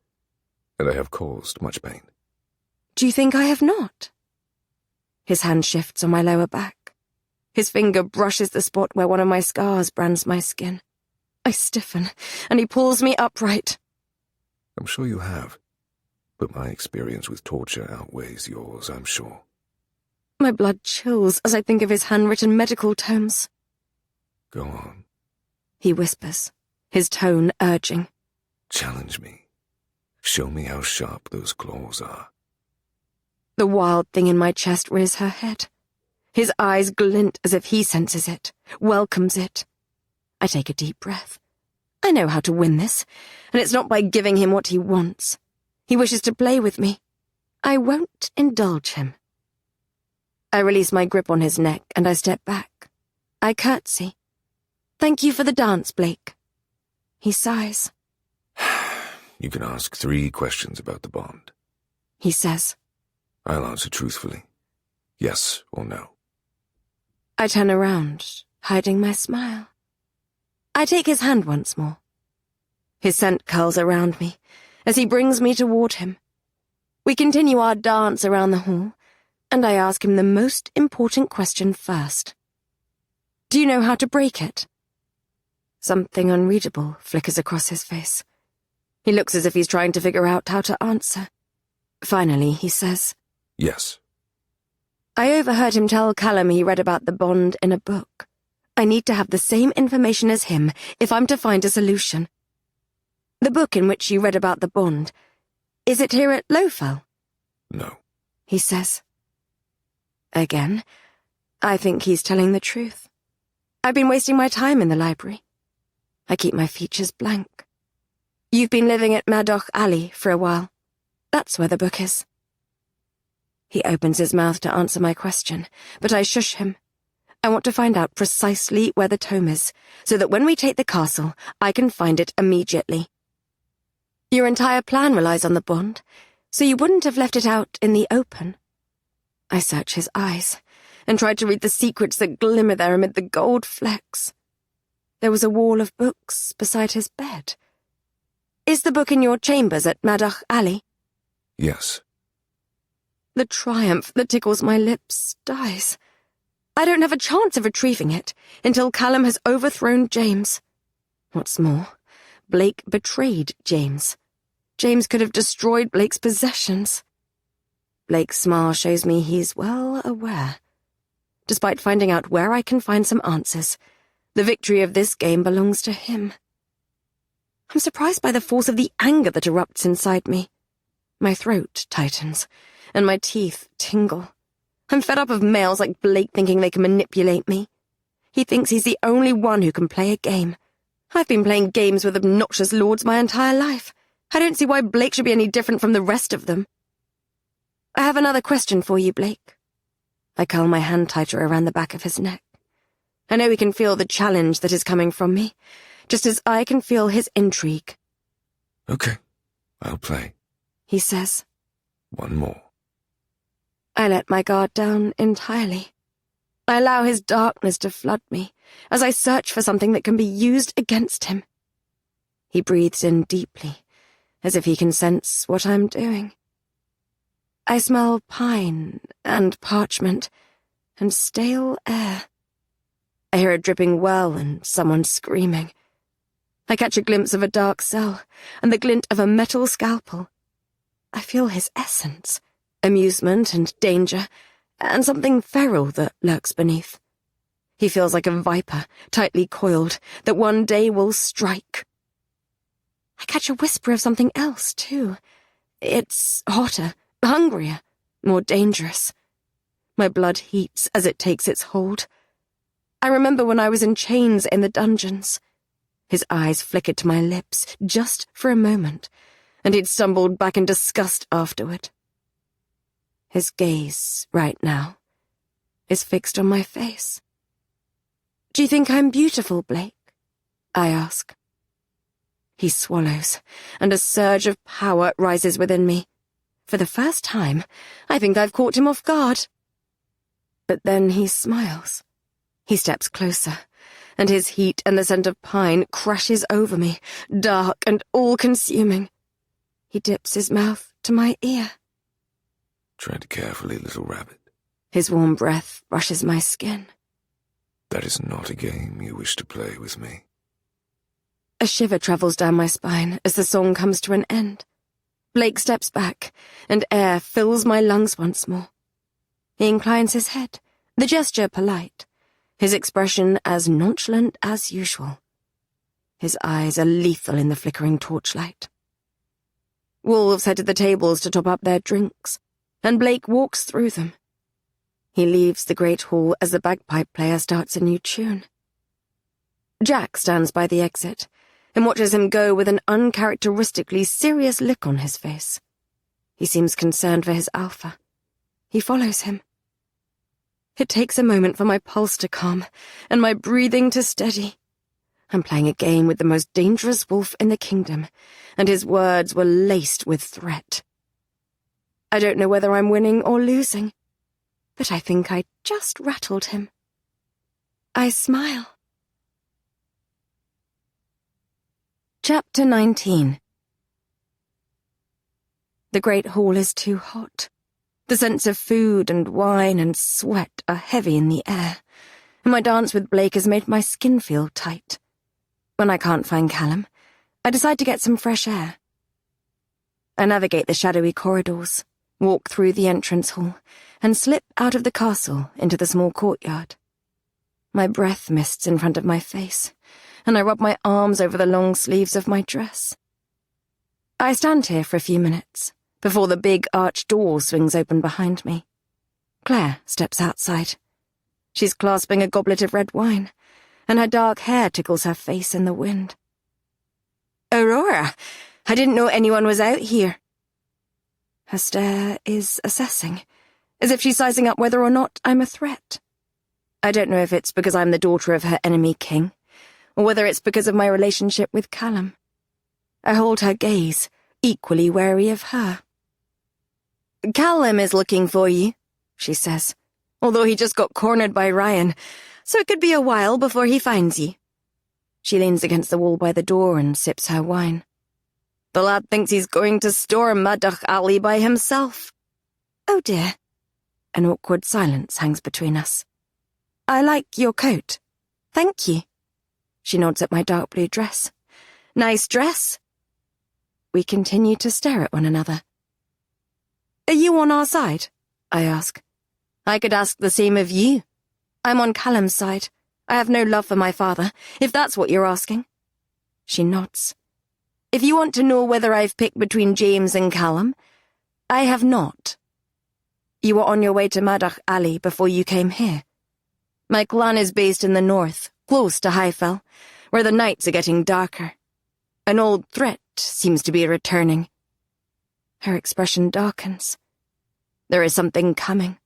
and I have caused much pain. Do you think I have not? His hand shifts on my lower back. His finger brushes the spot where one of my scars brands my skin. I stiffen, and he pulls me upright. I'm sure you have, but my experience with torture outweighs yours, I'm sure. My blood chills as I think of his handwritten medical tomes. Go on. He whispers, his tone urging. Challenge me. Show me how sharp those claws are. The wild thing in my chest rears her head. His eyes glint as if he senses it, welcomes it. I take a deep breath. I know how to win this, and it's not by giving him what he wants. He wishes to play with me. I won't indulge him. I release my grip on his neck and I step back. I curtsy. Thank you for the dance, Blake. He sighs. You can ask 3 questions about the bond. He says. I'll answer truthfully. Yes or no. I turn around, hiding my smile. I take his hand once more. His scent curls around me as he brings me toward him. We continue our dance around the hall, and I ask him the most important question first. Do you know how to break it? Something unreadable flickers across his face. He looks as if he's trying to figure out how to answer. Finally, he says, Yes. I overheard him tell Callum he read about the bond in a book. I need to have the same information as him if I'm to find a solution. The book in which you read about the bond, is it here at Lowfell? No. He says. Again, I think he's telling the truth. I've been wasting my time in the library. I keep my features blank. You've been living at Madoc Alley for a while. That's where the book is. He opens his mouth to answer my question, but I shush him. I want to find out precisely where the tome is, so that when we take the castle, I can find it immediately. Your entire plan relies on the bond, so you wouldn't have left it out in the open. I search his eyes, and try to read the secrets that glimmer there amid the gold flecks. There was a wall of books beside his bed. Is the book in your chambers at Madoc Alley? Yes. The triumph that tickles my lips dies. I don't have a chance of retrieving it until Callum has overthrown James. What's more, Blake betrayed James. James could have destroyed Blake's possessions. Blake's smile shows me he's well aware. Despite finding out where I can find some answers, the victory of this game belongs to him. I'm surprised by the force of the anger that erupts inside me. My throat tightens, and my teeth tingle. I'm fed up of males like Blake thinking they can manipulate me. He thinks he's the only one who can play a game. I've been playing games with obnoxious lords my entire life. I don't see why Blake should be any different from the rest of them. I have another question for you, Blake. I curl my hand tighter around the back of his neck. I know he can feel the challenge that is coming from me, just as I can feel his intrigue. Okay, I'll play. He says. One more. I let my guard down entirely. I allow his darkness to flood me as I search for something that can be used against him. He breathes in deeply, as if he can sense what I'm doing. I smell pine and parchment and stale air. I hear a dripping well and someone screaming. I catch a glimpse of a dark cell and the glint of a metal scalpel. I feel his essence, amusement and danger, and something feral that lurks beneath. He feels like a viper, tightly coiled, that one day will strike. I catch a whisper of something else, too. It's hotter, hungrier, more dangerous. My blood heats as it takes its hold. I remember when I was in chains in the dungeons. His eyes flickered to my lips just for a moment, and he'd stumbled back in disgust afterward. His gaze, right now, is fixed on my face. Do you think I'm beautiful, Blake? I ask. He swallows, and a surge of power rises within me. For the first time, I think I've caught him off guard. But then he smiles. He steps closer, and his heat and the scent of pine crashes over me, dark and all-consuming. He dips his mouth to my ear. Tread carefully, little rabbit. His warm breath brushes my skin. That is not a game you wish to play with me. A shiver travels down my spine as the song comes to an end. Blake steps back, and air fills my lungs once more. He inclines his head, the gesture polite, his expression as nonchalant as usual. His eyes are lethal in the flickering torchlight. Wolves head to the tables to top up their drinks, and Blake walks through them. He leaves the great hall as the bagpipe player starts a new tune. Jack stands by the exit and watches him go with an uncharacteristically serious look on his face. He seems concerned for his alpha. He follows him. It takes a moment for my pulse to calm and my breathing to steady. I'm playing a game with the most dangerous wolf in the kingdom, and his words were laced with threat. I don't know whether I'm winning or losing, but I think I just rattled him. I smile. Chapter 19. The great hall is too hot. The scents of food and wine and sweat are heavy in the air, and my dance with Blake has made my skin feel tight. When I can't find Callum, I decide to get some fresh air. I navigate the shadowy corridors, walk through the entrance hall, and slip out of the castle into the small courtyard. My breath mists in front of my face, and I rub my arms over the long sleeves of my dress. I stand here for a few minutes, before the big arched door swings open behind me. Claire steps outside. She's clasping a goblet of red wine, and her dark hair tickles her face in the wind. Aurora, I didn't know anyone was out here. Her stare is assessing, as if she's sizing up whether or not I'm a threat. I don't know if it's because I'm the daughter of her enemy king, or whether it's because of my relationship with Callum. I hold her gaze, equally wary of her. Callum is looking for you, she says, although he just got cornered by Ryan, so it could be a while before he finds you. She leans against the wall by the door and sips her wine. The lad thinks he's going to storm Madach Alley by himself. Oh dear. An awkward silence hangs between us. I like your coat. Thank you. She nods at my dark blue dress. Nice dress. We continue to stare at one another. Are you on our side? I ask. I could ask the same of you. I'm on Callum's side. I have no love for my father, if that's what you're asking. She nods. If you want to know whether I've picked between James and Callum, I have not. You were on your way to Madach Alley before you came here. My clan is based in the north, close to Highfell, where the nights are getting darker. An old threat seems to be returning. Her expression darkens. There is something coming,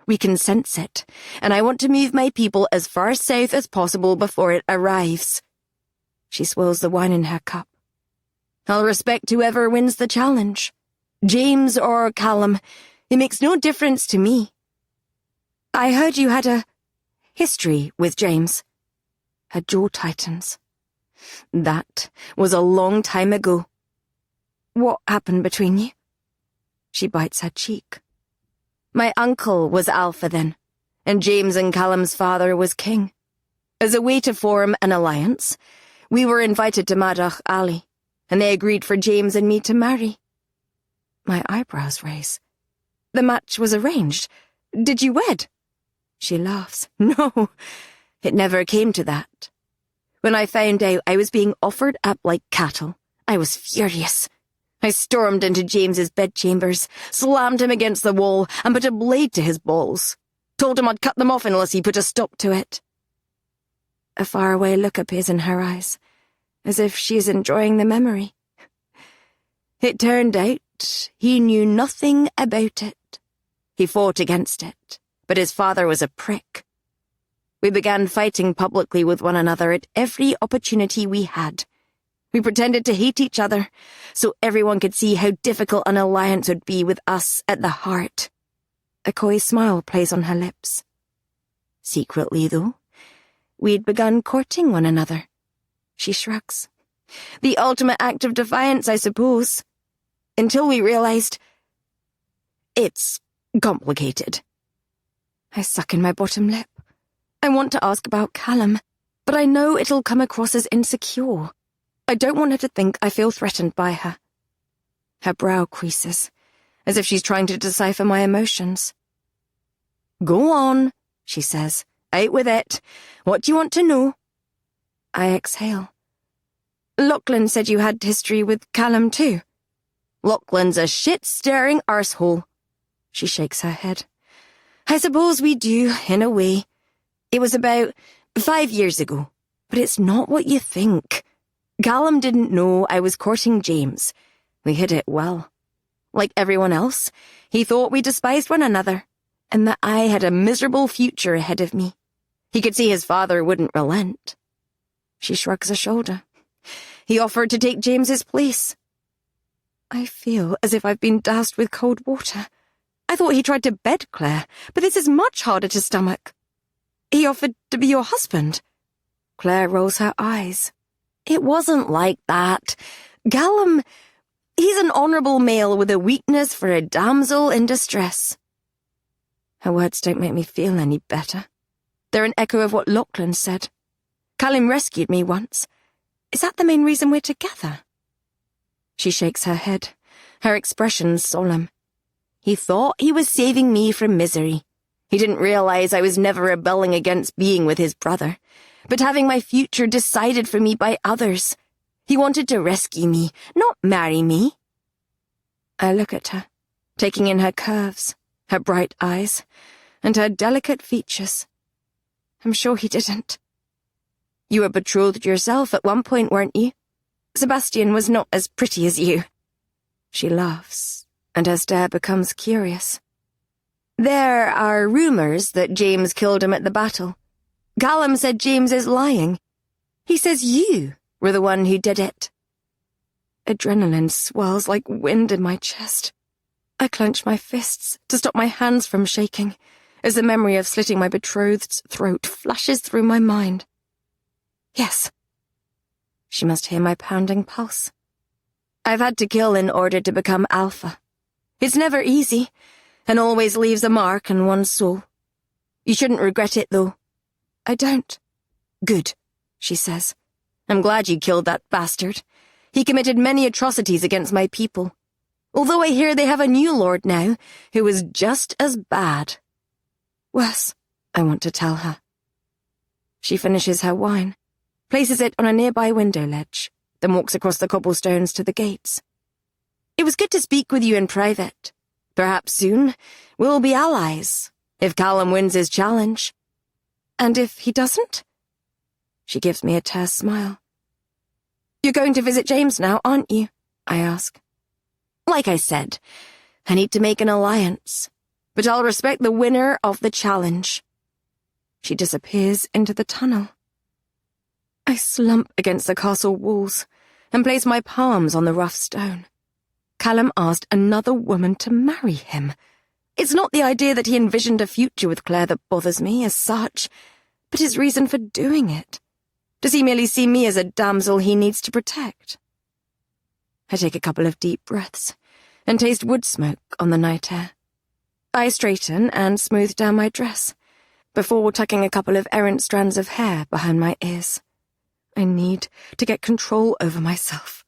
We can sense it, and I want to move my people as far south as possible before it arrives. She swills the wine in her cup. I'll respect whoever wins the challenge. James or Callum, it makes no difference to me. I heard you had a history with James. Her jaw tightens. That was a long time ago. What happened between you? She bites her cheek. My uncle was Alpha then, and James and Callum's father was king. As a way to form an alliance, we were invited to Madach Ali, and they agreed for James and me to marry. My eyebrows raise. The match was arranged. Did you wed? She laughs. No, it never came to that. When I found out I was being offered up like cattle, I was furious. I stormed into James's bedchambers, slammed him against the wall, and put a blade to his balls. Told him I'd cut them off unless he put a stop to it. A faraway look appears in her eyes, as if she is enjoying the memory. It turned out he knew nothing about it. He fought against it, but his father was a prick. We began fighting publicly with one another at every opportunity we had. We pretended to hate each other, so everyone could see how difficult an alliance would be with us at the heart. A coy smile plays on her lips. Secretly, though, we'd begun courting one another. She shrugs. The ultimate act of defiance, I suppose. Until we realized it's complicated. I suck in my bottom lip. I want to ask about Callum, but I know it'll come across as insecure. I don't want her to think I feel threatened by her. Her brow creases, as if she's trying to decipher my emotions. Go on, she says. Out with it. What do you want to know? I exhale. Lachlan said you had history with Callum too. Lachlan's a shit-stirring arsehole. She shakes her head. I suppose we do, in a way. It was about 5 years ago, but it's not what you think. Callum didn't know I was courting James. We hid it well. Like everyone else, he thought we despised one another, and that I had a miserable future ahead of me. He could see his father wouldn't relent. She shrugs a shoulder. He offered to take James's place. I feel as if I've been doused with cold water. I thought he tried to bed Claire, but this is much harder to stomach. He offered to be your husband. Claire rolls her eyes. It wasn't like that. Callum, he's an honourable male with a weakness for a damsel in distress. Her words don't make me feel any better. They're an echo of what Lachlan said. Callum rescued me once. Is that the main reason we're together? She shakes her head, her expression solemn. He thought he was saving me from misery. He didn't realise I was never rebelling against being with his brother, but having my future decided for me by others. He wanted to rescue me, not marry me. I look at her, taking in her curves, her bright eyes, and her delicate features. I'm sure he didn't. You were betrothed yourself at one point, weren't you? Sebastian was not as pretty as you. She laughs, and her stare becomes curious. There are rumours that James killed him at the battle. Callum said James is lying. He says you were the one who did it. Adrenaline swells like wind in my chest. I clench my fists to stop my hands from shaking, as the memory of slitting my betrothed's throat flashes through my mind. Yes. She must hear my pounding pulse. I've had to kill in order to become Alpha. It's never easy, and always leaves a mark on one's soul. You shouldn't regret it, though. I don't. Good, she says. I'm glad you killed that bastard. He committed many atrocities against my people. Although I hear they have a new lord now, who is just as bad. Worse, I want to tell her. She finishes her wine, places it on a nearby window ledge, then walks across the cobblestones to the gates. It was good to speak with you in private. Perhaps soon we'll be allies, if Callum wins his challenge. And if he doesn't? She gives me a terse smile. You're going to visit James now, aren't you? I ask. Like I said, I need to make an alliance. but I'll respect the winner of the challenge. She disappears into the tunnel. I slump against the castle walls and place my palms on the rough stone. Callum asked another woman to marry him. It's not the idea that he envisioned a future with Claire that bothers me as such, but his reason for doing it. Does he merely see me as a damsel he needs to protect? I take a couple of deep breaths and taste wood smoke on the night air. I straighten and smooth down my dress before tucking a couple of errant strands of hair behind my ears. I need to get control over myself.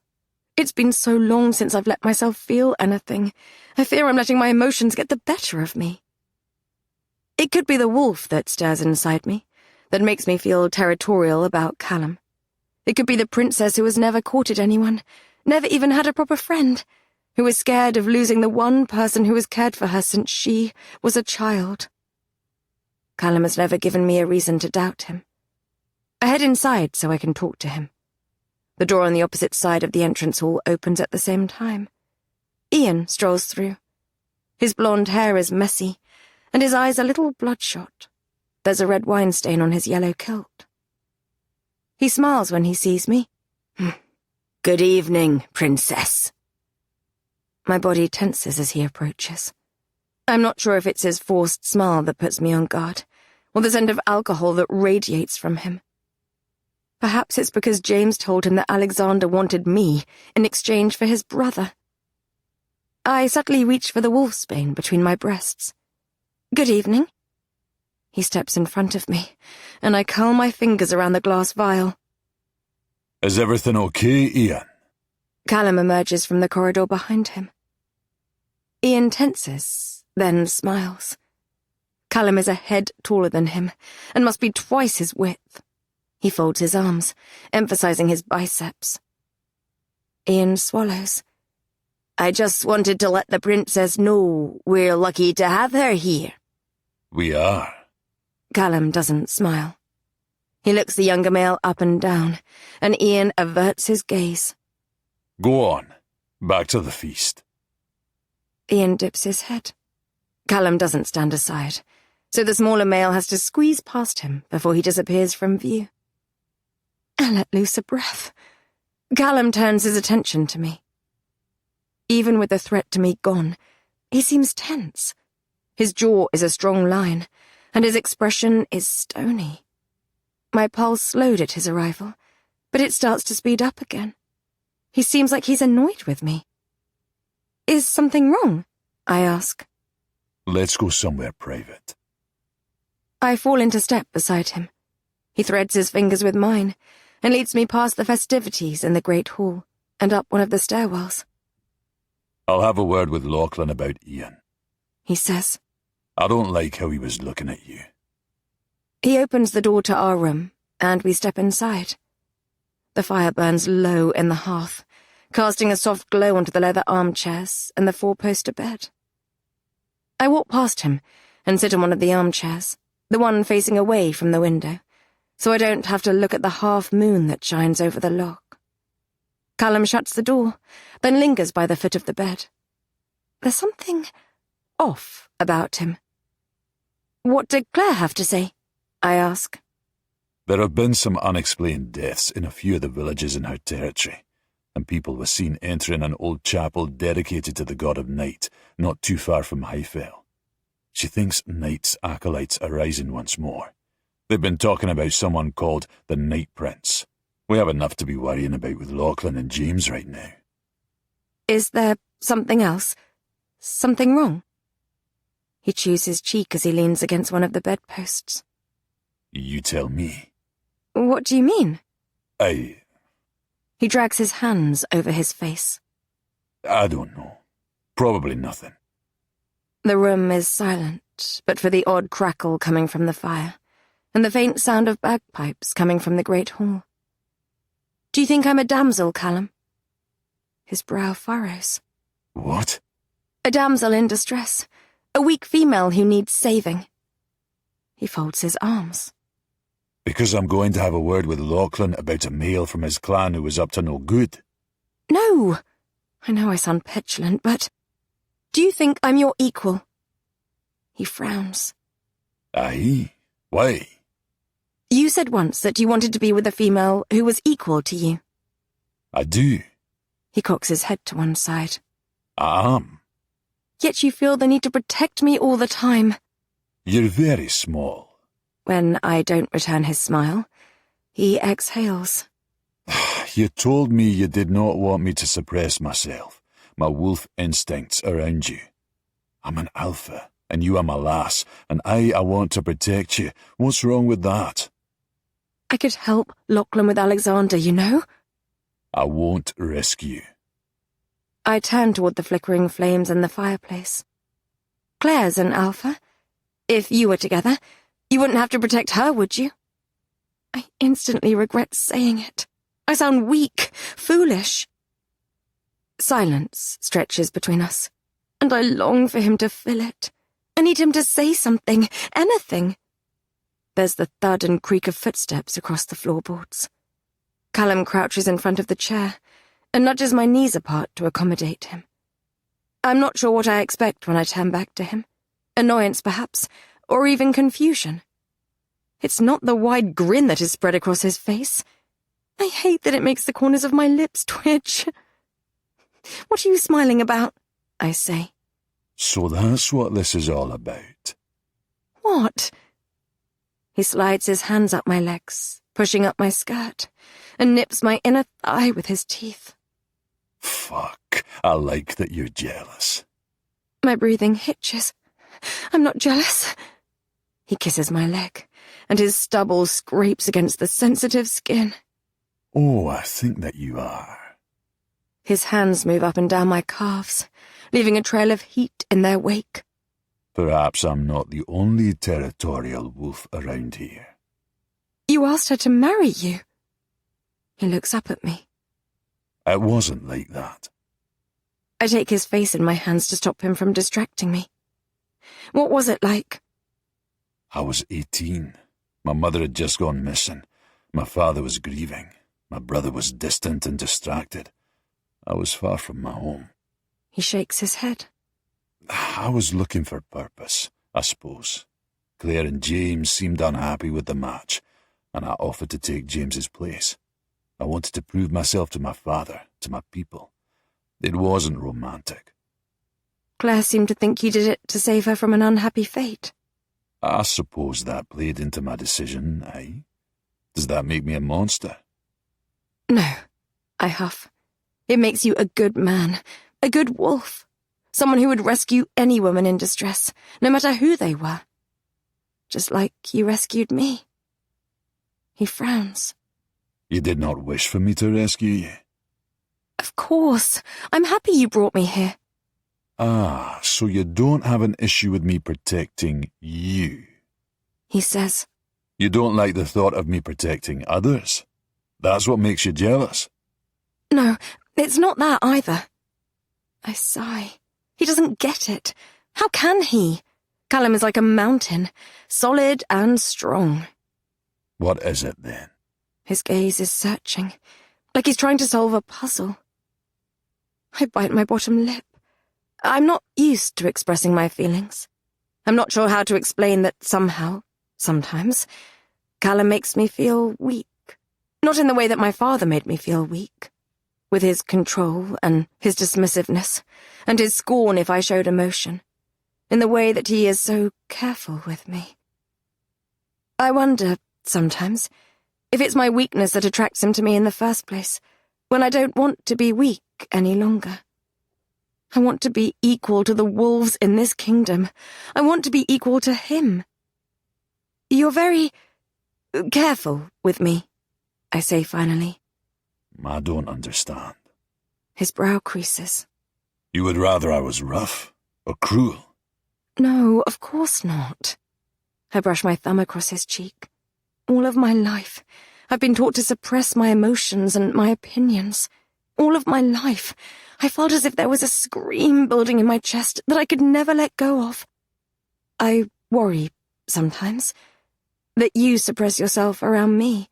It's been so long since I've let myself feel anything. I fear I'm letting my emotions get the better of me. It could be the wolf that stirs inside me, that makes me feel territorial about Callum. It could be the princess who has never courted anyone, never even had a proper friend, who is scared of losing the one person who has cared for her since she was a child. Callum has never given me a reason to doubt him. I head inside so I can talk to him. The door on the opposite side of the entrance hall opens at the same time. Ian strolls through. His blonde hair is messy, and his eyes a little bloodshot. There's a red wine stain on his yellow kilt. He smiles when he sees me. "Good evening, princess." My body tenses as he approaches. I'm not sure if it's his forced smile that puts me on guard, or the scent of alcohol that radiates from him. Perhaps it's because James told him that Alexander wanted me in exchange for his brother. I subtly reach for the wolfsbane between my breasts. "Good evening." He steps in front of me, and I curl my fingers around the glass vial. Is everything okay, Ian? Callum emerges from the corridor behind him. Ian tenses, then smiles. Callum is a head taller than him, and must be twice his width. He folds his arms, emphasizing his biceps. Ian swallows. "I just wanted to let the princess know we're lucky to have her here." We are. Callum doesn't smile. He looks the younger male up and down, and Ian averts his gaze. Go on. Back to the feast. Ian dips his head. Callum doesn't stand aside, so the smaller male has to squeeze past him before he disappears from view. I let loose a breath. Callum turns his attention to me. Even with the threat to me gone, he seems tense. His jaw is a strong line, and his expression is stony. My pulse slowed at his arrival, but it starts to speed up again. He seems like he's annoyed with me. "Is something wrong?" I ask. Let's go somewhere private. I fall into step beside him. He threads his fingers with mine and leads me past the festivities in the great hall and up one of the stairwells. I'll have a word with Lachlan about Ian, he says. I don't like how he was looking at you. He opens the door to our room, and we step inside. The fire burns low in the hearth, casting a soft glow onto the leather armchairs and the four-poster bed. I walk past him and sit on one of the armchairs, the one facing away from the window, so I don't have to look at the half-moon that shines over the lock. Callum shuts the door, then lingers by the foot of the bed. There's something off about him. "What did Claire have to say?" I ask. There have been some unexplained deaths in a few of the villages in her territory, and people were seen entering an old chapel dedicated to the god of night, not too far from Highfell. She thinks Night's acolytes are rising once more. They've been talking about someone called the Night Prince. We have enough to be worrying about with Lachlan and James right now. Is there something else? Something wrong? He chews his cheek as he leans against one of the bedposts. You tell me. What do you mean? He drags his hands over his face. I don't know. Probably nothing. The room is silent, but for the odd crackle coming from the fire, and the faint sound of bagpipes coming from the great hall. "Do you think I'm a damsel, Callum?" His brow furrows. What? "A damsel in distress. A weak female who needs saving." He folds his arms. Because I'm going to have a word with Lachlan about a male from his clan who was up to no good. No! I know I sound petulant, but... Do you think I'm your equal? He frowns. Aye? Why? You said once that you wanted to be with a female who was equal to you. I do. He cocks his head to one side. I am. Yet you feel the need to protect me all the time. You're very small. When I don't return his smile, he exhales. You told me you did not want me to suppress myself, my wolf instincts around you. I'm an alpha, and you are my lass, and I want to protect you. What's wrong with that? I could help Lachlan with Alexander, you know? I won't risk you. I turn toward the flickering flames in the fireplace. Claire's an alpha. If you were together, you wouldn't have to protect her, would you? I instantly regret saying it. I sound weak, foolish. Silence stretches between us, and I long for him to fill it. I need him to say something, anything. There's the thud and creak of footsteps across the floorboards. Callum crouches in front of the chair and nudges my knees apart to accommodate him. I'm not sure what I expect when I turn back to him. Annoyance, perhaps, or even confusion. It's not the wide grin that is spread across his face. I hate that it makes the corners of my lips twitch. What are you smiling about? I say. So that's what this is all about. What? He slides his hands up my legs, pushing up my skirt, and nips my inner thigh with his teeth. Fuck, I like that you're jealous. My breathing hitches. I'm not jealous. He kisses my leg, and his stubble scrapes against the sensitive skin. Oh, I think that you are. His hands move up and down my calves, leaving a trail of heat in their wake. Perhaps I'm not the only territorial wolf around here. You asked her to marry you. He looks up at me. It wasn't like that. I take his face in my hands to stop him from distracting me. What was it like? I was 18. My mother had just gone missing. My father was grieving. My brother was distant and distracted. I was far from my home. He shakes his head. I was looking for purpose, I suppose. Claire and James seemed unhappy with the match, and I offered to take James's place. I wanted to prove myself to my father, to my people. It wasn't romantic. Claire seemed to think you did it to save her from an unhappy fate. I suppose that played into my decision, eh? Does that make me a monster? No, I huff. It makes you a good man, a good wolf. Someone who would rescue any woman in distress, no matter who they were. Just like you rescued me. He frowns. You did not wish for me to rescue you? Of course. I'm happy you brought me here. Ah, so you don't have an issue with me protecting you? He says. You don't like the thought of me protecting others? That's what makes you jealous? No, it's not that either. I sigh. He doesn't get it. How can he? Callum is like a mountain, solid and strong. What is it then? His gaze is searching, like he's trying to solve a puzzle. I bite my bottom lip. I'm not used to expressing my feelings. I'm not sure how to explain that somehow, sometimes, Callum makes me feel weak. Not in the way that my father made me feel weak. With his control and his dismissiveness, and his scorn if I showed emotion. In the way that he is so careful with me. I wonder, sometimes, if it's my weakness that attracts him to me in the first place, when I don't want to be weak any longer. I want to be equal to the wolves in this kingdom. I want to be equal to him. You're very careful with me, I say finally. I don't understand. His brow creases. You would rather I was rough or cruel? No, of course not. I brush my thumb across his cheek. All of my life, I've been taught to suppress my emotions and my opinions. All of my life, I felt as if there was a scream building in my chest that I could never let go of. I worry, sometimes, that you suppress yourself around me,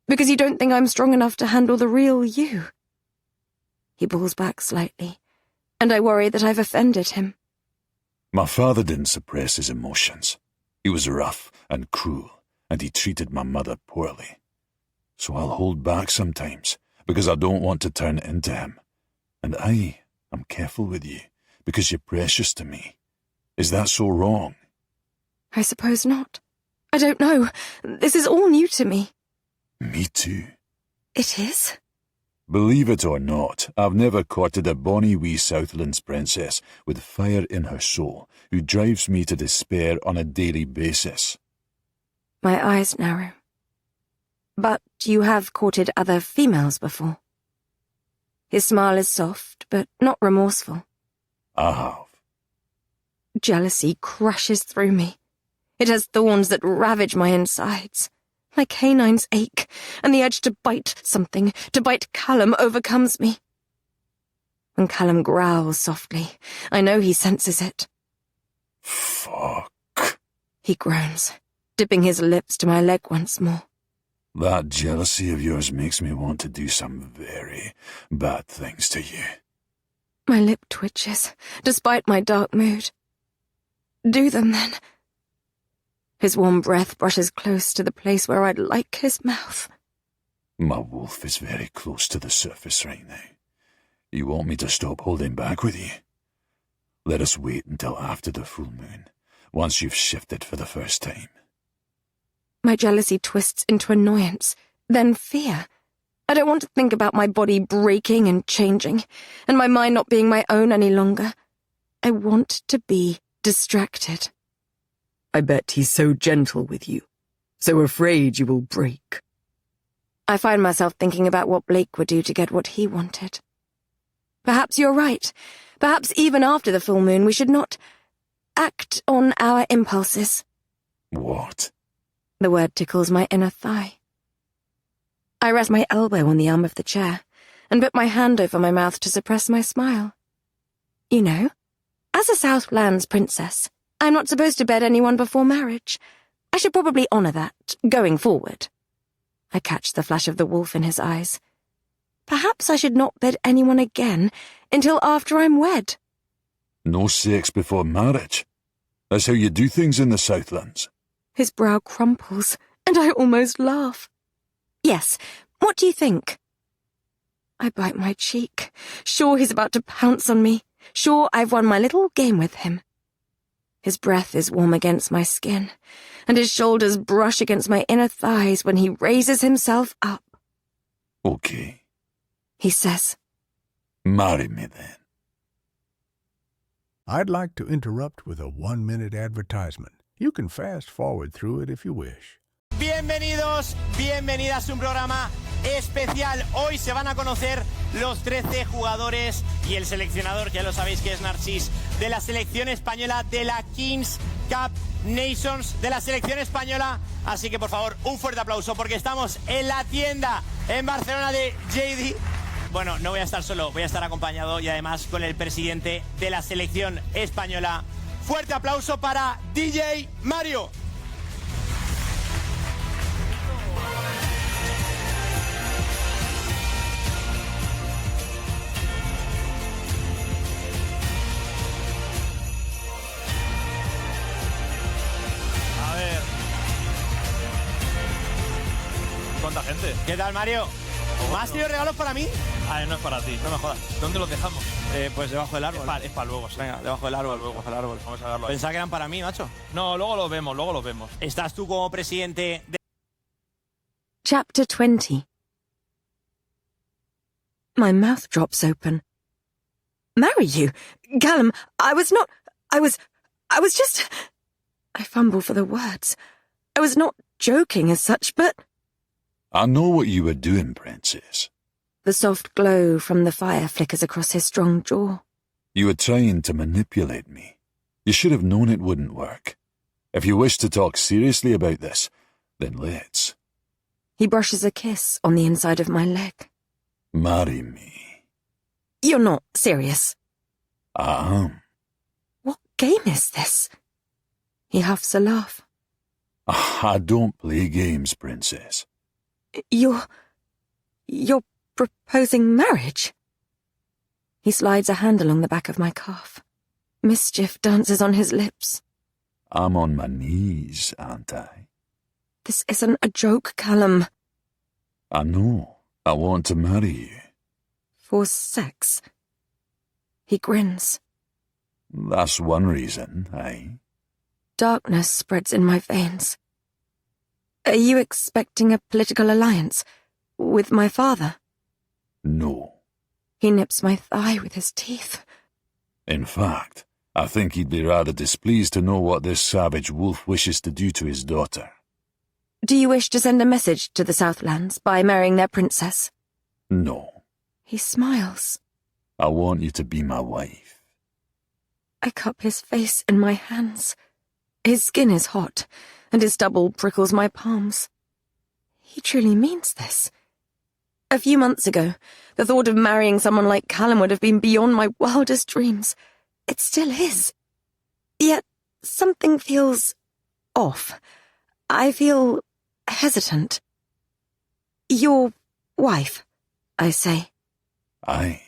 because you don't think I'm strong enough to handle the real you. He pulls back slightly, and I worry that I've offended him. My father didn't suppress his emotions. He was rough and cruel, and he treated my mother poorly. So I'll hold back sometimes, because I don't want to turn into him. And I am careful with you, because you're precious to me. Is that so wrong? I suppose not. I don't know. This is all new to me. Me too. It is? Believe it or not, I've never courted a bonny wee Southlands princess with fire in her soul who drives me to despair on a daily basis. My eyes narrow. But you have courted other females before. His smile is soft, but not remorseful. I have. Jealousy crushes through me. It has thorns that ravage my insides. My canines ache, and the urge to bite something, to bite Callum, overcomes me. When Callum growls softly, I know he senses it. Fuck. He groans, dipping his lips to my leg once more. That jealousy of yours makes me want to do some very bad things to you. My lip twitches, despite my dark mood. Do them, then. His warm breath brushes close to the place where I'd like his mouth. My wolf is very close to the surface right now. You want me to stop holding back with you? Let us wait until after the full moon, once you've shifted for the first time. My jealousy twists into annoyance, then fear. I don't want to think about my body breaking and changing, and my mind not being my own any longer. I want to be distracted. I bet he's so gentle with you, so afraid you will break. I find myself thinking about what Blake would do to get what he wanted. Perhaps you're right. Perhaps even after the full moon we should not act on our impulses. What? The word tickles my inner thigh. I rest my elbow on the arm of the chair and put my hand over my mouth to suppress my smile. You know, as a Southlands princess, I'm not supposed to bed anyone before marriage. I should probably honour that, going forward. I catch the flash of the wolf in his eyes. Perhaps I should not bed anyone again until after I'm wed. No sex before marriage? That's how you do things in the Southlands. His brow crumples, and I almost laugh. Yes, what do you think? I bite my cheek, sure he's about to pounce on me, sure I've won my little game with him. His breath is warm against my skin, and his shoulders brush against my inner thighs when he raises himself up. Okay. He says, Marry me then. I'd like to interrupt with a 1-minute advertisement. You can fast forward through it if you wish. Bienvenidos, bienvenidas a un programa especial. Hoy se van a conocer los 13 jugadores y el seleccionador, que ya lo sabéis que es Narcís, de la selección española de la Kings Cup Nations de la selección española. Así que por favor, un fuerte aplauso porque estamos en la tienda en Barcelona de JD. Bueno, no voy a estar solo, voy a estar acompañado y además con el presidente de la selección española. Fuerte aplauso para DJ Mario. A ver. ¿Cuánta gente? ¿Qué tal, Mario? ¿Me has tenido regalos para mí? Ah, no es para ti, no me jodas. ¿Dónde los dejamos? Pues debajo del árbol. Es para luego, sí. Venga, debajo del árbol, luego. debajo del árbol. Vamos a verlo ahí. Pensaba que eran para mí, macho. No, luego los vemos, luego los vemos. ¿Estás tú como presidente de... Chapter 20. My mouth drops open. Marry you? Callum, I was just... I fumble for the words. I was not joking as such, but... I know what you were doing, Princess. The soft glow from the fire flickers across his strong jaw. You were trying to manipulate me. You should have known it wouldn't work. If you wish to talk seriously about this, then let's. He brushes a kiss on the inside of my leg. Marry me. You're not serious. I am. What game is this? He huffs a laugh. I don't play games, Princess. You're proposing marriage? He slides a hand along the back of my calf. Mischief dances on his lips. I'm on my knees, aren't I? This isn't a joke, Callum. I know. I want to marry you. For sex. He grins. That's one reason, eh? Darkness spreads in my veins. Are you expecting a political alliance with my father? No. He nips my thigh with his teeth. In fact, I think he'd be rather displeased to know what this savage wolf wishes to do to his daughter. Do you wish to send a message to the Southlands by marrying their princess? No. He smiles. I want you to be my wife. I cup his face in my hands. His skin is hot, and his stubble prickles my palms. He truly means this. A few months ago, the thought of marrying someone like Callum would have been beyond my wildest dreams. It still is. Yet, something feels off. I feel hesitant. Your wife, I say. Aye.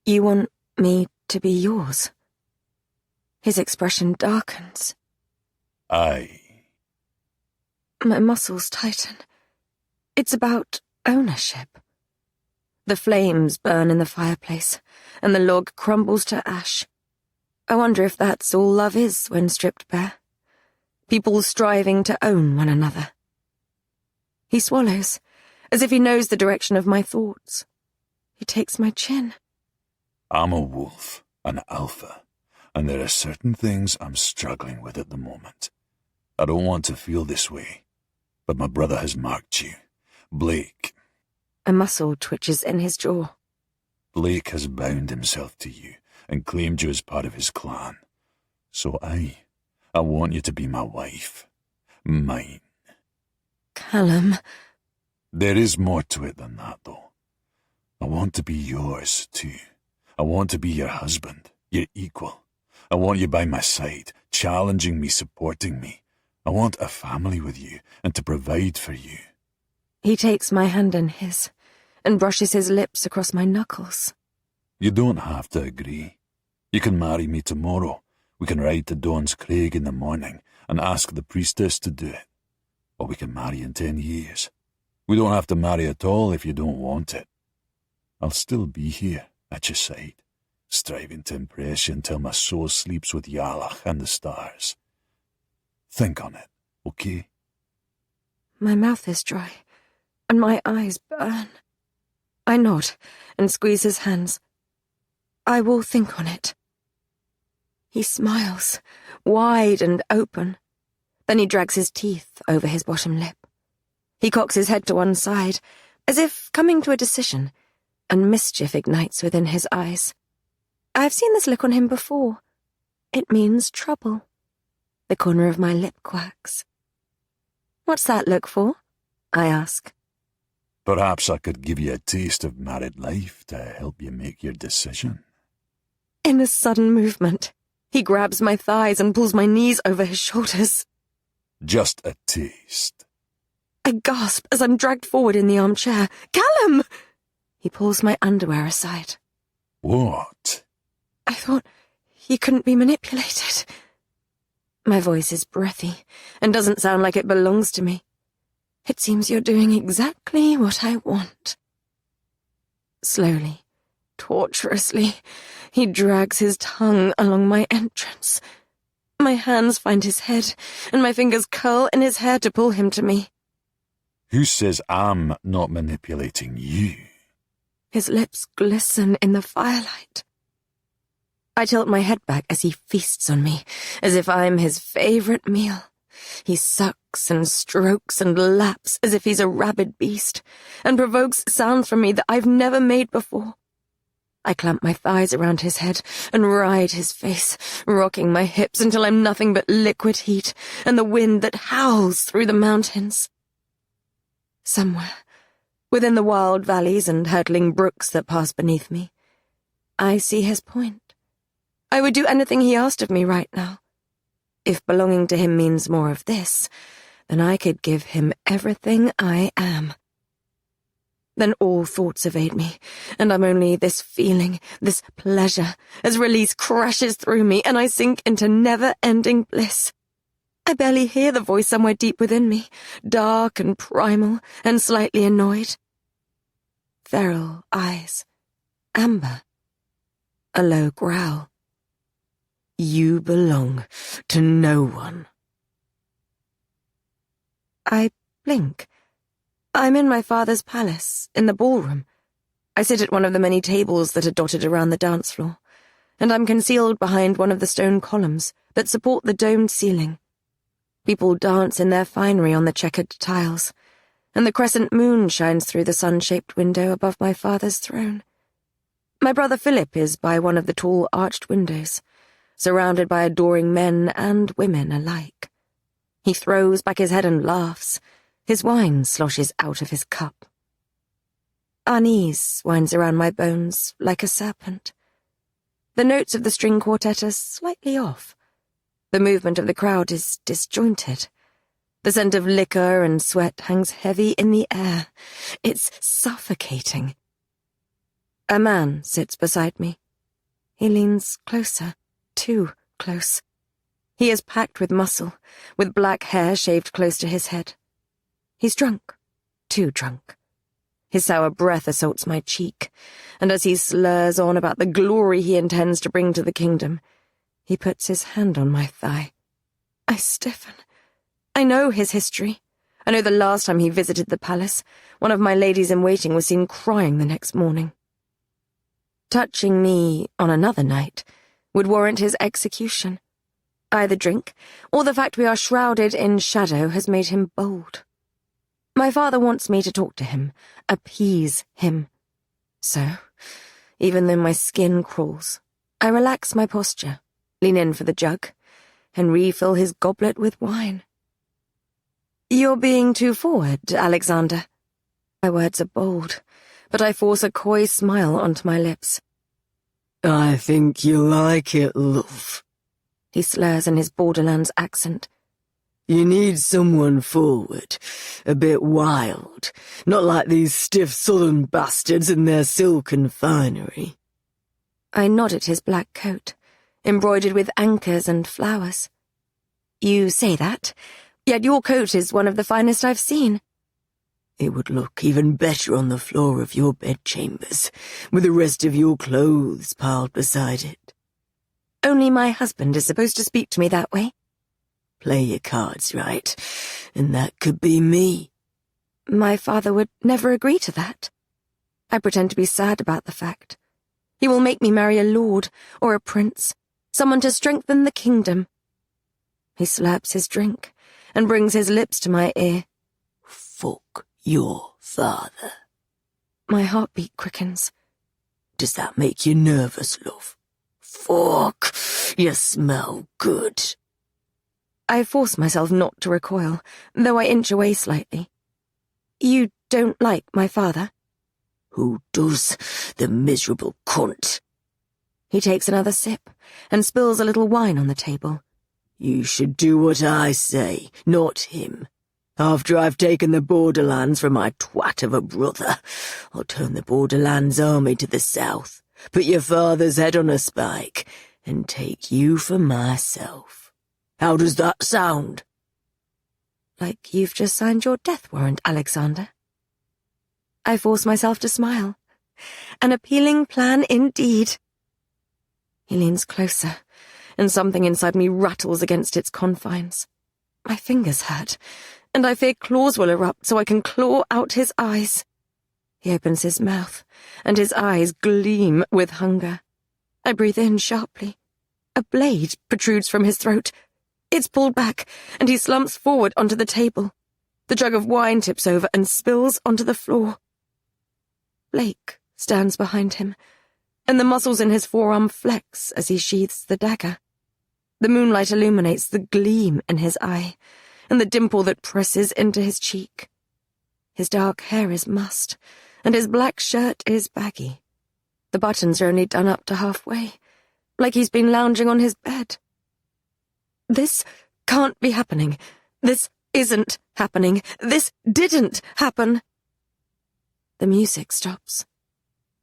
You want me to be yours? His expression darkens. Aye. My muscles tighten. It's about ownership. The flames burn in the fireplace, and the log crumbles to ash. I wonder if that's all love is when stripped bare. People striving to own one another. He swallows, as if he knows the direction of my thoughts. He takes my chin. I'm a wolf, an alpha, and there are certain things I'm struggling with at the moment. I don't want to feel this way, but my brother has marked you. Blake. A muscle twitches in his jaw. Blake has bound himself to you and claimed you as part of his clan. So I want you to be my wife. Mine. Callum. There is more to it than that, though. I want to be yours, too. I want to be your husband, your equal. I want you by my side, challenging me, supporting me. I want a family with you and to provide for you. He takes my hand in his and brushes his lips across my knuckles. You don't have to agree. You can marry me tomorrow. We can ride to Dawn's Craig in the morning and ask the priestess to do it. Or we can marry in 10 years. We don't have to marry at all if you don't want it. I'll still be here at your side, striving to impress you until my soul sleeps with Yalach and the stars. Think on it, okay? My mouth is dry, and my eyes burn. I nod and squeeze his hands. I will think on it. He smiles, wide and open. Then he drags his teeth over his bottom lip. He cocks his head to one side, as if coming to a decision, and mischief ignites within his eyes. I've seen this look on him before. It means trouble. The corner of my lip quacks. What's that look for? I ask. Perhaps I could give you a taste of married life to help you make your decision. In a sudden movement, he grabs my thighs and pulls my knees over his shoulders. Just a taste. I gasp as I'm dragged forward in the armchair. Callum! He pulls my underwear aside. What? I thought you couldn't be manipulated. My voice is breathy and doesn't sound like it belongs to me. It seems you're doing exactly what I want. Slowly, torturously, he drags his tongue along my entrance. My hands find his head, and my fingers curl in his hair to pull him to me. Who says I'm not manipulating you? His lips glisten in the firelight. I tilt my head back as he feasts on me, as if I'm his favorite meal. He sucks and strokes and laps as if he's a rabid beast, and provokes sounds from me that I've never made before. I clamp my thighs around his head and ride his face, rocking my hips until I'm nothing but liquid heat and the wind that howls through the mountains. Somewhere, within the wild valleys and hurtling brooks that pass beneath me, I see his point. I would do anything he asked of me right now. If belonging to him means more of this, then I could give him everything I am. Then all thoughts evade me, and I'm only this feeling, this pleasure, as release crashes through me, and I sink into never-ending bliss. I barely hear the voice somewhere deep within me, dark and primal, and slightly annoyed. Feral eyes. Amber. A low growl. You belong to no one. I blink. I'm in my father's palace, in the ballroom. I sit at one of the many tables that are dotted around the dance floor, and I'm concealed behind one of the stone columns that support the domed ceiling. People dance in their finery on the checkered tiles, and the crescent moon shines through the sun-shaped window above my father's throne. My brother Philip is by one of the tall arched windows, surrounded by adoring men and women alike. He throws back his head and laughs. His wine sloshes out of his cup. Unease winds around my bones like a serpent. The notes of the string quartet are slightly off. The movement of the crowd is disjointed. The scent of liquor and sweat hangs heavy in the air. It's suffocating. A man sits beside me. He leans closer, too close. He is packed with muscle, with black hair shaved close to his head. He's drunk, too drunk. His sour breath assaults my cheek, and as he slurs on about the glory he intends to bring to the kingdom, he puts his hand on my thigh. I stiffen. I know his history. I know the last time he visited the palace, one of my ladies-in-waiting was seen crying the next morning. Touching me on another night would warrant his execution. Either drink, or the fact we are shrouded in shadow has made him bold. My father wants me to talk to him, appease him. So, even though my skin crawls, I relax my posture, lean in for the jug, and refill his goblet with wine. You're being too forward, Alexander. My words are bold, but I force a coy smile onto my lips. I think you like it, love. He slurs in his Borderlands accent. You need someone forward, a bit wild, not like these stiff southern bastards in their silken finery. I nod at his black coat, embroidered with anchors and flowers. You say that, yet your coat is one of the finest I've seen. It would look even better on the floor of your bedchambers, with the rest of your clothes piled beside it. Only my husband is supposed to speak to me that way. Play your cards right, and that could be me. My father would never agree to that. I pretend to be sad about the fact. He will make me marry a lord or a prince, someone to strengthen the kingdom. He slurps his drink and brings his lips to my ear. Fuck your father. My heartbeat quickens. Does that make you nervous, love? Fuck, you smell good. I force myself not to recoil, though I inch away slightly. You don't like my father? Who does, the miserable cunt? He takes another sip and spills a little wine on the table. You should do what I say, not him. After I've taken the Borderlands from my twat of a brother, I'll turn the Borderlands army to the south, put your father's head on a spike, and take you for myself. How does that sound? Like you've just signed your death warrant, Alexander. I force myself to smile. An appealing plan indeed. He leans closer, and something inside me rattles against its confines. My fingers hurt, and I fear claws will erupt so I can claw out his eyes. He opens his mouth, and his eyes gleam with hunger. I breathe in sharply. A blade protrudes from his throat. It's pulled back, and he slumps forward onto the table. The jug of wine tips over and spills onto the floor. Blake stands behind him, and the muscles in his forearm flex as he sheathes the dagger. The moonlight illuminates the gleam in his eye, and the dimple that presses into his cheek. His dark hair is mussed, and his black shirt is baggy. The buttons are only done up to halfway, like he's been lounging on his bed. This can't be happening. This isn't happening. This didn't happen. The music stops.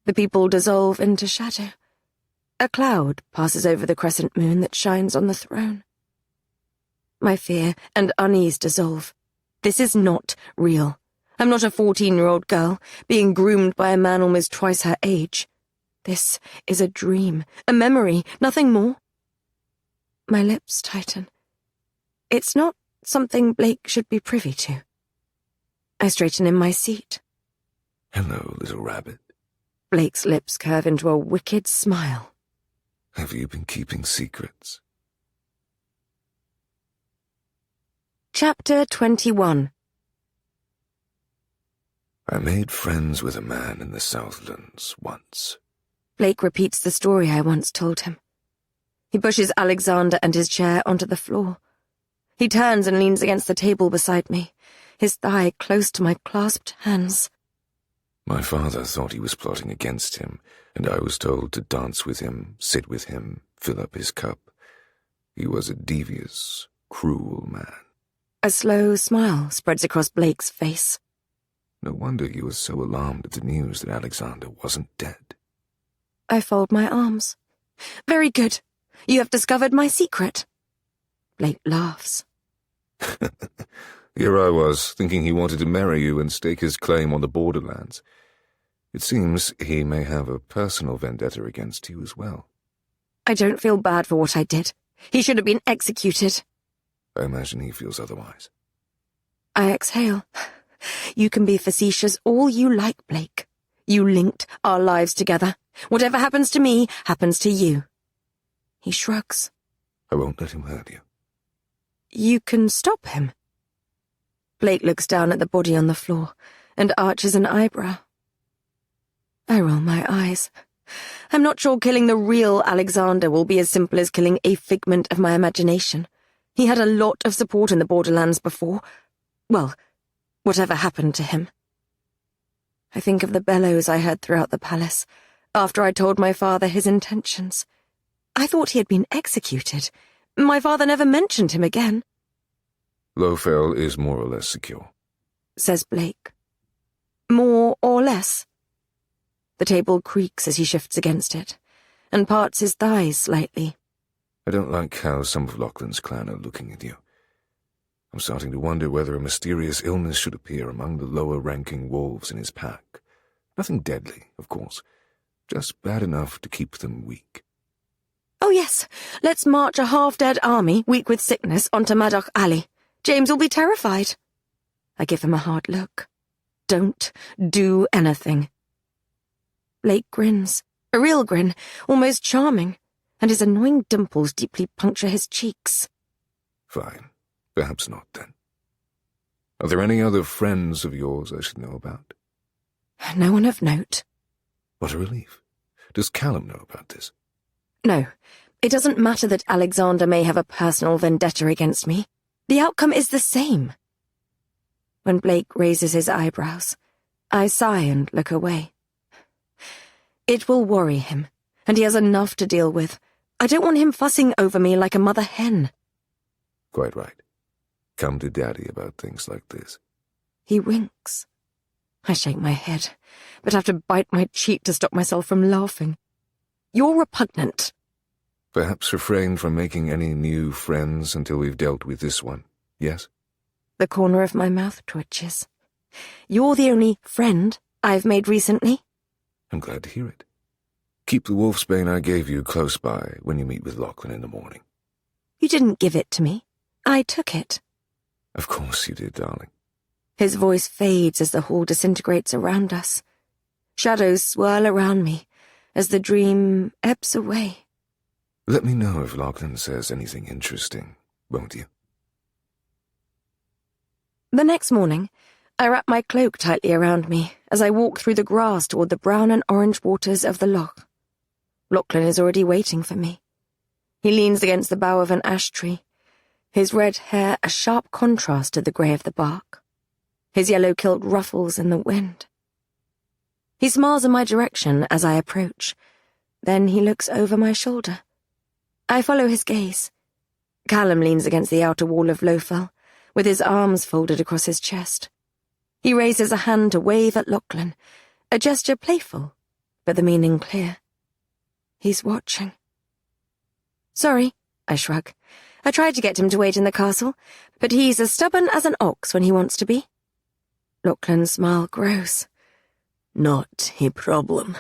The people dissolve into shadow. A cloud passes over the crescent moon that shines on the throne. My fear and unease dissolve. This is not real. I'm not a 14-year-old girl being groomed by a man almost twice her age. This is a dream, a memory, nothing more. My lips tighten. It's not something Blake should be privy to. I straighten in my seat. Hello, little rabbit. Blake's lips curve into a wicked smile. Have you been keeping secrets? Chapter 21. I made friends with a man in the Southlands once. Blake repeats the story I once told him. He pushes Alexander and his chair onto the floor. He turns and leans against the table beside me, his thigh close to my clasped hands. My father thought he was plotting against him, and I was told to dance with him, sit with him, fill up his cup. He was a devious, cruel man. A slow smile spreads across Blake's face. No wonder you were so alarmed at the news that Alexander wasn't dead. I fold my arms. Very good. You have discovered my secret. Blake laughs. Here I was, thinking he wanted to marry you and stake his claim on the borderlands. It seems he may have a personal vendetta against you as well. I don't feel bad for what I did. He should have been executed. I imagine he feels otherwise. I exhale. You can be facetious all you like, Blake. You linked our lives together. Whatever happens to me, happens to you. He shrugs. I won't let him hurt you. You can stop him. Blake looks down at the body on the floor and arches an eyebrow. I roll my eyes. I'm not sure killing the real Alexander will be as simple as killing a figment of my imagination. He had a lot of support in the borderlands before. Well, whatever happened to him. I think of the bellows I heard throughout the palace after I told my father his intentions. I thought he had been executed. My father never mentioned him again. Lowfell is more or less secure, says Blake. More or less? The table creaks as he shifts against it, and parts his thighs slightly. I don't like how some of Lachlan's clan are looking at you. I'm starting to wonder whether a mysterious illness should appear among the lower-ranking wolves in his pack. Nothing deadly, of course, just bad enough to keep them weak. Oh yes, let's march a half-dead army, weak with sickness, onto Maddox Alley. James will be terrified. I give him a hard look. Don't do anything. Blake grins, a real grin, almost charming, and his annoying dimples deeply puncture his cheeks. Fine. Perhaps not, then. Are there any other friends of yours I should know about? No one of note. What a relief. Does Callum know about this? No, it doesn't matter that Alexander may have a personal vendetta against me. The outcome is the same. When Blake raises his eyebrows, I sigh and look away. It will worry him, and he has enough to deal with. I don't want him fussing over me like a mother hen. Quite right. Come to Daddy about things like this. He winks. I shake my head, but have to bite my cheek to stop myself from laughing. You're repugnant. Perhaps refrain from making any new friends until we've dealt with this one, yes? The corner of my mouth twitches. You're the only friend I've made recently. I'm glad to hear it. Keep the wolfsbane I gave you close by when you meet with Lachlan in the morning. You didn't give it to me. I took it. Of course you did, darling. His voice fades as the hall disintegrates around us. Shadows swirl around me as the dream ebbs away. Let me know if Lachlan says anything interesting, won't you? The next morning, I wrap my cloak tightly around me as I walk through the grass toward the brown and orange waters of the loch. Lachlan is already waiting for me. He leans against the bough of an ash tree, his red hair a sharp contrast to the grey of the bark. His yellow kilt ruffles in the wind. He smiles in my direction as I approach. Then he looks over my shoulder. I follow his gaze. Callum leans against the outer wall of Lowfell, with his arms folded across his chest. He raises a hand to wave at Lachlan, a gesture playful, but the meaning clear. He's watching. Sorry, I shrug. I tried to get him to wait in the castle, but he's as stubborn as an ox when he wants to be. Lachlan's smile grows. Not a problem.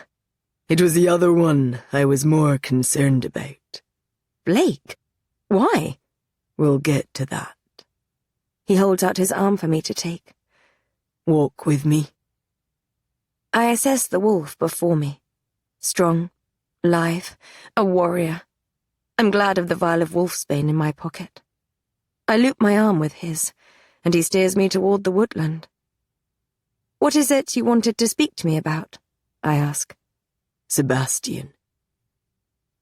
It was the other one I was more concerned about. Blake? Why? We'll get to that. He holds out his arm for me to take. Walk with me. I assess the wolf before me. Strong, lithe, a warrior. I'm glad of the vial of wolfsbane in my pocket. I loop my arm with his, and he steers me toward the woodland. What is it you wanted to speak to me about? I ask. Sebastian.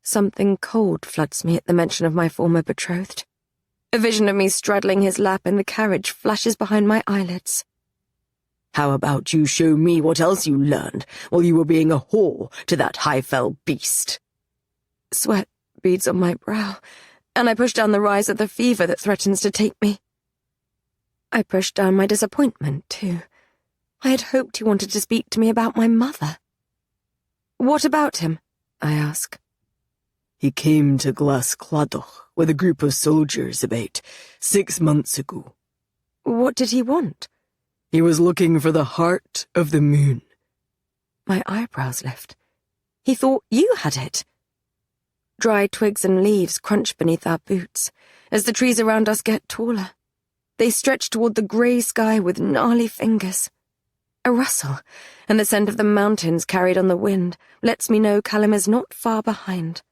Something cold floods me at the mention of my former betrothed. A vision of me straddling his lap in the carriage flashes behind my eyelids. How about you show me what else you learned while you were being a whore to that high-fell beast? Sweat beads on my brow, and I push down the rise of the fever that threatens to take me. I push down my disappointment, too. I had hoped he wanted to speak to me about my mother. What about him? I ask. He came to Glas Cladoch with a group of soldiers about 6 months ago. What did he want? He was looking for the heart of the moon. My eyebrows lift. He thought you had it. Dry twigs and leaves crunch beneath our boots as the trees around us get taller. They stretch toward the grey sky with gnarly fingers. A rustle, and the scent of the mountains carried on the wind lets me know Callum is not far behind.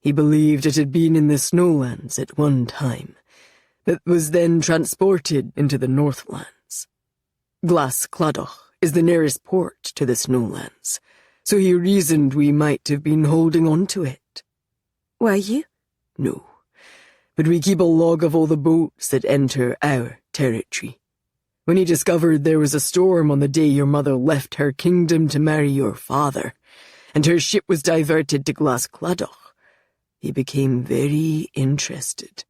He believed it had been in the Snowlands at one time, but was then transported into the Northlands. Glas Cladoch is the nearest port to the Snowlands, so he reasoned we might have been holding on to it. Were you? No, but we keep a log of all the boats that enter our territory. When he discovered there was a storm on the day your mother left her kingdom to marry your father, and her ship was diverted to Glas Cladoch, he became very interested,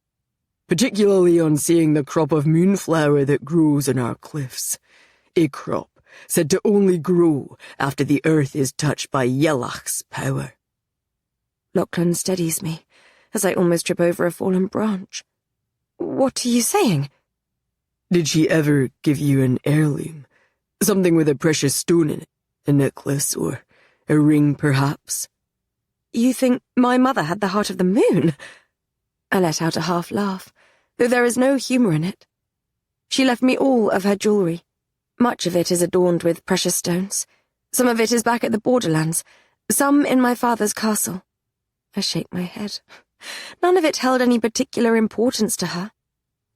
particularly on seeing the crop of moonflower that grows on our cliffs, a crop said to only grow after the earth is touched by Yellach's power. Lachlan steadies me as I almost trip over a fallen branch. What are you saying? Did she ever give you an heirloom? Something with a precious stone in it? A necklace or a ring, perhaps? You think my mother had the heart of the moon? I let out a half laugh, though there is no humour in it. She left me all of her jewellery. Much of it is adorned with precious stones. Some of it is back at the borderlands, some in my father's castle. I shake my head. None of it held any particular importance to her.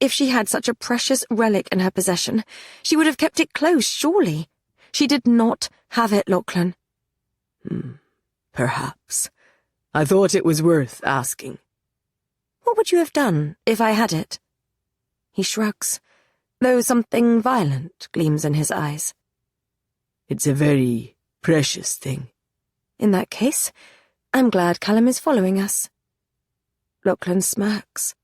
If she had such a precious relic in her possession, she would have kept it close, surely. She did not have it, Lachlan. Perhaps. I thought it was worth asking. What would you have done if I had it? He shrugs, though something violent gleams in his eyes. It's a very precious thing. In that case, I'm glad Callum is following us. Lachlan smirks.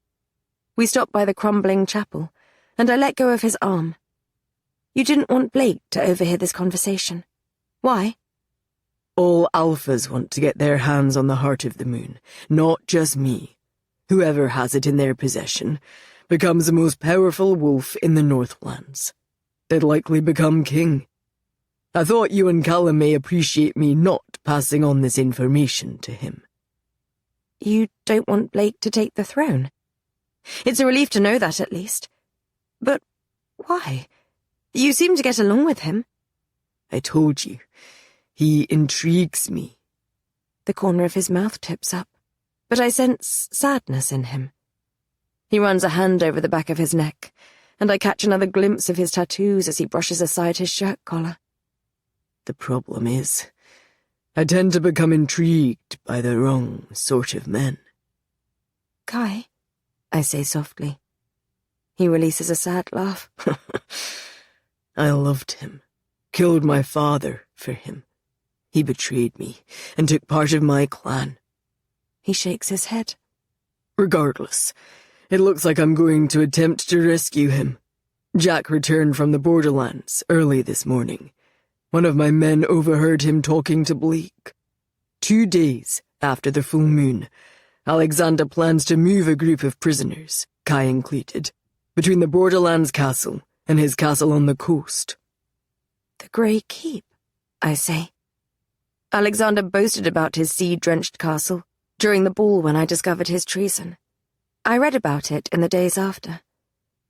We stop by the crumbling chapel, and I let go of his arm. You didn't want Blake to overhear this conversation. Why? All alphas want to get their hands on the heart of the moon, not just me. Whoever has it in their possession becomes the most powerful wolf in the Northlands. They'd likely become king. I thought you and Callum may appreciate me not passing on this information to him. You don't want Blake to take the throne? It's a relief to know that, at least. But why? You seem to get along with him. I told you. He intrigues me. The corner of his mouth tips up, but I sense sadness in him. He runs a hand over the back of his neck, and I catch another glimpse of his tattoos as he brushes aside his shirt collar. The problem is, I tend to become intrigued by the wrong sort of men. Kai, I say softly. He releases a sad laugh. I loved him, killed my father for him. He betrayed me and took part of my clan. He shakes his head. Regardless, it looks like I'm going to attempt to rescue him. Jack returned from the borderlands early this morning, one of my men overheard him talking to Blake. 2 days after the full moon, Alexander plans to move a group of prisoners, Kai included, between the Borderlands castle and his castle on the coast. The Grey Keep, I say. Alexander boasted about his sea-drenched castle during the ball when I discovered his treason. I read about it in the days after.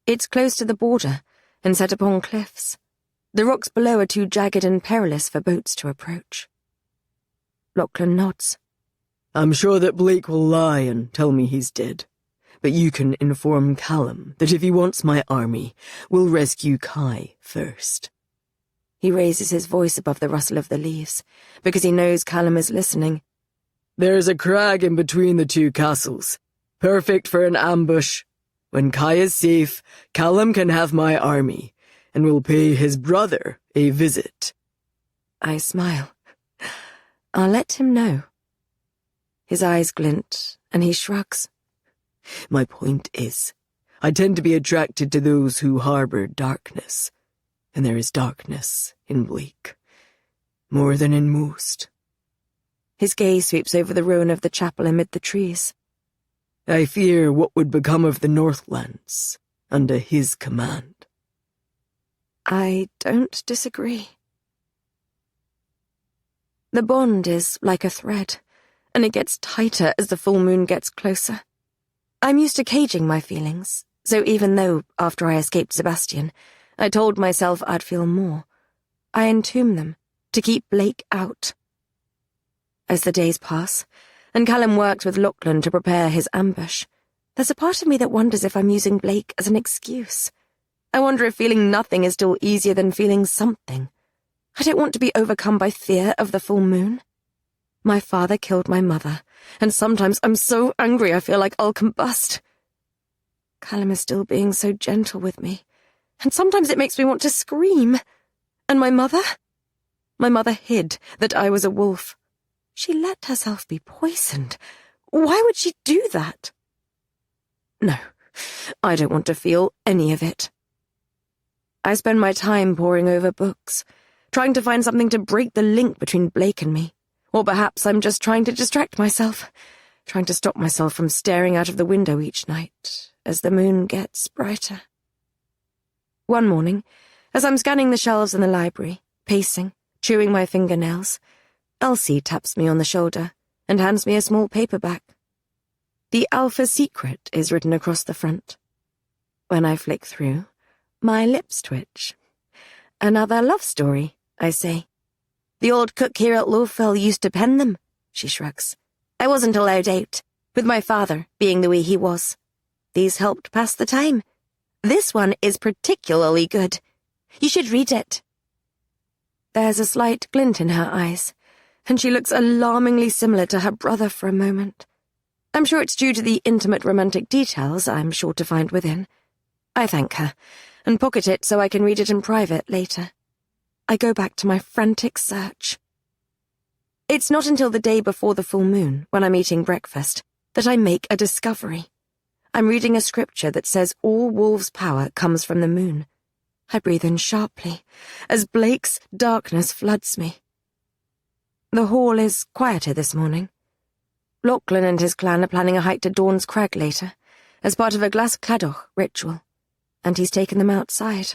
It's close to the border and set upon cliffs. The rocks below are too jagged and perilous for boats to approach. Lachlan nods. I'm sure that Blake will lie and tell me he's dead. But you can inform Callum that if he wants my army, we'll rescue Kai first. He raises his voice above the rustle of the leaves, because he knows Callum is listening. There's a crag in between the 2 castles, perfect for an ambush. When Kai is safe, Callum can have my army, and will pay his brother a visit. I smile. I'll let him know. His eyes glint, and he shrugs. My point is, I tend to be attracted to those who harbor darkness, and there is darkness in Blake, more than in most. His gaze sweeps over the ruin of the chapel amid the trees. I fear what would become of the Northlands under his command. I don't disagree. The bond is like a thread, and it gets tighter as the full moon gets closer. I'm used to caging my feelings, so even though, after I escaped Sebastian, I told myself I'd feel more, I entomb them to keep Blake out. As the days pass, and Callum works with Lachlan to prepare his ambush, there's a part of me that wonders if I'm using Blake as an excuse. I wonder if feeling nothing is still easier than feeling something. I don't want to be overcome by fear of the full moon. My father killed my mother, and sometimes I'm so angry I feel like I'll combust. Callum is still being so gentle with me, and sometimes it makes me want to scream. And my mother? My mother hid that I was a wolf. She let herself be poisoned. Why would she do that? No, I don't want to feel any of it. I spend my time poring over books, trying to find something to break the link between Blake and me. Or perhaps I'm just trying to distract myself, trying to stop myself from staring out of the window each night as the moon gets brighter. One morning, as I'm scanning the shelves in the library, pacing, chewing my fingernails, Elsie taps me on the shoulder and hands me a small paperback. The Alpha Secret is written across the front. When I flick through, my lips twitch. Another love story, I say. The old cook here at Lowfell used to pen them, she shrugs. I wasn't allowed out, with my father being the way he was. These helped pass the time. This one is particularly good. You should read it. There's a slight glint in her eyes, and she looks alarmingly similar to her brother for a moment. I'm sure it's due to the intimate romantic details I'm sure to find within. I thank her, and pocket it so I can read it in private later. I go back to my frantic search. It's not until the day before the full moon, when I'm eating breakfast, that I make a discovery. I'm reading a scripture that says all wolves' power comes from the moon. I breathe in sharply, as Blake's darkness floods me. The hall is quieter this morning. Lachlan and his clan are planning a hike to Dawn's Crag later, as part of a Glas Cladoch ritual, and he's taken them outside.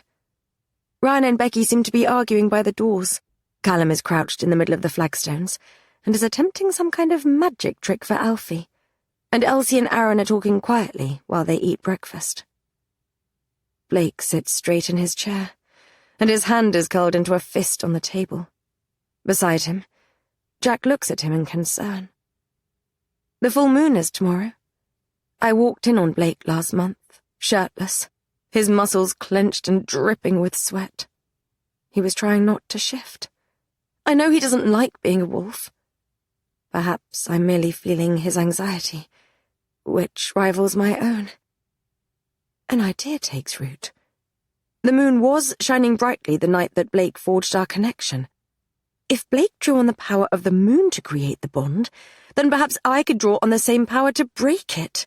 Ryan and Becky seem to be arguing by the doors. Callum is crouched in the middle of the flagstones, and is attempting some kind of magic trick for Alfie, and Elsie and Aaron are talking quietly while they eat breakfast. Blake sits straight in his chair, and his hand is curled into a fist on the table. Beside him, Jack looks at him in concern. The full moon is tomorrow. I walked in on Blake last month, shirtless, his muscles clenched and dripping with sweat. He was trying not to shift. I know he doesn't like being a wolf. Perhaps I'm merely feeling his anxiety, which rivals my own. An idea takes root. The moon was shining brightly the night that Blake forged our connection. If Blake drew on the power of the moon to create the bond, then perhaps I could draw on the same power to break it.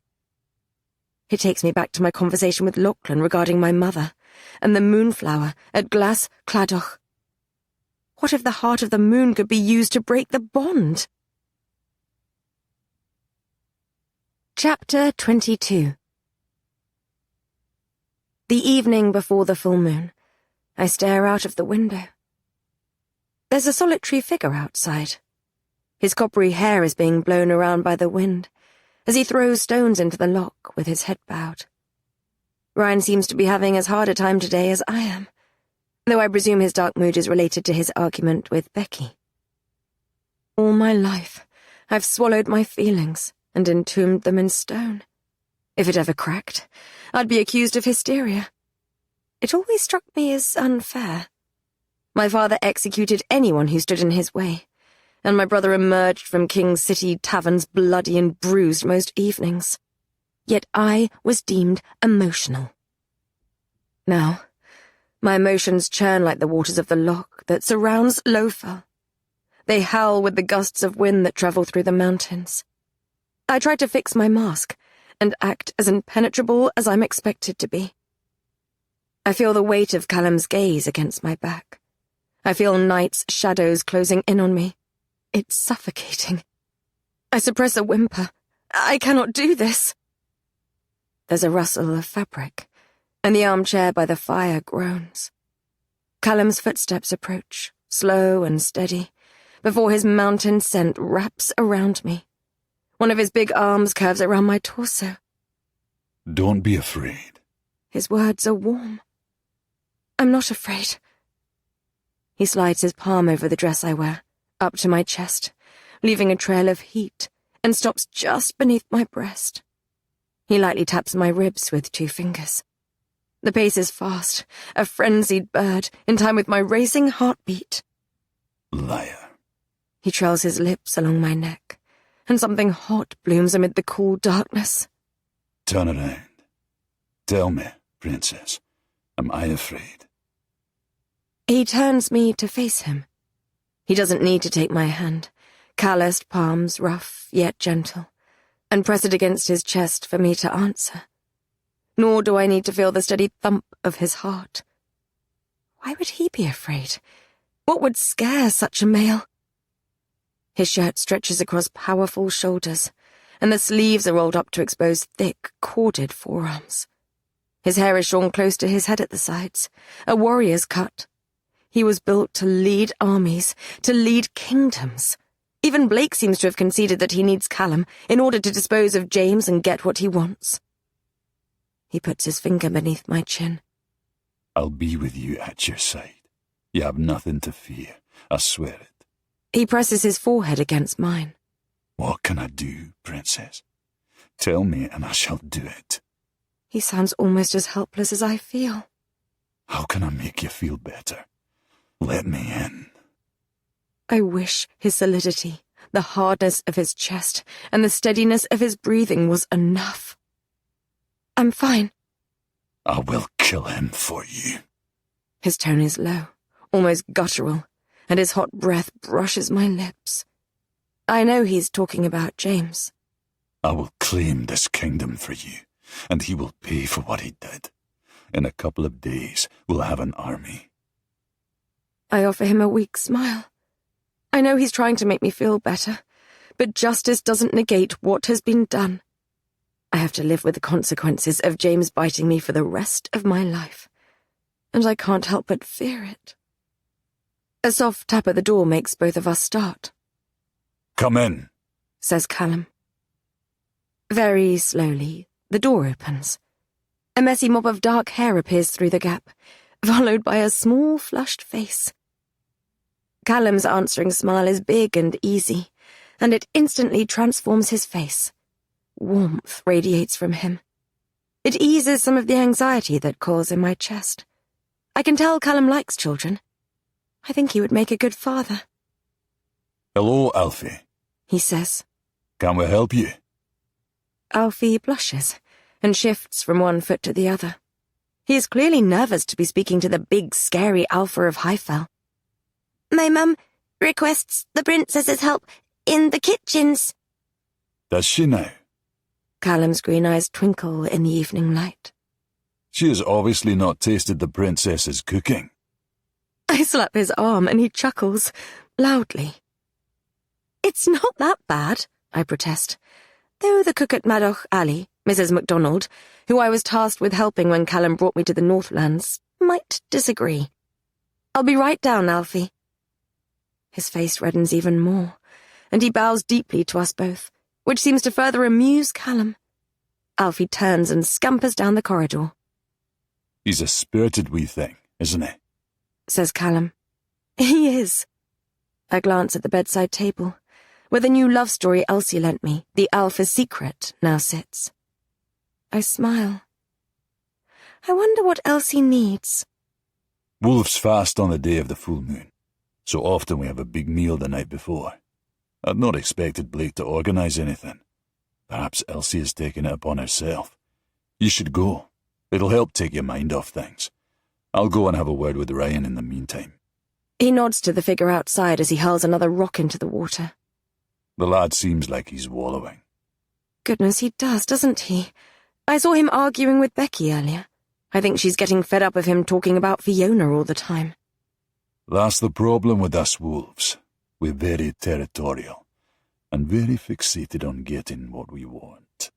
It takes me back to my conversation with Lachlan regarding my mother, and the moonflower at Glas Cladoch. What if the heart of the moon could be used to break the bond? Chapter 22. The evening before the full moon, I stare out of the window. There's a solitary figure outside. His coppery hair is being blown around by the wind as he throws stones into the lock with his head bowed. Ryan seems to be having as hard a time today as I am, though I presume his dark mood is related to his argument with Becky. All my life, I've swallowed my feelings and entombed them in stone. If it ever cracked, I'd be accused of hysteria. It always struck me as unfair. My father executed anyone who stood in his way, and my brother emerged from King City taverns bloody and bruised most evenings. Yet I was deemed emotional. Now, my emotions churn like the waters of the loch that surrounds Lowfell. They howl with the gusts of wind that travel through the mountains. I try to fix my mask and act as impenetrable as I'm expected to be. I feel the weight of Callum's gaze against my back. I feel night's shadows closing in on me. It's suffocating. I suppress a whimper. I cannot do this. There's a rustle of fabric, and the armchair by the fire groans. Callum's footsteps approach, slow and steady, before his mountain scent wraps around me. One of his big arms curves around my torso. Don't be afraid. His words are warm. I'm not afraid. He slides his palm over the dress I wear, up to my chest, leaving a trail of heat, and stops just beneath my breast. He lightly taps my ribs with 2 fingers. The pace is fast, a frenzied bird, in time with my racing heartbeat. Liar. He trails his lips along my neck, and something hot blooms amid the cool darkness. Turn around. Tell me, princess, am I afraid? He turns me to face him. He doesn't need to take my hand, calloused palms rough yet gentle, and press it against his chest for me to answer. Nor do I need to feel the steady thump of his heart. Why would he be afraid? What would scare such a male? His shirt stretches across powerful shoulders, and the sleeves are rolled up to expose thick, corded forearms. His hair is shorn close to his head at the sides, a warrior's cut. He was built to lead armies, to lead kingdoms. Even Blake seems to have conceded that he needs Callum in order to dispose of James and get what he wants. He puts his finger beneath my chin. I'll be with you at your side. You have nothing to fear, I swear it. He presses his forehead against mine. What can I do, princess? Tell me and I shall do it. He sounds almost as helpless as I feel. How can I make you feel better? Let me in. I wish his solidity, the hardness of his chest, and the steadiness of his breathing was enough. I'm fine. I will kill him for you. His tone is low, almost guttural, and his hot breath brushes my lips. I know he's talking about James. I will claim this kingdom for you, and he will pay for what he did. In a couple of days, we'll have an army. I offer him a weak smile. I know he's trying to make me feel better, but justice doesn't negate what has been done. I have to live with the consequences of James biting me for the rest of my life, and I can't help but fear it. A soft tap at the door makes both of us start. Come in, says Callum. Very slowly, the door opens. A messy mop of dark hair appears through the gap, followed by a small, flushed face. Callum's answering smile is big and easy, and it instantly transforms his face. Warmth radiates from him. It eases some of the anxiety that causes in my chest. I can tell Callum likes children. I think he would make a good father. Hello, Alfie, he says. Can we help you? Alfie blushes and shifts from one foot to the other. He is clearly nervous to be speaking to the big, scary Alpha of Highfell. My mum requests the princess's help in the kitchens. Does she now? Callum's green eyes twinkle in the evening light. She has obviously not tasted the princess's cooking. I slap his arm and he chuckles, loudly. It's not that bad, I protest. Though the cook at Madoc Alley, Mrs. MacDonald, who I was tasked with helping when Callum brought me to the Northlands, might disagree. I'll be right down, Alfie. His face reddens even more, and he bows deeply to us both, which seems to further amuse Callum. Alfie turns and scampers down the corridor. He's a spirited wee thing, isn't he? Says Callum. He is. I glance at the bedside table, where the new love story Elsie lent me, The Alpha's Secret, now sits. I smile. I wonder what Elsie needs. Wolves fast on the day of the full moon, so often we have a big meal the night before. I'd not expected Blake to organise anything. Perhaps Elsie has taken it upon herself. You should go. It'll help take your mind off things. I'll go and have a word with Ryan in the meantime. He nods to the figure outside as he hurls another rock into the water. The lad seems like he's wallowing. Goodness, he does, doesn't he? I saw him arguing with Becky earlier. I think she's getting fed up of him talking about Fiona all the time. That's the problem with us wolves. We're very territorial, and very fixated on getting what we want.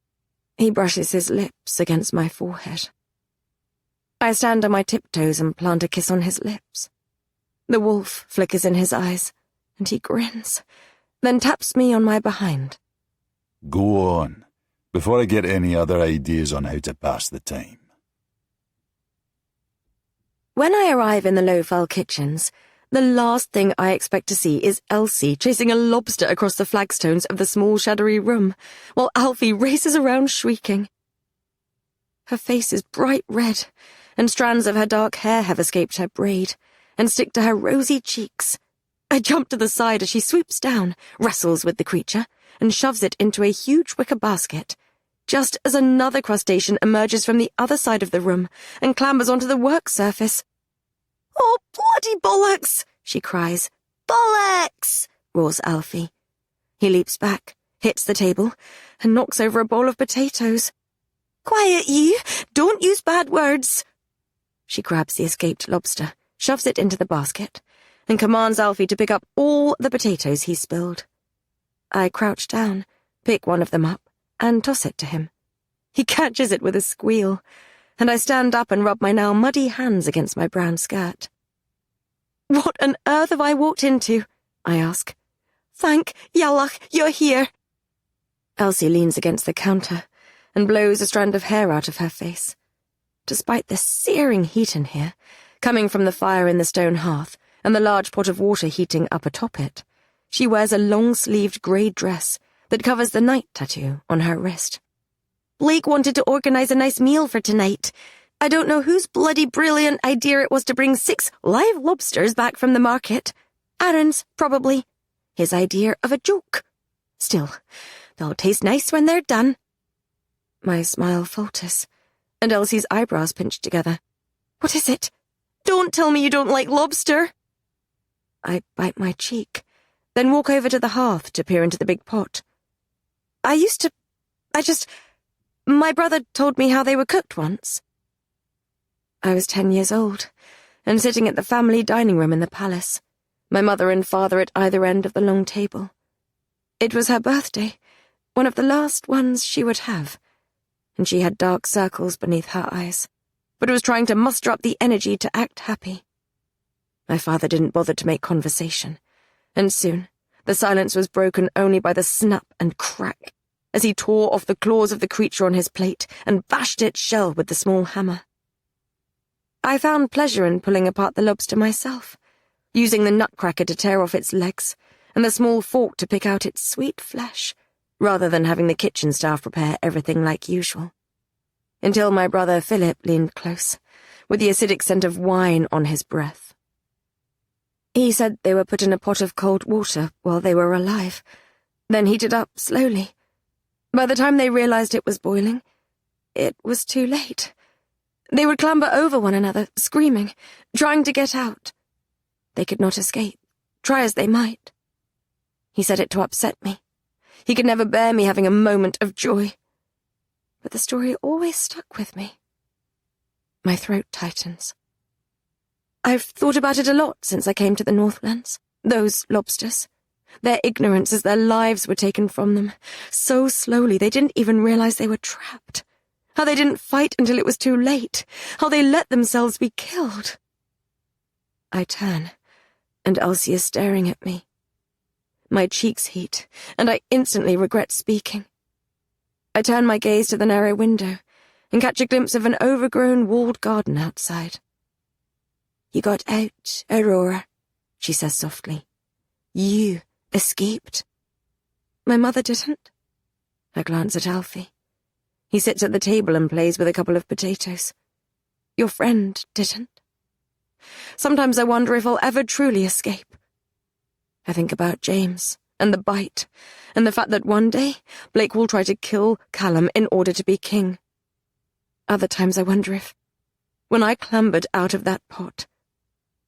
He brushes his lips against my forehead. I stand on my tiptoes and plant a kiss on his lips. The wolf flickers in his eyes, and he grins, then taps me on my behind. Go on, before I get any other ideas on how to pass the time. When I arrive in the Lowfell kitchens, the last thing I expect to see is Elsie chasing a lobster across the flagstones of the small shadowy room, while Alfie races around shrieking. Her face is bright red, and strands of her dark hair have escaped her braid, and stick to her rosy cheeks. I jump to the side as she swoops down, wrestles with the creature, and shoves it into a huge wicker basket, just as another crustacean emerges from the other side of the room and clambers onto the work surface. "Oh, bloody bollocks!" she cries. "Bollocks!" roars Alfie. He leaps back, hits the table, and knocks over a bowl of potatoes. "Quiet, you! Don't use bad words!" She grabs the escaped lobster, shoves it into the basket, and commands Alfie to pick up all the potatoes he spilled. I crouch down, pick one of them up, and toss it to him. He catches it with a squeal, and I stand up and rub my now muddy hands against my brown skirt. "What on earth have I walked into?" I ask. "Thank Yallach, you're here." Elsie leans against the counter and blows a strand of hair out of her face. Despite the searing heat in here, coming from the fire in the stone hearth and the large pot of water heating up atop it, she wears a long-sleeved grey dress that covers the night tattoo on her wrist. "Blake wanted to organise a nice meal for tonight. I don't know whose bloody brilliant idea it was to bring 6 live lobsters back from the market. Aaron's, probably. His idea of a joke. Still, they'll taste nice when they're done." My smile falters, and Elsie's eyebrows pinch together. "What is it? Don't tell me you don't like lobster." I bite my cheek, then walk over to the hearth to peer into the big pot. My brother told me how they were cooked once. I was 10 years old, and sitting at the family dining room in the palace, my mother and father at either end of the long table. It was her birthday, one of the last ones she would have, and she had dark circles beneath her eyes, but was trying to muster up the energy to act happy. My father didn't bother to make conversation, and soon the silence was broken only by the snap and crack as he tore off the claws of the creature on his plate and bashed its shell with the small hammer. I found pleasure in pulling apart the lobster myself, using the nutcracker to tear off its legs and the small fork to pick out its sweet flesh, rather than having the kitchen staff prepare everything like usual. Until my brother Philip leaned close, with the acidic scent of wine on his breath. He said they were put in a pot of cold water while they were alive, then heated up slowly. By the time they realized it was boiling, it was too late. They would clamber over one another, screaming, trying to get out. They could not escape, try as they might. He said it to upset me. He could never bear me having a moment of joy. But the story always stuck with me. My throat tightens. I've thought about it a lot since I came to the Northlands. Those lobsters. Their ignorance as their lives were taken from them. So slowly they didn't even realize they were trapped. How they didn't fight until it was too late. How they let themselves be killed. I turn, and Elsie is staring at me. My cheeks heat, and I instantly regret speaking. I turn my gaze to the narrow window and catch a glimpse of an overgrown walled garden outside. You got out, Aurora, she says softly. You escaped. My mother didn't. I glance at Alfie. He sits at the table and plays with a couple of potatoes. Your friend didn't. Sometimes I wonder if I'll ever truly escape. I think about James and the bite, and the fact that one day Blake will try to kill Callum in order to be king. Other times I wonder if, when I clambered out of that pot,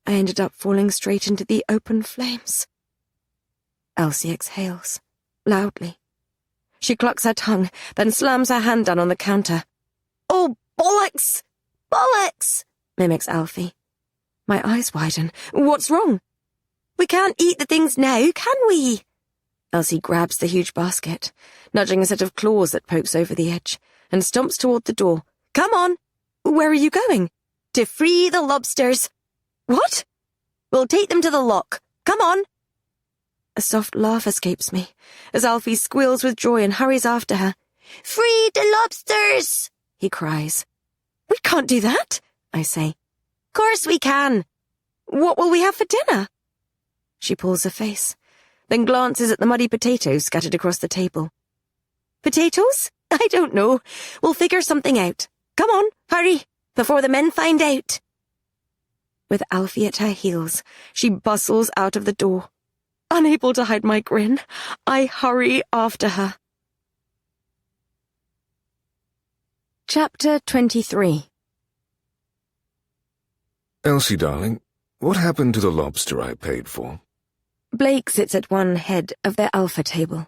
I ended up falling straight into the open flames. Elsie exhales, loudly. She clucks her tongue, then slams her hand down on the counter. Oh, bollocks! Bollocks! Mimics Alfie. My eyes widen. What's wrong? We can't eat the things now, can we? Elsie grabs the huge basket, nudging a set of claws that pokes over the edge, and stomps toward the door. Come on! Where are you going? To free the lobsters. What? We'll take them to the lock. Come on! A soft laugh escapes me, as Alfie squeals with joy and hurries after her. Free the lobsters! He cries. We can't do that, I say. Course we can. What will we have for dinner? She pulls her face, then glances at the muddy potatoes scattered across the table. Potatoes? I don't know. We'll figure something out. Come on, hurry, before the men find out. With Alfie at her heels, she bustles out of the door. Unable to hide my grin, I hurry after her. Chapter 23. Elsie, darling, what happened to the lobster I paid for? Blake sits at one head of their alpha table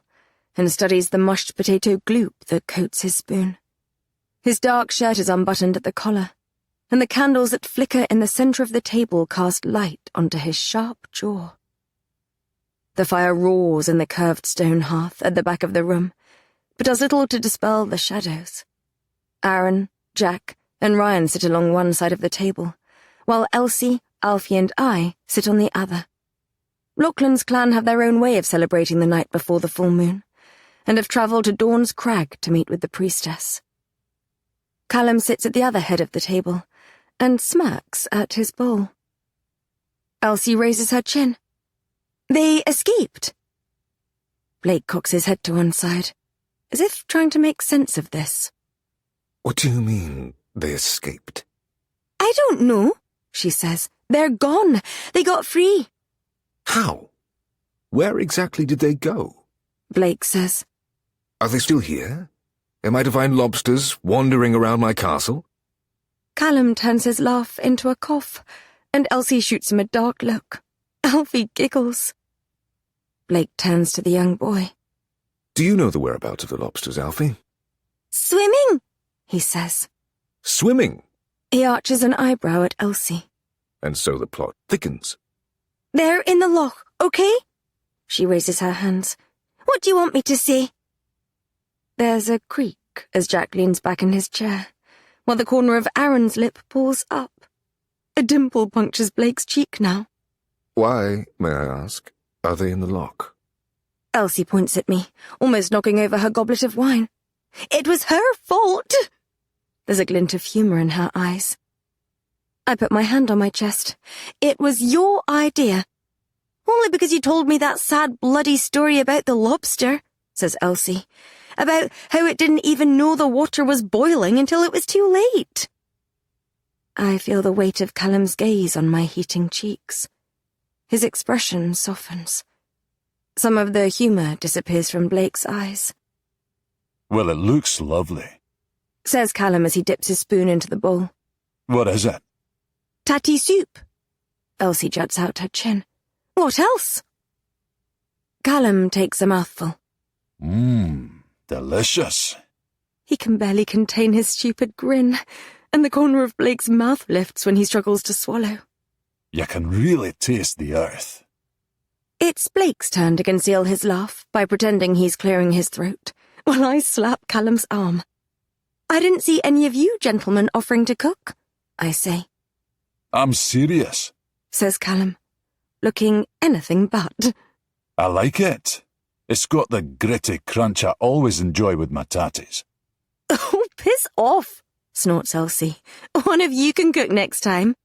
and studies the mushed potato gloop that coats his spoon. His dark shirt is unbuttoned at the collar, and the candles that flicker in the center of the table cast light onto his sharp jaw. The fire roars in the curved stone hearth at the back of the room, but does little to dispel the shadows. Aaron, Jack, and Ryan sit along one side of the table, while Elsie, Alfie, and I sit on the other. Lachlan's clan have their own way of celebrating the night before the full moon, and have travelled to Dawn's Crag to meet with the priestess. Callum sits at the other head of the table, and smirks at his bowl. Elsie raises her chin. They escaped. Blake cocks his head to one side, as if trying to make sense of this. What do you mean, they escaped? I don't know, she says. They're gone. They got free. How? Where exactly did they go? Blake says. Are they still here? Am I to find lobsters wandering around my castle? Callum turns his laugh into a cough, and Elsie shoots him a dark look. Alfie giggles. Blake turns to the young boy. Do you know the whereabouts of the lobsters, Alfie? Swimming, he says. Swimming? He arches an eyebrow at Elsie. And so the plot thickens. They're in the loch, okay? She raises her hands. What do you want me to say? There's a creak as Jack leans back in his chair, while the corner of Aaron's lip pulls up. A dimple punctures Blake's cheek now. Why, may I ask, are they in the loch? Elsie points at me, almost knocking over her goblet of wine. It was her fault! There's a glint of humour in her eyes. I put my hand on my chest. It was your idea. Only because you told me that sad, bloody story about the lobster, says Elsie, about how it didn't even know the water was boiling until it was too late. I feel the weight of Callum's gaze on my heating cheeks. His expression softens. Some of the humour disappears from Blake's eyes. Well, it looks lovely, says Callum as he dips his spoon into the bowl. What is it? Tatty soup. Elsie juts out her chin. What else? Callum takes a mouthful. Delicious. He can barely contain his stupid grin, and the corner of Blake's mouth lifts when he struggles to swallow. You can really taste the earth. It's Blake's turn to conceal his laugh by pretending he's clearing his throat, while I slap Callum's arm. I didn't see any of you gentlemen offering to cook, I say. I'm serious, says Callum, looking anything but. I like it. It's got the gritty crunch I always enjoy with my tatties. Oh, piss off, snorts Elsie. One of you can cook next time.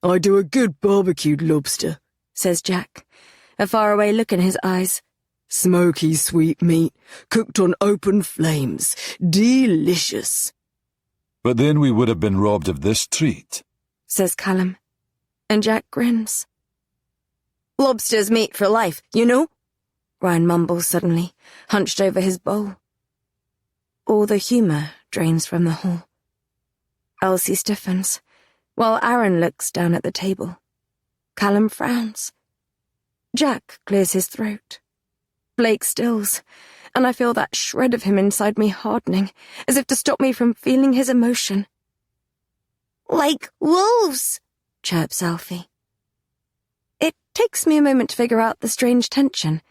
I do a good barbecued lobster, says Jack, a faraway look in his eyes. Smoky sweet meat, cooked on open flames. Delicious. But then we would have been robbed of this treat, says Callum, and Jack grins. Lobster's meat for life, you know? Ryan mumbles suddenly, hunched over his bowl. All the humour drains from the hall. Elsie stiffens, while Aaron looks down at the table. Callum frowns. Jack clears his throat. Blake stills, and I feel that shred of him inside me hardening, as if to stop me from feeling his emotion. Like wolves, chirps Alfie. It takes me a moment to figure out the strange tension,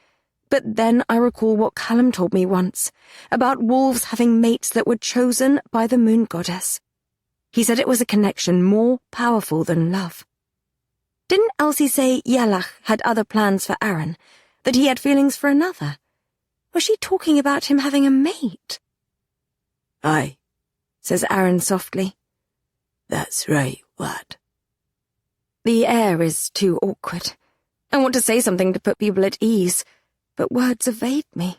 but then I recall what Callum told me once, about wolves having mates that were chosen by the moon goddess. He said it was a connection more powerful than love. Didn't Elsie say Yalach had other plans for Aaron, that he had feelings for another? Was she talking about him having a mate? Aye, says Aaron softly. That's right, lad. The air is too awkward. I want to say something to put people at ease, but words evade me.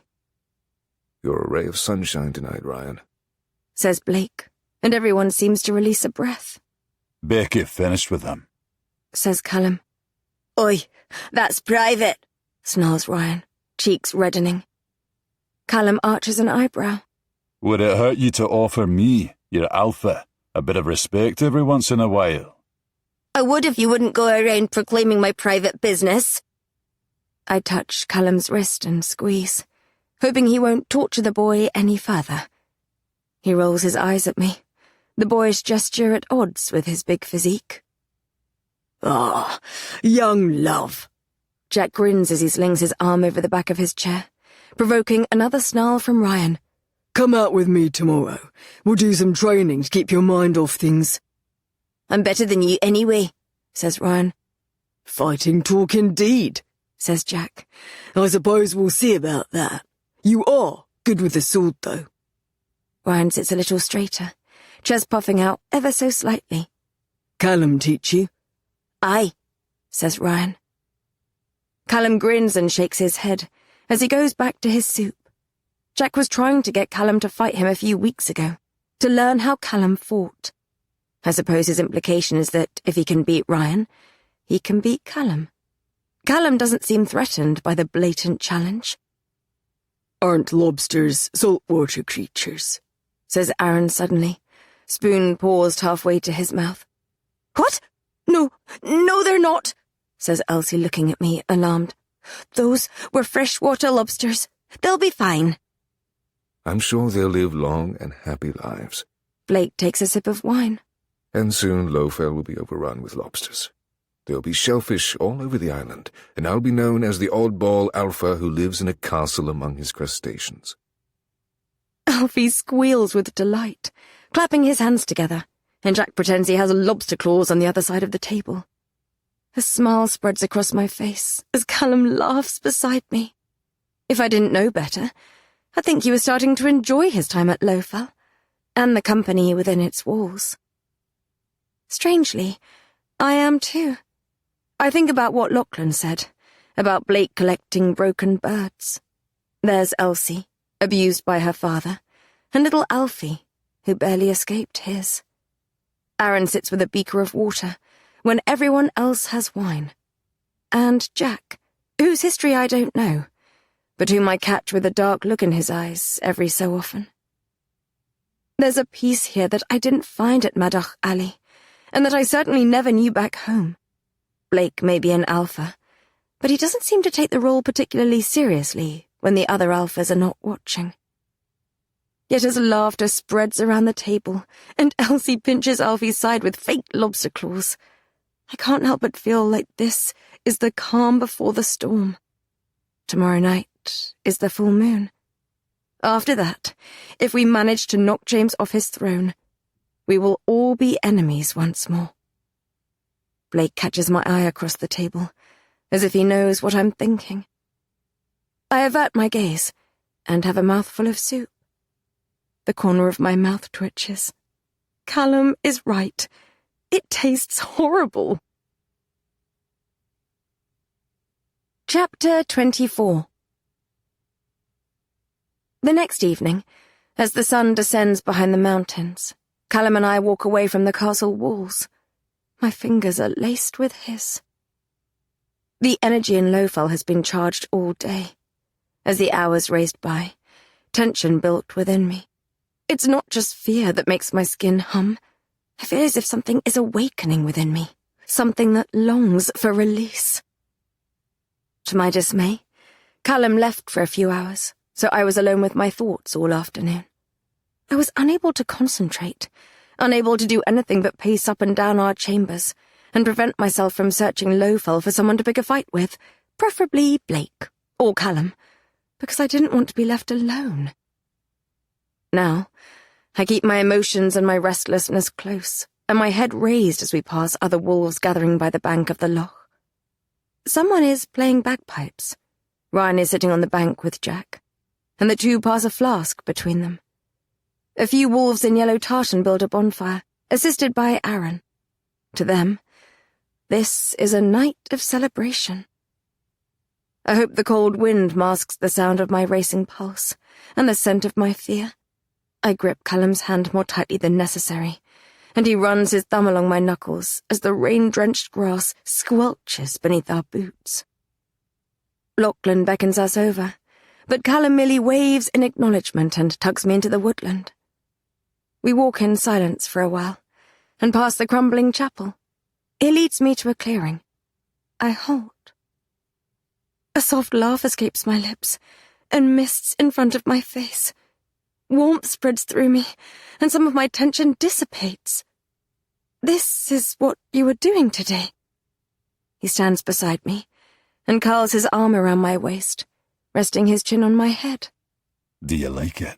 You're a ray of sunshine tonight, Ryan, says Blake, and everyone seems to release a breath. Becky finished with him, says Callum. Oi, that's private, snarls Ryan, cheeks reddening. Callum arches an eyebrow. Would it hurt you to offer me, your alpha, a bit of respect every once in a while? I would if you wouldn't go around proclaiming my private business. I touch Callum's wrist and squeeze, hoping he won't torture the boy any further. He rolls his eyes at me, the boyish gesture at odds with his big physique. Ah, young love. Jack grins as he slings his arm over the back of his chair, provoking another snarl from Ryan. Come out with me tomorrow. We'll do some training to keep your mind off things. I'm better than you anyway, says Ryan. Fighting talk indeed, says Jack. I suppose we'll see about that. You are good with the sword, though. Ryan sits a little straighter, chest puffing out ever so slightly. Callum teach you? Aye, says Ryan. Callum grins and shakes his head as he goes back to his soup. Jack was trying to get Callum to fight him a few weeks ago, to learn how Callum fought. I suppose his implication is that if he can beat Ryan, he can beat Callum. Callum doesn't seem threatened by the blatant challenge. Aren't lobsters saltwater creatures? Says Aaron suddenly, spoon paused halfway to his mouth. What? No, they're not, says Elsie looking at me, alarmed. Those were freshwater lobsters. They'll be fine. I'm sure they'll live long and happy lives. Blake takes a sip of wine. And soon Lowfell will be overrun with lobsters. There'll be shellfish all over the island, and I'll be known as the oddball alpha who lives in a castle among his crustaceans. Alfie squeals with delight, clapping his hands together, and Jack pretends he has lobster claws on the other side of the table. A smile spreads across my face as Callum laughs beside me. If I didn't know better, I'd think he was starting to enjoy his time at Lowfell, and the company within its walls. Strangely, I am too. I think about what Lachlan said, about Blake collecting broken birds. There's Elsie, abused by her father, and little Alfie, who barely escaped his. Aaron sits with a beaker of water, when everyone else has wine. And Jack, whose history I don't know, but whom I catch with a dark look in his eyes every so often. There's a peace here that I didn't find at Madach Alley, and that I certainly never knew back home. Blake may be an alpha, but he doesn't seem to take the role particularly seriously when the other alphas are not watching. Yet as laughter spreads around the table, and Elsie pinches Alfie's side with fake lobster claws, I can't help but feel like this is the calm before the storm. Tomorrow night is the full moon. After that, if we manage to knock James off his throne, we will all be enemies once more. Blake catches my eye across the table, as if he knows what I'm thinking. I avert my gaze and have a mouthful of soup. The corner of my mouth twitches. Callum is right. It tastes horrible. Chapter 24. The next evening, as the sun descends behind the mountains, Callum and I walk away from the castle walls. My fingers are laced with his. The energy in Lowfell has been charged all day. As the hours raced by, tension built within me. It's not just fear that makes my skin hum. I feel as if something is awakening within me, something that longs for release. To my dismay, Callum left for a few hours, so I was alone with my thoughts all afternoon. I was unable to concentrate, unable to do anything but pace up and down our chambers, and prevent myself from searching Lowfell for someone to pick a fight with, preferably Blake or Callum, because I didn't want to be left alone. Now, I keep my emotions and my restlessness close, and my head raised as we pass other wolves gathering by the bank of the loch. Someone is playing bagpipes. Ryan is sitting on the bank with Jack, and the two pass a flask between them. A few wolves in yellow tartan build a bonfire, assisted by Aaron. To them, this is a night of celebration. I hope the cold wind masks the sound of my racing pulse and the scent of my fear. I grip Callum's hand more tightly than necessary, and he runs his thumb along my knuckles as the rain-drenched grass squelches beneath our boots. Lachlan beckons us over, but Callum merely waves in acknowledgement and tugs me into the woodland. We walk in silence for a while, and pass the crumbling chapel. It leads me to a clearing. I halt. A soft laugh escapes my lips, and mists in front of my face. Warmth spreads through me, and some of my tension dissipates. This is what you were doing today. He stands beside me, and curls his arm around my waist, resting his chin on my head. Do you like it?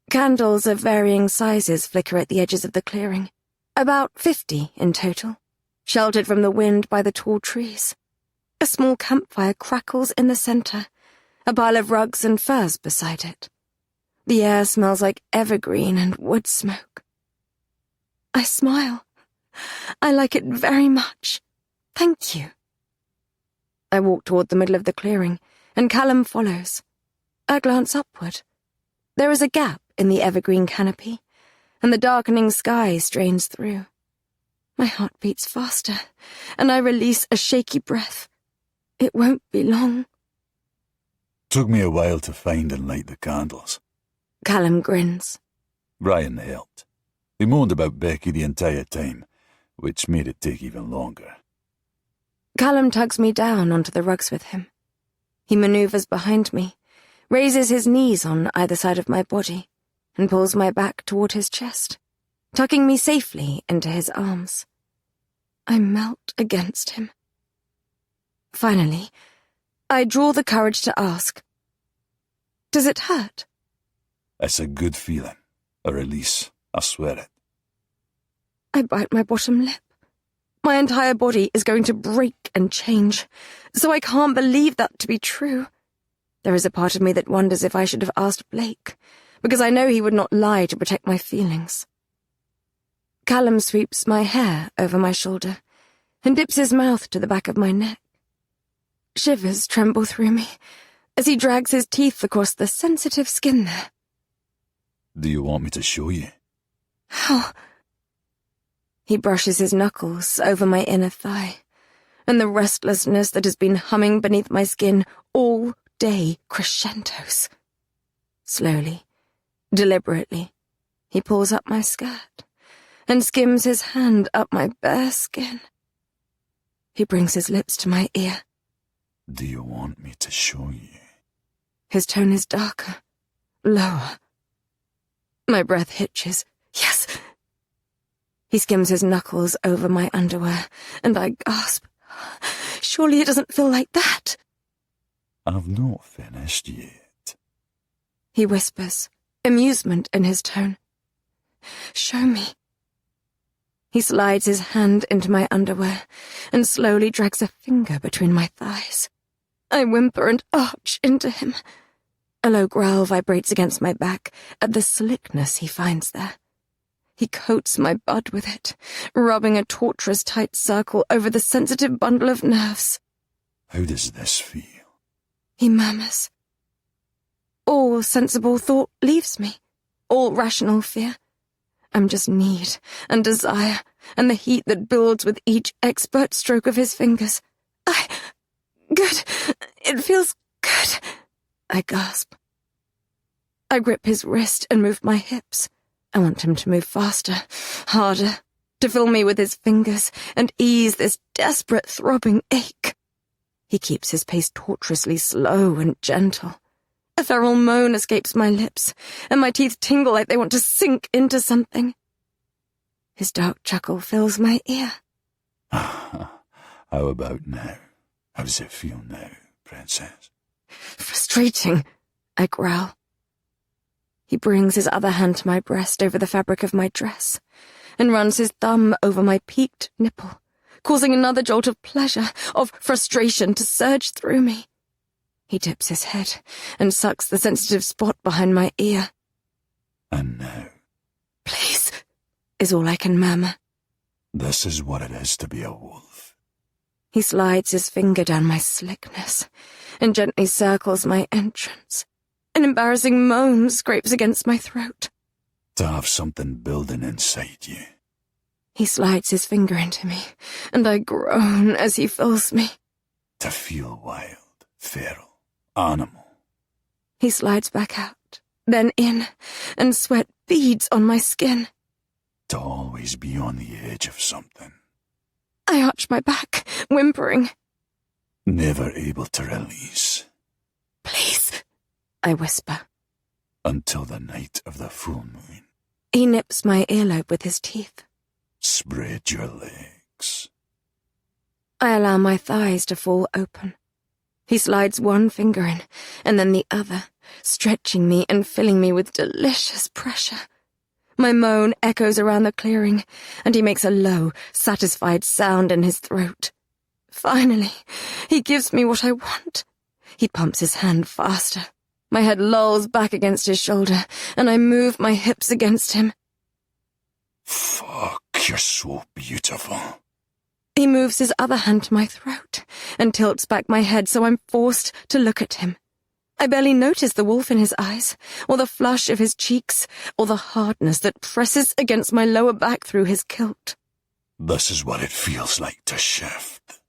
Candles of varying sizes flicker at the edges of the clearing, about 50 in total, sheltered from the wind by the tall trees. A small campfire crackles in the center, a pile of rugs and furs beside it. The air smells like evergreen and wood smoke. I smile. I like it very much. Thank you. I walk toward the middle of the clearing, and Callum follows. I glance upward. There is a gap in the evergreen canopy, and the darkening sky strains through. My heart beats faster, and I release a shaky breath. It won't be long. Took me a while to find and light the candles. Callum grins. Ryan helped. He moaned about Becky the entire time, which made it take even longer. Callum tugs me down onto the rugs with him. He maneuvers behind me, raises his knees on either side of my body, and pulls my back toward his chest, tucking me safely into his arms. I melt against him. Finally, I draw the courage to ask, "Does it hurt?" It's a good feeling. A release, I swear it. I bite my bottom lip. My entire body is going to break and change, so I can't believe that to be true. There is a part of me that wonders if I should have asked Blake, because I know he would not lie to protect my feelings. Callum sweeps my hair over my shoulder and dips his mouth to the back of my neck. Shivers tremble through me as he drags his teeth across the sensitive skin there. Do you want me to show you? How? He brushes his knuckles over my inner thigh, and the restlessness that has been humming beneath my skin all day crescendos. Slowly, deliberately, he pulls up my skirt and skims his hand up my bare skin. He brings his lips to my ear. Do you want me to show you? His tone is darker, lower. My breath hitches. Yes. He skims his knuckles over my underwear, and I gasp. Surely it doesn't feel like that. I've not finished yet. He whispers, amusement in his tone. Show me. He slides his hand into my underwear and slowly drags a finger between my thighs. I whimper and arch into him. A low growl vibrates against my back at the slickness he finds there. He coats my bud with it, rubbing a torturous tight circle over the sensitive bundle of nerves. How does this feel? He murmurs. All sensible thought leaves me, all rational fear. I'm just need and desire and the heat that builds with each expert stroke of his fingers. Good. It feels good. I gasp. I grip his wrist and move my hips. I want him to move faster, harder, to fill me with his fingers and ease this desperate throbbing ache. He keeps his pace tortuously slow and gentle. A feral moan escapes my lips, and my teeth tingle like they want to sink into something. His dark chuckle fills my ear. How about now? How does it feel now, Princess? Frustrating, I growl. He brings his other hand to my breast over the fabric of my dress, and runs his thumb over my peaked nipple, causing another jolt of pleasure, of frustration to surge through me. He dips his head and sucks the sensitive spot behind my ear. And now? Please, is all I can murmur. This is what it is to be a wolf. He slides his finger down my slickness and gently circles my entrance. An embarrassing moan scrapes against my throat. To have something building inside you. He slides his finger into me, and I groan as he fills me. To feel wild, feral, animal. He slides back out, then in, and sweat beads on my skin. To always be on the edge of something. I arch my back, whimpering. Never able to release. Please, I whisper. Until the night of the full moon. He nips my earlobe with his teeth. Spread your legs. I allow my thighs to fall open. He slides one finger in, and then the other, stretching me and filling me with delicious pressure. My moan echoes around the clearing, and he makes a low, satisfied sound in his throat. Finally, he gives me what I want. He pumps his hand faster. My head lolls back against his shoulder, and I move my hips against him. Fuck, you're so beautiful. He moves his other hand to my throat and tilts back my head so I'm forced to look at him. I barely notice the wolf in his eyes, or the flush of his cheeks, or the hardness that presses against my lower back through his kilt. This is what it feels like to shift.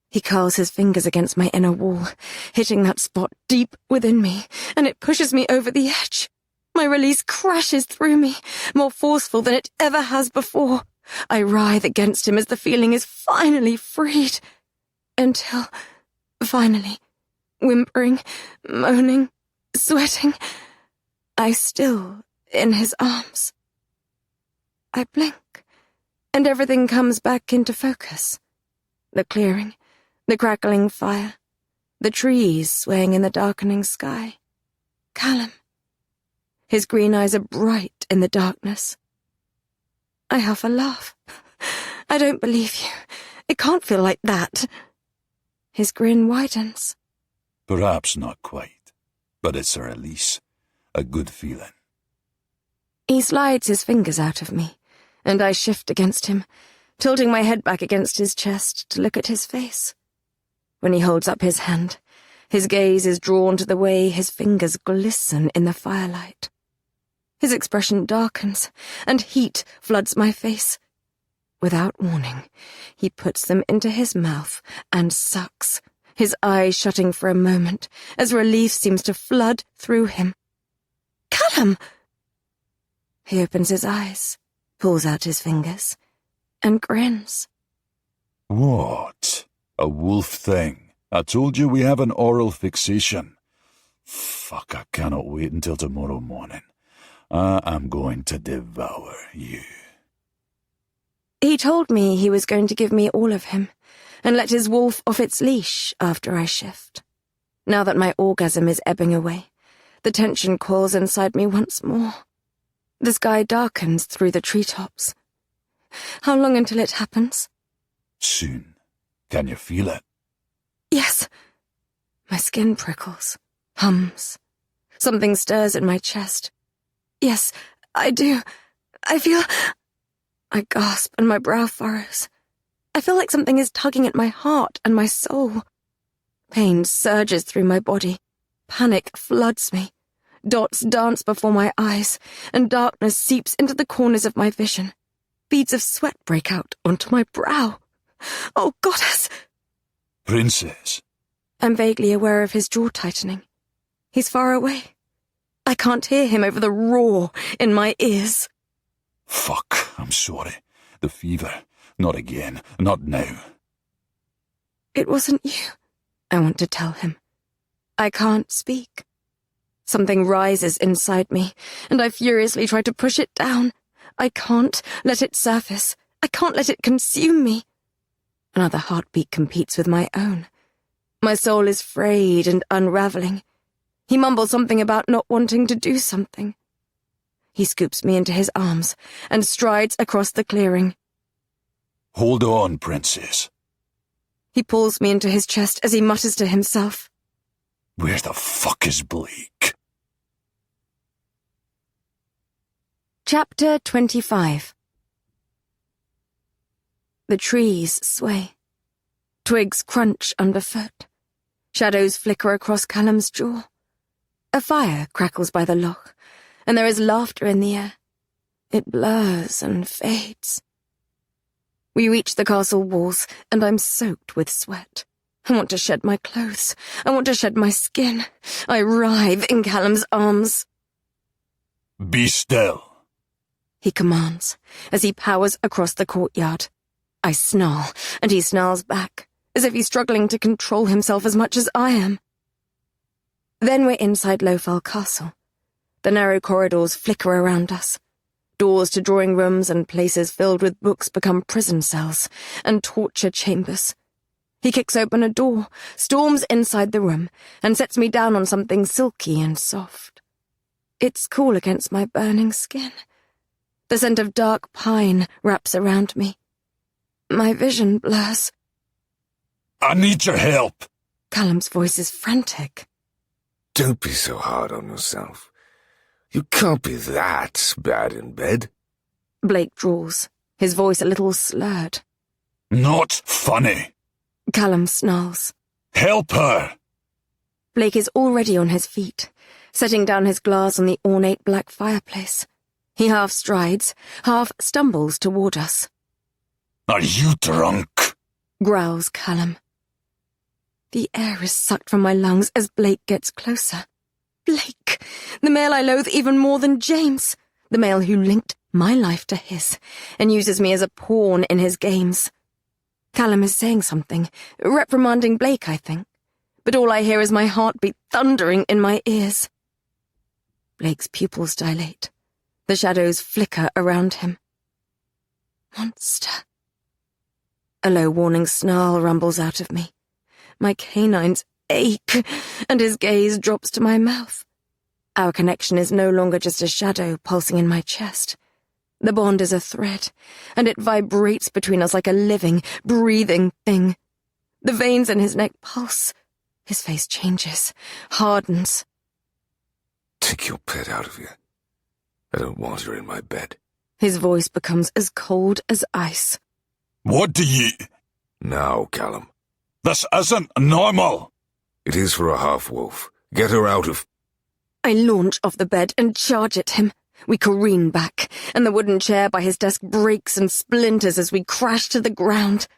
He curls his fingers against my inner wall, hitting that spot deep within me, and it pushes me over the edge. My release crashes through me, more forceful than it ever has before. I writhe against him as the feeling is finally freed. Until, finally, whimpering, moaning, sweating, I still in his arms. I blink, and everything comes back into focus. The clearing, the crackling fire, the trees swaying in the darkening sky. Callum. His green eyes are bright in the darkness. I half a laugh. I don't believe you. It can't feel like that. His grin widens. Perhaps not quite, but it's a release, a good feeling. He slides his fingers out of me, and I shift against him, tilting my head back against his chest to look at his face. When he holds up his hand, his gaze is drawn to the way his fingers glisten in the firelight. His expression darkens, and heat floods my face. Without warning, he puts them into his mouth and sucks, his eyes shutting for a moment, as relief seems to flood through him. Callum! He opens his eyes, pulls out his fingers, and grins. What? A wolf thing. I told you we have an oral fixation. Fuck, I cannot wait until tomorrow morning. I am going to devour you. He told me he was going to give me all of him, and let his wolf off its leash after I shift. Now that my orgasm is ebbing away, the tension coils inside me once more. The sky darkens through the treetops. How long until it happens? Soon. Can you feel it? Yes. My skin prickles, hums. Something stirs in my chest. Yes, I do. I feel... I gasp and my brow furrows. I feel like something is tugging at my heart and my soul. Pain surges through my body. Panic floods me. Dots dance before my eyes, and darkness seeps into the corners of my vision. Beads of sweat break out onto my brow. Oh, goddess! Princess. I'm vaguely aware of his jaw tightening. He's far away. I can't hear him over the roar in my ears. Fuck, I'm sorry. The fever. Not again. Not now. It wasn't you, I want to tell him. I can't speak. Something rises inside me, and I furiously try to push it down. I can't let it surface. I can't let it consume me. Another heartbeat competes with my own. My soul is frayed and unraveling. He mumbles something about not wanting to do something. He scoops me into his arms and strides across the clearing. Hold on, Princess. He pulls me into his chest as he mutters to himself. Where the fuck is Blake? Chapter 25. The trees sway. Twigs crunch underfoot. Shadows flicker across Callum's jaw. A fire crackles by the loch, and there is laughter in the air. It blurs and fades. We reach the castle walls, and I'm soaked with sweat. I want to shed my clothes. I want to shed my skin. I writhe in Callum's arms. Be still, He commands, as he powers across the courtyard. I snarl, and he snarls back, as if he's struggling to control himself as much as I am. Then we're inside Lowfell Castle. The narrow corridors flicker around us. Doors to drawing rooms and places filled with books become prison cells and torture chambers. He kicks open a door, storms inside the room, and sets me down on something silky and soft. It's cool against my burning skin. The scent of dark pine wraps around me. My vision blurs. I need your help. Callum's voice is frantic. Don't be so hard on yourself. You can't be that bad in bed. Blake drawls, his voice a little slurred. Not funny. Callum snarls. Help her. Blake is already on his feet, setting down his glass on the ornate black fireplace. He half strides, half stumbles toward us. Are you drunk? Growls Callum. The air is sucked from my lungs as Blake gets closer. Blake, the male I loathe even more than James, the male who linked my life to his and uses me as a pawn in his games. Callum is saying something, reprimanding Blake, I think, but all I hear is my heartbeat thundering in my ears. Blake's pupils dilate. The shadows flicker around him. Monster. A low warning snarl rumbles out of me. My canines ache, and his gaze drops to my mouth. Our connection is no longer just a shadow pulsing in my chest. The bond is a thread, and it vibrates between us like a living, breathing thing. The veins in his neck pulse. His face changes, hardens. Take your pet out of here. I don't want her in my bed. His voice becomes as cold as ice. What do you... Now, Callum. This isn't normal. It is for a half-wolf. Get her out of... I launch off the bed and charge at him. We careen back, and the wooden chair by his desk breaks and splinters as we crash to the ground.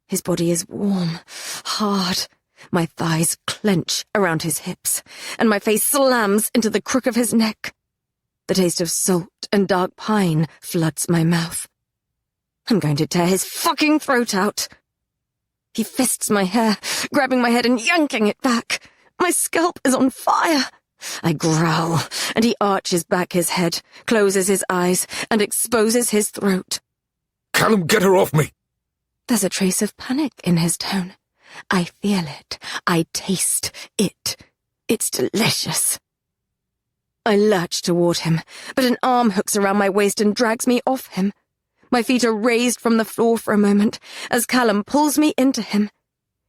His body is warm, hard. My thighs clench around his hips, and my face slams into the crook of his neck. The taste of salt and dark pine floods my mouth. I'm going to tear his fucking throat out. He fists my hair, grabbing my head and yanking it back. My scalp is on fire. I growl, and he arches back his head, closes his eyes, and exposes his throat. Callum, get her off me! There's a trace of panic in his tone. I feel it. I taste it. It's delicious. I lurch toward him, but an arm hooks around my waist and drags me off him. My feet are raised from the floor for a moment as Callum pulls me into him.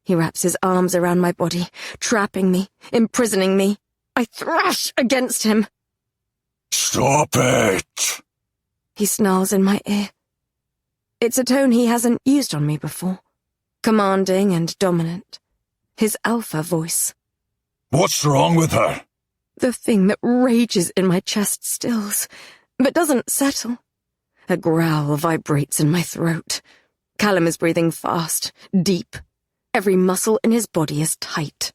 He wraps his arms around my body, trapping me, imprisoning me. I thrash against him. Stop it! He snarls in my ear. It's a tone he hasn't used on me before. Commanding and dominant. His alpha voice. What's wrong with her? The thing that rages in my chest stills, but doesn't settle. A growl vibrates in my throat. Callum is breathing fast, deep. Every muscle in his body is tight.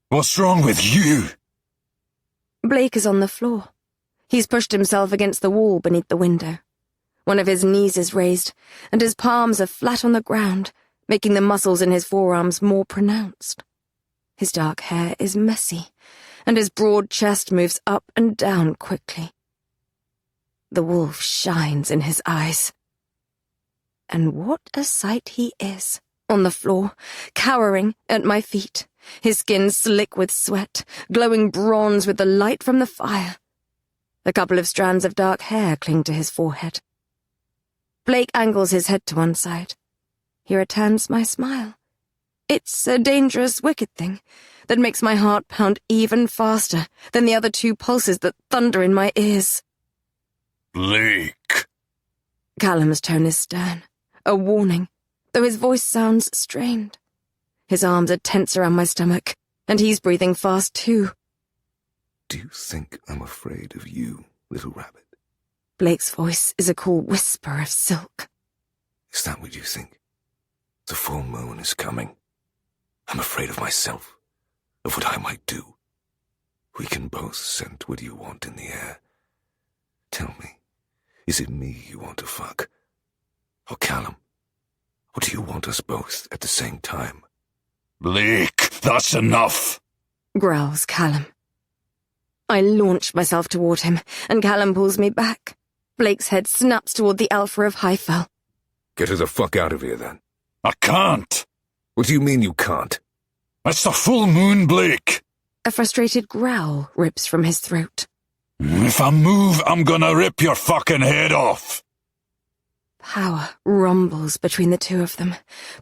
What's wrong with you? Blake is on the floor. He's pushed himself against the wall beneath the window. One of his knees is raised, and his palms are flat on the ground, making the muscles in his forearms more pronounced. His dark hair is messy, and his broad chest moves up and down quickly. The wolf shines in his eyes. And what a sight he is, on the floor, cowering at my feet, his skin slick with sweat, glowing bronze with the light from the fire. A couple of strands of dark hair cling to his forehead. Blake angles his head to one side. He returns my smile. It's a dangerous, wicked thing that makes my heart pound even faster than the other two pulses that thunder in my ears. Blake. Callum's tone is stern, a warning, though his voice sounds strained. His arms are tense around my stomach, and he's breathing fast too. Do you think I'm afraid of you, little rabbit? Blake's voice is a cool whisper of silk. Is that what you think? The full moon is coming. I'm afraid of myself, of what I might do. We can both scent what you want in the air. Tell me, is it me you want to fuck? Or Callum? Or do you want us both at the same time? Blake, that's enough! Growls Callum. I launch myself toward him, and Callum pulls me back. Blake's head snaps toward the Alpha of Highfell. Get her the fuck out of here, then. I can't! What do you mean you can't? It's the full moon, Blake! A frustrated growl rips from his throat. If I move, I'm gonna rip your fucking head off! Power rumbles between the two of them,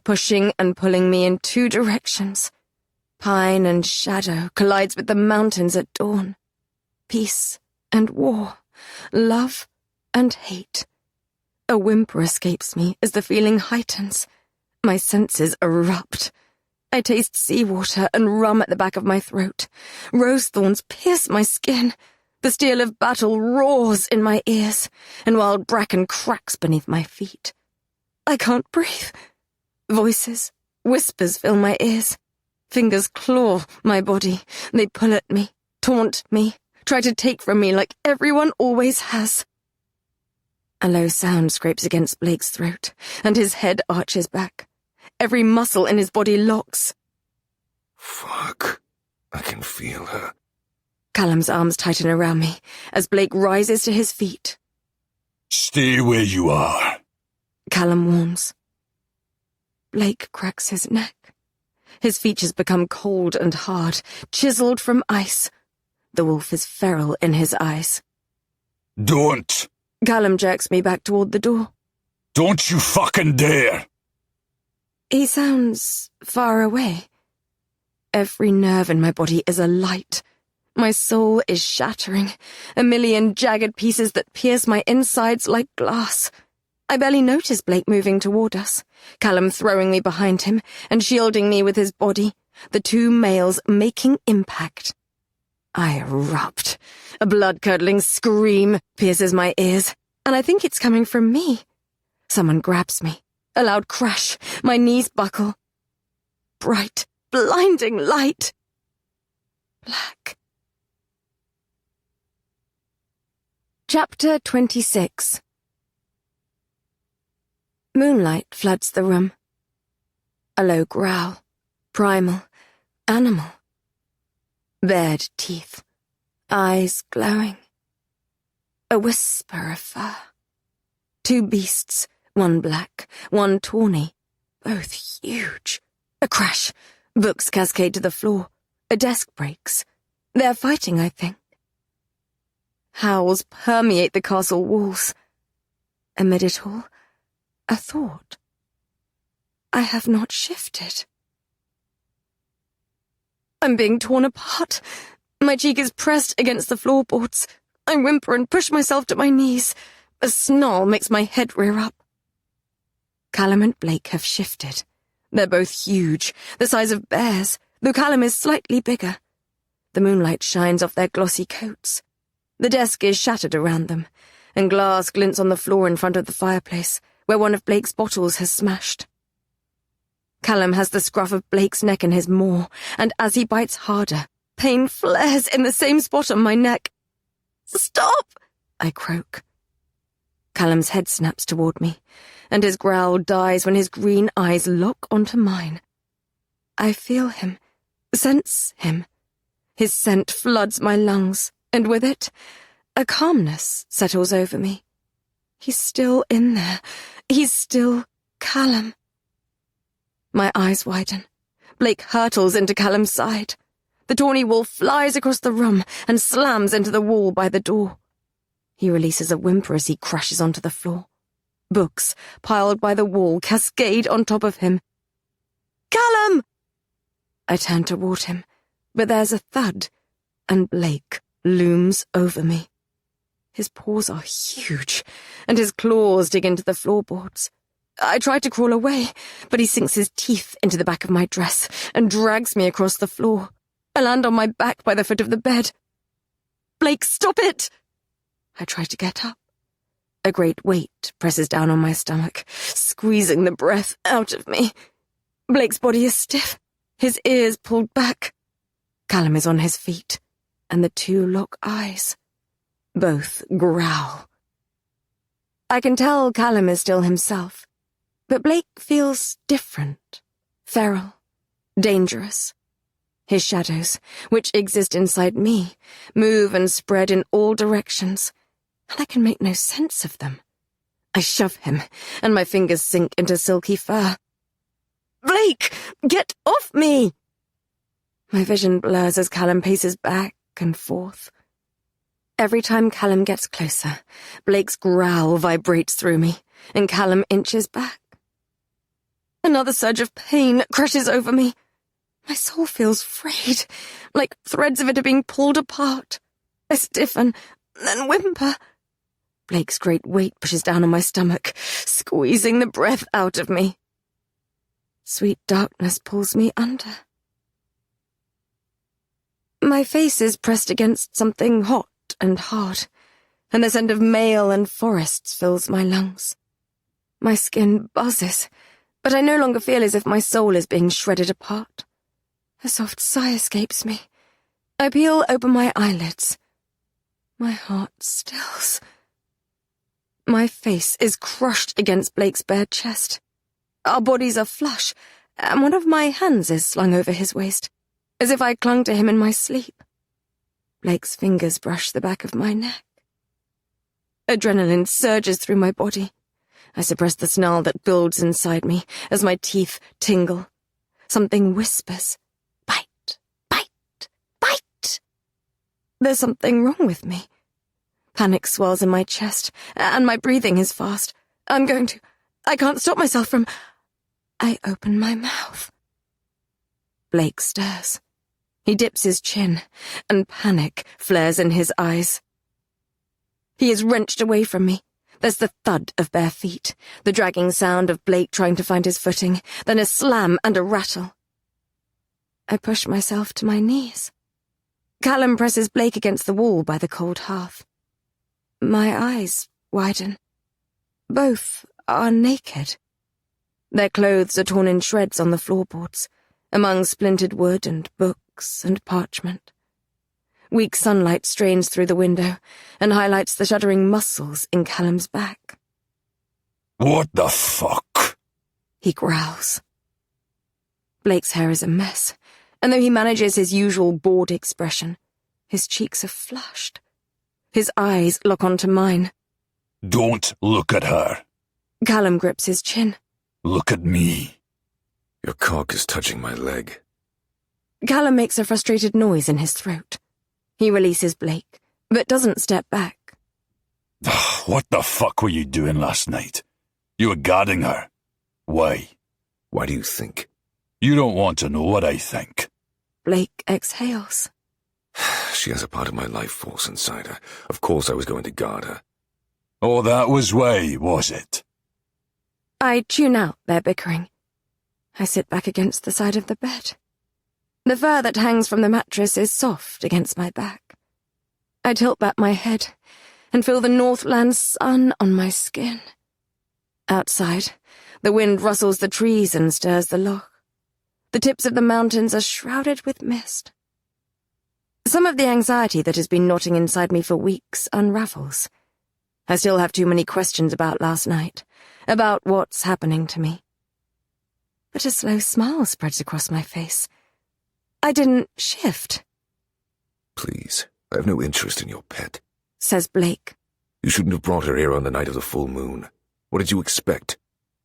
pushing and pulling me in two directions. Pine and shadow collides with the mountains at dawn. Peace and war, love and hate. A whimper escapes me as the feeling heightens. My senses erupt. I taste seawater and rum at the back of my throat. Rose thorns pierce my skin. The steel of battle roars in my ears, and wild bracken cracks beneath my feet. I can't breathe. Voices, whispers fill my ears. Fingers claw my body. They pull at me, taunt me, try to take from me like everyone always has. A low sound scrapes against Blake's throat, and his head arches back. Every muscle in his body locks. Fuck. I can feel her. Callum's arms tighten around me as Blake rises to his feet. Stay where you are. Callum warns. Blake cracks his neck. His features become cold and hard, chiseled from ice. The wolf is feral in his eyes. Don't. Callum jerks me back toward the door. Don't you fucking dare! He sounds far away. Every nerve in my body is alight. My soul is shattering, a million jagged pieces that pierce my insides like glass. I barely notice Blake moving toward us, Callum throwing me behind him and shielding me with his body, the two males making impact. I erupt. A blood-curdling scream pierces my ears, and I think it's coming from me. Someone grabs me. A loud crash. My knees buckle. Bright, blinding light. Black. Chapter 26. Moonlight floods the room. A low growl. Primal. Animal. Bared teeth. Eyes glowing. A whisper of fur. Two beasts, One black, one tawny, both huge. A crash. Books cascade to the floor. A desk breaks. They're fighting, I think. Howls permeate the castle walls. Amid it all, a thought. I have not shifted. I'm being torn apart. My cheek is pressed against the floorboards. I whimper and push myself to my knees. A snarl makes my head rear up. Callum and Blake have shifted. They're both huge, the size of bears, though Callum is slightly bigger. The moonlight shines off their glossy coats. The desk is shattered around them, and glass glints on the floor in front of the fireplace, where one of Blake's bottles has smashed. Callum has the scruff of Blake's neck in his maw, and as he bites harder, pain flares in the same spot on my neck. "Stop!" I croak. Callum's head snaps toward me, and his growl dies when his green eyes lock onto mine. I feel him, sense him. His scent floods my lungs, and with it, a calmness settles over me. He's still in there. He's still Callum. My eyes widen. Blake hurtles into Callum's side. The tawny wolf flies across the room and slams into the wall by the door. He releases a whimper as he crashes onto the floor. Books, piled by the wall, cascade on top of him. "Callum!" I turn toward him, but there's a thud, and Blake looms over me. His paws are huge, and his claws dig into the floorboards. I try to crawl away, but he sinks his teeth into the back of my dress and drags me across the floor. I land on my back by the foot of the bed. "Blake, stop it!" I try to get up. A great weight presses down on my stomach, squeezing the breath out of me. Blake's body is stiff, his ears pulled back. Callum is on his feet, and the two lock eyes. Both growl. I can tell Callum is still himself, but Blake feels different, feral, dangerous. His shadows, which exist inside me, move and spread in all directions, and I can make no sense of them. I shove him, and my fingers sink into silky fur. "Blake, get off me!" My vision blurs as Callum paces back and forth. Every time Callum gets closer, Blake's growl vibrates through me, and Callum inches back. Another surge of pain crashes over me. My soul feels frayed, like threads of it are being pulled apart. I stiffen, then whimper. Blake's great weight pushes down on my stomach, squeezing the breath out of me. Sweet darkness pulls me under. My face is pressed against something hot and hard, and the scent of mail and forests fills my lungs. My skin buzzes, but I no longer feel as if my soul is being shredded apart. A soft sigh escapes me. I peel open my eyelids. My heart stills. My face is crushed against Blake's bare chest. Our bodies are flush, and one of my hands is slung over his waist, as if I clung to him in my sleep. Blake's fingers brush the back of my neck. Adrenaline surges through my body. I suppress the snarl that builds inside me as my teeth tingle. Something whispers, "Bite, bite, bite." There's something wrong with me. Panic swells in my chest, and my breathing is fast. I can't stop myself from... I open my mouth. Blake stirs. He dips his chin, and panic flares in his eyes. He is wrenched away from me. There's the thud of bare feet, the dragging sound of Blake trying to find his footing, then a slam and a rattle. I push myself to my knees. Callum presses Blake against the wall by the cold hearth. My eyes widen. Both are naked. Their clothes are torn in shreds on the floorboards, among splintered wood and books and parchment. Weak sunlight strains through the window and highlights the shuddering muscles in Callum's back. "What the fuck?" He growls. Blake's hair is a mess, and though he manages his usual bored expression, his cheeks are flushed. His eyes lock onto mine. "Don't look at her." Callum grips his chin. Look at me. Your cock is touching my leg. Callum makes a frustrated noise in his throat. He releases Blake, but doesn't step back. What the fuck were you doing last night? You were guarding her. Why? Why do you think? You don't want to know what I think. Blake exhales. She has a part of my life force inside her. Of course I was going to guard her. Oh, that was why, was it? I tune out their bickering. I sit back against the side of the bed. The fur that hangs from the mattress is soft against my back. I tilt back my head and feel the Northland sun on my skin. Outside, the wind rustles the trees and stirs the loch. The tips of the mountains are shrouded with mist. Some of the anxiety that has been knotting inside me for weeks unravels. I still have too many questions about last night, about what's happening to me. But a slow smile spreads across my face. I didn't shift, Please, I have no interest in your pet. says Blake. You shouldn't have brought her here on the night of the full moon. What did you expect?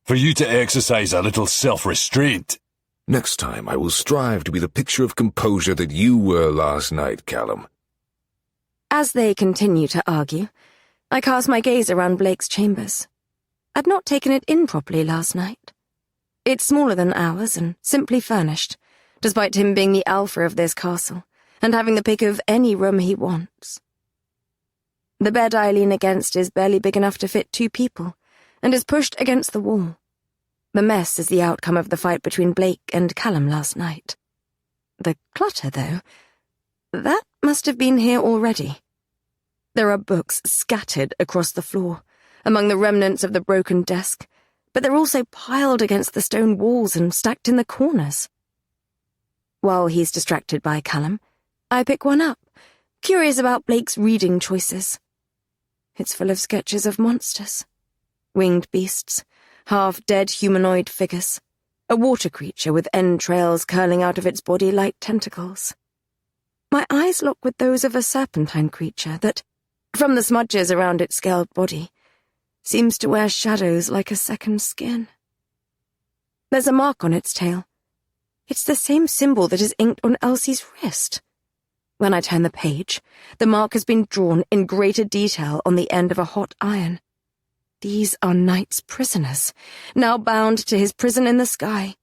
For you to exercise a little self-restraint. Next time I will strive to be the picture of composure that you were last night, Callum. As they continue to argue, I cast my gaze around Blake's chambers. I'd not taken it in properly last night. It's smaller than ours and simply furnished, despite him being the alpha of this castle and having the pick of any room he wants. The bed I lean against is barely big enough to fit 2 people and is pushed against the wall. The mess is the outcome of the fight between Blake and Callum last night. The clutter, though, that must have been here already. There are books scattered across the floor, among the remnants of the broken desk, but they're also piled against the stone walls and stacked in the corners. While he's distracted by Callum, I pick one up, curious about Blake's reading choices. It's full of sketches of monsters. Winged beasts, half-dead humanoid figures, a water creature with entrails curling out of its body like tentacles. My eyes lock with those of a serpentine creature that, from the smudges around its scaled body, seems to wear shadows like a second skin. There's a mark on its tail. It's the same symbol that is inked on Elsie's wrist. When I turn the page, the mark has been drawn in greater detail on the end of a hot iron. These are Knight's prisoners, now bound to his prison in the sky.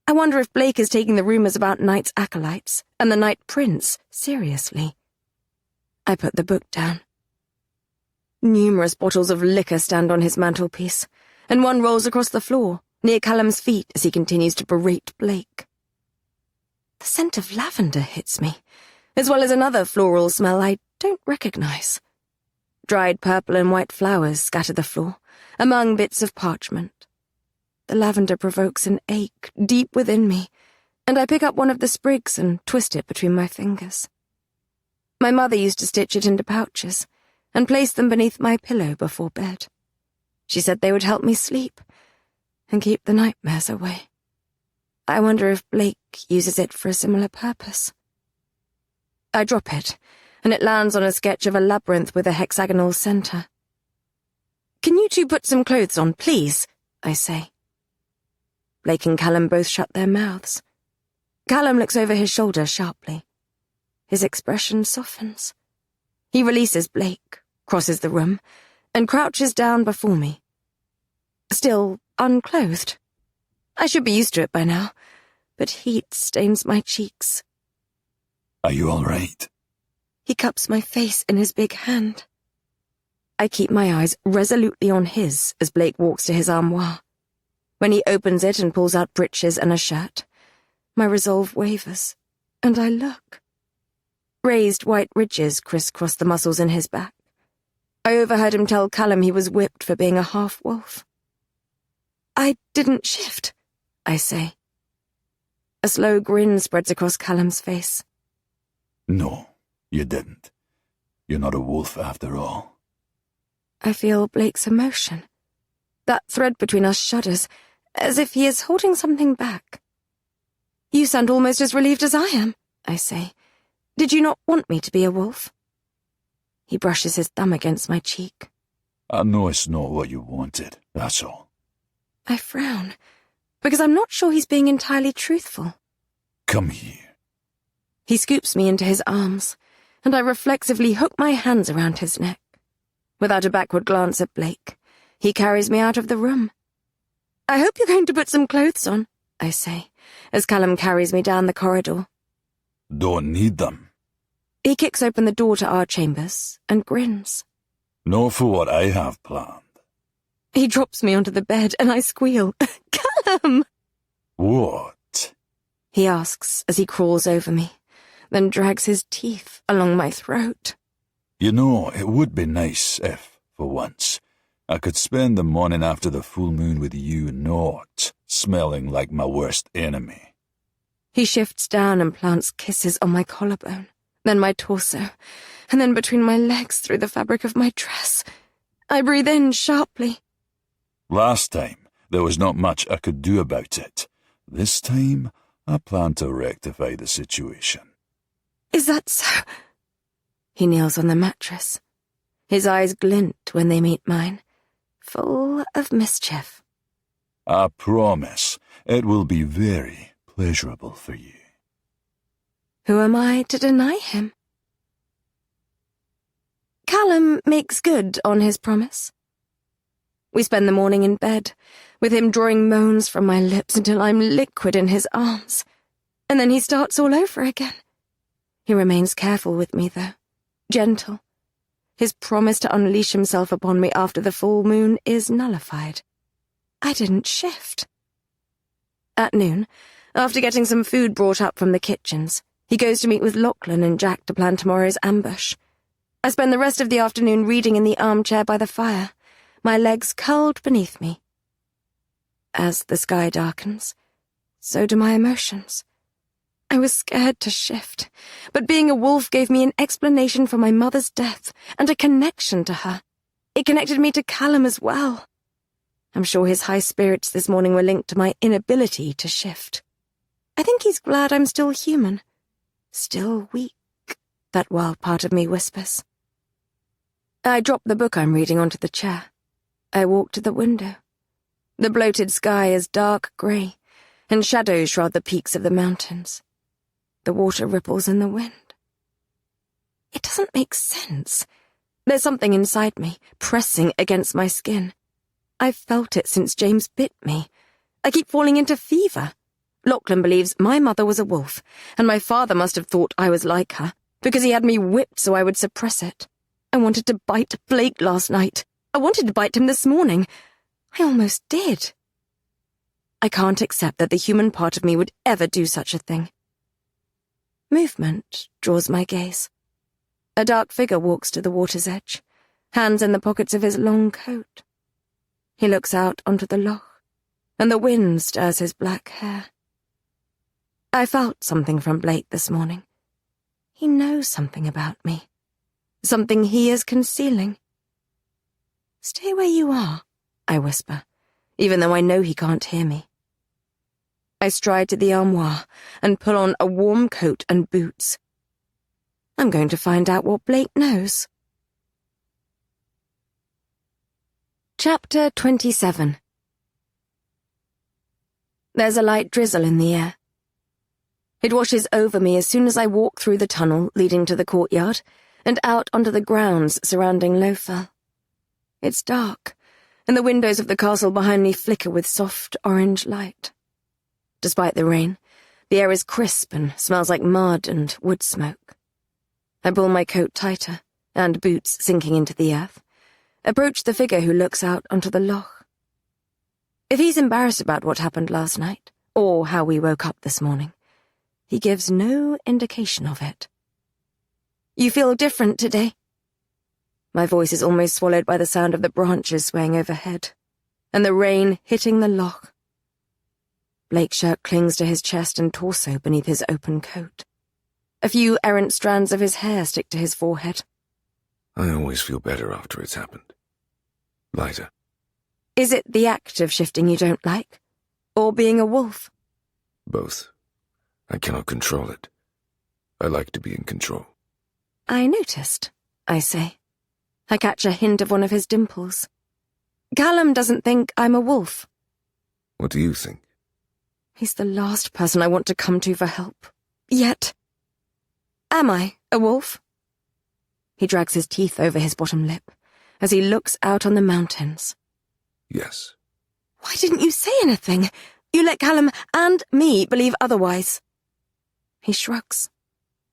I wonder if Blake is taking the rumors about Knight's acolytes and the Night Prince seriously. I put the book down. Numerous bottles of liquor stand on his mantelpiece, and one rolls across the floor, near Callum's feet as he continues to berate Blake. The scent of lavender hits me, as well as another floral smell I don't recognize. Dried purple and white flowers scatter the floor, among bits of parchment. The lavender provokes an ache deep within me, and I pick up one of the sprigs and twist it between my fingers. My mother used to stitch it into pouches and place them beneath my pillow before bed. She said they would help me sleep and keep the nightmares away. I wonder if Blake uses it for a similar purpose. I drop it, and it lands on a sketch of a labyrinth with a hexagonal center. "Can you 2 put some clothes on, please?" I say. Blake and Callum both shut their mouths. Callum looks over his shoulder sharply. His expression softens. He releases Blake, crosses the room, and crouches down before me. Still unclothed. I should be used to it by now, but heat stains my cheeks. Are you all right? He cups my face in his big hand. I keep my eyes resolutely on his as Blake walks to his armoire. When he opens it and pulls out breeches and a shirt, my resolve wavers, and I look. Raised white ridges crisscross the muscles in his back. I overheard him tell Callum he was whipped for being a half-wolf. "I didn't shift," I say. A slow grin spreads across Callum's face. No, you didn't. You're not a wolf after all. I feel Blake's emotion. That thread between us shudders, as if he is holding something back. "You sound almost as relieved as I am," I say. "Did you not want me to be a wolf?" He brushes his thumb against my cheek. I know it's not what you wanted, that's all. I frown, because I'm not sure he's being entirely truthful. Come here. He scoops me into his arms, and I reflexively hook my hands around his neck. Without a backward glance at Blake, he carries me out of the room. I hope you're going to put some clothes on, I say, as Callum carries me down the corridor. Don't need them. He kicks open the door to our chambers and grins. Not for what I have planned. He drops me onto the bed and I squeal, Callum! What? He asks as he crawls over me, then drags his teeth along my throat. You know, it would be nice if, for once, I could spend the morning after the full moon with you not smelling like my worst enemy. He shifts down and plants kisses on my collarbone, then my torso, and then between my legs through the fabric of my dress. I breathe in sharply. Last time, there was not much I could do about it. This time, I plan to rectify the situation. Is that so? He kneels on the mattress. His eyes glint when they meet mine, full of mischief. I promise it will be very pleasurable for you. Who am I to deny him? Callum makes good on his promise. We spend the morning in bed, with him drawing moans from my lips until I'm liquid in his arms. And then he starts all over again. He remains careful with me, though, gentle. His promise to unleash himself upon me after the full moon is nullified. I didn't shift. At noon, after getting some food brought up from the kitchens, he goes to meet with Lachlan and Jack to plan tomorrow's ambush. I spend the rest of the afternoon reading in the armchair by the fire, my legs curled beneath me. As the sky darkens, so do my emotions. I was scared to shift, but being a wolf gave me an explanation for my mother's death and a connection to her. It connected me to Callum as well. I'm sure his high spirits this morning were linked to my inability to shift. I think he's glad I'm still human. Still weak, that wild part of me whispers. I drop the book I'm reading onto the chair. I walk to the window. The bloated sky is dark grey, and shadows shroud the peaks of the mountains. The water ripples in the wind. It doesn't make sense. There's something inside me, pressing against my skin. I've felt it since James bit me. I keep falling into fever. Lachlan believes my mother was a wolf, and my father must have thought I was like her, because he had me whipped so I would suppress it. I wanted to bite Blake last night. I wanted to bite him this morning. I almost did. I can't accept that the human part of me would ever do such a thing. Movement draws my gaze. A dark figure walks to the water's edge, hands in the pockets of his long coat. He looks out onto the loch, and the wind stirs his black hair. I felt something from Blake this morning. He knows something about me. Something he is concealing. Stay where you are, I whisper, even though I know he can't hear me. I stride to the armoire and pull on a warm coat and boots. I'm going to find out what Blake knows. Chapter 27. There's a light drizzle in the air. It washes over me as soon as I walk through the tunnel leading to the courtyard and out onto the grounds surrounding Lowfell. It's dark, and the windows of the castle behind me flicker with soft orange light. Despite the rain, the air is crisp and smells like mud and wood smoke. I pull my coat tighter, and boots sinking into the earth, approach the figure who looks out onto the loch. If he's embarrassed about what happened last night, or how we woke up this morning, he gives no indication of it. You feel different today? My voice is almost swallowed by the sound of the branches swaying overhead, and the rain hitting the loch. Blake's shirt clings to his chest and torso beneath his open coat. A few errant strands of his hair stick to his forehead. I always feel better after it's happened. Lighter. Is it the act of shifting you don't like? Or being a wolf? Both. I cannot control it. I like to be in control. I noticed, I say. I catch a hint of one of his dimples. Callum doesn't think I'm a wolf. What do you think? He's the last person I want to come to for help. Yet. Am I a wolf? He drags his teeth over his bottom lip as he looks out on the mountains. Yes. Why didn't you say anything? You let Callum and me believe otherwise. He shrugs.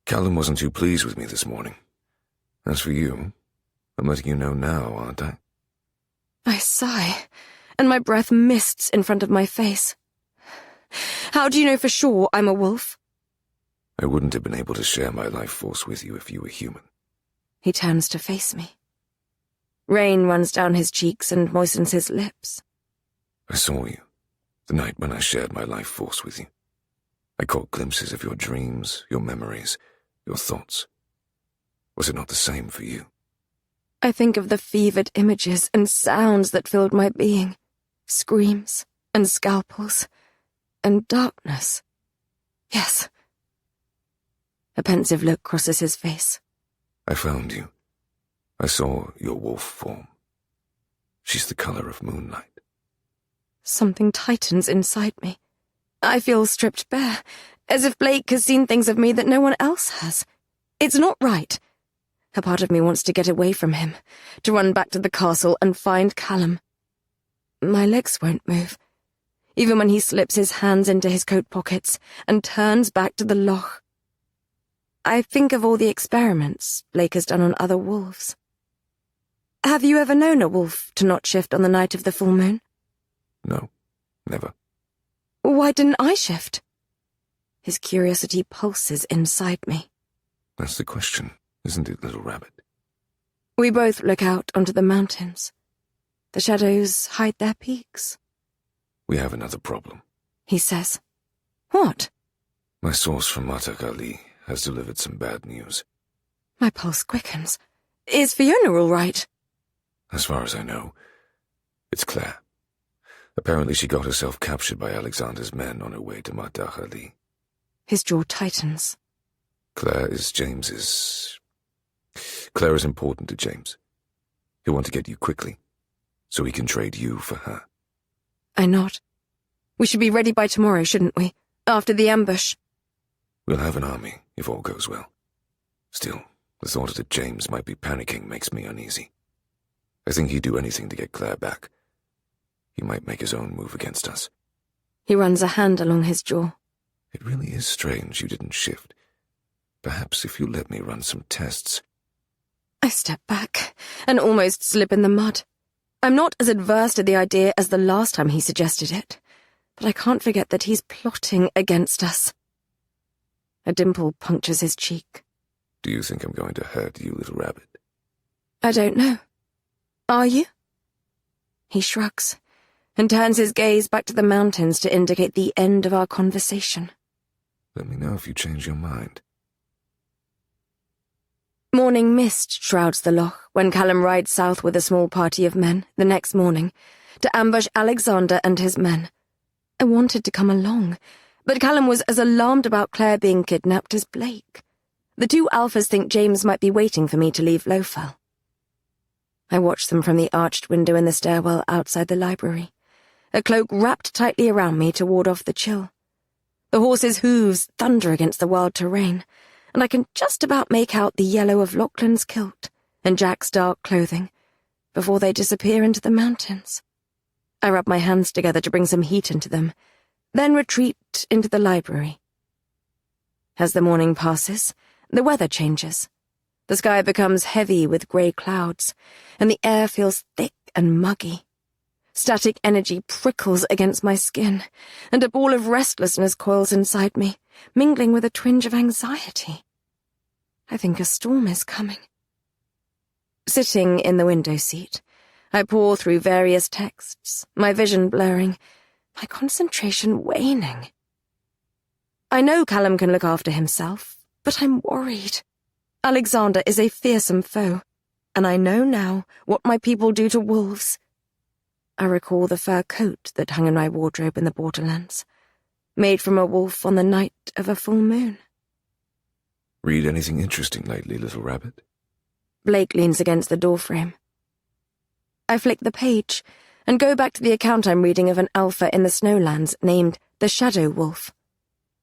Callum wasn't too pleased with me this morning. As for you, I'm letting you know now, aren't I? I sigh, and my breath mists in front of my face. How do you know for sure I'm a wolf? I wouldn't have been able to share my life force with you if you were human. He turns to face me. Rain runs down his cheeks and moistens his lips. I saw you, the night when I shared my life force with you. I caught glimpses of your dreams, your memories, your thoughts. Was it not the same for you? I think of the fevered images and sounds that filled my being. Screams and scalpels and darkness. Yes. A pensive look crosses his face. I found you. I saw your wolf form. She's the color of moonlight. Something tightens inside me. I feel stripped bare, as if Blake has seen things of me that no one else has. It's not right. A part of me wants to get away from him, to run back to the castle and find Callum. My legs won't move, even when he slips his hands into his coat pockets and turns back to the loch. I think of all the experiments Blake has done on other wolves. Have you ever known a wolf to not shift on the night of the full moon? No, never. Why didn't I shift? His curiosity pulses inside me. That's the question, isn't it, little rabbit? We both look out onto the mountains. The shadows hide their peaks. We have another problem. He says. What? My source from Matak Ali has delivered some bad news. My pulse quickens. Is Fiona all right? As far as I know, it's Claire. Apparently she got herself captured by Alexander's men on her way to Matak Ali. His jaw tightens. Claire is important to James. He'll want to get you quickly, so he can trade you for her. I nod. We should be ready by tomorrow, shouldn't we? After the ambush. We'll have an army, if all goes well. Still, the thought that James might be panicking makes me uneasy. I think he'd do anything to get Claire back. He might make his own move against us. He runs a hand along his jaw. It really is strange you didn't shift. Perhaps if you let me run some tests. I step back and almost slip in the mud. I'm not as adverse to the idea as the last time he suggested it, but I can't forget that he's plotting against us. A dimple punctures his cheek. Do you think I'm going to hurt you, little rabbit? I don't know. Are you? He shrugs and turns his gaze back to the mountains to indicate the end of our conversation. Let me know if you change your mind. Morning mist shrouds the loch when Callum rides south with a small party of men the next morning to ambush Alexander and his men. I wanted to come along, but Callum was as alarmed about Claire being kidnapped as Blake. The two alphas think James might be waiting for me to leave Lowfell. I watch them from the arched window in the stairwell outside the library, a cloak wrapped tightly around me to ward off the chill. The horses' hooves thunder against the wild terrain, and I can just about make out the yellow of Lachlan's kilt and Jack's dark clothing before they disappear into the mountains. I rub my hands together to bring some heat into them, then retreat into the library. As the morning passes, the weather changes. The sky becomes heavy with grey clouds, and the air feels thick and muggy. Static energy prickles against my skin, and a ball of restlessness coils inside me, mingling with a twinge of anxiety. I think a storm is coming. Sitting in the window seat, I pore through various texts, my vision blurring, my concentration waning. I know Callum can look after himself, but I'm worried. Alexander is a fearsome foe, and I know now what my people do to wolves. I recall the fur coat that hung in my wardrobe in the borderlands, made from a wolf on the night of a full moon. Read anything interesting lately, little rabbit? Blake leans against the doorframe. I flick the page and go back to the account I'm reading of an alpha in the Snowlands named the Shadow Wolf.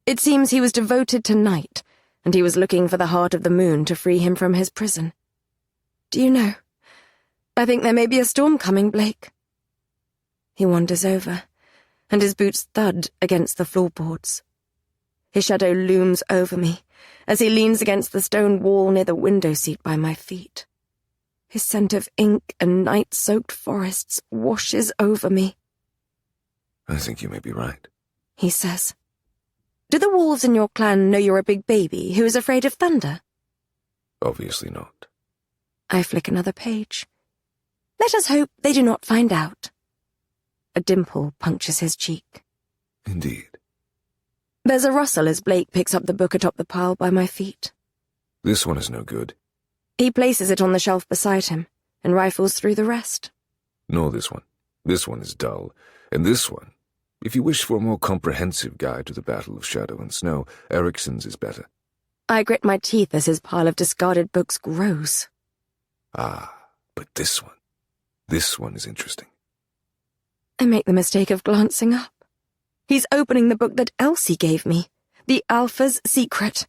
It seems he was devoted to night, and he was looking for the heart of the moon to free him from his prison. Do you know, I think there may be a storm coming, Blake. He wanders over, and his boots thud against the floorboards. His shadow looms over me as he leans against the stone wall near the window seat by my feet. His scent of ink and night-soaked forests washes over me. I think you may be right, he says. Do the wolves in your clan know you're a big baby who is afraid of thunder? Obviously not. I flick another page. Let us hope they do not find out. A dimple punctures his cheek. Indeed. There's a rustle as Blake picks up the book atop the pile by my feet. This one is no good. He places it on the shelf beside him and rifles through the rest. Nor this one. This one is dull. And this one, if you wish for a more comprehensive guide to the Battle of Shadow and Snow, Ericsson's is better. I grit my teeth as his pile of discarded books grows. Ah, but this one is interesting. I make the mistake of glancing up. He's opening the book that Elsie gave me, The Alpha's Secret.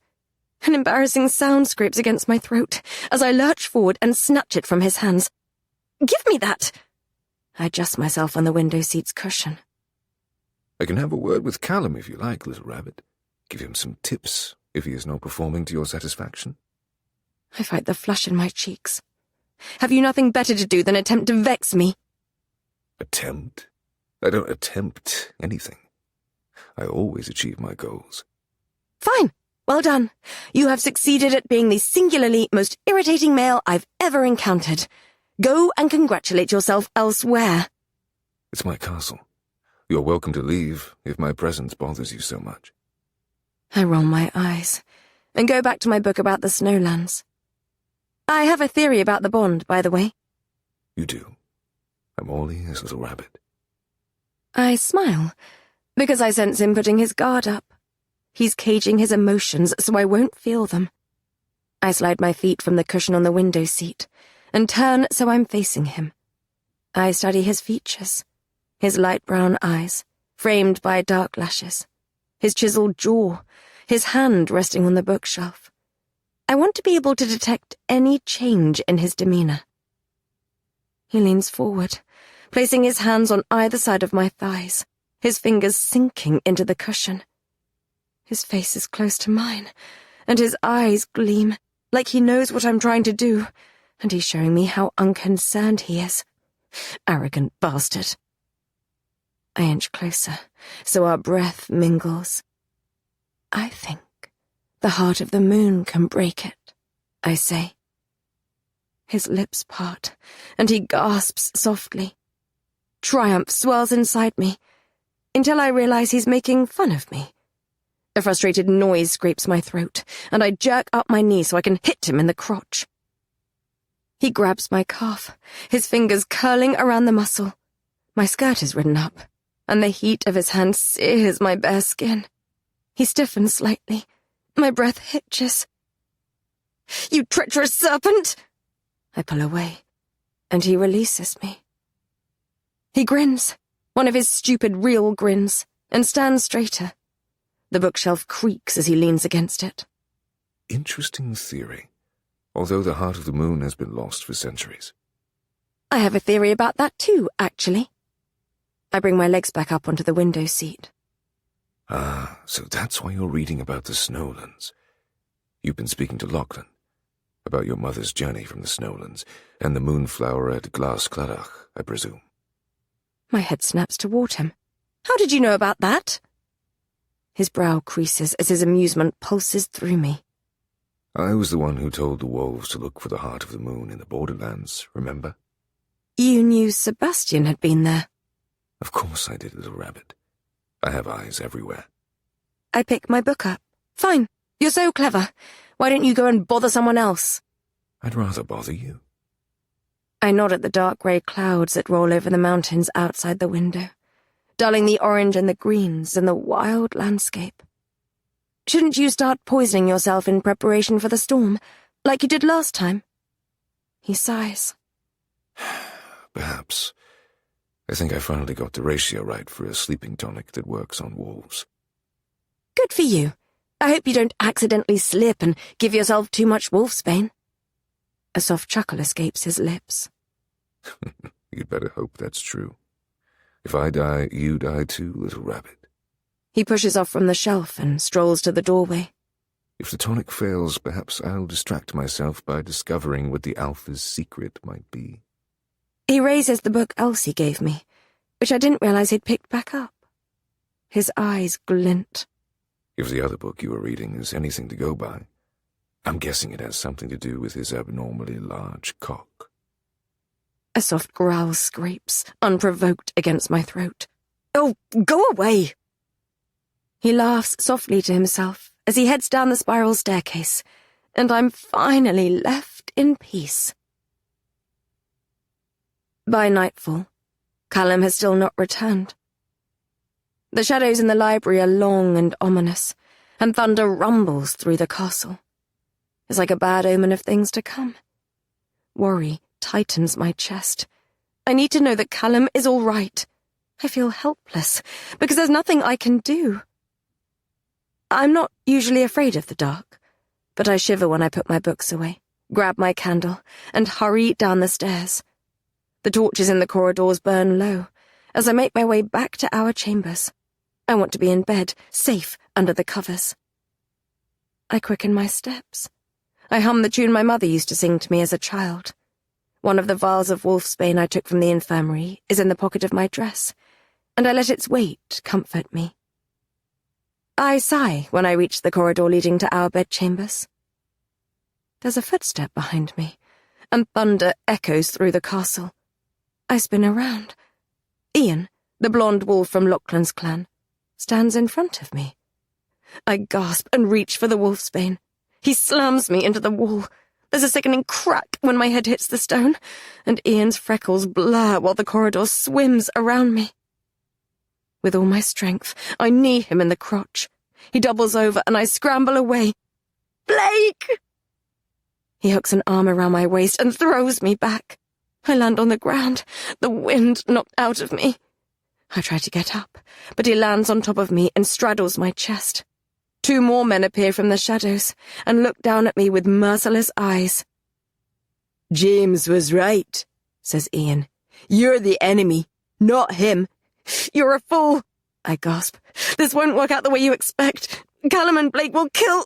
An embarrassing sound scrapes against my throat as I lurch forward and snatch it from his hands. Give me that! I adjust myself on the window seat's cushion. I can have a word with Callum if you like, little rabbit. Give him some tips if he is not performing to your satisfaction. I fight the flush in my cheeks. Have you nothing better to do than attempt to vex me? Attempt? I don't attempt anything. I always achieve my goals. Fine. Well done. You have succeeded at being the singularly most irritating male I've ever encountered. Go and congratulate yourself elsewhere. It's my castle. You're welcome to leave if my presence bothers you so much. I roll my eyes and go back to my book about the Snowlands. I have a theory about the bond, by the way. You do. I'm all ears, little rabbit. I smile, because I sense him putting his guard up. He's caging his emotions so I won't feel them. I slide my feet from the cushion on the window seat and turn so I'm facing him. I study his features, his light brown eyes, framed by dark lashes, his chiseled jaw, his hand resting on the bookshelf. I want to be able to detect any change in his demeanor. He leans forward, placing his hands on either side of my thighs, his fingers sinking into the cushion. His face is close to mine, and his eyes gleam, like he knows what I'm trying to do, and he's showing me how unconcerned he is. Arrogant bastard. I inch closer, so our breath mingles. I think the heart of the moon can break it, I say. His lips part, and he gasps softly. Triumph swells inside me, until I realize he's making fun of me. A frustrated noise scrapes my throat, and I jerk up my knee so I can hit him in the crotch. He grabs my calf, his fingers curling around the muscle. My skirt is ridden up, and the heat of his hand sears my bare skin. He stiffens slightly. My breath hitches. You treacherous serpent! I pull away, and he releases me. He grins, one of his stupid real grins, and stands straighter. The bookshelf creaks as he leans against it. Interesting theory, although the heart of the moon has been lost for centuries. I have a theory about that too, actually. I bring my legs back up onto the window seat. Ah, so that's why you're reading about the Snowlands. You've been speaking to Lachlan about your mother's journey from the Snowlands and the moonflower at Glas Clarach, I presume. My head snaps toward him. How did you know about that? His brow creases as his amusement pulses through me. I was the one who told the wolves to look for the heart of the moon in the borderlands, remember? You knew Sebastian had been there. Of course I did, little rabbit. I have eyes everywhere. I pick my book up. Fine, you're so clever. Why don't you go and bother someone else? I'd rather bother you. I nod at the dark grey clouds that roll over the mountains outside the window, dulling the orange and the greens and the wild landscape. Shouldn't you start poisoning yourself in preparation for the storm, like you did last time? He sighs. Perhaps. I think I finally got the ratio right for a sleeping tonic that works on wolves. Good for you. I hope you don't accidentally slip and give yourself too much wolfsbane. A soft chuckle escapes his lips. You'd better hope that's true. If I die, you die too, little rabbit. He pushes off from the shelf and strolls to the doorway. If the tonic fails, perhaps I'll distract myself by discovering what the Alpha's secret might be. He raises the book Elsie gave me, which I didn't realize he'd picked back up. His eyes glint. If the other book you were reading is anything to go by, I'm guessing it has something to do with his abnormally large cock. A soft growl scrapes, unprovoked, against my throat. Oh, go away! He laughs softly to himself as he heads down the spiral staircase, and I'm finally left in peace. By nightfall, Callum has still not returned. The shadows in the library are long and ominous, and thunder rumbles through the castle. It's like a bad omen of things to come. Worry tightens my chest. I need to know that Callum is all right. I feel helpless, because there's nothing I can do. I'm not usually afraid of the dark, but I shiver when I put my books away, grab my candle, and hurry down the stairs. The torches in the corridors burn low as I make my way back to our chambers. I want to be in bed, safe under the covers. I quicken my steps. I hum the tune my mother used to sing to me as a child. One of the vials of wolfsbane I took from the infirmary is in the pocket of my dress, and I let its weight comfort me. I sigh when I reach the corridor leading to our bedchambers. There's a footstep behind me, and thunder echoes through the castle. I spin around. Ian, the blonde wolf from Lachlan's clan, stands in front of me. I gasp and reach for the wolfsbane. He slams me into the wall. There's a sickening crack when my head hits the stone, and Ian's freckles blur while the corridor swims around me. With all my strength, I knee him in the crotch. He doubles over and I scramble away. Blake! He hooks an arm around my waist and throws me back. I land on the ground, the wind knocked out of me. I try to get up, but he lands on top of me and straddles my chest. 2 more men appear from the shadows and look down at me with merciless eyes. James was right, says Ian. You're the enemy, not him. You're a fool, I gasp. This won't work out the way you expect. Callum and Blake will kill...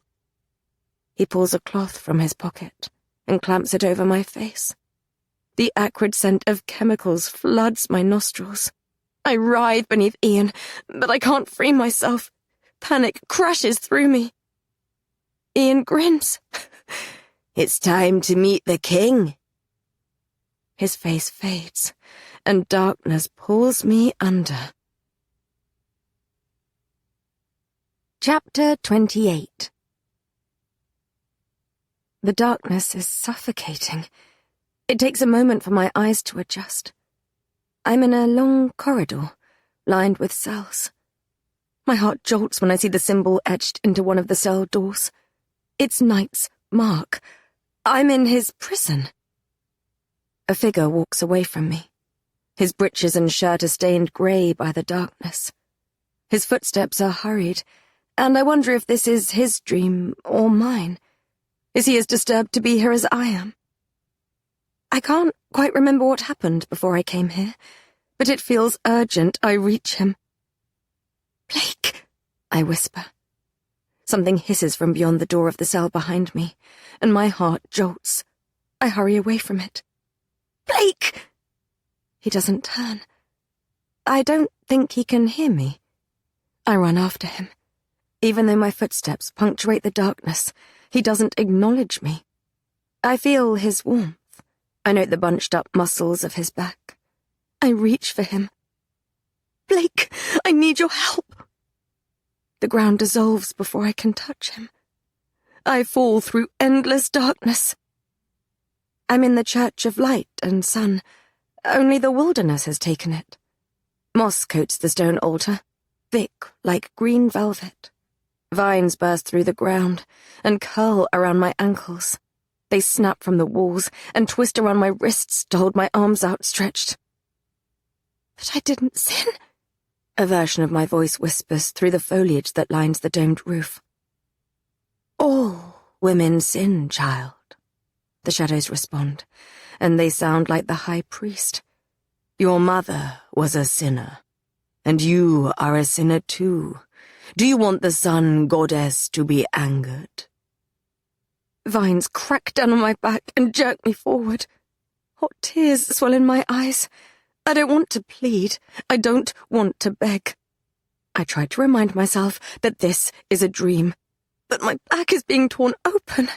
He pulls a cloth from his pocket and clamps it over my face. The acrid scent of chemicals floods my nostrils. I writhe beneath Ian, but I can't free myself. Panic crashes through me. Ian grins. It's time to meet the king. His face fades, and darkness pulls me under. Chapter 28. The darkness is suffocating. It takes a moment for my eyes to adjust. I'm in a long corridor, lined with cells. My heart jolts when I see the symbol etched into one of the cell doors. It's Knight's mark. I'm in his prison. A figure walks away from me. His breeches and shirt are stained grey by the darkness. His footsteps are hurried, and I wonder if this is his dream or mine. Is he as disturbed to be here as I am? I can't quite remember what happened before I came here, but it feels urgent I reach him. Blake, I whisper. Something hisses from beyond the door of the cell behind me, and my heart jolts. I hurry away from it. Blake! He doesn't turn. I don't think he can hear me. I run after him. Even though my footsteps punctuate the darkness, he doesn't acknowledge me. I feel his warmth. I note the bunched-up muscles of his back. I reach for him. Blake, I need your help. The ground dissolves before I can touch him. I fall through endless darkness. I'm in the Church of Light and Sun, only the wilderness has taken it. Moss coats the stone altar, thick like green velvet. Vines burst through the ground and curl around my ankles. They snap from the walls and twist around my wrists to hold my arms outstretched. But I didn't sin, a version of my voice whispers through the foliage that lines the domed roof. All women sin, child, the shadows respond, and they sound like the high priest. Your mother was a sinner, and you are a sinner too. Do you want the sun goddess to be angered? Vines crack down on my back and jerk me forward. Hot tears swell in my eyes. I don't want to plead. I don't want to beg. I try to remind myself that this is a dream, that my back is being torn open,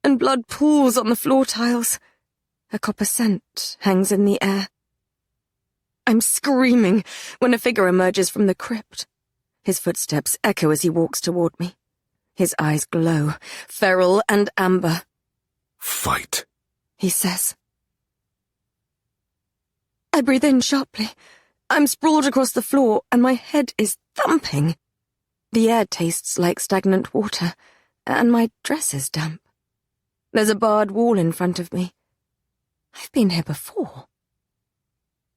and blood pools on the floor tiles. A copper scent hangs in the air. I'm screaming when a figure emerges from the crypt. His footsteps echo as he walks toward me. His eyes glow, feral and amber. Fight, he says. I breathe in sharply. I'm sprawled across the floor, and my head is thumping. The air tastes like stagnant water, and my dress is damp. There's a barred wall in front of me. I've been here before.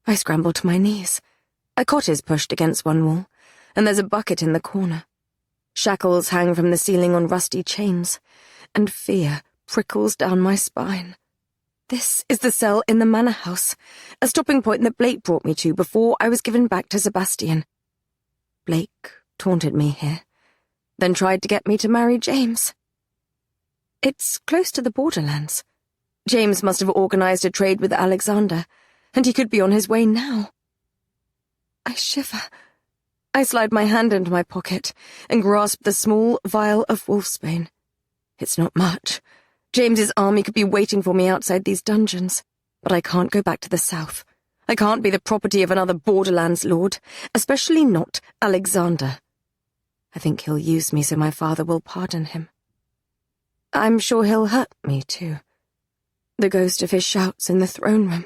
I scramble to my knees. A cot is pushed against one wall, and there's a bucket in the corner. Shackles hang from the ceiling on rusty chains, and fear prickles down my spine. This is the cell in the manor house, a stopping point that Blake brought me to before I was given back to Sebastian. Blake taunted me here, then tried to get me to marry James. It's close to the borderlands. James must have organized a trade with Alexander, and he could be on his way now. I shiver. I slide my hand into my pocket and grasp the small vial of wolfsbane. It's not much. James's army could be waiting for me outside these dungeons, but I can't go back to the south. I can't be the property of another Borderlands lord, especially not Alexander. I think he'll use me so my father will pardon him. I'm sure he'll hurt me, too. The ghost of his shouts in the throne room,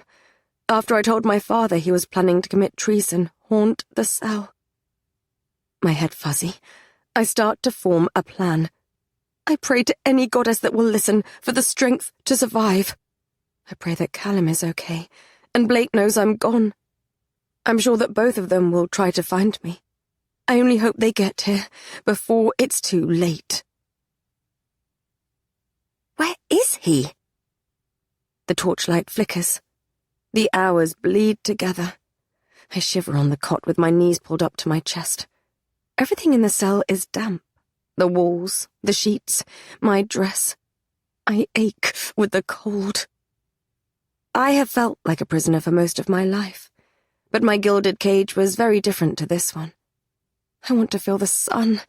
after I told my father he was planning to commit treason, haunt the cell. My head fuzzy. I start to form a plan. I pray to any goddess that will listen for the strength to survive. I pray that Callum is okay, and Blake knows I'm gone. I'm sure that both of them will try to find me. I only hope they get here before it's too late. Where is he? The torchlight flickers. The hours bleed together. I shiver on the cot with my knees pulled up to my chest. Everything in the cell is damp. The walls, the sheets, my dress. I ache with the cold. I have felt like a prisoner for most of my life, but my gilded cage was very different to this one. I want to feel the sun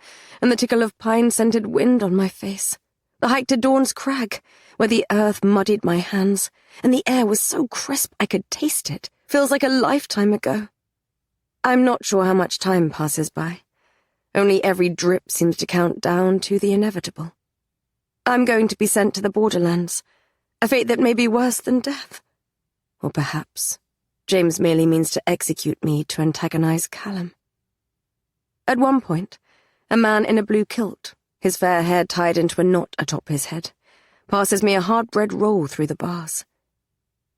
and the tickle of pine-scented wind on my face. The hike to Dawn's Crag, where the earth muddied my hands, and the air was so crisp I could taste it. Feels like a lifetime ago. I'm not sure how much time passes by. Only every drip seems to count down to the inevitable. I'm going to be sent to the Borderlands, a fate that may be worse than death. Or perhaps James merely means to execute me to antagonize Callum. At one point, a man in a blue kilt, his fair hair tied into a knot atop his head, passes me a hard-bread roll through the bars.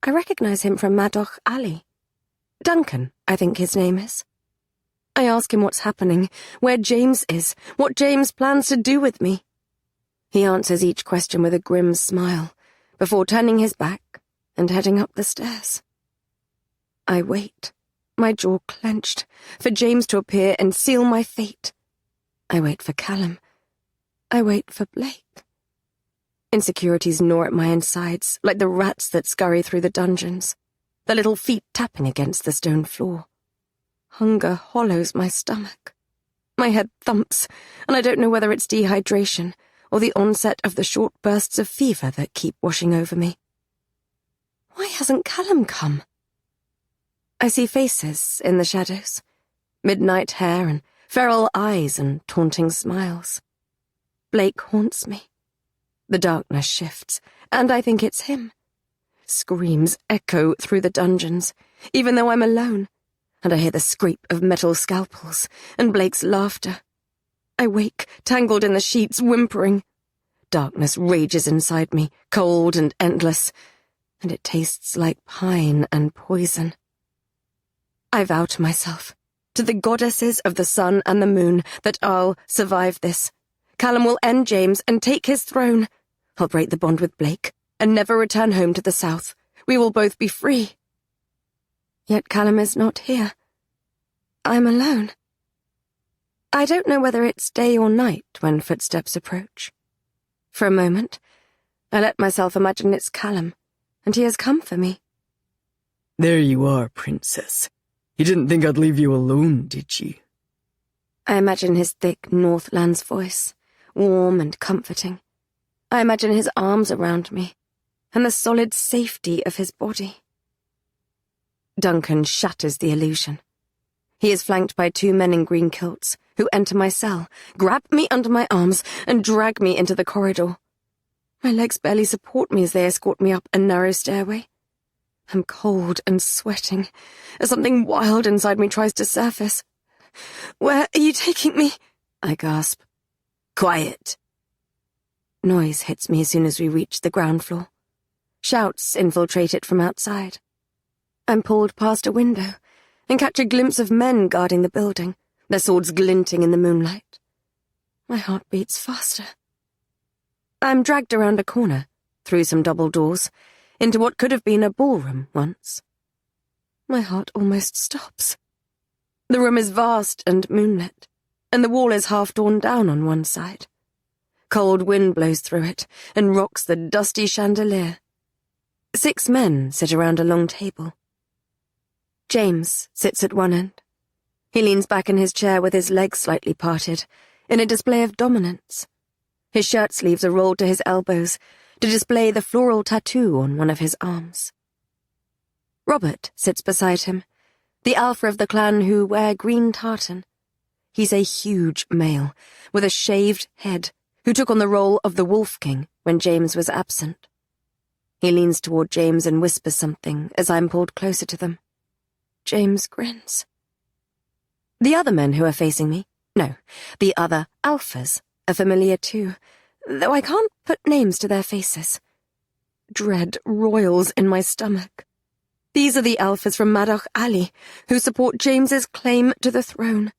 I recognize him from Madoc Alley. Duncan, I think his name is. I ask him what's happening, where James is, what James plans to do with me. He answers each question with a grim smile, before turning his back and heading up the stairs. I wait, my jaw clenched, for James to appear and seal my fate. I wait for Callum. I wait for Blake. Insecurities gnaw at my insides, like the rats that scurry through the dungeons, their little feet tapping against the stone floor. Hunger hollows my stomach. My head thumps, and I don't know whether it's dehydration or the onset of the short bursts of fever that keep washing over me. Why hasn't Callum come? I see faces in the shadows, midnight hair and feral eyes and taunting smiles. Blake haunts me. The darkness shifts, and I think it's him. Screams echo through the dungeons, even though I'm alone, and I hear the scrape of metal scalpels and Blake's laughter. I wake, tangled in the sheets, whimpering. Darkness rages inside me, cold and endless, and it tastes like pine and poison. I vow to myself, to the goddesses of the sun and the moon, that I'll survive this. Callum will end James and take his throne. I'll break the bond with Blake and never return home to the south. We will both be free. Yet Callum is not here. I'm alone. I don't know whether it's day or night when footsteps approach. For a moment, I let myself imagine it's Callum, and he has come for me. There you are, Princess. You didn't think I'd leave you alone, did you? I imagine his thick Northlands voice, warm and comforting. I imagine his arms around me, and the solid safety of his body. Duncan shatters the illusion. He is flanked by 2 men in green kilts, who enter my cell, grab me under my arms, and drag me into the corridor. My legs barely support me as they escort me up a narrow stairway. I'm cold and sweating, as something wild inside me tries to surface. "Where are you taking me?" I gasp. Quiet. Noise hits me as soon as we reach the ground floor. Shouts infiltrate it from outside. I'm pulled past a window and catch a glimpse of men guarding the building, their swords glinting in the moonlight. My heart beats faster. I'm dragged around a corner, through some double doors, into what could have been a ballroom once. My heart almost stops. The room is vast and moonlit, and the wall is half torn down on one side. Cold wind blows through it and rocks the dusty chandelier. 6 men sit around a long table. James sits at one end. He leans back in his chair with his legs slightly parted, in a display of dominance. His shirt sleeves are rolled to his elbows to display the floral tattoo on one of his arms. Robert sits beside him, the alpha of the clan who wear green tartan. He's a huge male, with a shaved head, who took on the role of the Wolf King when James was absent. He leans toward James and whispers something as I'm pulled closer to them. James grins. The other men who are facing me, the other alphas, are familiar too, though I can't put names to their faces. Dread roils in my stomach. These are the alphas from Madoc Alley, who support James's claim to the throne.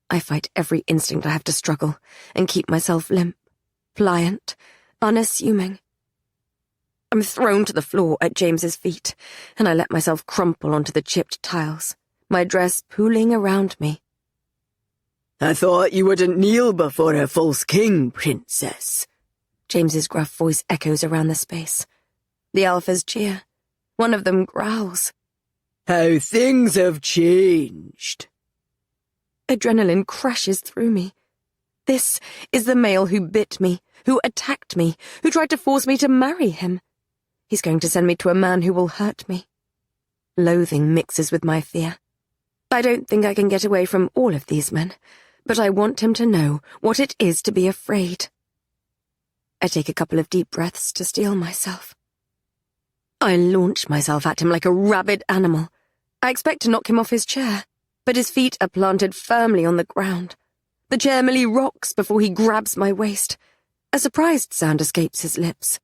I fight every instinct I have to struggle and keep myself limp, pliant, unassuming. I'm thrown to the floor at James's feet, and I let myself crumple onto the chipped tiles, my dress pooling around me. I thought you wouldn't kneel before a false king, Princess. James's gruff voice echoes around the space. The alphas cheer. One of them growls. How things have changed. Adrenaline crashes through me. This is the male who bit me, who attacked me, who tried to force me to marry him. He's going to send me to a man who will hurt me. Loathing mixes with my fear. I don't think I can get away from all of these men, but I want him to know what it is to be afraid. I take a couple of deep breaths to steel myself. I launch myself at him like a rabid animal. I expect to knock him off his chair, but his feet are planted firmly on the ground. The chair merely rocks before he grabs my waist. A surprised sound escapes his lips.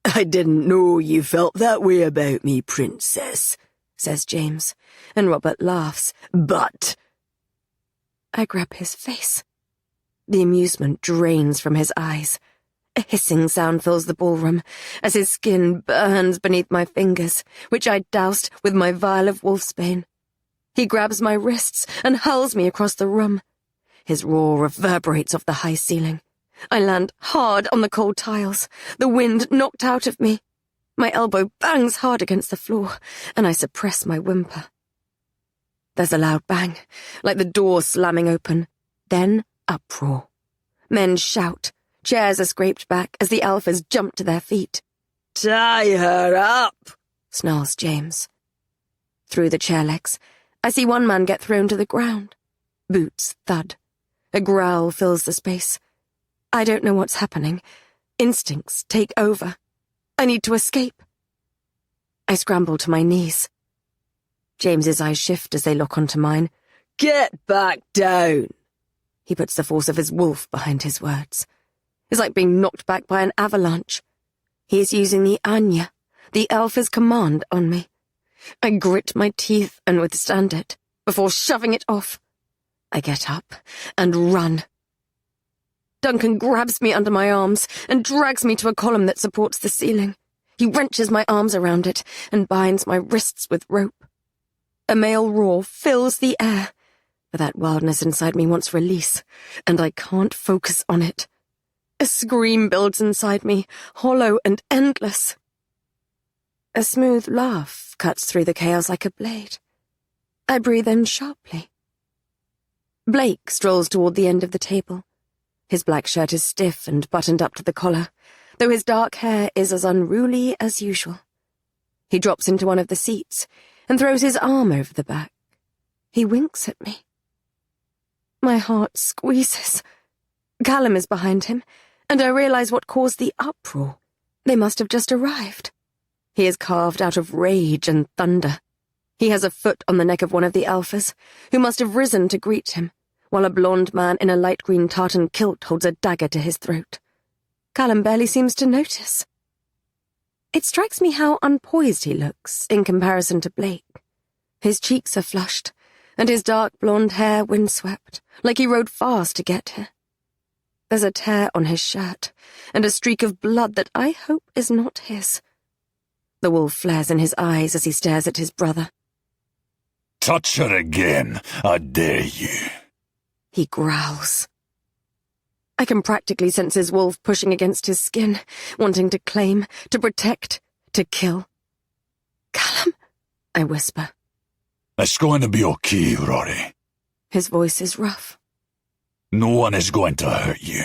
I didn't know you felt that way about me, Princess, says James, and Robert laughs. But... I grab his face. The amusement drains from his eyes. A hissing sound fills the ballroom as his skin burns beneath my fingers, which I doused with my vial of wolfsbane. He grabs my wrists and hurls me across the room. His roar reverberates off the high ceiling. I land hard on the cold tiles, the wind knocked out of me. My elbow bangs hard against the floor, and I suppress my whimper. There's a loud bang, like the door slamming open. Then uproar. Men shout. Chairs are scraped back as the alphas jump to their feet. Tie her up, snarls James. Through the chair legs, I see one man get thrown to the ground. Boots thud. A growl fills the space. I don't know what's happening. Instincts take over. I need to escape. I scramble to my knees. James's eyes shift as they lock onto mine. Get back down. He puts the force of his wolf behind his words. It's like being knocked back by an avalanche. He is using the Anya, the Alpha's command, on me. I grit my teeth and withstand it, before shoving it off. I get up and run. Duncan grabs me under my arms and drags me to a column that supports the ceiling. He wrenches my arms around it and binds my wrists with rope. A male roar fills the air, but that wildness inside me wants release, and I can't focus on it. A scream builds inside me, hollow and endless. A smooth laugh cuts through the chaos like a blade. I breathe in sharply. Blake strolls toward the end of the table. His black shirt is stiff and buttoned up to the collar, though his dark hair is as unruly as usual. He drops into one of the seats and throws his arm over the back. He winks at me. My heart squeezes. Callum is behind him, and I realize what caused the uproar. They must have just arrived. He is carved out of rage and thunder. He has a foot on the neck of one of the Alphas, who must have risen to greet him, while a blonde man in a light green tartan kilt holds a dagger to his throat. Callum barely seems to notice. It strikes me how unpoised he looks in comparison to Blake. His cheeks are flushed, and his dark blonde hair windswept, like he rode fast to get here. There's a tear on his shirt, and a streak of blood that I hope is not his. The wolf flares in his eyes as he stares at his brother. Touch her again, I dare you. He growls. I can practically sense his wolf pushing against his skin, wanting to claim, to protect, to kill. Callum, I whisper. It's going to be okay, Rory. His voice is rough. No one is going to hurt you.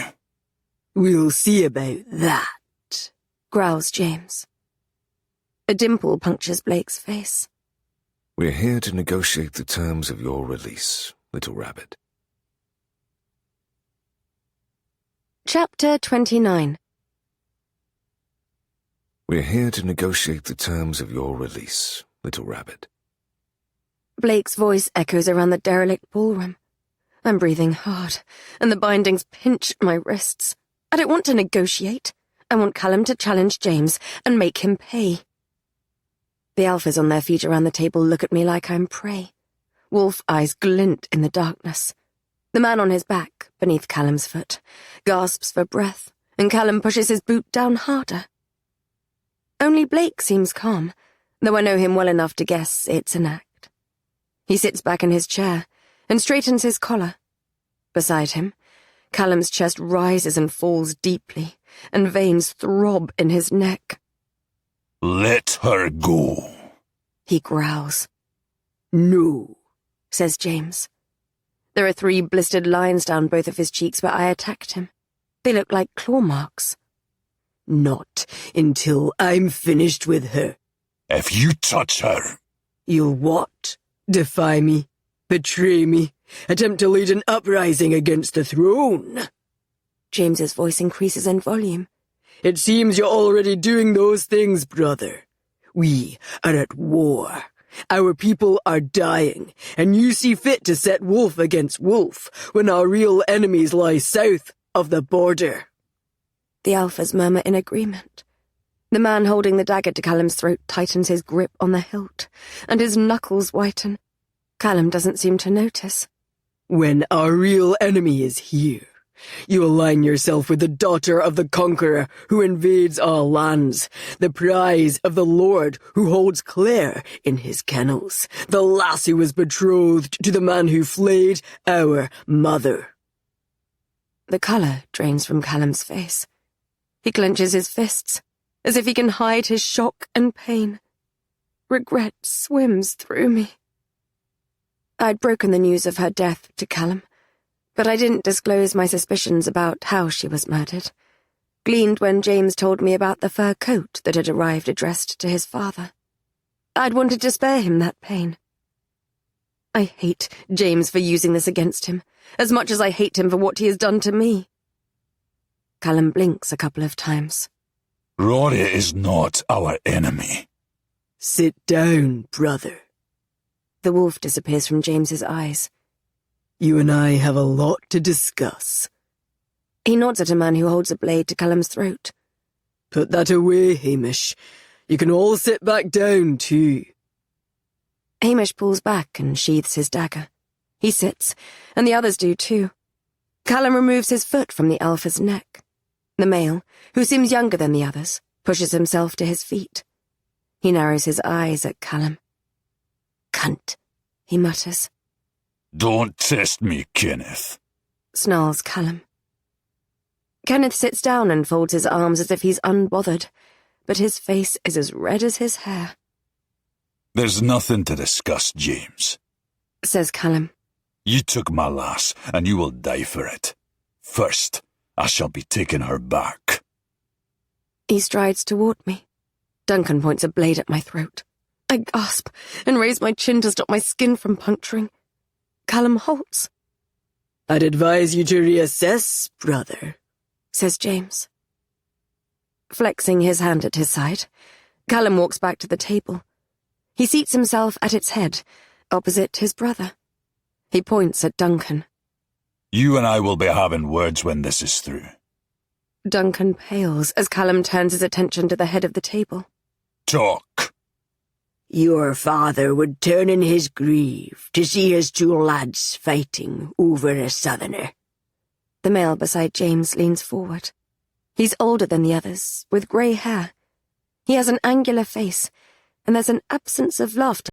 We'll see about that, growls James. A dimple punctures Blake's face. We're here to negotiate the terms of your release, little rabbit. Chapter 29. We're here to negotiate the terms of your release, little rabbit. Blake's voice echoes around the derelict ballroom. I'm breathing hard, and the bindings pinch my wrists. I don't want to negotiate. I want Callum to challenge James and make him pay. The Alphas on their feet around the table look at me like I'm prey. Wolf eyes glint in the darkness. The man on his back, beneath Callum's foot, gasps for breath, and Callum pushes his boot down harder. Only Blake seems calm, though I know him well enough to guess it's an act. He sits back in his chair and straightens his collar. Beside him, Callum's chest rises and falls deeply, and veins throb in his neck. Let her go, he growls. No, says James. There are 3 blistered lines down both of his cheeks where I attacked him. They look like claw marks. Not until I'm finished with her. If you touch her... You'll what? Defy me? Betray me? Attempt to lead an uprising against the throne? James's voice increases in volume. It seems you're already doing those things, brother. We are at war. Our people are dying, and you see fit to set wolf against wolf when our real enemies lie south of the border. The Alphas murmur in agreement. The man holding the dagger to Callum's throat tightens his grip on the hilt, and his knuckles whiten. Callum doesn't seem to notice. When our real enemy is here, you align yourself with the daughter of the conqueror who invades our lands, the prize of the lord who holds Claire in his kennels, the lass who was betrothed to the man who flayed our mother. The colour drains from Callum's face. He clenches his fists, as if he can hide his shock and pain. Regret swims through me. I'd broken the news of her death to Callum, but I didn't disclose my suspicions about how she was murdered, gleaned when James told me about the fur coat that had arrived addressed to his father. I'd wanted to spare him that pain. I hate James for using this against him, as much as I hate him for what he has done to me. Callum blinks a couple of times. Rory is not our enemy. Sit down, brother. The wolf disappears from James's eyes. You and I have a lot to discuss. He nods at a man who holds a blade to Callum's throat. Put that away, Hamish. You can all sit back down, too. Hamish pulls back and sheathes his dagger. He sits, and the others do too. Callum removes his foot from the alpha's neck. The male, who seems younger than the others, pushes himself to his feet. He narrows his eyes at Callum. Cunt, he mutters. Don't test me, Kenneth, Snarls Callum. Kenneth sits down and folds his arms as if he's unbothered, but his face is as red as his hair. There's nothing to discuss, James, says Callum. You took my lass, and you will die for it. First, I shall be taking her back. He strides toward me. Duncan points a blade at my throat. I gasp and raise my chin to stop my skin from puncturing. Callum halts. I'd advise you to reassess, brother, says James. Flexing his hand at his side, Callum walks back to the table. He seats himself at its head, opposite his brother. He points at Duncan. You and I will be having words when this is through. Duncan pales as Callum turns his attention to the head of the table. Talk. Your father would turn in his grave to see his two lads fighting over a southerner. The male beside James leans forward. He's older than the others, with grey hair. He has an angular face, and there's an absence of laughter